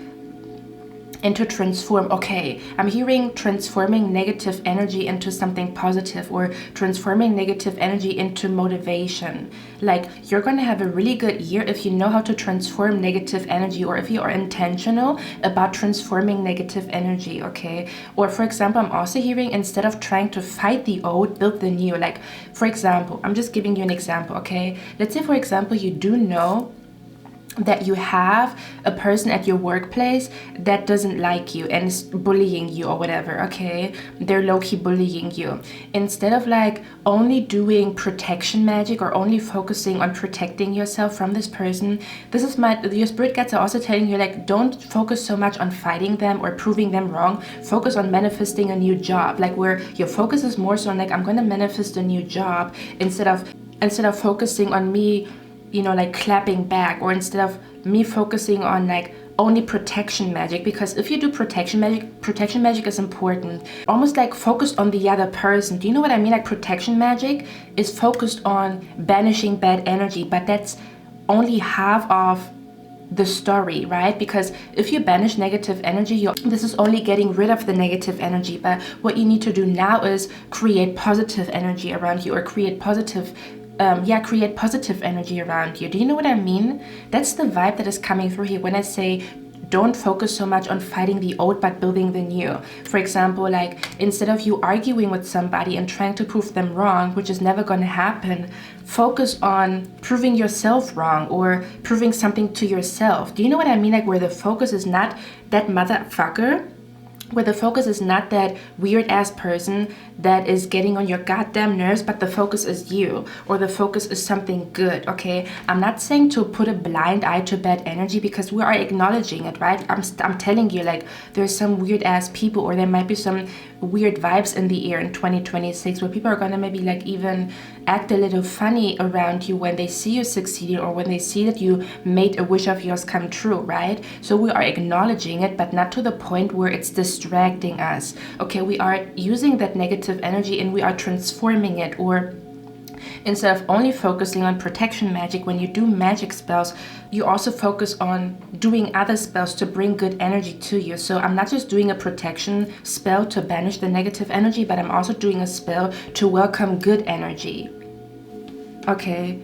okay, I'm hearing transforming negative energy into something positive, or transforming negative energy into motivation. Like you're going to have a really good year if you know how to transform negative energy, or if you are intentional about transforming negative energy. Okay, or for example, I'm also hearing, instead of trying to fight the old, build the new. Like for example, I'm just giving you an example. Okay, let's say for example you do know that you have a person at your workplace that doesn't like you and is bullying you or whatever. Okay, they're low-key bullying you. Instead of like only doing protection magic or only focusing on protecting yourself from this person, your spirit guides are also telling you like, don't focus so much on fighting them or proving them wrong. Focus on manifesting a new job, like where your focus is more so on like, I'm going to manifest a new job, instead of focusing on me, you know, like clapping back, or instead of me focusing on like only protection magic. Because if you do protection magic is important, almost like focused on the other person. Do you know what I mean? Like protection magic is focused on banishing bad energy, but that's only half of the story, right? Because if you banish negative energy, this is only getting rid of the negative energy. But what you need to do now is create positive energy around you, or create positive energy around you. Do you know what I mean? That's the vibe that is coming through here when I say don't focus so much on fighting the old but building the new. For example, like instead of you arguing with somebody and trying to prove them wrong, which is never going to happen, focus on proving yourself wrong or proving something to yourself. Do you know what I mean? Like where the focus is not that motherfucker, where the focus is not that weird ass person that is getting on your goddamn nerves, but the focus is you, or the focus is something good. Okay, I'm not saying to put a blind eye to bad energy, because we are acknowledging it, right? I'm telling you, like there's some weird ass people, or there might be some weird vibes in the air in 2026 where people are gonna maybe like even act a little funny around you when they see you succeeding, or when they see that you made a wish of yours come true, right? So we are acknowledging it, but not to the point where it's distracting us. Okay, we are using that negative energy and we are transforming it. Or instead of only focusing on protection magic, when you do magic spells, you also focus on doing other spells to bring good energy to you. So I'm not just doing a protection spell to banish the negative energy, but I'm also doing a spell to welcome good energy. Okay,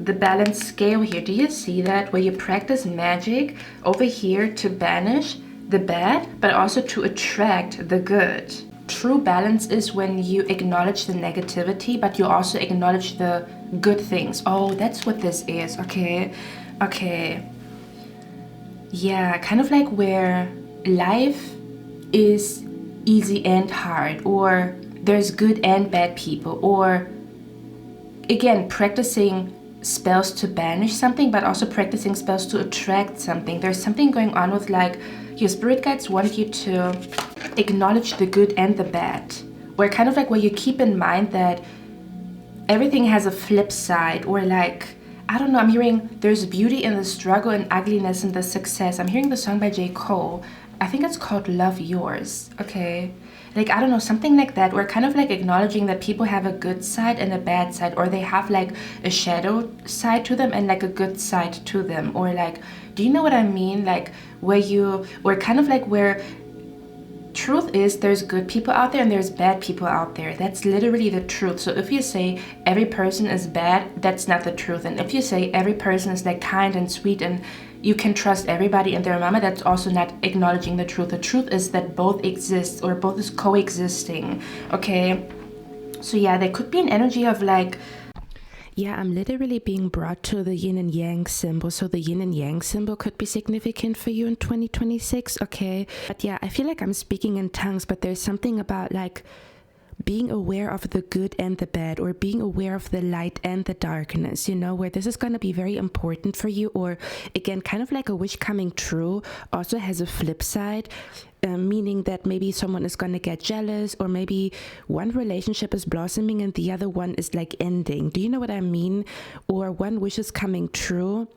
the balance scale here, do you see that? Where you practice magic over here to banish the bad, but also to attract the good. True balance is when you acknowledge the negativity, but you also acknowledge the good things. Oh, that's what this is. Okay. Yeah, kind of like where life is easy and hard, or there's good and bad people, or again, practicing spells to banish something, but also practicing spells to attract something. There's something going on with like your spirit guides want you to acknowledge the good and the bad, where kind of like where you keep in mind that everything has a flip side, or like, I don't know, I'm hearing there's beauty in the struggle and ugliness in the success. I'm hearing the song by J. Cole. I think it's called Love Yours. Okay, like I don't know, something like that. We're kind of like acknowledging that people have a good side and a bad side, or they have like a shadow side to them and like a good side to them, or like, do you know what I mean? Like where kind of like where truth is there's good people out there and there's bad people out there. That's literally the truth. So if you say every person is bad, that's not the truth. And if you say every person is like kind and sweet and you can trust everybody and their mama, that's also not acknowledging the truth. The truth is that both exist, or both is coexisting. Okay, so yeah, there could be an energy of like, yeah, I'm literally being brought to the yin and yang symbol. So the yin and yang symbol could be significant for you in 2026, okay? But yeah, I feel like I'm speaking in tongues, but there's something about like being aware of the good and the bad, or being aware of the light and the darkness, you know, where this is going to be very important for you. Or again, kind of like a wish coming true also has a flip side. Meaning that maybe someone is going to get jealous, or maybe one relationship is blossoming and the other one is like ending. Do you know what I mean? Or one wish is coming true,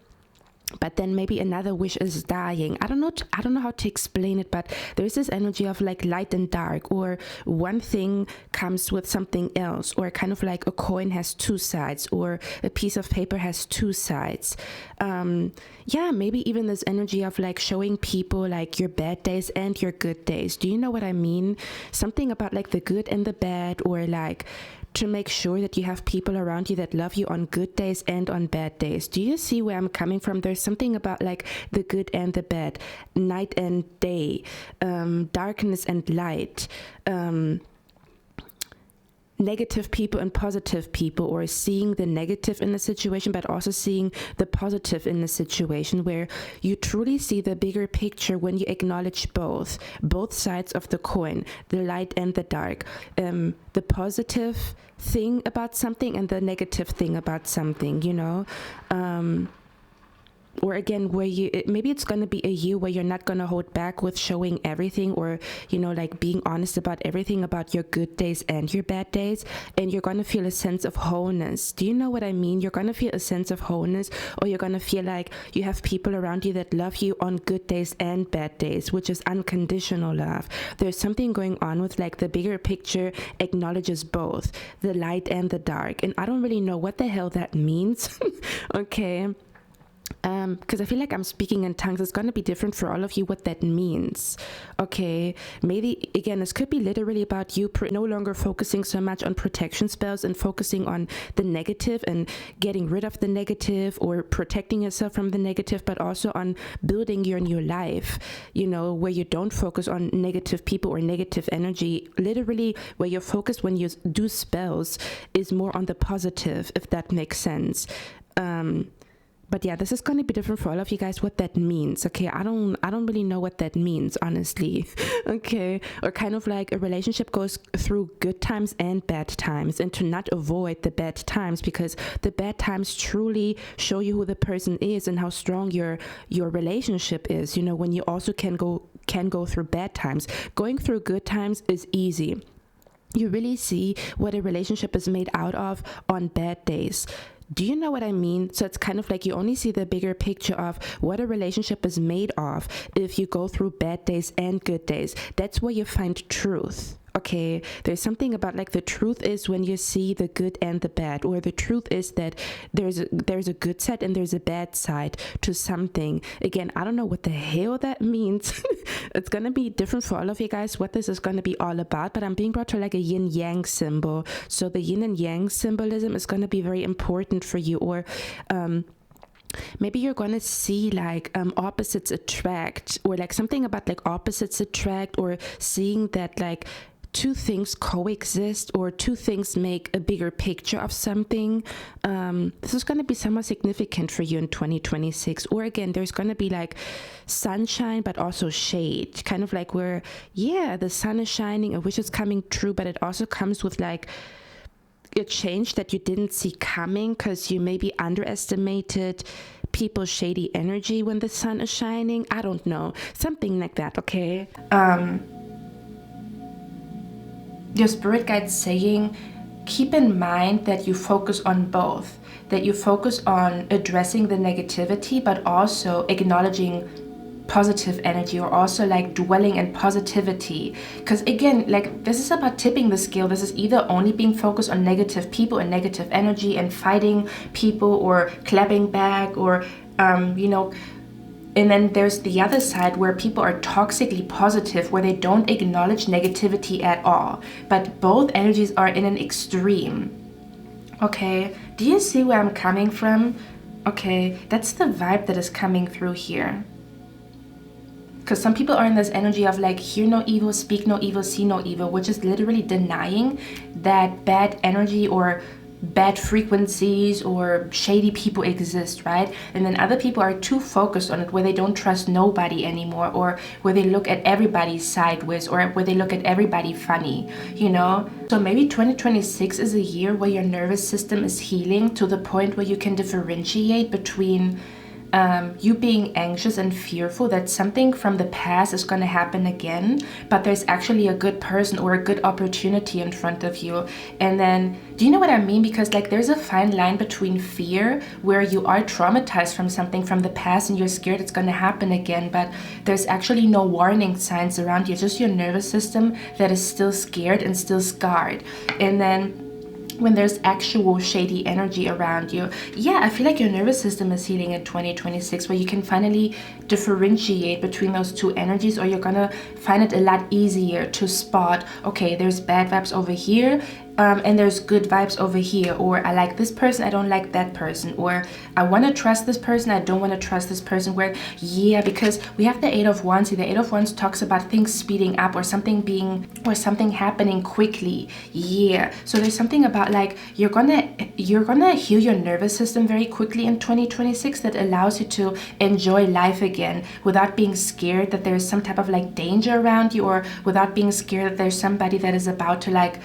but then maybe another wish is dying. I don't know how to explain it, but there's this energy of like light and dark, or one thing comes with something else, or kind of like a coin has two sides, or a piece of paper has two sides. Yeah, maybe even this energy of like showing people like your bad days and your good days. Do you know what I mean? Something about like the good and the bad, or like to make sure that you have people around you that love you on good days and on bad days. Do you see where I'm coming from? There's something about like the good and the bad, night and day, darkness and light, negative people and positive people, or seeing the negative in the situation but also seeing the positive in the situation, where you truly see the bigger picture when you acknowledge both sides of the coin, the light and the dark, the positive thing about something and the negative thing about something, you know. Or again, where maybe it's going to be a year where you're not going to hold back with showing everything, or, you know, like being honest about everything about your good days and your bad days. And you're going to feel a sense of wholeness. Do you know what I mean? You're going to feel a sense of wholeness, or you're going to feel like you have people around you that love you on good days and bad days, which is unconditional love. There's something going on with like the bigger picture acknowledges both the light and the dark. And I don't really know what the hell that means. Okay. Because I feel like I'm speaking in tongues. It's going to be different for all of you what that means. Okay, maybe again, this could be literally about you no longer focusing so much on protection spells and focusing on the negative and getting rid of the negative, or protecting yourself from the negative, but also on building your new life, you know, where you don't focus on negative people or negative energy. Literally, where your focus when you do spells is more on the positive, if that makes sense. But yeah, this is going to be different for all of you guys, what that means. Okay, I don't really know what that means, honestly. Okay, or kind of like a relationship goes through good times and bad times, and to not avoid the bad times, because the bad times truly show you who the person is and how strong your relationship is. You know, when you also can go through bad times. Going through good times is easy. You really see what a relationship is made out of on bad days. Do you know what I mean? So it's kind of like you only see the bigger picture of what a relationship is made of if you go through bad days and good days. That's where you find truth. Okay, there's something about like the truth is when you see the good and the bad, or the truth is that there's a good side and there's a bad side to something. Again, I don't know what the hell that means. It's going to be different for all of you guys what this is going to be all about, but I'm being brought to like a yin yang symbol. So the yin and yang symbolism is going to be very important for you. Or maybe you're going to see like opposites attract, or like something about like opposites attract, or seeing that like two things coexist, or two things make a bigger picture of something. This is going to be somewhat significant for you in 2026. Or again, there's going to be like sunshine but also shade, kind of like where, yeah, the sun is shining, a wish is coming true, but it also comes with like a change that you didn't see coming, because you maybe underestimated people's shady energy when the sun is shining. I don't know, something like that. Okay, your spirit guide's saying, keep in mind that you focus on both, that you focus on addressing the negativity, but also acknowledging positive energy, or also like dwelling in positivity. Because again, like this is about tipping the scale. This is either only being focused on negative people and negative energy and fighting people or clapping back, or you know, And then there's the other side where people are toxically positive, where they don't acknowledge negativity at all. But both energies are in an extreme. Okay, do you see where I'm coming from? Okay, that's the vibe that is coming through here. Because some people are in this energy of like, hear no evil, speak no evil, see no evil, which is literally denying that bad energy or bad frequencies or shady people exist, right? And then other people are too focused on it, where they don't trust nobody anymore, or where they look at everybody sideways, or where they look at everybody funny, you know? So maybe 2026 is a year where your nervous system is healing to the point where you can differentiate between you being anxious and fearful that something from the past is going to happen again, but there's actually a good person or a good opportunity in front of you. And then, do you know what I mean? Because like there's a fine line between fear, where you are traumatized from something from the past and you're scared it's going to happen again, but there's actually no warning signs around you, just your nervous system that is still scared and still scarred. And then when there's actual shady energy around you, yeah, I feel like your nervous system is healing in 2026, where you can finally differentiate between those two energies, or you're gonna find it a lot easier to spot, okay, there's bad vibes over here, and there's good vibes over here, or I like this person, I don't like that person, or I want to trust this person, I don't want to trust this person. Where, yeah, because we have the Eight of Wands. The Eight of Wands talks about things speeding up, or something happening quickly. Yeah, so there's something about like you're gonna heal your nervous system very quickly in 2026 that allows you to enjoy life again without being scared that there's some type of like danger around you, or without being scared that there's somebody that is about to like,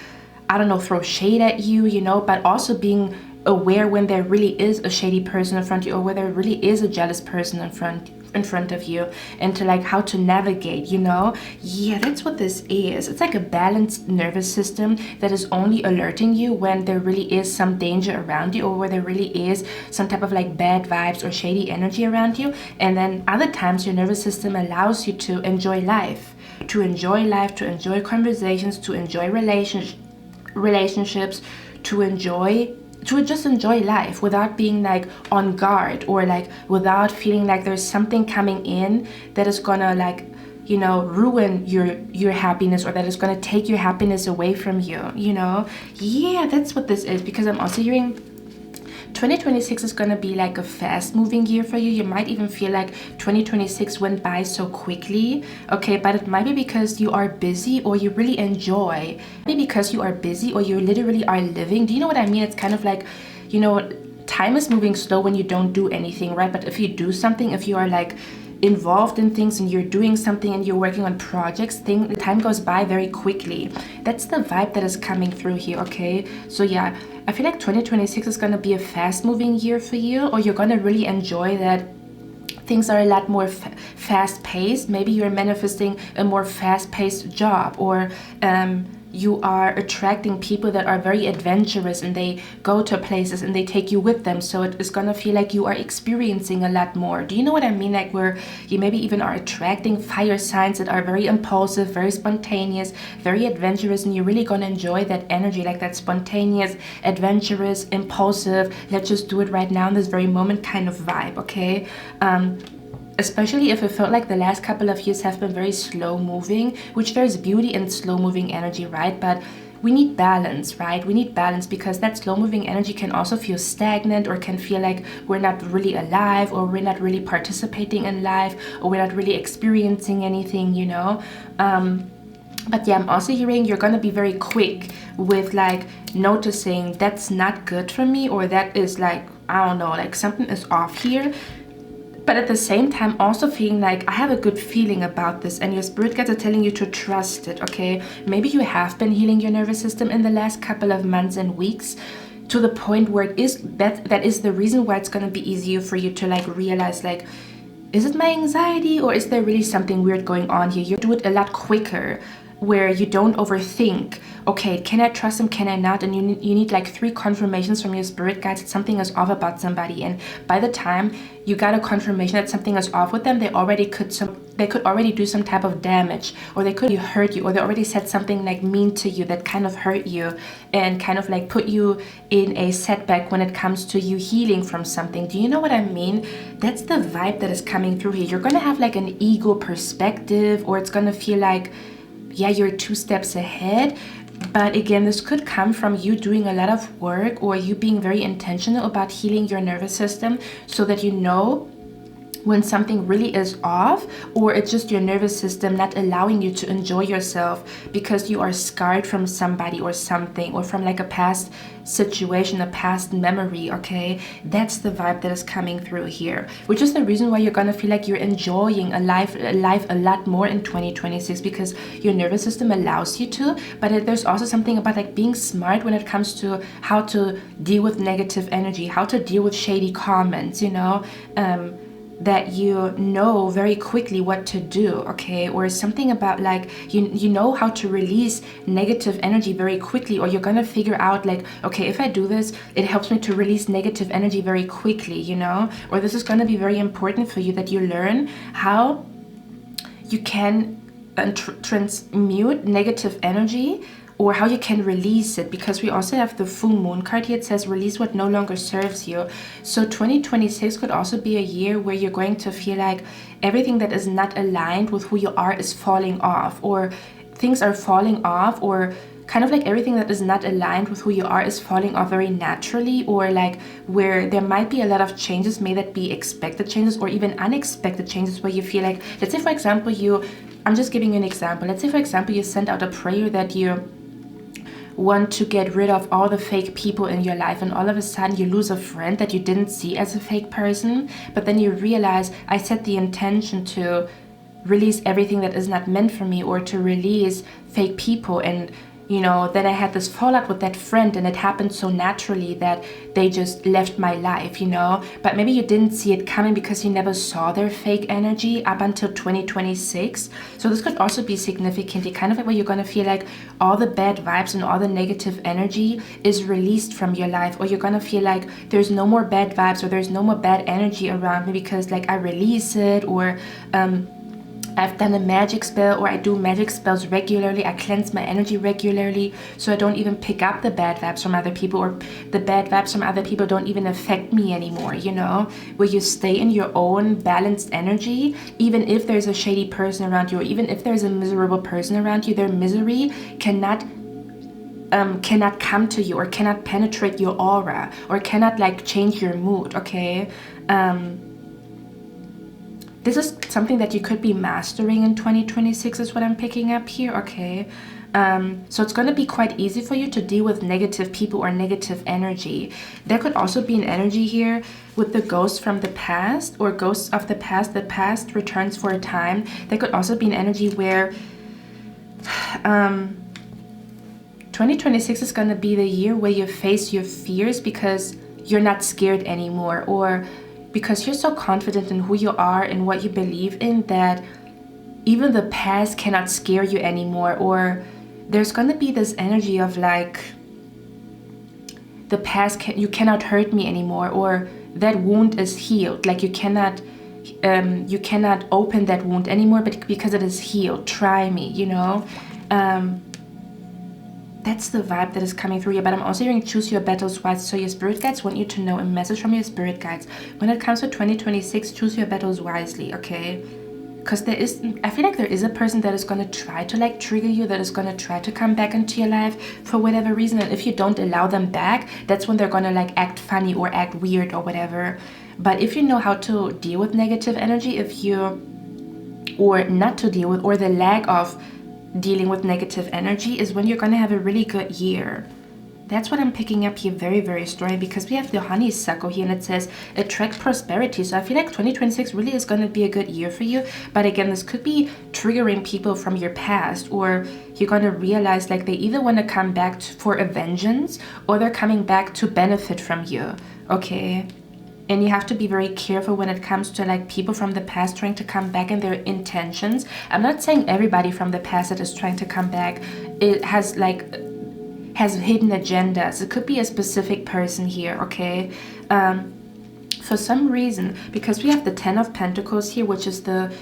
I don't know, throw shade at you, you know, but also being aware when there really is a shady person in front of you, or where there really is a jealous person in front of you, and to like how to navigate, you know? Yeah, that's what this is. It's like a balanced nervous system that is only alerting you when there really is some danger around you, or where there really is some type of like bad vibes or shady energy around you. And then other times your nervous system allows you to enjoy life, to enjoy conversations, to enjoy relationships, to just enjoy life without being like on guard, or like without feeling like there's something coming in that is gonna like, you know, ruin your happiness, or that is gonna take your happiness away from you, you know? Yeah, that's what this is. Because I'm also hearing 2026 is going to be like a fast moving year for you. You might even feel like 2026 went by so quickly, okay? But it might be because you are busy, or you really enjoy. Maybe because you are busy, or you literally are living. Do you know what I mean? It's kind of like, you know, time is moving slow when you don't do anything, right? But if you do something, if you are like involved in things and you're doing something and you're working on projects, time goes by very quickly. That's the vibe that is coming through here, okay? So yeah, I feel like 2026 is going to be a fast moving year for you, or you're going to really enjoy that things are a lot more fast paced. Maybe you're manifesting a more fast paced job, or you are attracting people that are very adventurous, and they go to places and they take you with them. So it is gonna feel like you are experiencing a lot more. Do you know what I mean? Like where you maybe even are attracting fire signs that are very impulsive, very spontaneous, very adventurous, and you're really gonna enjoy that energy, like that spontaneous, adventurous, impulsive, let's just do it right now in this very moment kind of vibe, okay? Especially if it felt like the last couple of years have been very slow moving, which there's beauty in slow moving energy, right? But we need balance, right? We need balance, because that slow moving energy can also feel stagnant, or can feel like we're not really alive, or we're not really participating in life, or we're not really experiencing anything, you know? But yeah, I'm also hearing you're gonna be very quick with like noticing that's not good for me, or that is like, I don't know, like something is off here. But at the same time, also feeling like I have a good feeling about this, and your spirit guides are telling you to trust it, okay? Maybe you have been healing your nervous system in the last couple of months and weeks, to the point where it is that is the reason why it's gonna be easier for you to like realize, like, is it my anxiety, or is there really something weird going on here? You do it a lot quicker, where you don't overthink, okay, can I trust him, can I not? And you need like 3 confirmations from your spirit guides that something is off about somebody. And by the time you got a confirmation that something is off with them, they already they could already do some type of damage, or they could hurt you, or they already said something like mean to you that kind of hurt you and kind of like put you in a setback when it comes to you healing from something. Do you know what I mean? That's the vibe that is coming through here. You're gonna have like an ego perspective, or it's gonna feel like, yeah, you're 2 steps ahead. But again, this could come from you doing a lot of work, or you being very intentional about healing your nervous system, so that you know when something really is off, or it's just your nervous system not allowing you to enjoy yourself because you are scarred from somebody or something, or from like a past situation, a past memory. Okay, that's the vibe that is coming through here, which is the reason why you're gonna feel like you're enjoying life a lot more in 2026, because your nervous system allows you to. But there's also something about like being smart when it comes to how to deal with negative energy, how to deal with shady comments, you know, that you know very quickly what to do, okay? Or something about like you know how to release negative energy very quickly, or you're gonna figure out like, okay, if I do this, it helps me to release negative energy very quickly, you know? Or this is gonna be very important for you, that you learn how you can transmute negative energy, or how you can release it, because we also have the full moon card here. It says release what no longer serves you. So 2026 could also be a year where you're going to feel like everything that is not aligned with who you are is falling off, or things are falling off, or kind of like everything that is not aligned with who you are is falling off very naturally, or like where there might be a lot of changes, may that be expected changes or even unexpected changes, where you feel like, let's say for example, I'm just giving you an example. Let's say for example, you send out a prayer that you want to get rid of all the fake people in your life, and all of a sudden you lose a friend that you didn't see as a fake person, but then you realize, I set the intention to release everything that is not meant for me, or to release fake people, and you know, then I had this fallout with that friend, and it happened so naturally that they just left my life, you know. But maybe you didn't see it coming because you never saw their fake energy up until 2026. So this could also be significantly kind of like where you're gonna feel like all the bad vibes and all the negative energy is released from your life, or you're gonna feel like there's no more bad vibes, or there's no more bad energy around me, because like I release it, or I've done a magic spell, or I do magic spells regularly. I cleanse my energy regularly, so I don't even pick up the bad vibes from other people, or the bad vibes from other people don't even affect me anymore, you know? Where you stay in your own balanced energy, even if there's a shady person around you, or even if there's a miserable person around you, their misery cannot come to you, or cannot penetrate your aura, or cannot like change your mood, okay? This is something that you could be mastering in 2026 is what I'm picking up here, okay? So it's going to be quite easy for you to deal with negative people or negative energy. There could also be an energy here with the ghosts from the past, or ghosts of the past returns for a time. There could also be an energy where 2026 is going to be the year where you face your fears because you're not scared anymore, or because you're so confident in who you are and what you believe in that even the past cannot scare you anymore. Or there's going to be this energy of like, the past, you cannot hurt me anymore, or that wound is healed. Like you cannot open that wound anymore, but because it is healed, try me, you know? That's the vibe that is coming through here. But I'm also hearing choose your battles wisely. So your spirit guides want you to know, a message from your spirit guides. When it comes to 2026, choose your battles wisely, okay? Because I feel like there is a person that is going to try to like trigger you, that is going to try to come back into your life for whatever reason. And if you don't allow them back, that's when they're going to like act funny or act weird or whatever. But if you know how to deal with negative energy, or not to deal with, or the lack of dealing with negative energy, is when you're going to have a really good year. That's what I'm picking up here very, very strongly, because we have the honeysuckle here, and it says attract prosperity. So I feel like 2026 really is going to be a good year for you. But again, this could be triggering people from your past, or you're going to realize like they either want to come back for a vengeance, or they're coming back to benefit from you, okay? And you have to be very careful when it comes to like people from the past trying to come back and their intentions. I'm not saying everybody from the past that is trying to come back, it has hidden agendas. It could be a specific person here, okay? For some reason, because we have the 10 of Pentacles here, which is the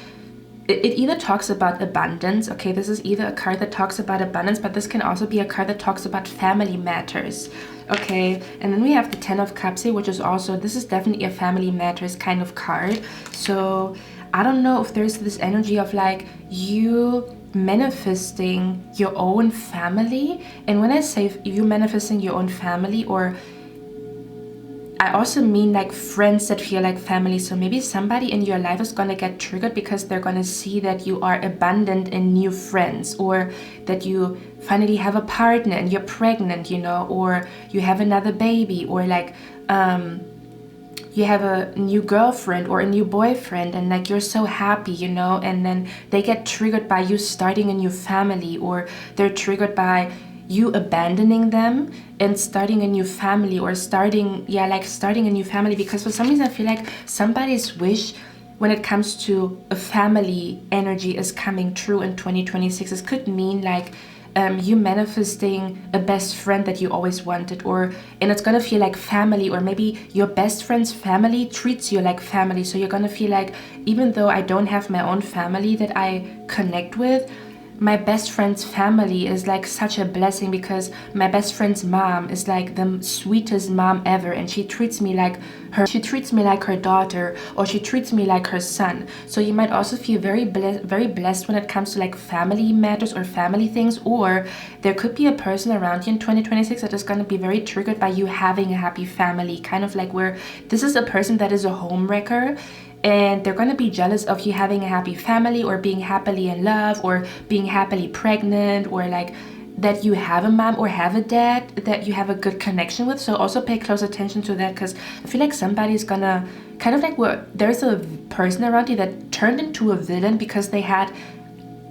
it either talks about abundance. Okay, this is either a card that talks about abundance, but this can also be a card that talks about family matters. Okay, and then we have the Ten of Cups here, which is also, this is definitely a family matters kind of card. So I don't know if there's this energy of like you manifesting your own family. And when I say you manifesting your own family, or I also mean like friends that feel like family. So maybe somebody in your life is going to get triggered because they're going to see that you are abundant in new friends, or that you finally have a partner and you're pregnant, you know, or you have another baby, or like you have a new girlfriend or a new boyfriend, and like you're so happy, you know, and then they get triggered by you starting a new family, or they're triggered by you abandoning them and starting a new family, or starting a new family, because for some reason I feel like somebody's wish when it comes to a family energy is coming true in 2026. This could mean like you manifesting a best friend that you always wanted, and it's gonna feel like family, or maybe your best friend's family treats you like family. So you're gonna feel like, even though I don't have my own family that I connect with, my best friend's family is like such a blessing, because my best friend's mom is like the sweetest mom ever, and she treats me like her daughter, or she treats me like her son. So you might also feel very blessed when it comes to like family matters or family things. Or there could be a person around you in 2026 that is going to be very triggered by you having a happy family, kind of like where this is a person that is a homewrecker, and they're going to be jealous of you having a happy family, or being happily in love, or being happily pregnant, or like that you have a mom or have a dad that you have a good connection with. So also pay close attention to that, because I feel like somebody's gonna kind of like, where there's a person around you that turned into a villain because they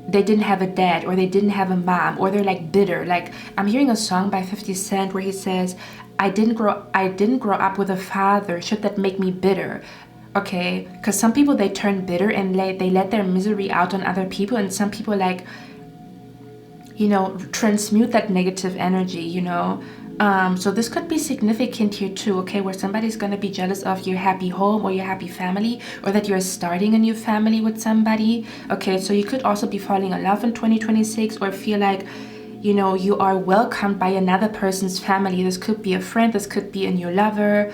didn't have a dad, or they didn't have a mom, or they're like bitter. Like I'm hearing a song by 50 Cent where he says, I didn't grow up with a father, should that make me bitter? Okay, because some people, they turn bitter and they let their misery out on other people, and some people, like, you know, transmute that negative energy, you know. So this could be significant here too, okay, where somebody's going to be jealous of your happy home or your happy family, or that you're starting a new family with somebody. Okay, so you could also be falling in love in 2026, or feel like, you know, you are welcomed by another person's family. This could be a friend, this could be a new lover,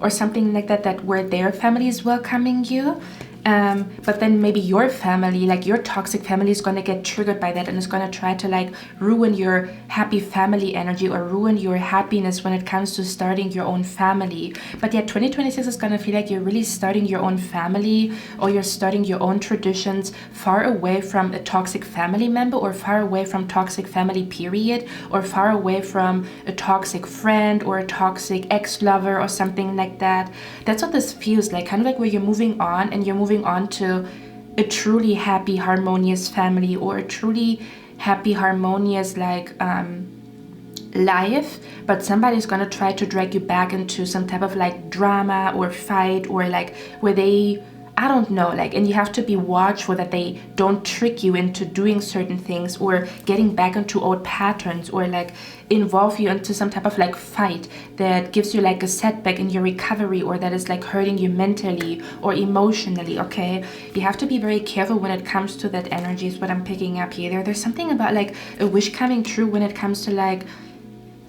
or something like that where their family is welcoming you. But then maybe your family, like your toxic family, is going to get triggered by that, and is going to try to like ruin your happy family energy, or ruin your happiness when it comes to starting your own family. But yeah, 2026 is going to feel like you're really starting your own family, or you're starting your own traditions, far away from a toxic family member, or far away from toxic family period, or far away from a toxic friend, or a toxic ex-lover, or something like that. That's what this feels like, kind of like where you're moving on, and you're moving on to a truly happy, harmonious family, or a truly happy, harmonious like life, but somebody's gonna try to drag you back into some type of like drama or fight, or like where they, I don't know, like, and you have to be watchful that they don't trick you into doing certain things, or getting back into old patterns, or like involve you into some type of like fight that gives you like a setback in your recovery, or that is like hurting you mentally or emotionally. Okay, you have to be very careful when it comes to that energy, is what I'm picking up here. There's something about like a wish coming true when it comes to like,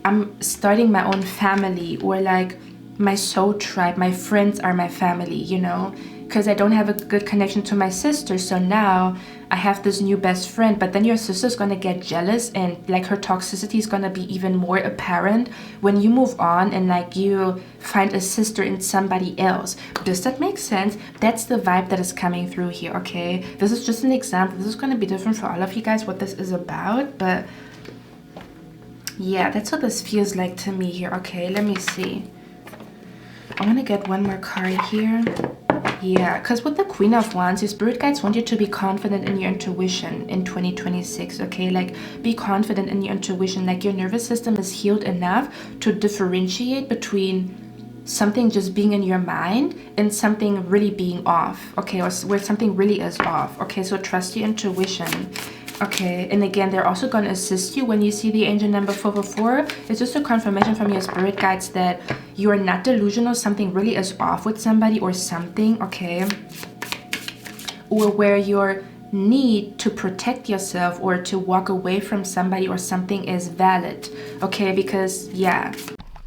I'm starting my own family, or like my soul tribe, my friends are my family, you know, because I don't have a good connection to my sister. So now I have this new best friend, but then your sister's going to get jealous, and like her toxicity is going to be even more apparent when you move on, and like you find a sister in somebody else. Does that make sense? That's the vibe that is coming through here, okay? This is just an example. This is going to be different for all of you guys, what this is about, but yeah, that's what this feels like to me here. Okay, let me see. I want to get one more card here. Yeah, because with the Queen of Wands, your spirit guides want you to be confident in your intuition in 2026, okay? Like, be confident in your intuition. Like, your nervous system is healed enough to differentiate between something just being in your mind and something really being off, okay? Or where something really is off, okay? So trust your intuition. Okay, and again, they're also going to assist you when you see the angel number 444. It's just a confirmation from your spirit guides that you are not delusional. Something really is off with somebody or something, okay? or where your need to protect yourself or to walk away from somebody or something is valid. Okay, because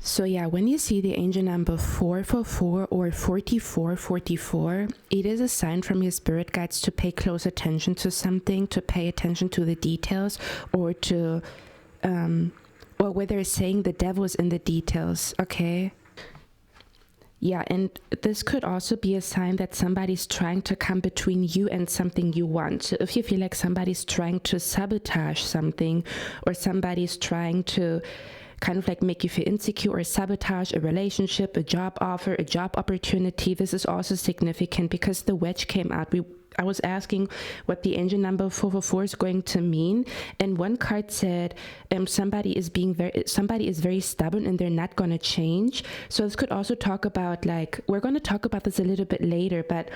So yeah, when you see the angel number 444 or 4444, it is a sign from your spirit guides to pay close attention to something, to pay attention to the details, or to, or where they're saying the devil is in the details, okay? Yeah, and this could also be a sign that somebody's trying to come between you and something you want. So if you feel like somebody's trying to sabotage something, or somebody's trying to kind of like make you feel insecure or sabotage a relationship, a job offer, a job opportunity, this is also significant because the wedge came out. I was asking what the angel number 444 is going to mean, and one card said somebody is very stubborn and they're not going to change. So this could also talk about, like, we're going to talk about this a little bit later, but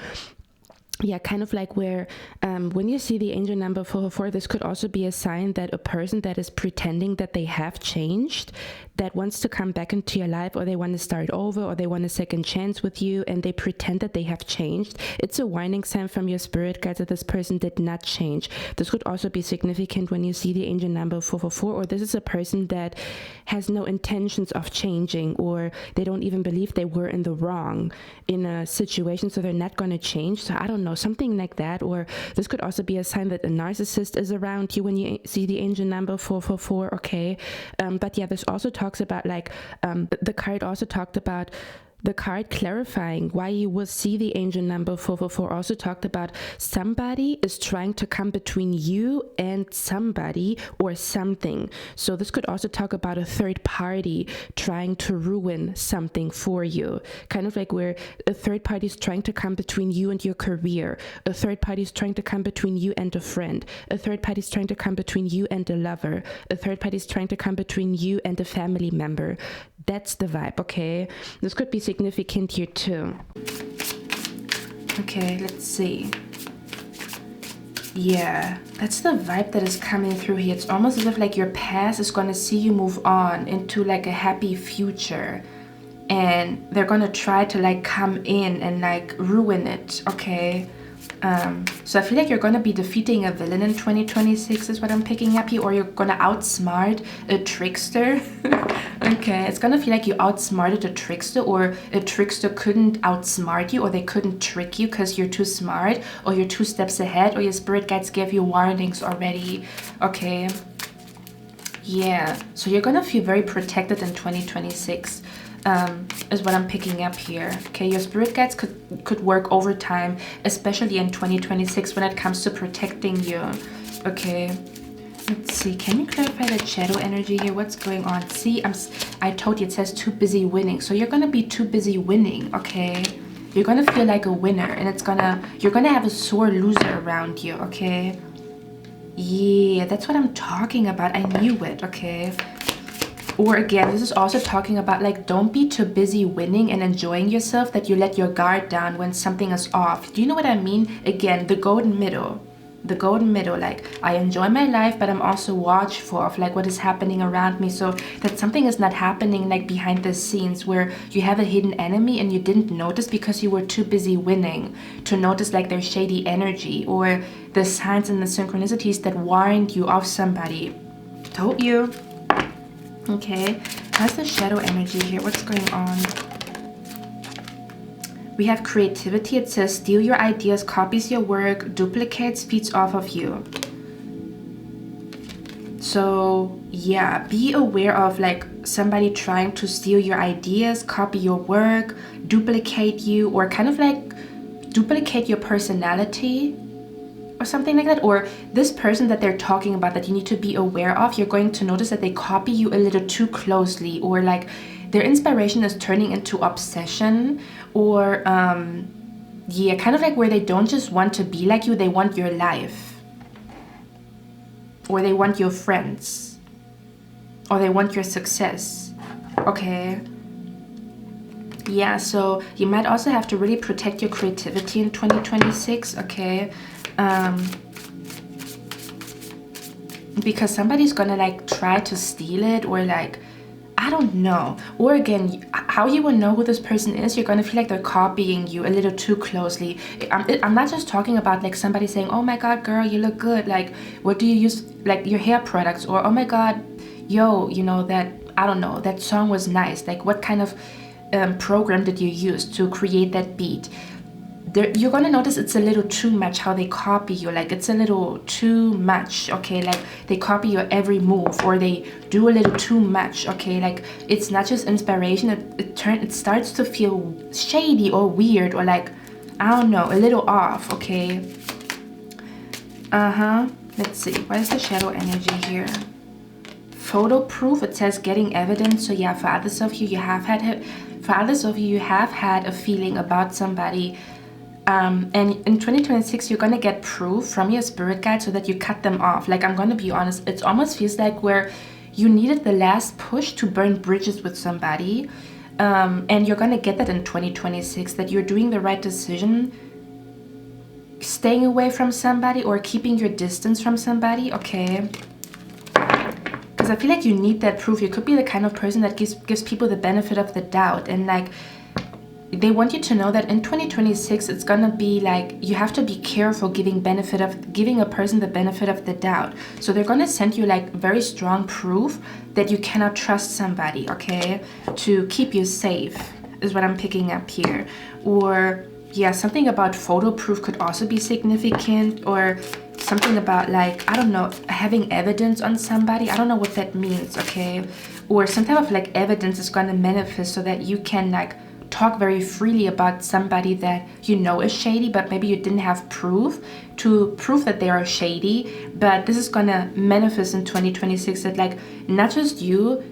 yeah, kind of like where when you see the angel number 444, this could also be a sign that a person that is pretending that they have changed, that wants to come back into your life, or they want to start over, or they want a second chance with you, and they pretend that they have changed. It's a warning sign from your spirit guides that this person did not change. This could also be significant when you see the angel number 444, or this is a person that has no intentions of changing, or they don't even believe they were in the wrong in a situation, so they're not going to change. So I don't know, something like that. Or this could also be a sign that a narcissist is around you when you see the angel number 444, okay? But yeah, this also talks about, like, the card also talked about the card clarifying why you will see the angel number 444 also talked about somebody is trying to come between you and somebody or something. So this could also talk about a third party trying to ruin something for you. Kind of like where a third party is trying to come between you and your career. A third party is trying to come between you and a friend. A third party is trying to come between you and a lover. A third party is trying to come between you and a family member. That's the vibe, okay? This could be significant here too. Okay, let's see. Yeah, that's the vibe that is coming through here. It's almost as if like your past is going to see you move on into like a happy future. And they're going to try to like come in and like ruin it, okay? So I feel like you're going to be defeating a villain in 2026 is what I'm picking up here, or you're going to outsmart a trickster. Okay, it's going to feel like you outsmarted a trickster, or a trickster couldn't outsmart you, or they couldn't trick you because you're too smart, or you're 2 steps ahead, or your spirit guides gave you warnings already. Okay, yeah, so you're going to feel very protected in 2026. Is what I'm picking up here. Okay, your spirit guides could work overtime, especially in 2026 when it comes to protecting you. Okay, let's see. Can you clarify the shadow energy here? What's going on? See, I told you it says too busy winning. So you're gonna be too busy winning. Okay, you're gonna feel like a winner, and you're gonna have a sore loser around you. Okay, yeah, that's what I'm talking about. I knew it. Okay. Or again, this is also talking about like, don't be too busy winning and enjoying yourself that you let your guard down when something is off. Do you know what I mean? Again, the golden middle. The golden middle, like, I enjoy my life, but I'm also watchful of like what is happening around me, so that something is not happening like behind the scenes where you have a hidden enemy and you didn't notice because you were too busy winning to notice like their shady energy or the signs and the synchronicities that warned you of somebody. Told you. Okay, how's the shadow energy here? What's going on? We have creativity. It says steal your ideas, copies your work, duplicates, feeds off of you. So yeah, be aware of like somebody trying to steal your ideas, copy your work, duplicate you, or kind of like duplicate your personality or something like that. Or this person that they're talking about that you need to be aware of, you're going to notice that they copy you a little too closely, or like their inspiration is turning into obsession, or yeah, kind of like where they don't just want to be like you, they want your life, or they want your friends, or they want your success. Okay, yeah, so you might also have to really protect your creativity in 2026. Okay, because somebody's gonna like try to steal it, or like, I don't know. Or again, how you will know who this person is, you're going to feel like they're copying you a little too closely. I'm not just talking about like somebody saying, oh my god girl, you look good, like what do you use, like your hair products, or oh my god, yo, you know, that, I don't know, that song was nice, like what kind of program did you use to create that beat. You're gonna notice it's a little too much how they copy you, like it's a little too much, okay, like they copy your every move, or they do a little too much, okay, like it's not just inspiration, it starts to feel shady or weird, or like, I don't know, a little off, okay. Let's see, what is the shadow energy here? Photo proof, it says getting evidence. So yeah, for others of you, you have had a feeling about somebody. And in 2026, you're going to get proof from your spirit guide so that you cut them off. Like, I'm going to be honest, it almost feels like where you needed the last push to burn bridges with somebody. And you're going to get that in 2026, that you're doing the right decision, staying away from somebody or keeping your distance from somebody, okay? Because I feel like you need that proof. You could be the kind of person that gives people the benefit of the doubt, and like, they want you to know that in 2026, it's gonna be like, you have to be careful giving a person the benefit of the doubt. So they're gonna send you like very strong proof that you cannot trust somebody, okay? To keep you safe is what I'm picking up here. Or yeah, something about photo proof could also be significant, or something about like, I don't know, having evidence on somebody. I don't know what that means, okay? Or some type of like evidence is gonna manifest so that you can like talk very freely about somebody that you know is shady, but maybe you didn't have proof that they are shady. But this is gonna manifest in 2026, that like not just you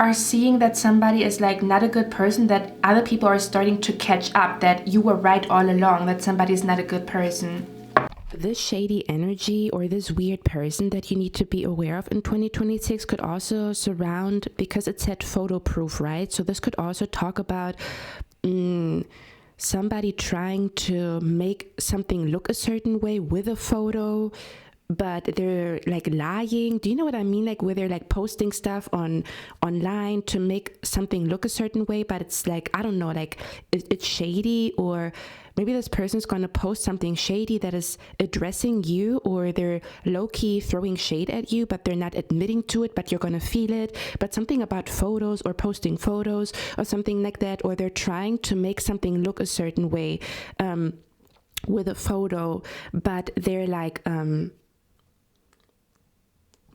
are seeing that somebody is like not a good person, that other people are starting to catch up that you were right all along, that somebody is not a good person. This shady energy or this weird person that you need to be aware of in 2026 could also surround, because it said photo proof, right? So this could also talk about somebody trying to make something look a certain way with a photo, but they're like lying. Do you know what I mean? Like where they're like posting stuff online to make something look a certain way, but it's like, I don't know, like it's shady. Or maybe this person's going to post something shady that is addressing you, or they're low-key throwing shade at you, but they're not admitting to it, but you're going to feel it. But something about photos or posting photos or something like that, or they're trying to make something look a certain way with a photo, but they're like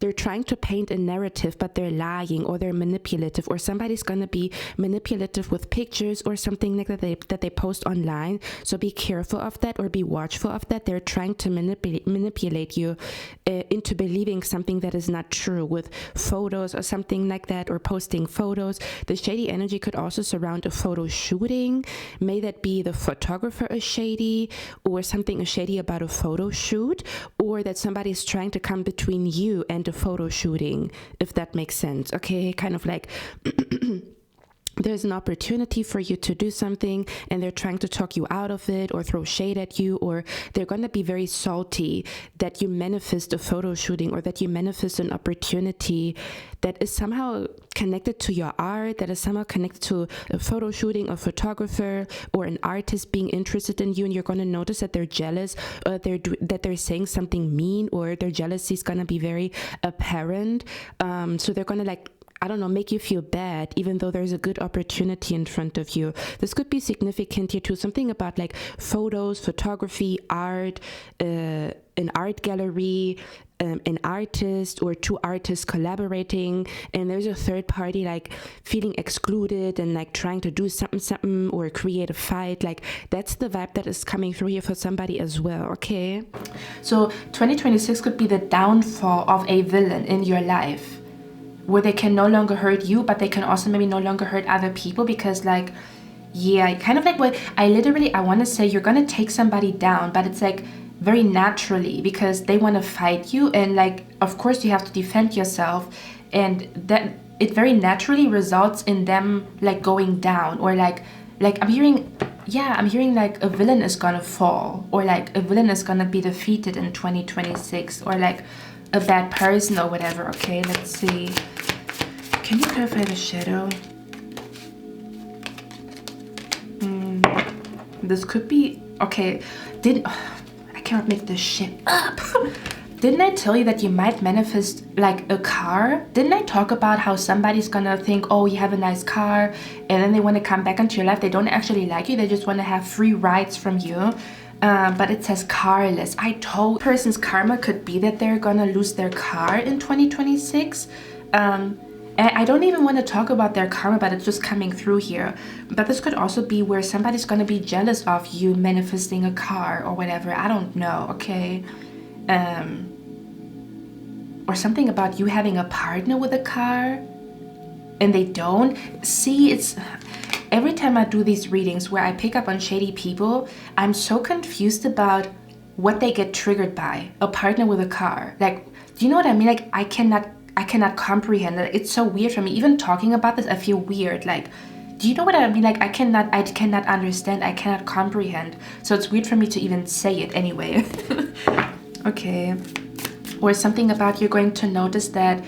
they're trying to paint a narrative, but they're lying, or they're manipulative, or somebody's going to be manipulative with pictures or something like that they post online. So be careful of that, or be watchful of that. They're trying to manipulate you into believing something that is not true with photos or something like that, or posting photos. The shady energy could also surround a photo shooting. May that be the photographer is shady, or something is shady about a photo shoot, or that somebody's trying to come between you and photo shooting, if that makes sense, okay? Kind of like there's an opportunity for you to do something and they're trying to talk you out of it, or throw shade at you, or they're going to be very salty that you manifest a photo shooting, or that you manifest an opportunity that is somehow connected to your art, that is somehow connected to a photo shooting, a photographer, or an artist being interested in you. And you're going to notice that they're jealous, that they're saying something mean, or their jealousy is going to be very apparent. So they're going to like, I don't know, make you feel bad, even though there's a good opportunity in front of you. This could be significant here too. Something about like photos, photography, art, an art gallery, an artist, or two artists collaborating, and there's a third party like feeling excluded and like trying to do something or create a fight. Like that's the vibe that is coming through here for somebody as well, okay? So 2026 could be the downfall of a villain in your life, where they can no longer hurt you, but they can also maybe no longer hurt other people. Because like, yeah, kind of like what I want to say, you're going to take somebody down, but it's like very naturally, because they want to fight you, and like, of course you have to defend yourself, and that it very naturally results in them like going down, or like I'm hearing like a villain is gonna fall, or like a villain is gonna be defeated in 2026, or like a bad person or whatever. Okay, let's see. Can you clarify the shadow? This could be, okay, I cannot make this shit up. Didn't I tell you that you might manifest like a car? Didn't I talk about how somebody's gonna think, oh, you have a nice car, and then they want to come back into your life. They don't actually like you. They just want to have free rides from you. But it says carless. I told person's karma could be that they're gonna lose their car in 2026. And I don't even want to talk about their karma, but it's just coming through here. But this could also be where somebody's gonna be jealous of you manifesting a car or whatever. I don't know, okay? Or something about you having a partner with a car and they don't. See, it's every time I do these readings where I pick up on shady people, I'm so confused about what they get triggered by. A partner with a car. Like, do you know what I mean? Like, I cannot comprehend it. It's so weird for me. Even talking about this, I feel weird. Like, do you know what I mean? Like, I cannot understand. I cannot comprehend. So it's weird for me to even say it anyway. Okay. Or something about you're going to notice that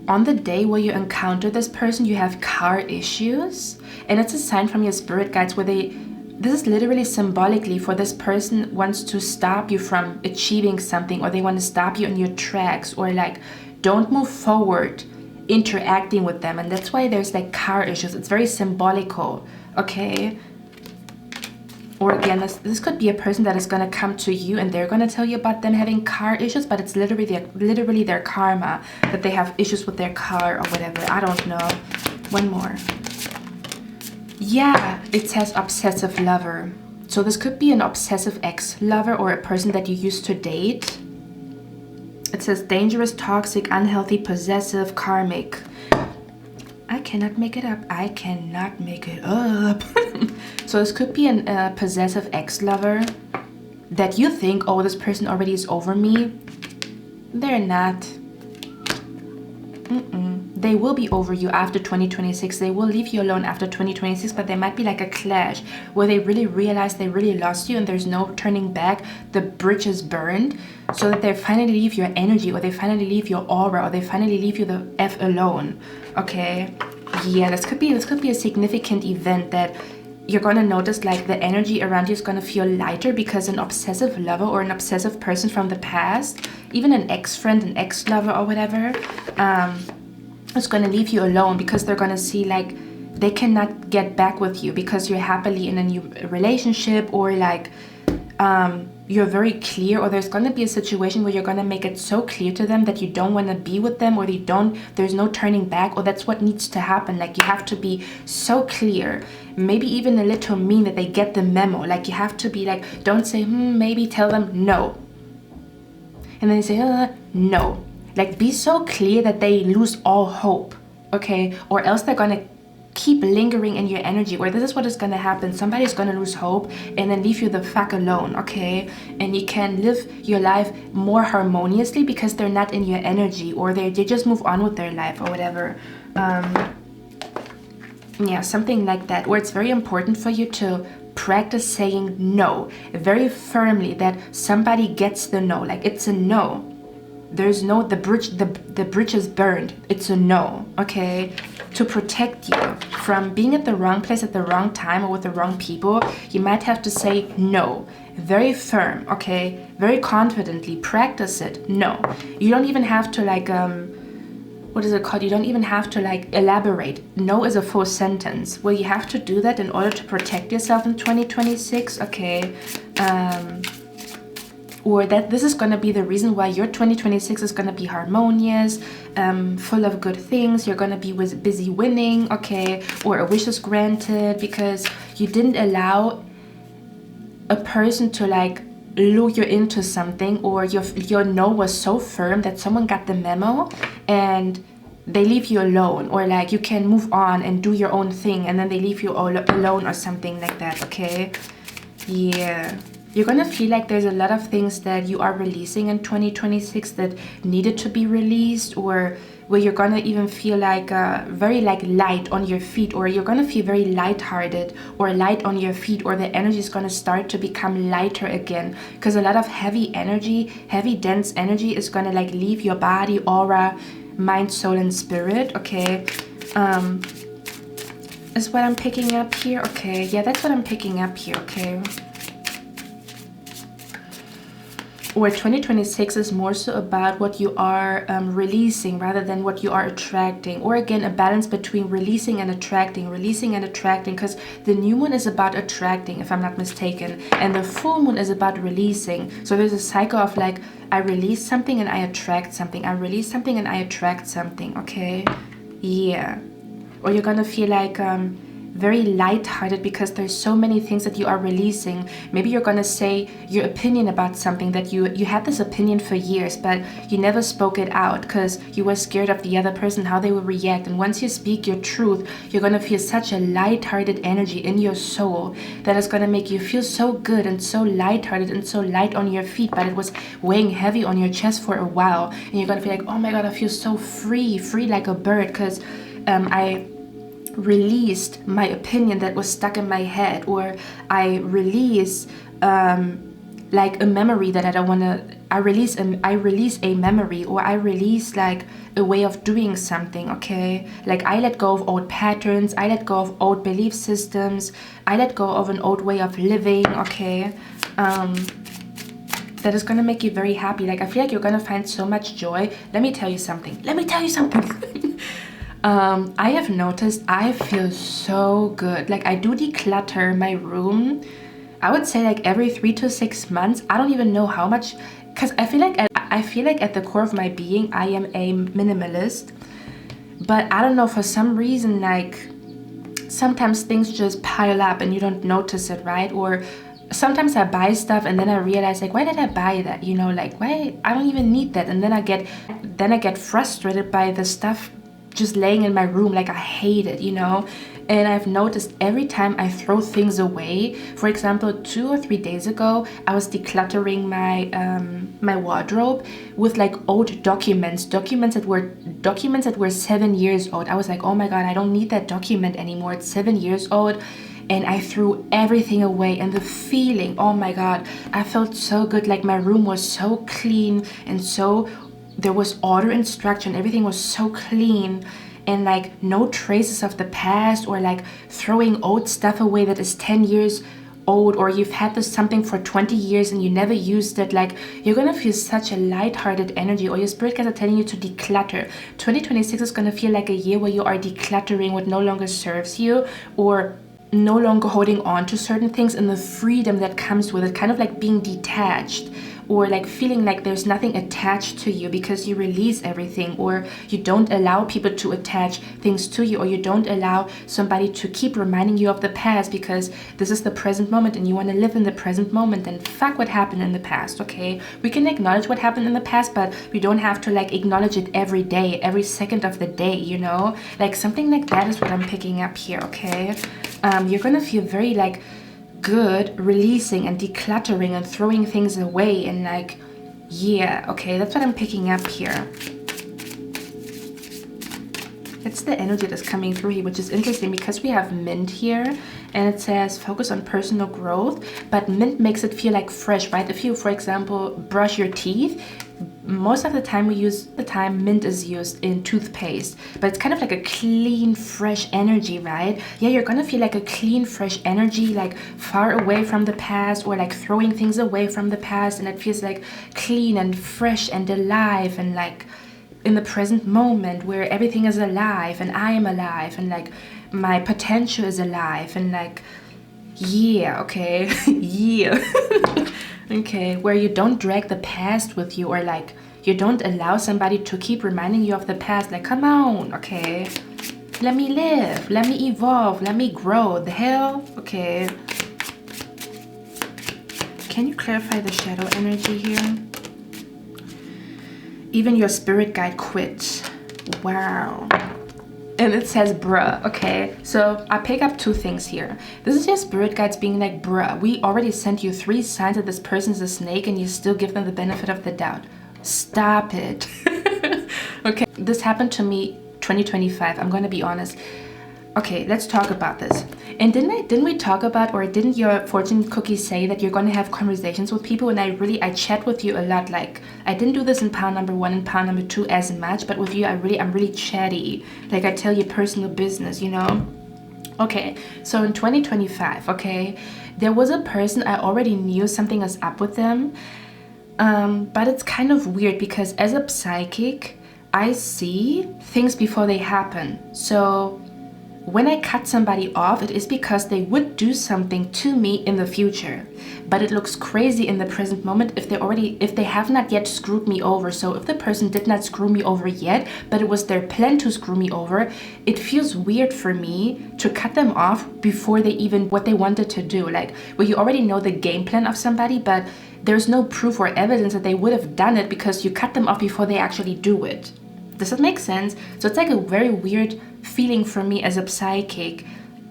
on the day where you encounter this person, you have car issues. And it's a sign from your spirit guides where this is literally symbolically for this person wants to stop you from achieving something, or they want to stop you in your tracks, or like don't move forward interacting with them. And that's why there's like car issues. It's very symbolical, okay? Or again, this could be a person that is going to come to you and they're going to tell you about them having car issues, but it's literally their karma that they have issues with their car or whatever. I don't know. One more. Yeah, it says obsessive lover. So this could be an obsessive ex-lover or a person that you used to date. It says dangerous, toxic, unhealthy, possessive, karmic. I cannot make it up. I cannot make it up. So this could be a possessive ex-lover that you think, oh, this person already is over me. They're not. They will be over you after 2026. They will leave you alone after 2026, but there might be like a clash where they really realize they really lost you and there's no turning back. The bridge is burned, so that they finally leave your energy, or they finally leave your aura, or they finally leave you the F alone. Okay, yeah, this could be a significant event that you're going to notice like the energy around you is going to feel lighter, because an obsessive lover or an obsessive person from the past, even an ex-friend, an ex-lover or whatever, is going to leave you alone, because they're going to see like they cannot get back with you because you're happily in a new relationship, or like you're very clear, or there's going to be a situation where you're going to make it so clear to them that you don't want to be with them, or there's no turning back, or that's what needs to happen. Like, you have to be so clear, maybe even a little mean, that they get the memo. Like, you have to be like, don't say maybe, tell them no, and then you say no. Like, be so clear that they lose all hope, okay? Or else they're gonna keep lingering in your energy, or this is what is gonna happen. Somebody's gonna lose hope and then leave you the fuck alone, okay? And you can live your life more harmoniously because they're not in your energy, or they just move on with their life or whatever. Yeah, something like that, where it's very important for you to practice saying no very firmly, that somebody gets the no. Like, it's a no. There's no, the bridge is burned. It's a no, okay? To protect you from being at the wrong place at the wrong time or with the wrong people, you might have to say no. Very firm, okay? Very confidently. Practice it. No. You don't even have to like, what is it called? You don't even have to like elaborate. No is a full sentence. Well, you have to do that in order to protect yourself in 2026, okay? Or that this is going to be the reason why your 2026 is going to be harmonious, full of good things. You're going to be busy winning, okay? Or a wish is granted because you didn't allow a person to like lure you into something, or your no was so firm that someone got the memo and they leave you alone, or like you can move on and do your own thing and then they leave you all alone or something like that, okay? Yeah. You're going to feel like there's a lot of things that you are releasing in 2026 that needed to be released, or where you're going to even feel like very like light on your feet, or you're going to feel very lighthearted or light on your feet, or the energy is going to start to become lighter again, because a lot of heavy energy, heavy dense energy is going to like leave your body, aura, mind, soul, and spirit, okay? is what I'm picking up here. Okay, yeah, that's what I'm picking up here. Okay. Or 2026 is more so about what you are releasing rather than what you are attracting. Or again, a balance between releasing and attracting, because the new moon is about attracting, if I'm not mistaken, and the full moon is about releasing. So there's a cycle of like, I release something and I attract something. I release something and I attract something, okay? Yeah. Or you're gonna feel like very light-hearted because there's so many things that you are releasing. Maybe you're gonna say your opinion about something that you had this opinion for years, but you never spoke it out because you were scared of the other person, how they will react. And once you speak your truth, you're gonna feel such a light-hearted energy in your soul that is gonna make you feel so good and so light-hearted and so light on your feet, but it was weighing heavy on your chest for a while. And you're gonna feel like, oh my God, I feel so free like a bird, because I released my opinion that was stuck in my head, or I release like a memory that I don't want to. I release a memory, or I release like a way of doing something. Okay, like I let go of old patterns, I let go of old belief systems, I let go of an old way of living. Okay, that is gonna make you very happy. Like I feel like you're gonna find so much joy. Let me tell you something. I have noticed I feel so good. Like I do declutter my room, I would say like every 3 to 6 months. I don't even know how much, because I feel like at the core of my being I am a minimalist. But I don't know, for some reason, like sometimes things just pile up and you don't notice it, right? Or sometimes I buy stuff and then I realize like, why did I buy that? You know, like why I don't even need that. And then I get frustrated by the stuff just laying in my room. Like I hate it, you know. And I've noticed every time I throw things away, for example 2 or 3 days ago I was decluttering my wardrobe with like old documents that were 7 years old. I was like, oh my God, I don't need that document anymore, it's 7 years old. And I threw everything away, and the feeling, oh my God, I felt so good. Like my room was so clean, and so there was order and structure, and everything was so clean, and like no traces of the past, or like throwing old stuff away that is 10 years old, or you've had this something for 20 years and you never used it. Like you're gonna feel such a light-hearted energy, or your spirit guides are telling you to declutter. 2026 is gonna feel like a year where you are decluttering what no longer serves you, or no longer holding on to certain things, and the freedom that comes with it, kind of like being detached, or like feeling like there's nothing attached to you because you release everything, or you don't allow people to attach things to you, or you don't allow somebody to keep reminding you of the past, because this is the present moment and you want to live in the present moment. And fuck what happened in the past. Okay, we can acknowledge what happened in the past, but we don't have to like acknowledge it every day, every second of the day, you know. Like something like that is what I'm picking up here. Okay, you're gonna feel very like good releasing and decluttering and throwing things away, and like, yeah, okay, that's what I'm picking up here. It's the energy that's coming through here, which is interesting because we have mint here and it says focus on personal growth, but mint makes it feel like fresh, right? If you, for example, brush your teeth, most of the time mint is used in toothpaste, but it's kind of like a clean, fresh energy, right? Yeah, you're gonna feel like a clean, fresh energy, like far away from the past, or like throwing things away from the past, and it feels like clean and fresh and alive, and like in the present moment where everything is alive and I am alive, and like my potential is alive, and like, yeah, okay. Yeah. Okay, where you don't drag the past with you, or like you don't allow somebody to keep reminding you of the past. Like, come on, okay, let me live, let me evolve, let me grow. The hell? Okay, can you clarify the shadow energy here? Even your spirit guide quit. Wow. And it says bruh. Okay, so I pick up 2 things here. This is your spirit guides being like, bruh, we already sent you 3 signs that this person's a snake and you still give them the benefit of the doubt. Stop it. Okay, this happened to me 2025, I'm gonna be honest. Okay, let's talk about this. And didn't we talk about, or didn't your fortune cookie say that you're going to have conversations with people? And I chat with you a lot. Like, I didn't do this in pound number 1 and pound number 2 as much, but with you I'm really chatty. Like, I tell you personal business, you know. Okay, so in 2025, okay, there was a person I already knew something is up with them, but it's kind of weird because as a psychic, I see things before they happen. So when I cut somebody off, it is because they would do something to me in the future. But it looks crazy in the present moment if they have not yet screwed me over. So if the person did not screw me over yet, but it was their plan to screw me over, it feels weird for me to cut them off before they even what they wanted to do. Like, well, you already know the game plan of somebody, but there's no proof or evidence that they would have done it because you cut them off before they actually do it. Does that make sense? So it's like a very weird feeling for me as a psychic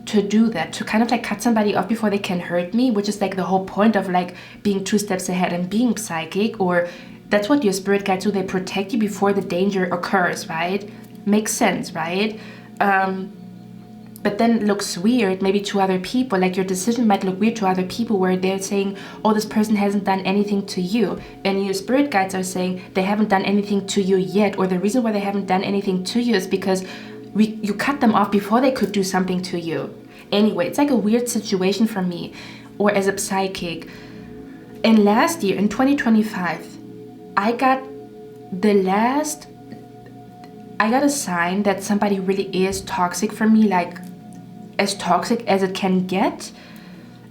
to do that, to kind of like cut somebody off before they can hurt me, which is like the whole point of like being 2 steps ahead and being psychic, or that's what your spirit guides do. They protect you before the danger occurs, right? Makes sense, right? But then it looks weird maybe to other people, like your decision might look weird to other people where they're saying, oh, this person hasn't done anything to you, and your spirit guides are saying they haven't done anything to you yet, or the reason why they haven't done anything to you is because you cut them off before they could do something to you. Anyway, it's like a weird situation for me, or as a psychic. And last year, in 2025, I got a sign that somebody really is toxic for me, like as toxic as it can get.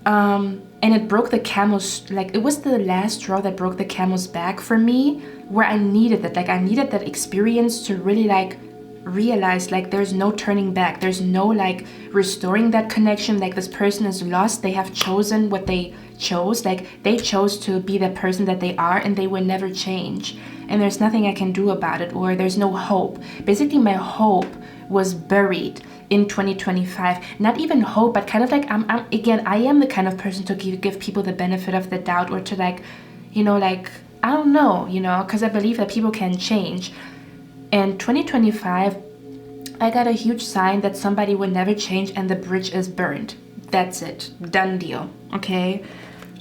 And it broke the camel's, like it was the last straw that broke the camel's back for me, where I needed that. Like I needed that experience to really like realize like there's no turning back. There's no like restoring that connection. Like this person is lost. They have chosen what they chose. Like they chose to be the person that they are, and they will never change. And there's nothing I can do about it, or there's no hope. Basically, my hope was buried in 2025. Not even hope, but kind of like I am the kind of person to give people the benefit of the doubt, or to like, like, I don't know, because I believe that people can change. And 2025, I got a huge sign that somebody will never change and the bridge is burned. That's it. Done deal. Okay?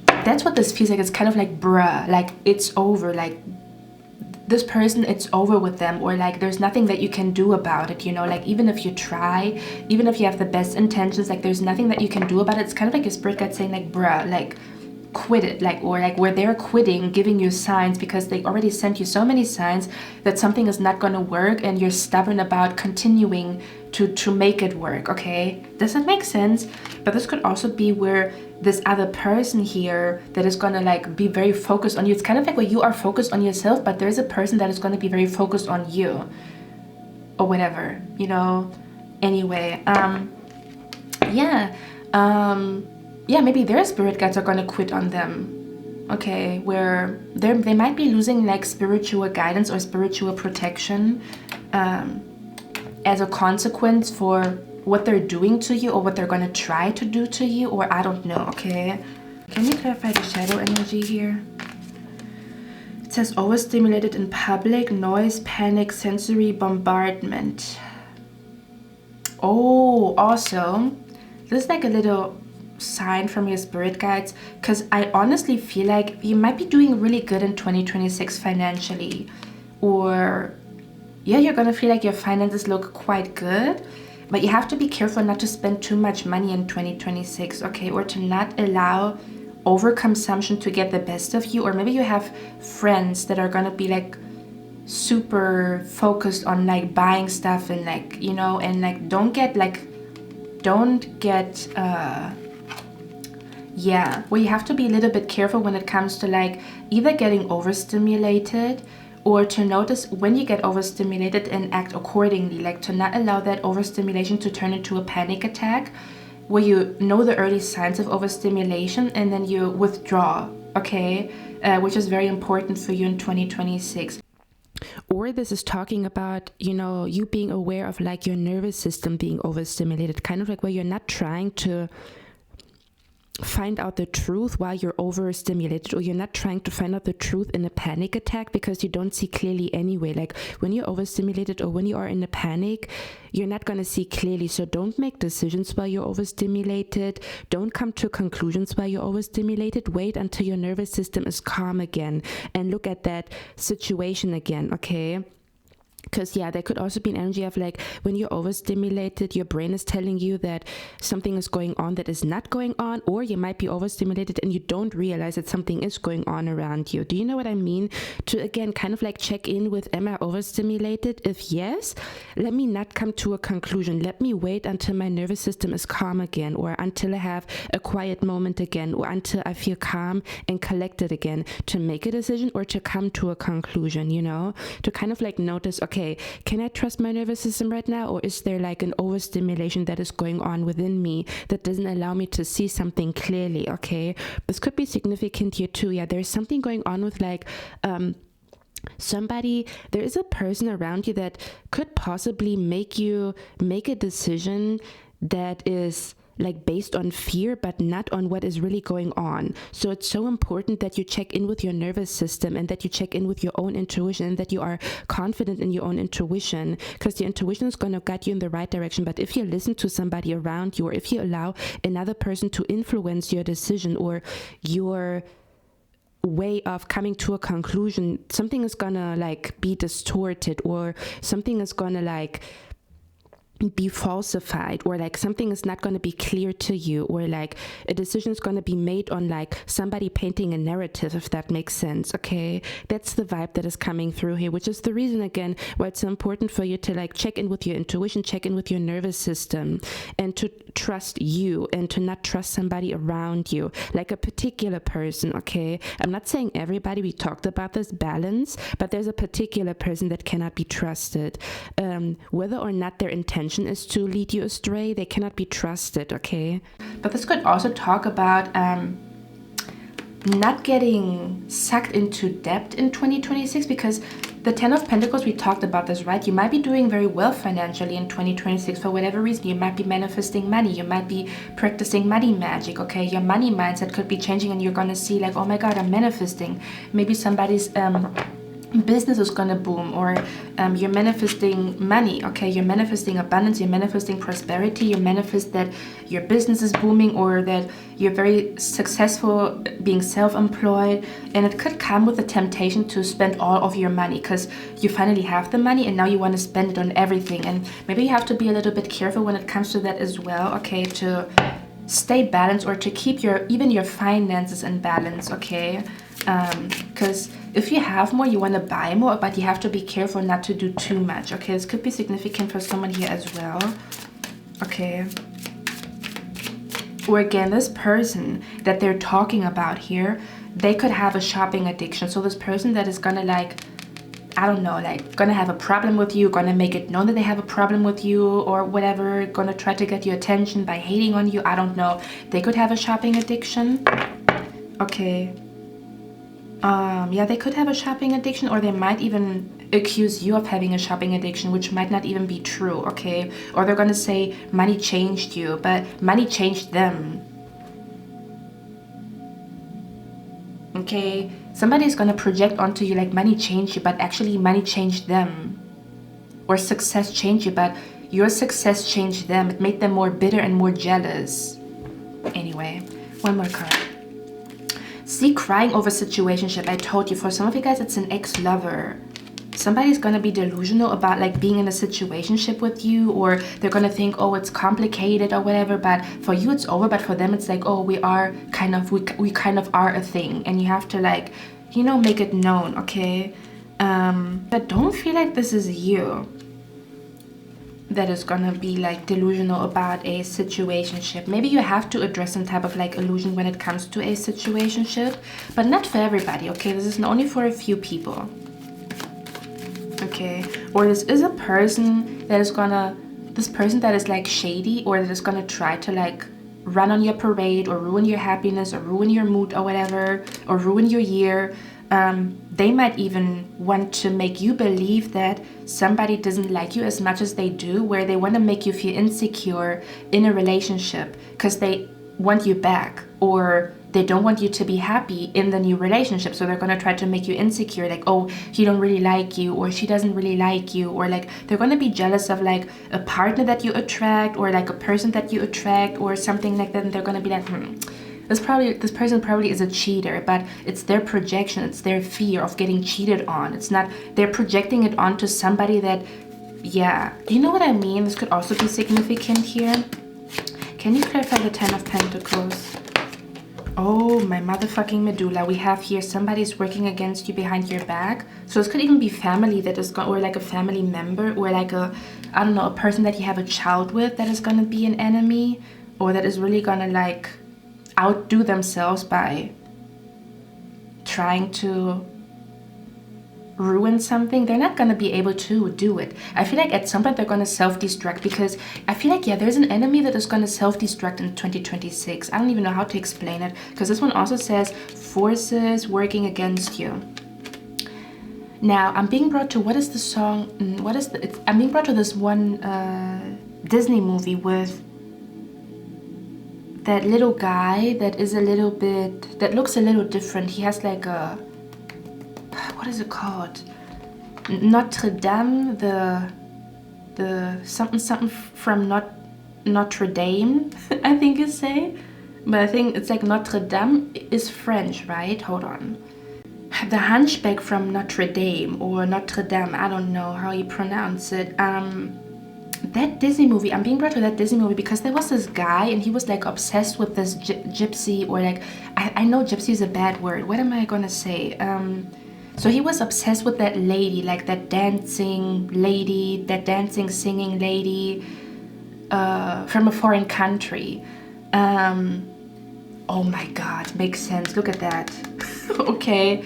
That's what this feels like. It's kind of like, bruh, like it's over. Like this person, it's over with them, or like there's nothing that you can do about it, like even if you try, even if you have the best intentions, like there's nothing that you can do about it. It's kind of like your spirit guide saying like, bruh, like quit it, like, or like where they're quitting, giving you signs because they already sent you so many signs that something is not going to work, and you're stubborn about continuing to make it work. Okay, does that make sense? But this could also be where this other person here that is going to like be very focused on you. It's kind of like where you are focused on yourself, but there's a person that is going to be very focused on you, or whatever, anyway. Yeah, maybe their spirit guides are gonna quit on them. Okay, where they might be losing like spiritual guidance or spiritual protection as a consequence for what they're doing to you, or what they're gonna try to do to you, or I don't know. Okay, can you clarify the shadow energy here? It says overstimulated in public, noise, panic, sensory bombardment. Oh, also, this is like a little sign from your spirit guides, because I honestly feel like you might be doing really good in 2026 financially, or yeah, you're gonna feel like your finances look quite good, but you have to be careful not to spend too much money in 2026, okay, or to not allow overconsumption to get the best of you. Or maybe you have friends that are gonna be like super focused on like buying stuff and like, and like don't get where you have to be a little bit careful when it comes to like either getting overstimulated, or to notice when you get overstimulated and act accordingly, like to not allow that overstimulation to turn into a panic attack, where you know the early signs of overstimulation and then you withdraw, okay, which is very important for you in 2026. Or this is talking about, you being aware of like your nervous system being overstimulated, kind of like where you're not trying to find out the truth while you're overstimulated, or you're not trying to find out the truth in a panic attack because you don't see clearly anyway. Like when you're overstimulated or when you are in a panic, you're not going to see clearly. So don't make decisions while you're overstimulated. Don't come to conclusions while you're overstimulated. Wait until your nervous system is calm again and look at that situation again, okay? Because yeah, there could also be an energy of like when you're overstimulated, your brain is telling you that something is going on that is not going on, or you might be overstimulated and you don't realize that something is going on around you. Do you know what I mean? To again kind of like check in with, am I overstimulated? If yes, let me not come to a conclusion. Let me wait until my nervous system is calm again, or until I have a quiet moment again, or until I feel calm and collected again to make a decision or to come to a conclusion, you know, to kind of like notice, okay, can I trust my nervous system right now, or is there like an overstimulation that is going on within me that doesn't allow me to see something clearly? Okay, this could be significant here too. Yeah, there's something going on with like somebody, there is a person around you that could possibly make you make a decision that is like based on fear, but not on what is really going on. So it's so important that you check in with your nervous system, and that you check in with your own intuition, and that you are confident in your own intuition, because your intuition is going to guide you in the right direction. But if you listen to somebody around you, or if you allow another person to influence your decision or your way of coming to a conclusion, something is gonna like be distorted, or something is gonna like be falsified, or like something is not going to be clear to you, or like a decision is going to be made on like somebody painting a narrative, if that makes sense. Okay, that's the vibe that is coming through here, which is the reason again why it's so important for you to like check in with your intuition, check in with your nervous system, and to trust you, and to not trust somebody around you, like a particular person. Okay, I'm not saying everybody, we talked about this balance, but there's a particular person that cannot be trusted, whether or not their intention is to lead you astray, they cannot be trusted. Okay, but this could also talk about not getting sucked into debt in 2026, because the 10 of Pentacles, we talked about this, right? You might be doing very well financially in 2026 for whatever reason. You might be manifesting money, you might be practicing money magic. Okay, your money mindset could be changing, and you're gonna see like, oh my god, I'm manifesting. Maybe somebody's business is gonna boom, or you're manifesting money. Okay, you're manifesting abundance, you're manifesting prosperity, you manifest that your business is booming, or that you're very successful being self-employed. And it could come with the temptation to spend all of your money, because you finally have the money and now you want to spend it on everything. And maybe you have to be a little bit careful when it comes to that as well. Okay, to stay balanced, or to keep even your finances in balance. Okay, because if you have more, you want to buy more, but you have to be careful not to do too much. Okay, this could be significant for someone here as well. Okay, or again, this person that they're talking about here, they could have a shopping addiction. So this person that is gonna like, I don't know, like gonna have a problem with you, gonna make it known that they have a problem with you, or whatever, gonna try to get your attention by hating on you. I don't know, they could have a shopping addiction. Okay, yeah, they could have a shopping addiction, or they might even accuse you of having a shopping addiction, which might not even be true. Okay, or they're gonna say money changed you, but money changed them. Okay, somebody's gonna project onto you like money changed you, but actually money changed them. Or success changed you, but your success changed them. It made them more bitter and more jealous. Anyway, one more card. See, crying over situationship. I told you, for some of you guys, it's an ex-lover. Somebody's gonna be delusional about like being in a situationship with you, or they're gonna think, oh, it's complicated or whatever, but for you it's over, but for them it's like, oh, we kind of are a thing, and you have to like, you know, make it known. Okay, but don't feel like this is you that is gonna be like delusional about a situationship. Maybe you have to address some type of like illusion when it comes to a situationship, but not for everybody. Okay, this is only for a few people. Okay, or this is a person that is like shady, or that is gonna try to like run on your parade, or ruin your happiness, or ruin your mood, or whatever, or ruin your year. They might even want to make you believe that somebody doesn't like you as much as they do, where they want to make you feel insecure in a relationship because they want you back, or they don't want you to be happy in the new relationship. So they're going to try to make you insecure, like, oh, he don't really like you, or she doesn't really like you, or like they're going to be jealous of like a partner that you attract, or like a person that you attract, or something like that. And they're going to be like, This person probably is a cheater, but it's their projection, it's their fear of getting cheated on. It's not, they're projecting it onto somebody that, yeah, you know what I mean? This could also be significant here. Can you clarify the Ten of Pentacles? Oh, my motherfucking medulla. We have here somebody's working against you behind your back. So this could even be family that is or like a family member, or like a, I don't know, a person that you have a child with that is gonna be an enemy, or that is really gonna like outdo themselves by trying to ruin something. They're not gonna be able to do it. I feel like at some point they're gonna self-destruct, because I feel like, yeah, there's an enemy that is gonna self-destruct in 2026. I don't even know how to explain it, because this one also says forces working against you. Now I'm being brought to, what is the song, I'm being brought to this one Disney movie with that little guy that is a little bit, that looks a little different. He has like a, what is it called? Notre Dame, the something from Notre Dame, I think you say. But I think it's like Notre Dame is French, right? Hold on. The Hunchback from Notre Dame, or Notre Dame, I don't know how you pronounce it. That Disney movie, I'm being brought to that Disney movie because there was this guy and he was like obsessed with this gypsy, or like, I know gypsy is a bad word. What am I gonna say? So he was obsessed with that lady, like that dancing lady, that dancing, singing lady from a foreign country. Oh my God, makes sense. Look at that. Okay.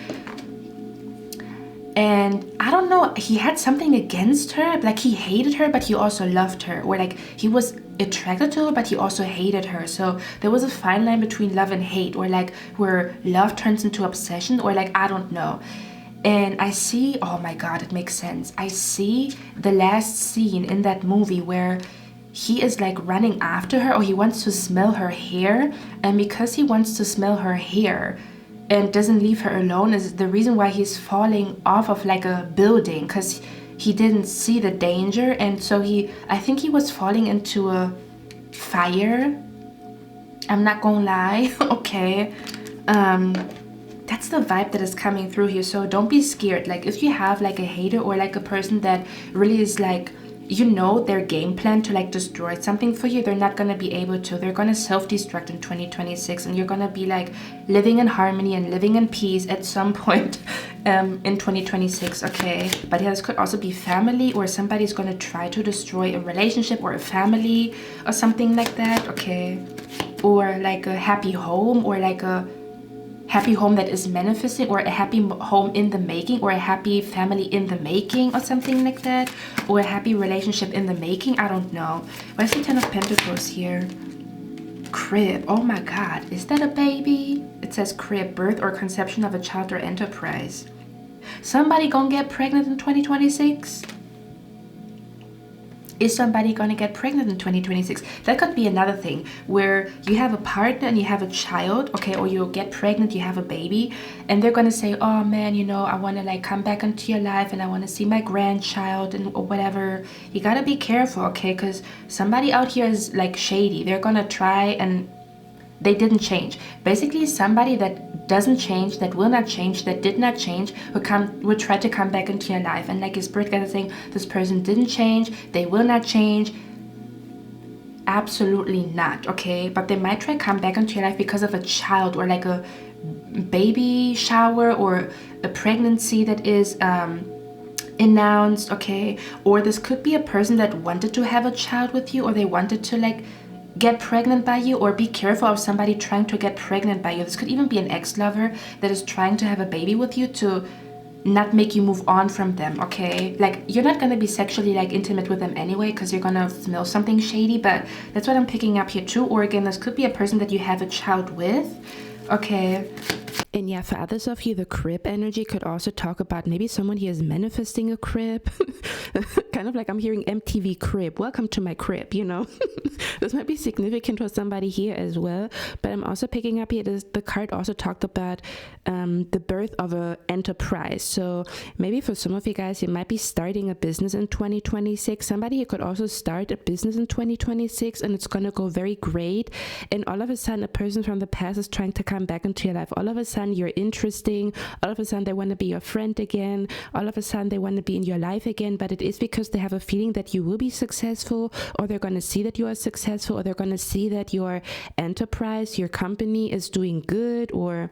And I don't know, he had something against her, like he hated her, but he also loved her, or like he was attracted to her, but he also hated her. So there was a fine line between love and hate, or like where love turns into obsession, or like, I don't know. And I see, oh my God, it makes sense. I see the last scene in that movie where he is like running after her, or he wants to smell her hair. And because he wants to smell her hair and doesn't leave her alone, is the reason why he's falling off of like a building, because he didn't see the danger. And so I think he was falling into a fire. I'm not gonna lie. Okay. That's the vibe that is coming through here. So don't be scared. Like if you have like a hater, or like a person that really is like, you know, their game plan to like destroy something for you, they're not going to be able to. They're going to self-destruct in 2026, and you're going to be like living in harmony and living in peace at some point in 2026. Okay, but yeah, this could also be family, or somebody's going to try to destroy a relationship or a family or something like that. Okay, or like a happy home, or like a happy home that is manifesting, or a happy home in the making, or a happy family in the making, or something like that, or a happy relationship in the making. I don't know. Where's the Ten of Pentacles here? Crib. Oh my God, is that a baby? It says crib, birth or conception of a child or enterprise. Somebody gonna get pregnant in 2026? Is somebody gonna get pregnant in 2026? That could be another thing, where you have a partner and you have a child, okay, or you get pregnant, you have a baby, and they're gonna say, oh man, you know, I wanna like come back into your life and I wanna see my grandchild and or whatever. You gotta be careful, okay, because somebody out here is like shady. They're gonna try, and they didn't change. Basically, somebody that doesn't change, that will not change, that did not change, will try to come back into your life. And like your spirit guide is saying, this person didn't change, they will not change. Absolutely not, okay? But they might try to come back into your life because of a child, or like a baby shower, or a pregnancy that is announced, okay? Or this could be a person that wanted to have a child with you, or they wanted to like get pregnant by you, or be careful of somebody trying to get pregnant by you. This could even be an ex-lover that is trying to have a baby with you to not make you move on from them, okay? Like you're not gonna be sexually like intimate with them anyway, because you're gonna smell something shady, but that's what I'm picking up here too. Or again, this could be a person that you have a child with, okay? And yeah, for others of you, the crib energy could also talk about maybe someone here is manifesting a crib. Kind of like I'm hearing MTV crib. Welcome to my crib, you know. This might be significant for somebody here as well. But I'm also picking up here, the card also talked about the birth of an enterprise. So maybe for some of you guys, you might be starting a business in 2026. Somebody here could also start a business in 2026 and it's going to go very great. And all of a sudden, a person from the past is trying to come back into your life. All of a sudden, you're interesting. All of a sudden, they want to be your friend again. All of a sudden, they want to be in your life again. But it is because they have a feeling that you will be successful, or they're going to see that you are successful, or they're going to see that your enterprise, your company is doing good, or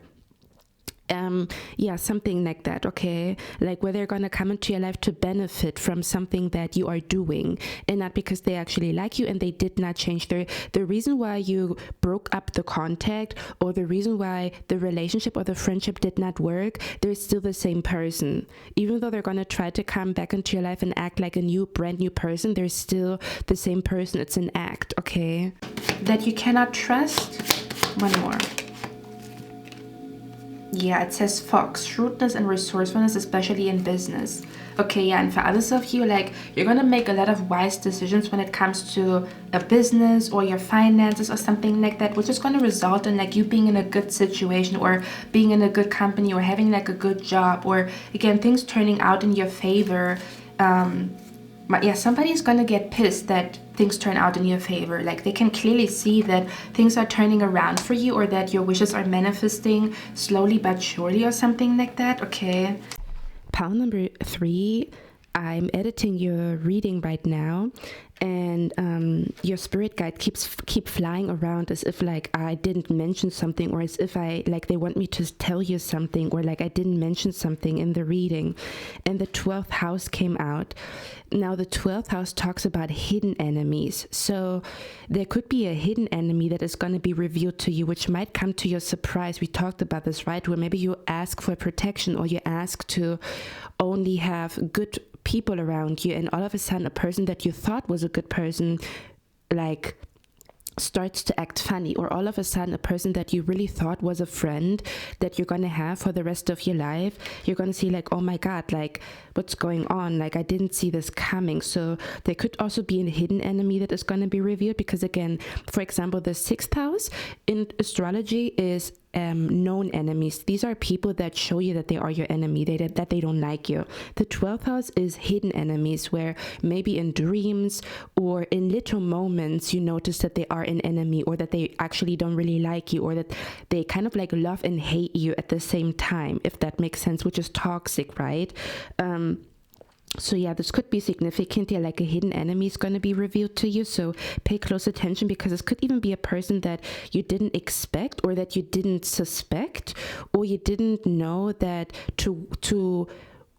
yeah, something like that, okay? Like where they're gonna come into your life to benefit from something that you are doing, and not because they actually like you and they did not change. The reason why you broke up the contact, or the reason why the relationship or the friendship did not work, they're still the same person. Even though they're gonna try to come back into your life and act like a brand new person, they're still the same person. It's an act, okay? That you cannot trust. One more. Yeah, it says fox, shrewdness and resourcefulness, especially in business. Okay, yeah, and for others of you, like, you're gonna make a lot of wise decisions when it comes to a business or your finances or something like that, which is gonna result in like you being in a good situation, or being in a good company, or having like a good job, or again, things turning out in your favor. But yeah, somebody's gonna get pissed that things turn out in your favor. Like they can clearly see that things are turning around for you, or that your wishes are manifesting slowly but surely, or something like that, okay? Pile number 3, I'm editing your reading right now, and your spirit guide keep flying around as if like I didn't mention something, or as if they want me to tell you something, or like I didn't mention something in the reading. And the 12th house came out. Now the 12th house talks about hidden enemies. So there could be a hidden enemy that is going to be revealed to you, which might come to your surprise. We talked about this, right? Where maybe you ask for protection, or you ask to only have good people around you, and all of a sudden a person that you thought was a good person like starts to act funny, or all of a sudden a person that you really thought was a friend that you're gonna have for the rest of your life, you're gonna see like, oh my god, like what's going on, like I didn't see this coming. So there could also be a hidden enemy that is going to be revealed, because again, for example, the 6th house in astrology is known enemies. These are people that show you that they are your enemy, that they don't like you. The 12th house is hidden enemies, where maybe in dreams or in little moments you notice that they are an enemy, or that they actually don't really like you, or that they kind of like love and hate you at the same time, if that makes sense, which is toxic, right? So yeah, this could be significant here, like a hidden enemy is going to be revealed to you. So pay close attention, because this could even be a person that you didn't expect, or that you didn't suspect, or you didn't know that to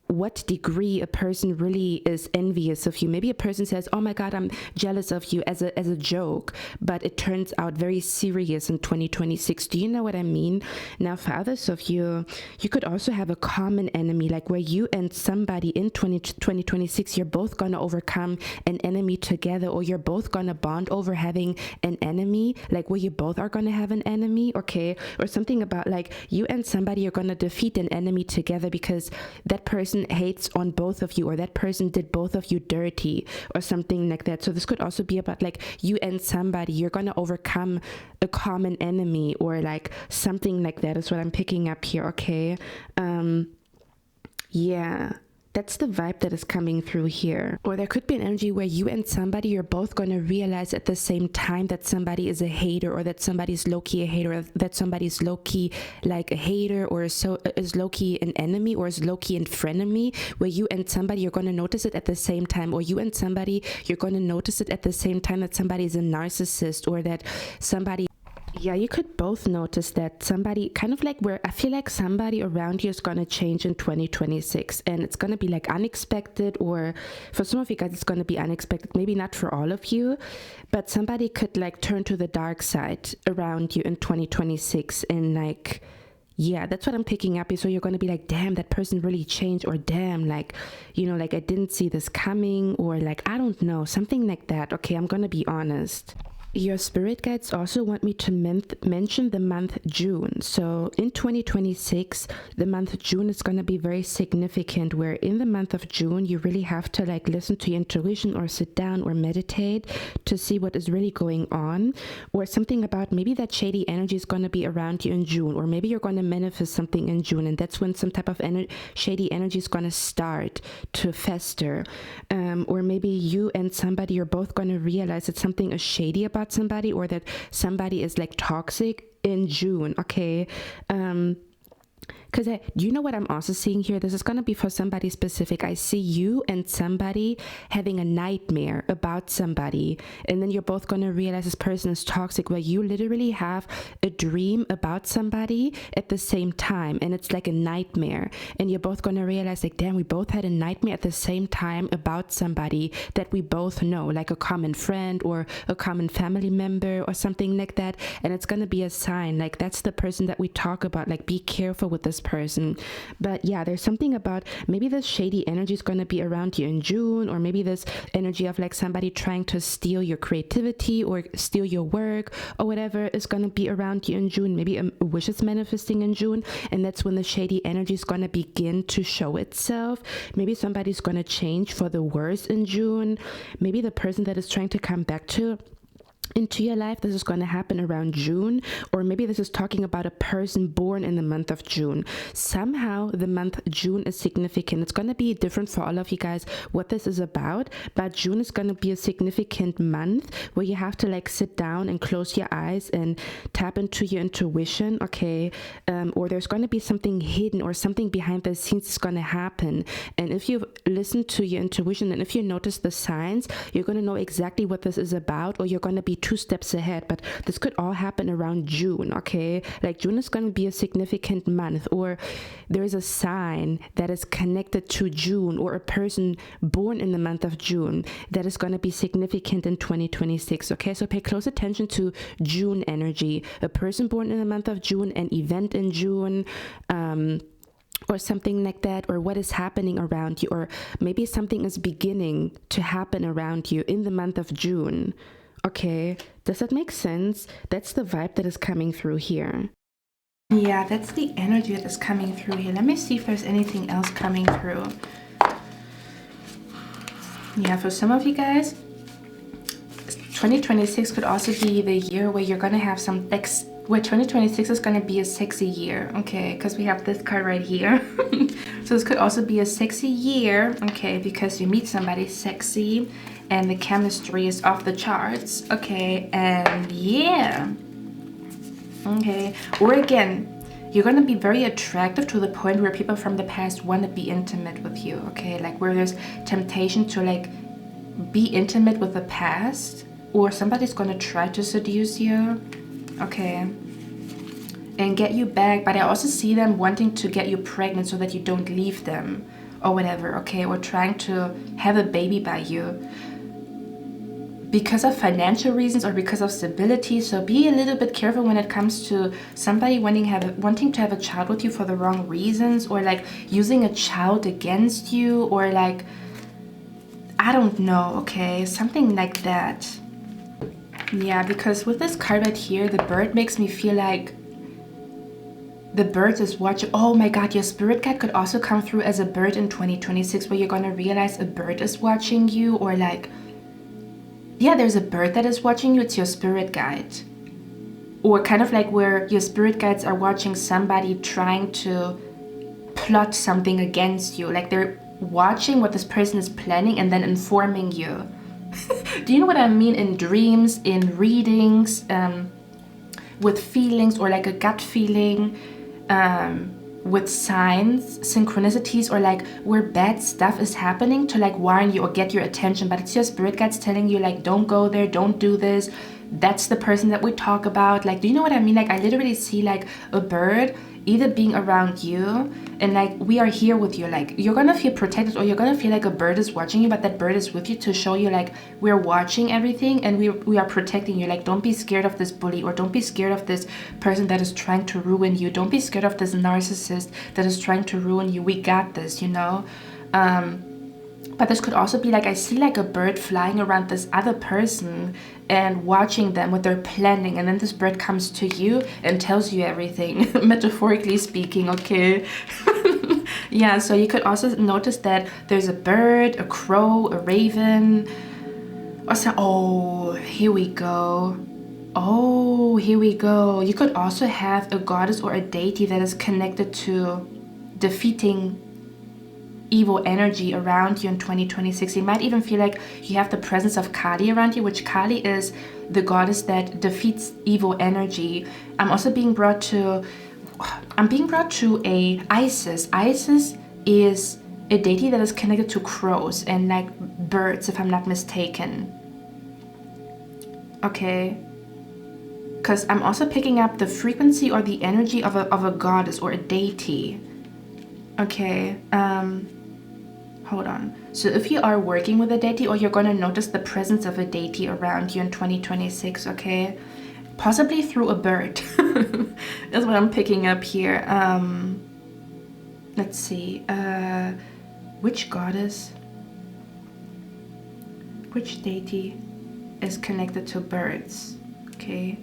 what degree a person really is envious of you. Maybe a person says, oh my god, I'm jealous of you, as a joke, but it turns out very serious in 2026. Do you know what I mean? Now for others of you, you could also have a common enemy, like where you and somebody in 2026, you're both gonna overcome an enemy together, or you're both gonna bond over having an enemy, like where you both are gonna have an enemy, okay? Or something about like you and somebody are gonna defeat an enemy together, because that person hates on both of you, or that person did both of you dirty, or something like that. So this could also be about like you and somebody, you're going to overcome a common enemy, or like something like that is what I'm picking up here, okay? Yeah, that's the vibe that is coming through here. Or there could be an energy where you and somebody are both going to realize at the same time that somebody is a hater, or that somebody's low-key a hater, or that somebody's low-key like a hater, or is low-key an enemy, or is low-key an frenemy, where you and somebody are going to notice it at the same time, or you and somebody, you're going to notice it at the same time that somebody is a narcissist, or that somebody... Yeah, you could both notice that somebody kind of like where I feel like somebody around you is going to change in 2026, and it's going to be like unexpected, or for some of you guys, it's going to be unexpected. Maybe not for all of you, but somebody could like turn to the dark side around you in 2026, and like, yeah, that's what I'm picking up. So you're going to be like, damn, that person really changed, or damn, like, you know, like I didn't see this coming, or like, I don't know, something like that. Okay, I'm going to be honest. Your spirit guides also want me to mention the month June. So in 2026, the month June is going to be very significant, where in the month of June, you really have to like listen to your intuition or sit down or meditate to see what is really going on, or something about maybe that shady energy is going to be around you in June, or maybe you're going to manifest something in June, and that's when some type of shady energy is going to start to fester. Or maybe you and somebody, you're both going to realize that something is shady about somebody, or that somebody is like toxic in June. Okay. Because do you know what I'm also seeing here? This is going to be for somebody specific. I see you and somebody having a nightmare about somebody, and then you're both going to realize this person is toxic, where you literally have a dream about somebody at the same time, and it's like a nightmare, and you're both going to realize like, damn, we both had a nightmare at the same time about somebody that we both know, like a common friend or a common family member or something like that. And it's going to be a sign like that's the person that we talk about, like be careful with this person. But yeah, there's something about maybe this shady energy is going to be around you in June, or maybe this energy of like somebody trying to steal your creativity or steal your work or whatever is going to be around you in June. Maybe a wish is manifesting in June, and that's when the shady energy is going to begin to show itself. Maybe somebody's going to change for the worse in June. Maybe the person that is trying to come back into your life, this is going to happen around June, or maybe this is talking about a person born in the month of June. Somehow the month June is significant. It's going to be different for all of you guys what this is about, but June is going to be a significant month where you have to like sit down and close your eyes and tap into your intuition. Okay. Or there's going to be something hidden or something behind the scenes is going to happen, and if you listen to your intuition and if you notice the signs, you're going to know exactly what this is about, or you're going to be 2 steps ahead. But this could all happen around June. Okay, like June is going to be a significant month, or there is a sign that is connected to June, or a person born in the month of June that is going to be significant in 2026. Okay, so pay close attention to June energy, a person born in the month of June, an event in June, or something like that, or what is happening around you, or maybe something is beginning to happen around you in the month of June. Okay, does that make sense? That's the vibe that is coming through here. Yeah, that's the energy that is coming through here. Let me see if there's anything else coming through. Yeah, for some of you guys, 2026 could also be the year where you're going to have some where 2026 is going to be a sexy year, okay, because we have this card right here. So this could also be a sexy year, okay, because you meet somebody sexy and the chemistry is off the charts, okay, and yeah, okay. Or again, you're going to be very attractive to the point where people from the past want to be intimate with you, okay, like where there's temptation to like be intimate with the past, or somebody's going to try to seduce you, okay, and get you back. But I also see them wanting to get you pregnant so that you don't leave them or whatever, okay, or trying to have a baby by you because of financial reasons or because of stability. So be a little bit careful when it comes to somebody wanting to have a child with you for the wrong reasons, or like using a child against you, or like, I don't know, okay, something like that. Yeah, because with this card right here, the bird makes me feel like the bird is watching. Oh my god, your spirit guide could also come through as a bird in 2026, where you're gonna realize a bird is watching you, or like, yeah, there's a bird that is watching you. It's your spirit guide. Or kind of like where your spirit guides are watching somebody trying to plot something against you. Like they're watching what this person is planning and then informing you. Do you know what I mean? In dreams, in readings, with feelings, or like a gut feeling, with signs, synchronicities, or like where bad stuff is happening to like warn you or get your attention, but it's your spirit guides telling you like, don't go there, don't do this, that's the person that we talk about. Like, do you know what I mean? Like, I literally see like a bird either being around you and like, we are here with you, like you're gonna feel protected, or you're gonna feel like a bird is watching you, but that bird is with you to show you like, we're watching everything and we are protecting you. Like, don't be scared of this bully, or don't be scared of this person that is trying to ruin you. Don't be scared of this narcissist that is trying to ruin you. We got this, you know. But this could also be like, I see like a bird flying around this other person and watching them what they're planning, and then this bird comes to you and tells you everything, metaphorically speaking, okay? Yeah, so you could also notice that there's a bird, a crow, a raven, or some, oh, here we go. Oh, here we go. You could also have a goddess or a deity that is connected to defeating evil energy around you in 2026. You might even feel like you have the presence of Kali around you, which Kali is the goddess that defeats evil energy. I'm being brought to a Isis. Isis is a deity that is connected to crows and like birds, if I'm not mistaken. Okay. Because I'm also picking up the frequency or the energy of a goddess or a deity. Okay, hold on. So if you are working with a deity, or you're going to notice the presence of a deity around you in 2026, okay? Possibly through a bird. That's what I'm picking up here. Let's see. Which goddess? Which deity is connected to birds? Okay.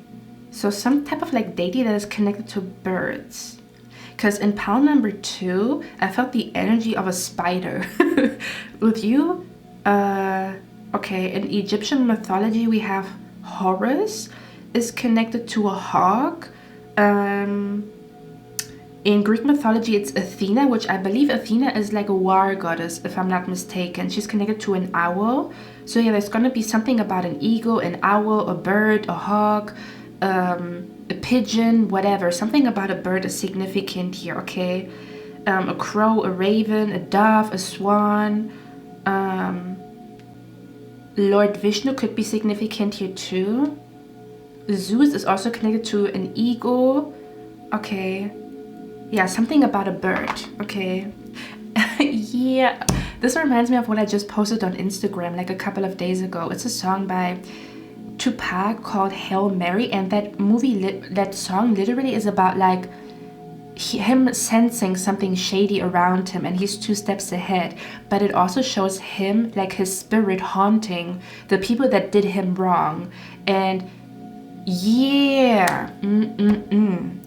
So some type of like deity that is connected to birds. Because in pile number 2, I felt the energy of a spider. With you, okay, in Egyptian mythology, we have Horus is connected to a hawk. In Greek mythology, it's Athena, which I believe Athena is like a war goddess, if I'm not mistaken. She's connected to an owl. So yeah, there's going to be something about an eagle, an owl, a bird, a hawk, a pigeon, whatever. Something about a bird is significant here, okay? A crow, a raven, a dove, a swan. Lord Vishnu could be significant here too. Zeus is also connected to an eagle. Okay. Yeah, something about a bird. Okay. Yeah. This reminds me of what I just posted on Instagram like a couple of days ago. It's a song by Tupac called Hail Mary, and that song literally is about like him sensing something shady around him and he's 2 steps ahead, but it also shows him like his spirit haunting the people that did him wrong. And yeah,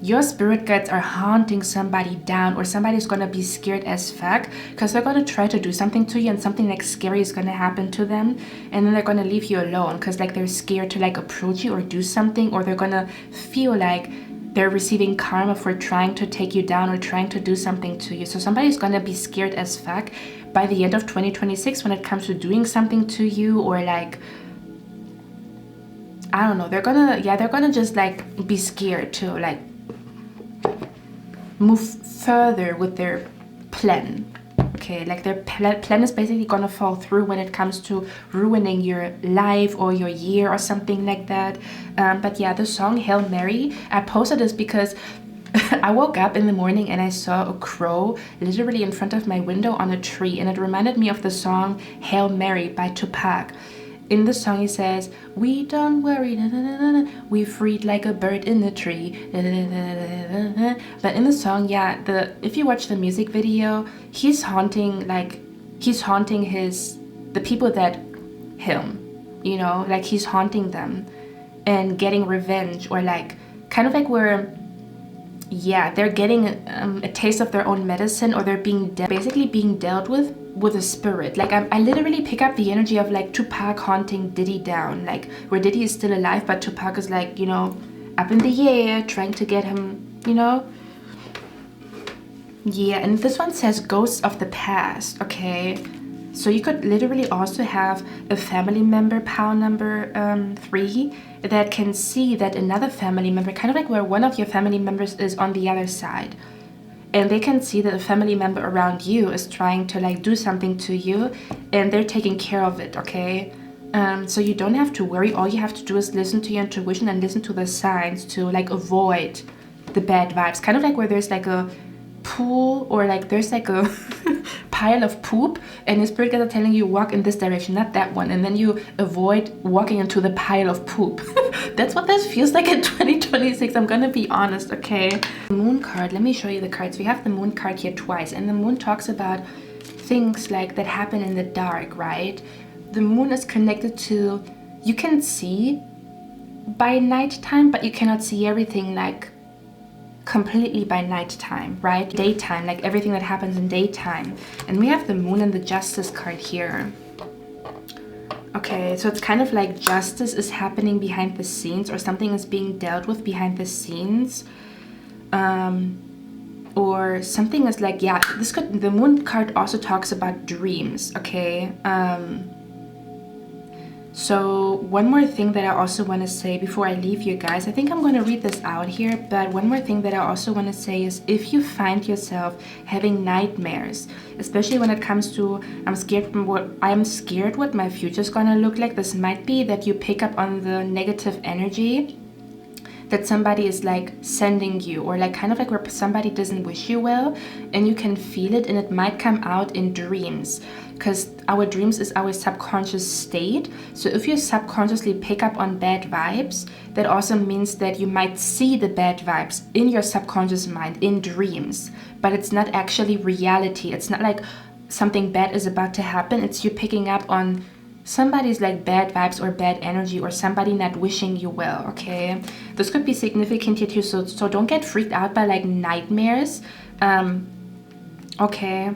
your spirit guides are haunting somebody down, or somebody's gonna be scared as fuck because they're gonna try to do something to you and something like scary is gonna happen to them, and then they're gonna leave you alone because like they're scared to like approach you or do something, or they're gonna feel like they're receiving karma for trying to take you down or trying to do something to you. So somebody's gonna be scared as fuck by the end of 2026 when it comes to doing something to you, or like, I don't know, they're gonna just like be scared to like move further with their plan. Okay, like their plan is basically gonna fall through when it comes to ruining your life or your year or something like that. But yeah, the song Hail Mary, I posted this because I woke up in the morning and I saw a crow literally in front of my window on a tree, and it reminded me of the song Hail Mary by Tupac. In the song he says, "We don't worry, na, na, na, na, we freed like a bird in the tree." Na, na, na, na, na, na. But in the song, yeah, if you watch the music video, he's haunting the people that him, you know, like he's haunting them and getting revenge, or like kind of like where, yeah, they're getting a taste of their own medicine, or they're basically being dealt with a spirit. Like I literally pick up the energy of like Tupac haunting Diddy down, like where Diddy is still alive, but Tupac is like, you know, up in the air trying to get him, you know. Yeah, and this one says ghosts of the past. Okay, so you could literally also have a family member, pile number 3, that can see that another family member, kind of like where one of your family members is on the other side, and they can see that a family member around you is trying to like do something to you, and they're taking care of it, okay? So you don't have to worry. All you have to do is listen to your intuition and listen to the signs to like avoid the bad vibes. Kind of like where there's like a pool, or like there's like a pile of poop, and your spirit guides are telling you walk in this direction, not that one, and then you avoid walking into the pile of poop. That's what this feels like in 2026. I'm gonna be honest, okay? Moon card, let me show you the cards. We have the moon card here twice, and the moon talks about things like that happen in the dark, right? The moon is connected to, you can see by nighttime, but you cannot see everything like completely by nighttime, right? Daytime, like everything that happens in daytime. And we have the moon and the justice card here. Okay, so it's kind of like justice is happening behind the scenes, or something is being dealt with behind the scenes. Or something is like, yeah, this could, the moon card also talks about dreams, okay? So one more thing that I also want to say before I leave you guys, I think I'm going to read this out here, but one more thing that I also want to say is, if you find yourself having nightmares, especially when it comes to I'm scared what my future is going to look like, this might be that you pick up on the negative energy that somebody is like sending you, or like kind of like where somebody doesn't wish you well, and you can feel it, and it might come out in dreams, because our dreams is our subconscious state. So if you subconsciously pick up on bad vibes, that also means that you might see the bad vibes in your subconscious mind in dreams, but it's not actually reality. It's not like something bad is about to happen. It's you picking up on somebody's like bad vibes or bad energy, or somebody not wishing you well, okay? This could be significant here too, so don't get freaked out by like nightmares, okay?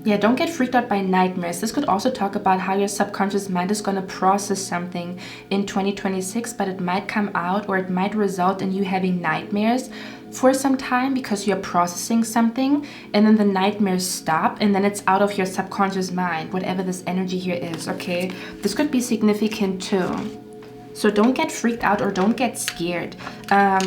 Yeah, don't get freaked out by nightmares. This could also talk about how your subconscious mind is going to process something in 2026, but it might come out, or it might result in you having nightmares for some time because you're processing something, and then the nightmares stop, and then it's out of your subconscious mind, whatever this energy here is, okay? This could be significant too. So don't get freaked out or don't get scared. Yeah,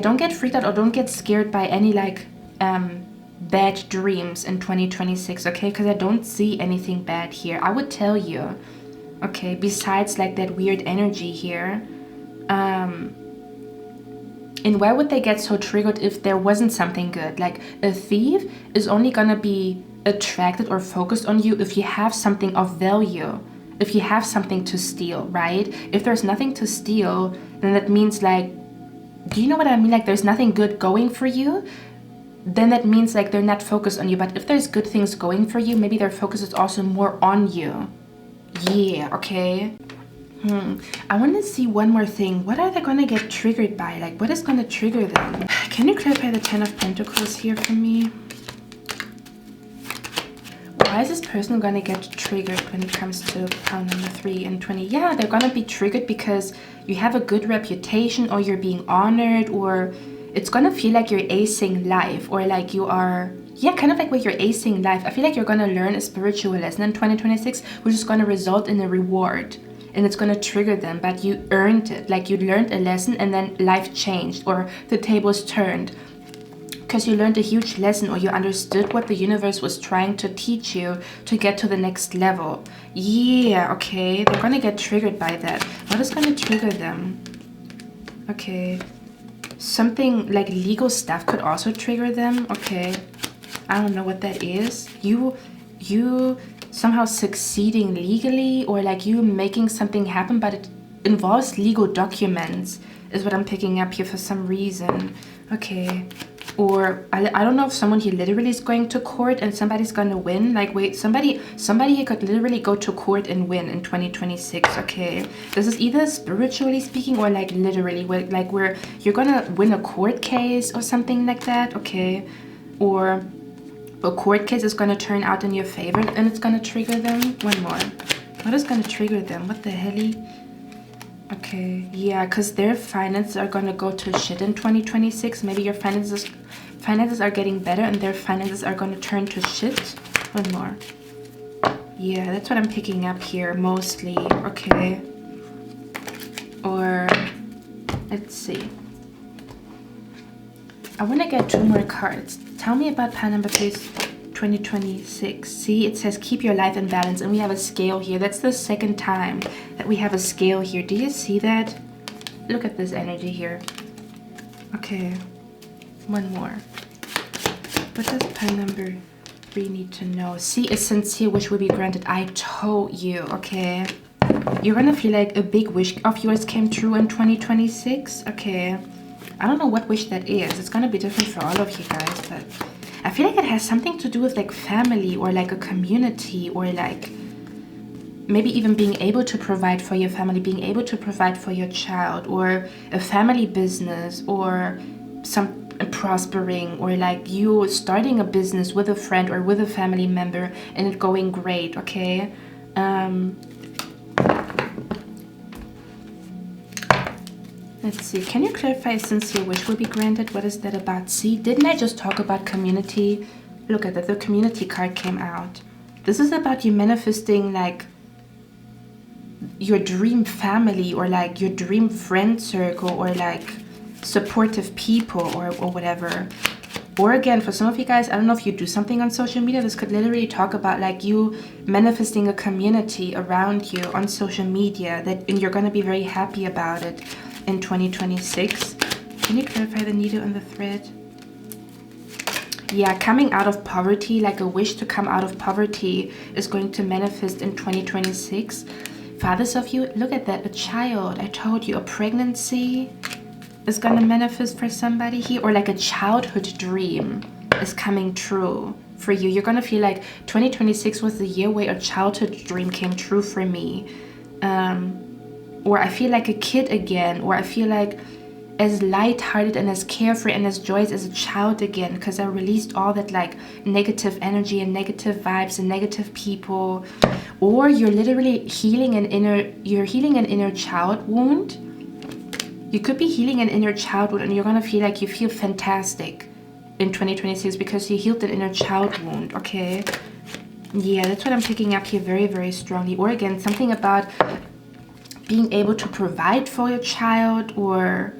don't get freaked out or don't get scared by any like bad dreams in 2026, okay? Because I don't see anything bad here. I would tell you, okay, besides like that weird energy here. And why would they get so triggered if there wasn't something good? Like a thief is only gonna be attracted or focused on you if you have something of value, if you have something to steal, right? If there's nothing to steal, then that means like, do you know what I mean? Like there's nothing good going for you, then that means like they're not focused on you. But if there's good things going for you, maybe their focus is also more on you. Yeah, okay. I want to see one more thing. What are they going to get triggered by? Like, what is going to trigger them? Can you clarify the Ten of Pentacles here for me? Why is this person going to get triggered when it comes to pile number 3 and 20? Yeah, they're going to be triggered because you have a good reputation, or you're being honored, or it's going to feel like you're acing life, or like you are, yeah, kind of like where you're acing life. I feel like you're going to learn a spiritual lesson in 2026, which is going to result in a reward. And it's going to trigger them, but you earned it. Like you learned a lesson and then life changed, or the tables turned. Because you learned a huge lesson, or you understood what the universe was trying to teach you to get to the next level. Yeah, okay. They're going to get triggered by that. What is going to trigger them? Okay. Something like legal stuff could also trigger them. Okay. I don't know what that is. You somehow succeeding legally, or like you making something happen, but it involves legal documents is what I'm picking up here for some reason. Okay. Or I don't know if someone here literally is going to court and somebody's gonna win. Like wait, somebody here could literally go to court and win in 2026. Okay, this is either spiritually speaking or like literally, where you're gonna win a court case or something like that. Okay, or a court case is going to turn out in your favor and it's going to trigger them. One more. What is going to trigger them? What the hell? Okay, yeah, because their finances are going to go to shit in 2026. Maybe your finances are getting better and their finances are going to turn to shit. One more. Yeah, that's what I'm picking up here mostly. Okay. Or let's see. I want to get 2 more cards. Tell me about pile number 3, 2026. See, it says keep your life in balance, and we have a scale here. That's the second time that we have a scale here. Do you see that? Look at this energy here. Okay, one more. What does pile number 3 need to know? See, a sincere wish will be granted. I told you, okay? You're gonna feel like a big wish of yours came true in 2026, okay? I don't know what wish that is. It's gonna be different for all of you guys, but I feel like it has something to do with like family or like a community, or like maybe even being able to provide for your family, being able to provide for your child, or a family business, or some prospering, or like you starting a business with a friend or with a family member and it going great. Okay, let's see, can you clarify a sincere wish will be granted? What is that about? See, didn't I just talk about community? Look at that, the community card came out. This is about you manifesting like your dream family, or like your dream friend circle, or like supportive people, or whatever. Or again, for some of you guys, I don't know if you do something on social media, this could literally talk about like you manifesting a community around you on social media, that and you're going to be very happy about it in 2026. Can you clarify the needle and the thread? Yeah, coming out of poverty, like a wish to come out of poverty is going to manifest in 2026. Fathers of you, look at that, a child. I told you, a pregnancy is going to manifest for somebody here, or like a childhood dream is coming true for you. You're going to feel like 2026 was the year where a childhood dream came true for me. Or I feel like a kid again, or I feel like as light-hearted and as carefree and as joyous as a child again, because I released all that like negative energy and negative vibes and negative people. Or you're literally healing an inner child wound. You could be healing an inner child wound, and you're gonna feel like you feel fantastic in 2026 because you healed an inner child wound. Okay, yeah, that's what I'm picking up here very, very strongly. Or again, something about being able to provide for your child, or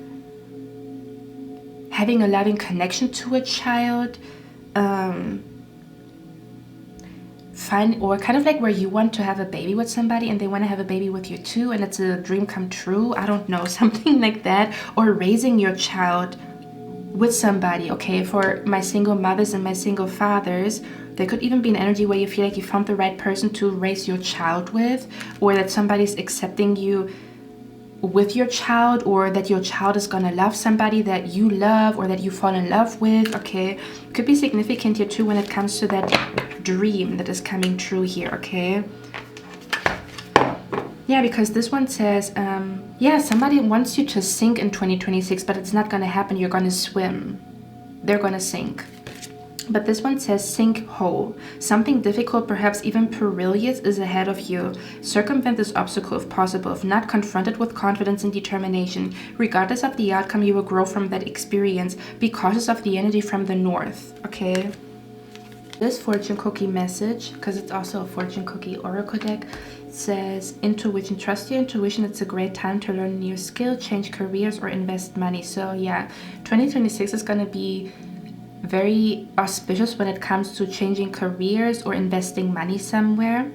having a loving connection to a child, or kind of like where you want to have a baby with somebody and they want to have a baby with you too, and it's a dream come true. I don't know, something like that. Or raising your child with somebody. Okay, for my single mothers and my single fathers, there could even be an energy where you feel like you found the right person to raise your child with, or that somebody's accepting you with your child, or that your child is gonna love somebody that you love or that you fall in love with. Okay, could be significant here too when it comes to that dream that is coming true here. Okay, yeah, because this one says yeah, somebody wants you to sink in 2026, but it's not gonna happen. You're gonna swim, they're gonna sink. But this one says sink whole. Something difficult, perhaps even perilous, is ahead of you. Circumvent this obstacle if possible. If not, confront it with confidence and determination. Regardless of the outcome, you will grow from that experience. Be cautious of the energy from the north. Okay. This fortune cookie message, because it's also a fortune cookie oracle deck, says intuition. Trust your intuition. It's a great time to learn a new skill, change careers, or invest money. So yeah, 2026 is going to be very auspicious when it comes to changing careers or investing money somewhere.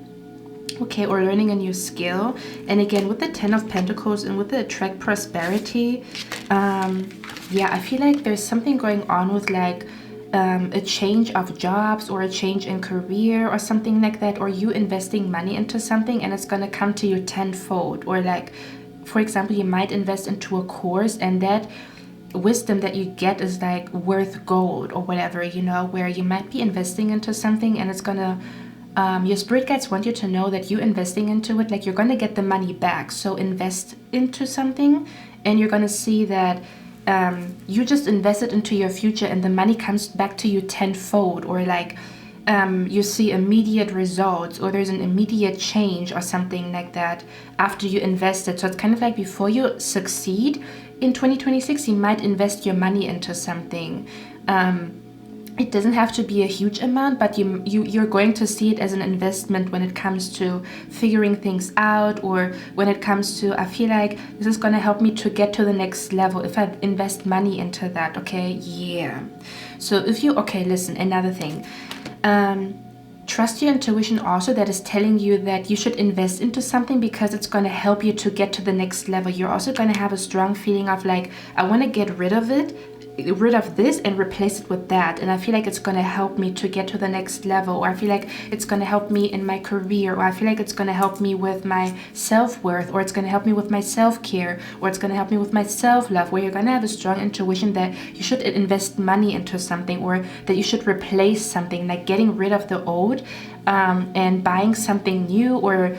Okay, or learning a new skill. And again, with the 10 of Pentacles and with the attract prosperity, yeah, I feel like there's something going on with like a change of jobs, or a change in career, or something like that, or you investing money into something and it's going to come to you tenfold. Or like, for example, you might invest into a course and that wisdom that you get is like worth gold or whatever, you know, where you might be investing into something and it's gonna your spirit guides want you to know that you investing into it, like you're gonna get the money back. So invest into something and you're gonna see that you just invested into your future and the money comes back to you tenfold, or like you see immediate results, or there's an immediate change or something like that after you invested. So it's kind of like before you succeed in 2026, you might invest your money into something. It doesn't have to be a huge amount, but you're going to see it as an investment when it comes to figuring things out, or when it comes to, I feel like this is going to help me to get to the next level if I invest money into that. Okay, yeah. So if you, okay, listen, another thing. Trust your intuition also, that is telling you that you should invest into something because it's going to help you to get to the next level. You're also going to have a strong feeling of like, I want to get rid of it rid of this and replace it with that, and I feel like it's going to help me to get to the next level, or I feel like it's going to help me in my career, or I feel like it's going to help me with my self-worth, or it's going to help me with my self-care, or it's going to help me with my self-love, where you're going to have a strong intuition that you should invest money into something, or that you should replace something, like getting rid of the old and buying something new, or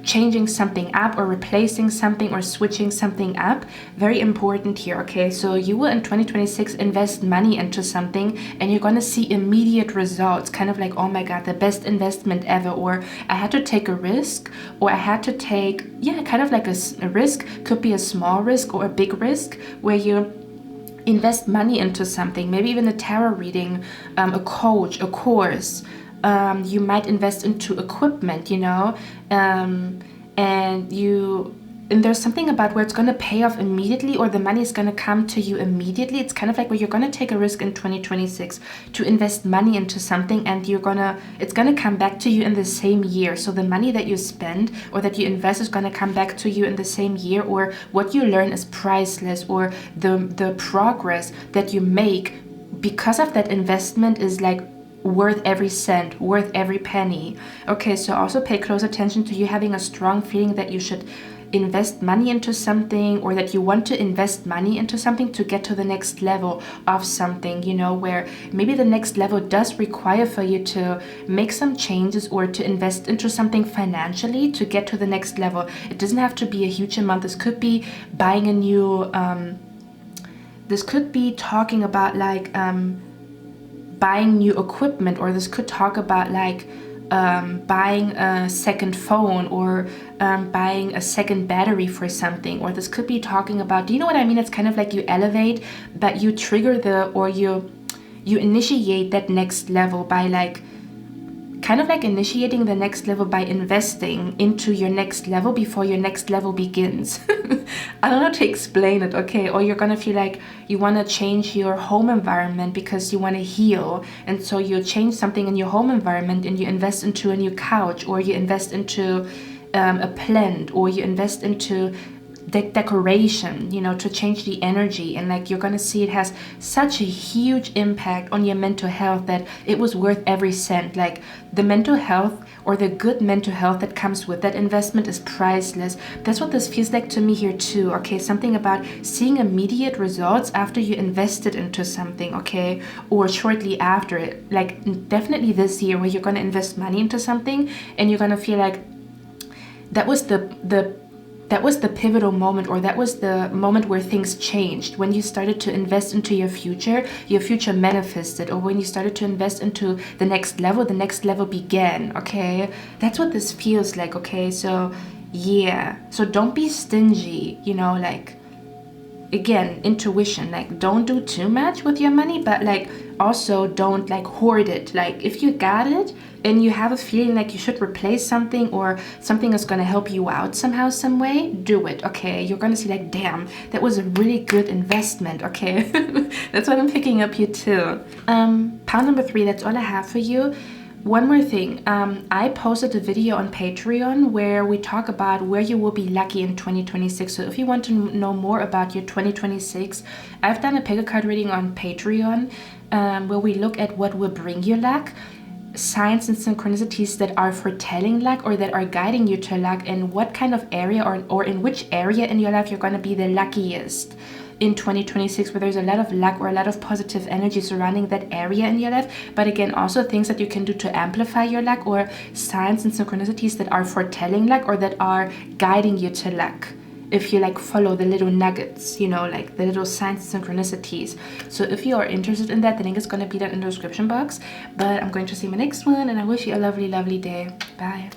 changing something up, or replacing something, or switching something up. Very important here, okay? So you will in 2026 invest money into something, and you're going to see immediate results, kind of like, oh my god, the best investment ever, or I had to take a risk, or I had to take, yeah, kind of like a risk. Could be a small risk or a big risk, where you invest money into something, maybe even a tarot reading, a coach, a course. You might invest into equipment, you know, and there's something about where it's going to pay off immediately, or the money is going to come to you immediately. It's kind of like where you're going to take a risk in 2026 to invest money into something, and it's going to come back to you in the same year. So the money that you spend or that you invest is going to come back to you in the same year, or what you learn is priceless, or the progress that you make because of that investment is like worth every cent, worth every penny. Okay, so also pay close attention to you having a strong feeling that you should invest money into something, or that you want to invest money into something to get to the next level of something, you know, where maybe the next level does require for you to make some changes, or to invest into something financially to get to the next level. It doesn't have to be a huge amount. This could be buying a new this could be talking about like buying new equipment, or this could talk about like buying a second phone, or buying a second battery for something, or this could be talking about, do you know what I mean? It's kind of like you elevate, but you trigger you initiate that next level by like kind of like initiating the next level by investing into your next level before your next level begins. I don't know how to explain it, okay? Or you're gonna feel like you want to change your home environment because you want to heal, and so you change something in your home environment, and you invest into a new couch, or you invest into a plant, or you invest into decoration, you know, to change the energy. And like you're gonna see it has such a huge impact on your mental health that it was worth every cent. Like the mental health, or the good mental health that comes with that investment, is priceless. That's what this feels like to me here too, okay? Something about seeing immediate results after you invested into something, okay? Or shortly after it, like definitely this year, where you're gonna invest money into something, and you're gonna feel like that was the pivotal moment, or that was the moment where things changed, when you started to invest into your future manifested, or when you started to invest into the next level began, okay? That's what this feels like, okay? So yeah, so don't be stingy, you know, like again, intuition, like don't do too much with your money, but like also don't like hoard it. Like if you got it and you have a feeling like you should replace something, or something is going to help you out somehow, some way, do it, okay? You're going to see like, damn, that was a really good investment, okay? That's what I'm picking up here too. Pound number 3, that's all I have for you. One more thing, I posted a video on Patreon where we talk about where you will be lucky in 2026. So if you want to know more about your 2026, I've done a pick a card reading on Patreon where we look at what will bring you luck, signs and synchronicities that are foretelling luck, or that are guiding you to luck, and what kind of area or in which area in your life you're going to be the luckiest in 2026, where there's a lot of luck or a lot of positive energy surrounding that area in your life. But again, also things that you can do to amplify your luck, or signs and synchronicities that are foretelling luck, or that are guiding you to luck, if you like follow the little nuggets, you know, like the little signs and synchronicities. So if you are interested in that, the link is going to be down in the description box. But I'm going to see my next one, and I wish you a lovely day. Bye.